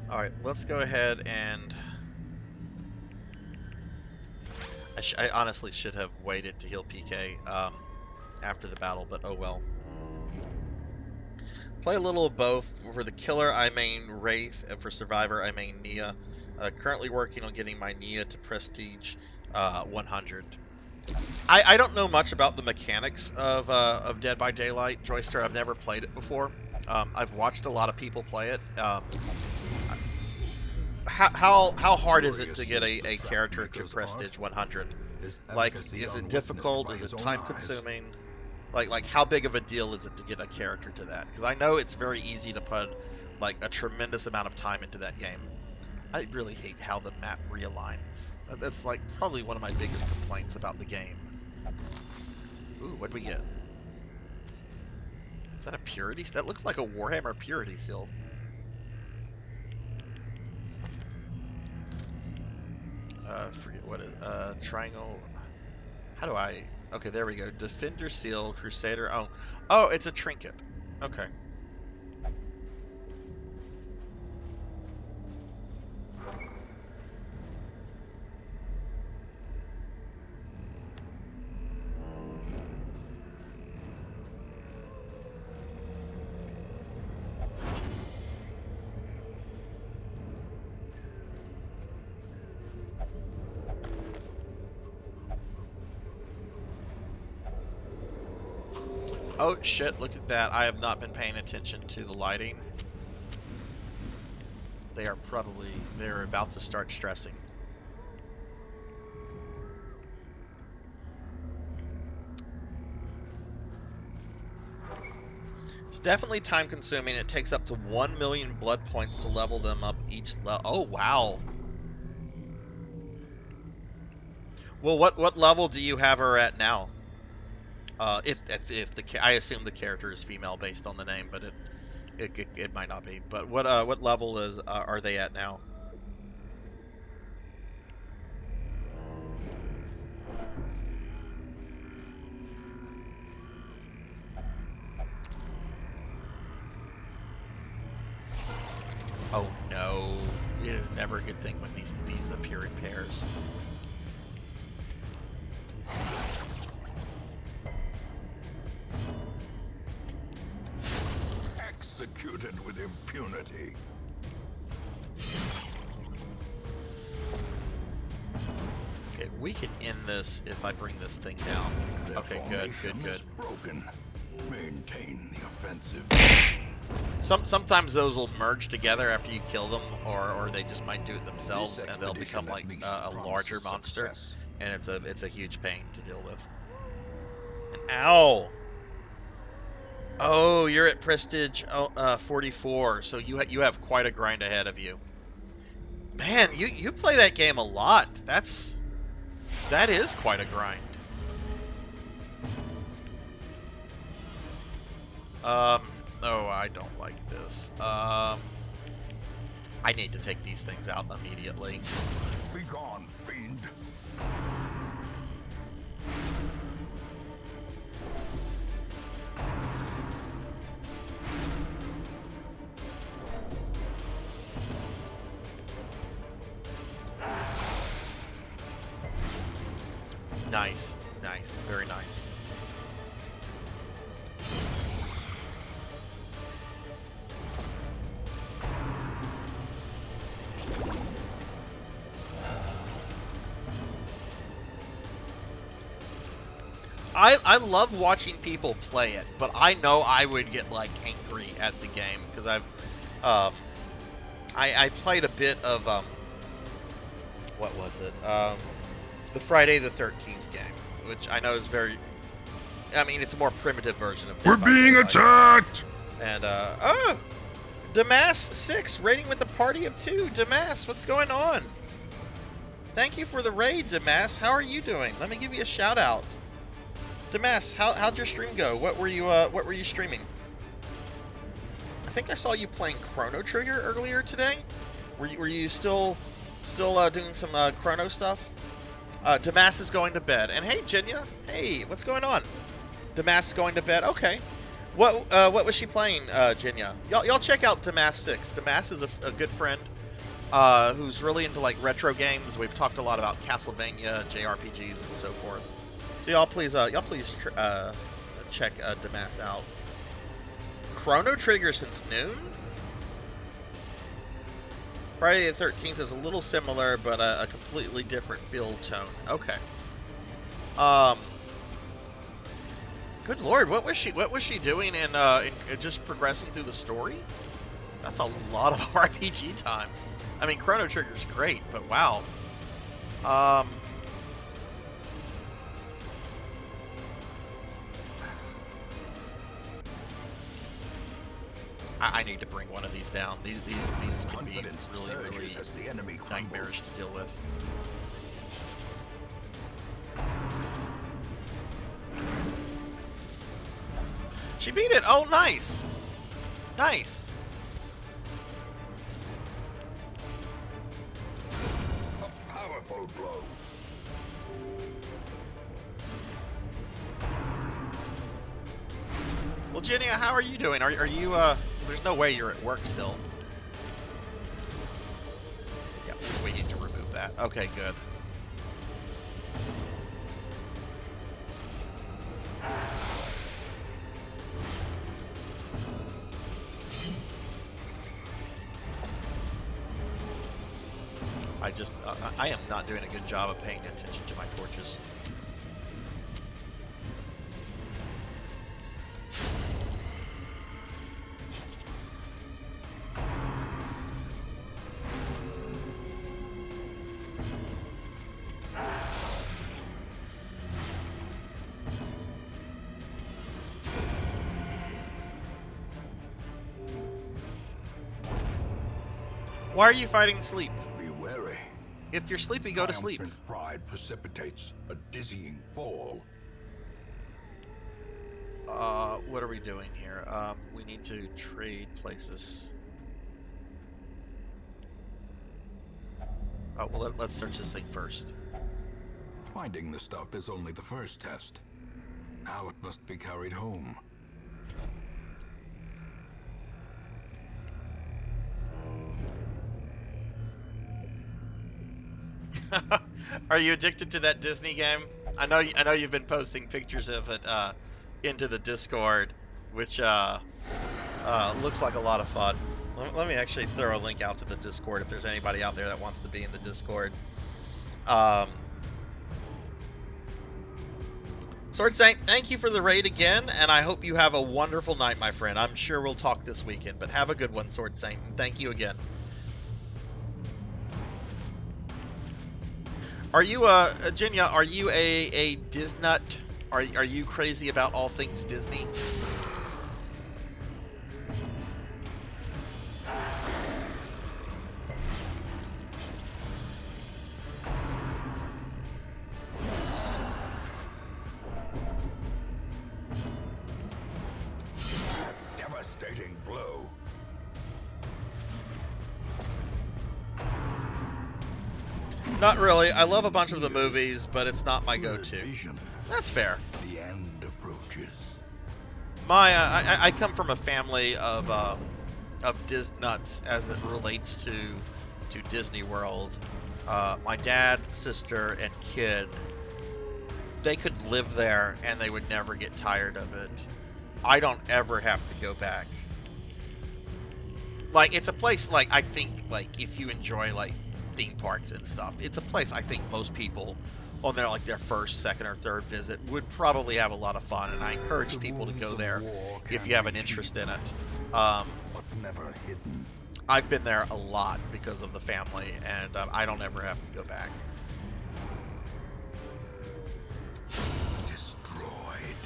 Alright, let's go ahead and... I honestly should have waited to heal PK after the battle, but oh well. Play a little of both. For the killer, I main Wraith, and for Survivor, I main Nia. Currently working on getting my Nia to Prestige 100. I don't know much about the mechanics of Dead by Daylight, Joyster. I've never played it before. I've watched a lot of people play it. How hard is it to get a character to Prestige 100? Like, is it difficult? Is it time consuming? Like how big of a deal is it to get a character to that? Because I know it's very easy to put like a tremendous amount of time into that game. I really hate how the map realigns. That's like probably one of my biggest complaints about the game. Ooh, what'd we get? Is that a purity? That looks like a Warhammer purity seal. Forget what is triangle. How do I? Okay, there we go. Defender seal, Crusader. Oh, it's a trinket. Okay. Oh shit, look at that. I have not been paying attention to the lighting. They're about to start stressing. It's definitely time consuming. It takes up to 1 million blood points to level them up each level. Oh wow. Well, what level do you have her at now? I assume the character is female based on the name, but it might not be. But what level are they at now? Oh no! It is never a good thing when these appear in pairs. Executed with impunity. Okay, we can end this if I bring this thing down. Okay, good. Broken. Maintain the offensive. Sometimes those will merge together after you kill them, or they just might do it themselves, and they'll become like a larger monster, and it's a huge pain to deal with. And ow! Oh, you're at Prestige 44, so you have quite a grind ahead of you. Man, you play that game a lot. That is quite a grind. Oh, I don't like this. I need to take these things out immediately. Be gone, fiend. Nice, nice, very nice. I love watching people play it, but I know I would get like angry at the game because I played a bit of what was it? The Friday the 13th game, which I know is very, I mean, it's a more primitive version of Dead We're by being Daylight. attacked! And, oh! Damas 6, raiding with a party of 2. Damas, what's going on? Thank you for the raid, Damas. How are you doing? Let me give you a shout out. Damas, how'd your stream go? What were you streaming? I think I saw you playing Chrono Trigger earlier today. Were you still doing some Chrono stuff? Damas is going to bed. And hey, Jinya. Hey, what's going on? Damas is going to bed. Okay. What was she playing, Jinya? Y'all check out Damas 6. Damas is a good friend who's really into like retro games. We've talked a lot about Castlevania, JRPGs, and so forth. So y'all please check Damas out. Chrono Trigger since noon. Friday the 13th is a little similar, but a completely different feel tone. Okay. Good lord, what was she doing in just progressing through the story? That's a lot of RPG time. I mean, Chrono Trigger's great, but wow. I need to bring one of these down. These can be really As the enemy nightmarish to deal with. She beat it! Oh, nice! Nice! A powerful blow. Well, Jenny, how are you doing? Are you, there's no way you're at work still. Yeah, we need to remove that. Okay, good. I am not doing a good job of paying attention to my torches. Why are you fighting sleep? Be wary. If you're sleepy, go to sleep. Triumphant pride precipitates a dizzying fall. What are we doing here? We need to trade places. Oh, well, let's search this thing first. Finding the stuff is only the first test. Now it must be carried home. Are you addicted to that Disney game? I know you've been posting pictures of it into the Discord, which looks like a lot of fun. Let me actually throw a link out to the Discord if there's anybody out there that wants to be in the Discord. Sword Saint, thank you for the raid again, and I hope you have a wonderful night, my friend. I'm sure we'll talk this weekend, but have a good one, Sword Saint, and thank you again. Are you Jinya, are you a Disnut? Are you crazy about all things Disney? Not really. I love a bunch of the movies, but it's not my go-to. Vision. That's fair. The end approaches. I come from a family of nuts as it relates to Disney World. My dad, sister, and kid, they could live there and they would never get tired of it. I don't ever have to go back. Like, it's a place, like, I think, like, if you enjoy, like, theme parks and stuff, it's a place I think most people on their, like, their first, second, or third visit would probably have a lot of fun, and I encourage people to go there if you have an interest in it. But never hidden. I've been there a lot because of the family, and I don't ever have to go back.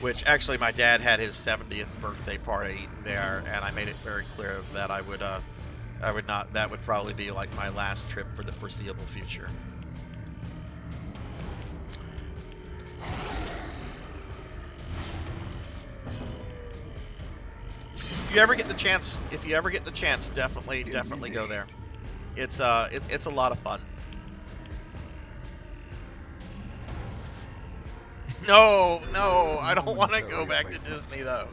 Which, actually, my dad had his 70th birthday party there, and I made it very clear that I would not, that would probably be like my last trip for the foreseeable future. If you ever get the chance, definitely go there. It's a lot of fun. No, I don't want to go back to Disney though.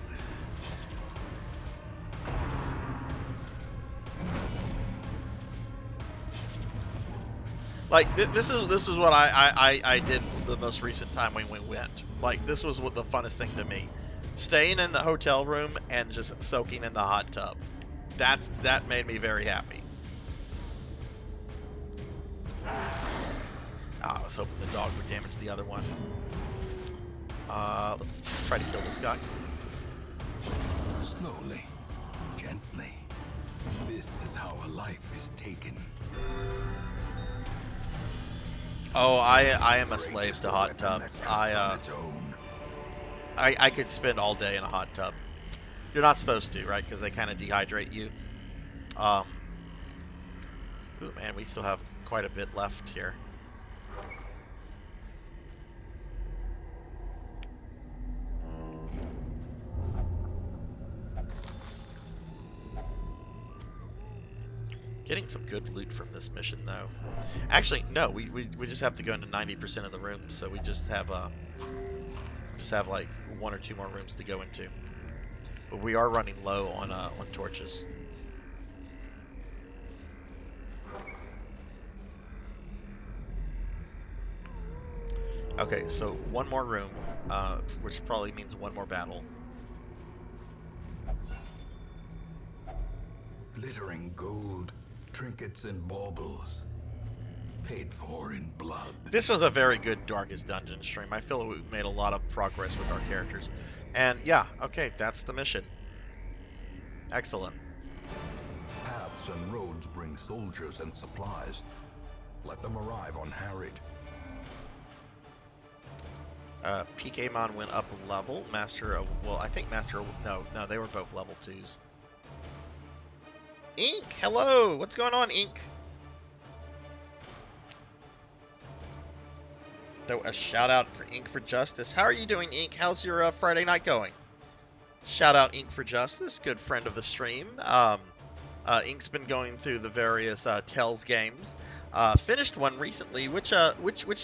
Like this is what I did the most recent time when we went. Like, this was what the funnest thing to me. Staying in the hotel room and just soaking in the hot tub. That made me very happy. I was hoping the dog would damage the other one. Let's try to kill this guy. Slowly, gently. This is how a life is taken. Oh, I am a slave to hot tubs. I could spend all day in a hot tub. You're not supposed to, right? Because they kind of dehydrate you. Ooh, man, we still have quite a bit left here. Getting some good loot from this mission, though. Actually, no, we just have to go into 90% of the rooms, so we just have like 1 or 2 more rooms to go into. But we are running low on torches. Okay, so 1 more room, which probably means 1 more battle. Glittering gold, trinkets and baubles, paid for in blood. This was a very good Darkest Dungeon stream. I feel we made a lot of progress with our characters. And yeah, okay, that's the mission. Excellent. Paths and roads bring soldiers and supplies. Let them arrive unharried. PKmon went up a level. Master, well, I think Master, no, they were both level 2s. Ink, hello! What's going on, Ink? Though a shout out for Ink for Justice. How are you doing, Ink? How's your Friday night going? Shout out Ink for Justice, good friend of the stream. Ink's been going through the various Tales games. Finished one recently. Which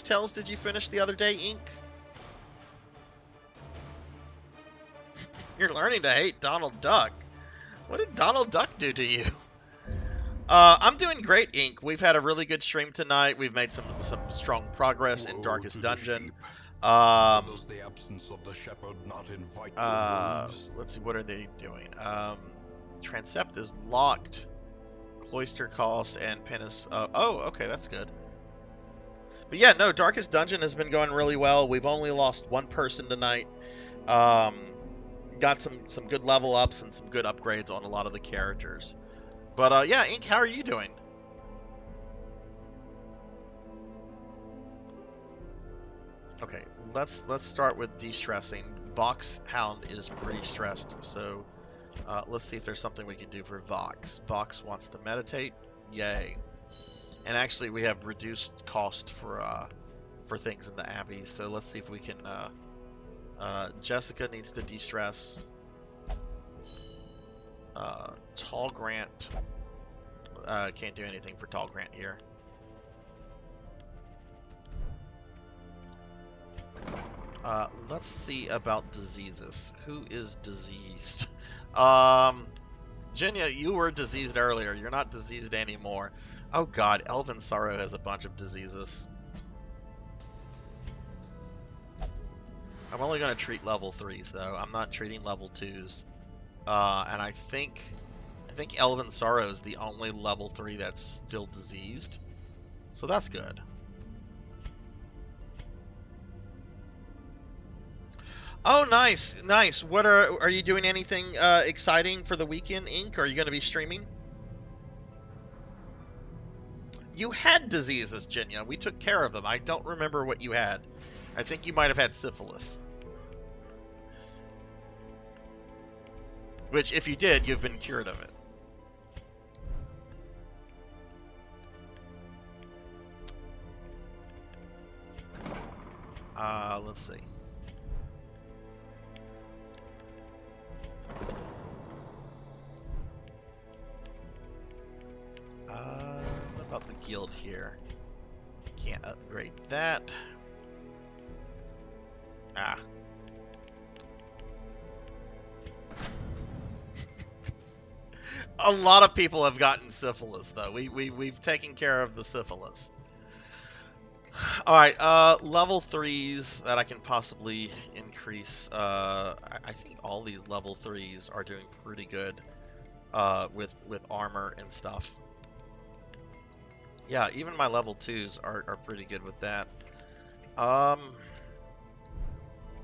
Tales did you finish the other day, Ink? You're learning to hate Donald Duck. What did Donald Duck do to you? I'm doing great, Ink. We've had a really good stream tonight. We've made some strong progress in Darkest Dungeon. Does the absence of the shepherd not invite let's see, what are they doing? Transept is locked. Cloister Cost and Penis. Oh, okay, that's good. But yeah, no, Darkest Dungeon has been going really well. We've only lost 1 person tonight. Got some good level ups and some good upgrades on a lot of the characters. But yeah, Ink, how are you doing? Okay, let's start with de-stressing. Vox Hound is pretty stressed, so let's see if there's something we can do for Vox. Vox wants to meditate. Yay. And actually, we have reduced cost for things in the Abbey, so let's see if we can... Jessica needs to de-stress. Tall Grant. Can't do anything for Tall Grant here. Let's see about diseases. Who is diseased? Um, Jinya, you were diseased earlier. You're not diseased anymore. Oh god, Elven Sorrow has a bunch of diseases. I'm only going to treat level 3s, though. I'm not treating level 2s. And I think Elven Sorrow is the only level 3 that's still diseased. So that's good. Oh, nice, nice. What are you doing anything exciting for the weekend, Ink? Are you going to be streaming? You had diseases, Jinya. We took care of them. I don't remember what you had. I think you might have had syphilis. Which, if you did, you've been cured of it. Let's see. What about the guild here? Can't upgrade that. Ah. A lot of people have gotten syphilis, though. We've taken care of the syphilis. All right, level 3s that I can possibly increase. I think all these level 3s are doing pretty good with armor and stuff. Yeah, even my level 2s are pretty good with that.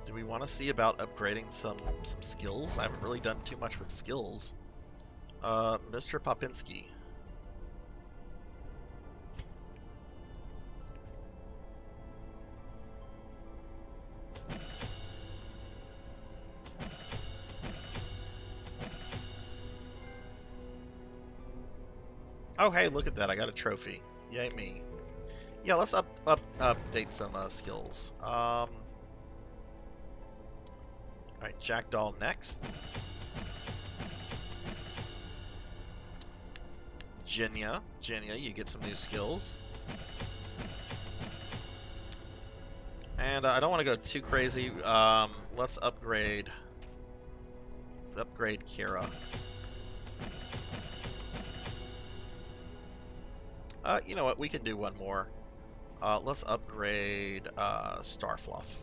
Do we want to see about upgrading some skills? I haven't really done too much with skills. Mr. Popinski. Oh, hey, look at that. I got a trophy. Yay me. Yeah, let's update some skills. Alright, Jackdaw next. Jinya, you get some new skills. And I don't want to go too crazy. Let's upgrade Kira. You know what? We can do one more. Let's upgrade Starfluff.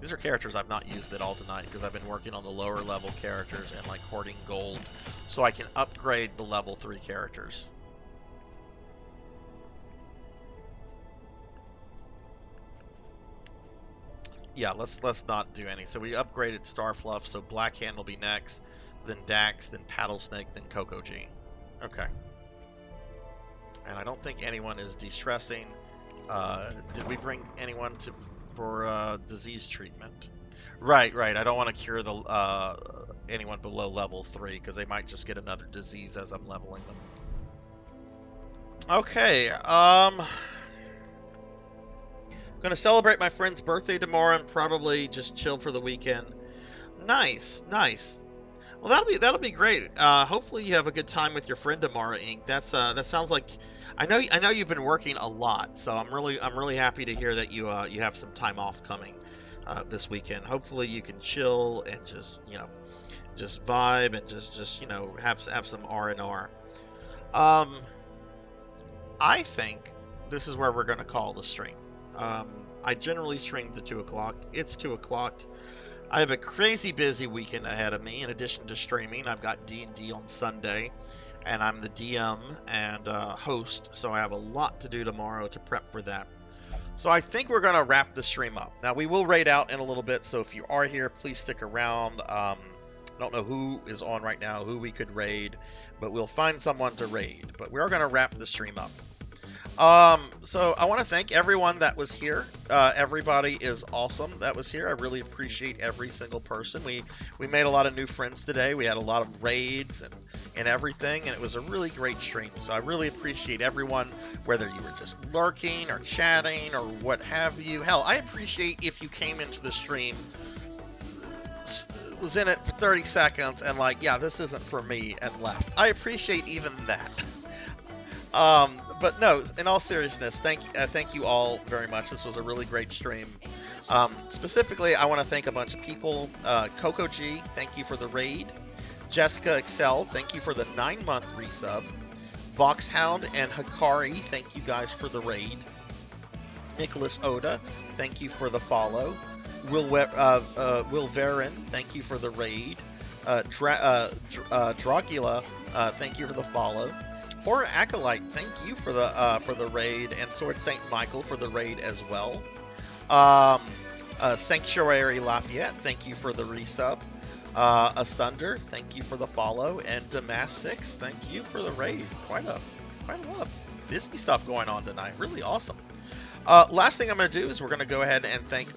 These are characters I've not used at all tonight because I've been working on the lower level characters and like hoarding gold, so I can upgrade the level 3 characters. Yeah, let's not do any. So we upgraded Starfluff, so Blackhand will be next, then Dax, then Paddlesnake, then Coco G. Okay. And I don't think anyone is de-stressing. Did we bring anyone for disease treatment? Right. I don't want to cure the anyone below level 3 because they might just get another disease as I'm leveling them. Okay. Gonna celebrate my friend's birthday tomorrow and probably just chill for the weekend. Nice. Well, that'll be great. Hopefully you have a good time with your friend tomorrow, Ink. That sounds like I know you've been working a lot, so I'm really happy to hear that you have some time off coming this weekend. Hopefully you can chill and just vibe and just have some R&R. I think this is where we're gonna call the stream. I generally stream to 2 o'clock. It's 2 o'clock. I have a crazy busy weekend ahead of me. In addition to streaming, I've got D&D on Sunday, and I'm the DM and host, so I have a lot to do tomorrow to prep for that. So I think we're going to wrap the stream up. Now, we will raid out in a little bit, so if you are here, please stick around. I don't know who is on right now, who we could raid, but we'll find someone to raid. But we're going to wrap the stream up. So I want to thank everyone that was here. Everybody is awesome that was here. I really appreciate every single person. We made a lot of new friends today. We had a lot of raids and everything, and it was a really great stream. So I really appreciate everyone, whether you were just lurking or chatting or what have you. Hell, I appreciate if you came into the stream, was in it for 30 seconds and like, yeah, this isn't for me, and left. I appreciate even that. But no, in all seriousness, thank you all very much. This was a really great stream. Specifically, I want to thank a bunch of people. Coco G, thank you for the raid. Jessica Excel, thank you for the 9-month resub. Voxhound and Hikari, thank you guys for the raid. Nicholas Oda, thank you for the follow. Will Varin, thank you for the raid. Dracula, thank you for the follow. Horror Acolyte, thank you for the raid, and Sword Saint Michael for the raid as well. Sanctuary Lafayette, thank you for the resub. Asunder, thank you for the follow, and Damas6, thank you for the raid. Quite a lot of busy stuff going on tonight. Really awesome. Last thing I'm going to do is we're going to go ahead and thank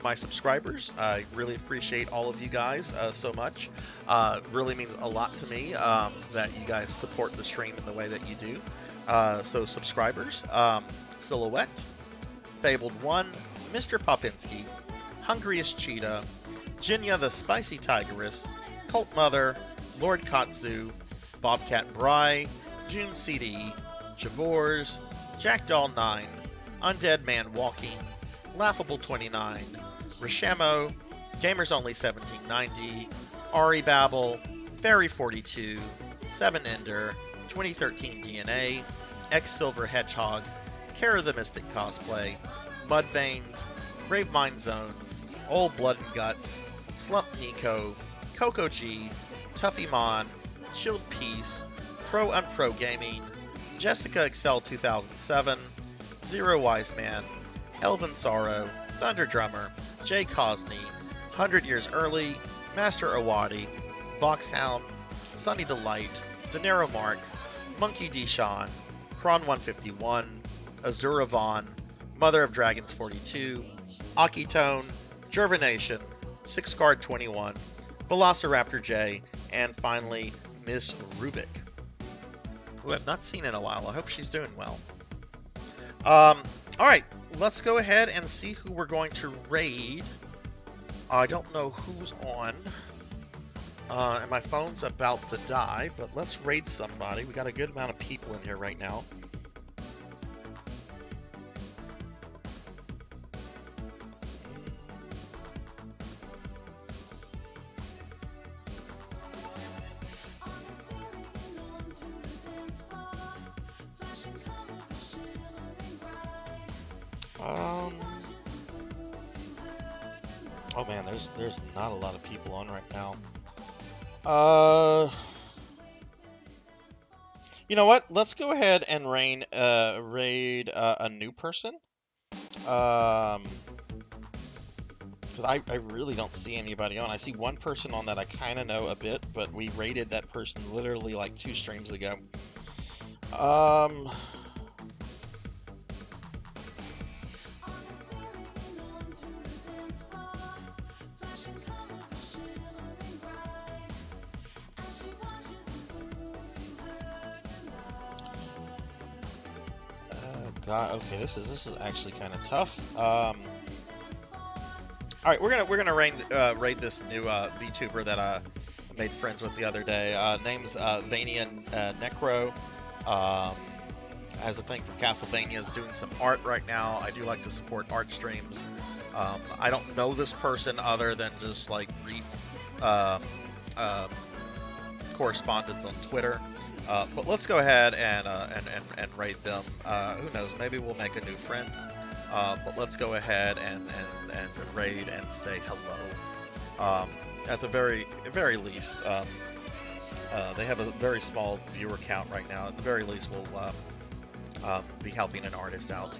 my subscribers. I really appreciate all of you guys so much. Really means a lot to me that you guys support the stream in the way that you do. So subscribers, Silhouette, Fabled One, Mr. Popinski, Hungriest Cheetah, Jinya the Spicy Tigress, Cult Mother, Lord Katsu, Bobcat Bry, June CD, Javors, Jackdaw9, Undead Man Walking, Laughable 29, Rashamo, Gamers Only 1790, Ari Babel, Fairy 42, 7 Ender, 2013 DNA, X Silver Hedgehog, Kara the Mystic Cosplay, Mudveins, Brave Mind Zone, Old Blood and Guts, Slump Nico, Coco G, Tuffy Mon, Chilled Peace, Pro Unpro Gaming, Jessica Excel 2007, Zero Wise Man, Elvin Sorrow, Thunder Drummer, Jay Cosney, 100 Years Early, Master Awadi, Voxhound, Sunny Delight, Denero Mark, Monkey Deshawn, Kron 151, Azura Vaughn, Mother of Dragons 42, Akitone, Gervination, 6Guard 21, Velociraptor J, and finally Miss Rubik, who I've not seen in a while. I hope she's doing well. Alright, let's go ahead and see who we're going to raid. I don't know who's on, and my phone's about to die, but let's raid somebody. We got a good amount of people in here right now. Oh man, there's not a lot of people on right now. You know what? Let's go ahead and raid a new person. Because I really don't see anybody on. I see one person on that I kind of know a bit, but we raided that person literally like 2 streams ago. God, okay, this is actually kind of tough. All right, we're gonna raid this new VTuber that I made friends with the other day. Name's Vania Necro. Has a thing for Castlevania. Is doing some art right now. I do like to support art streams. I don't know this person other than just like brief correspondence on Twitter. But let's go ahead and raid them. Who knows? Maybe we'll make a new friend. But let's go ahead and raid and say hello. At the very least, they have a very small viewer count right now. At the very least, we'll be helping an artist out.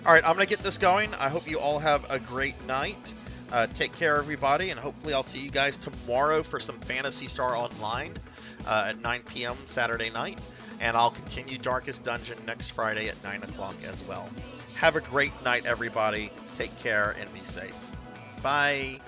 All right, I'm gonna get this going. I hope you all have a great night. Take care, everybody, and hopefully I'll see you guys tomorrow for some Phantasy Star Online at 9 p.m. Saturday night, and I'll continue Darkest Dungeon next Friday at 9 o'clock as well. Have a great night, everybody. Take care and be safe. Bye.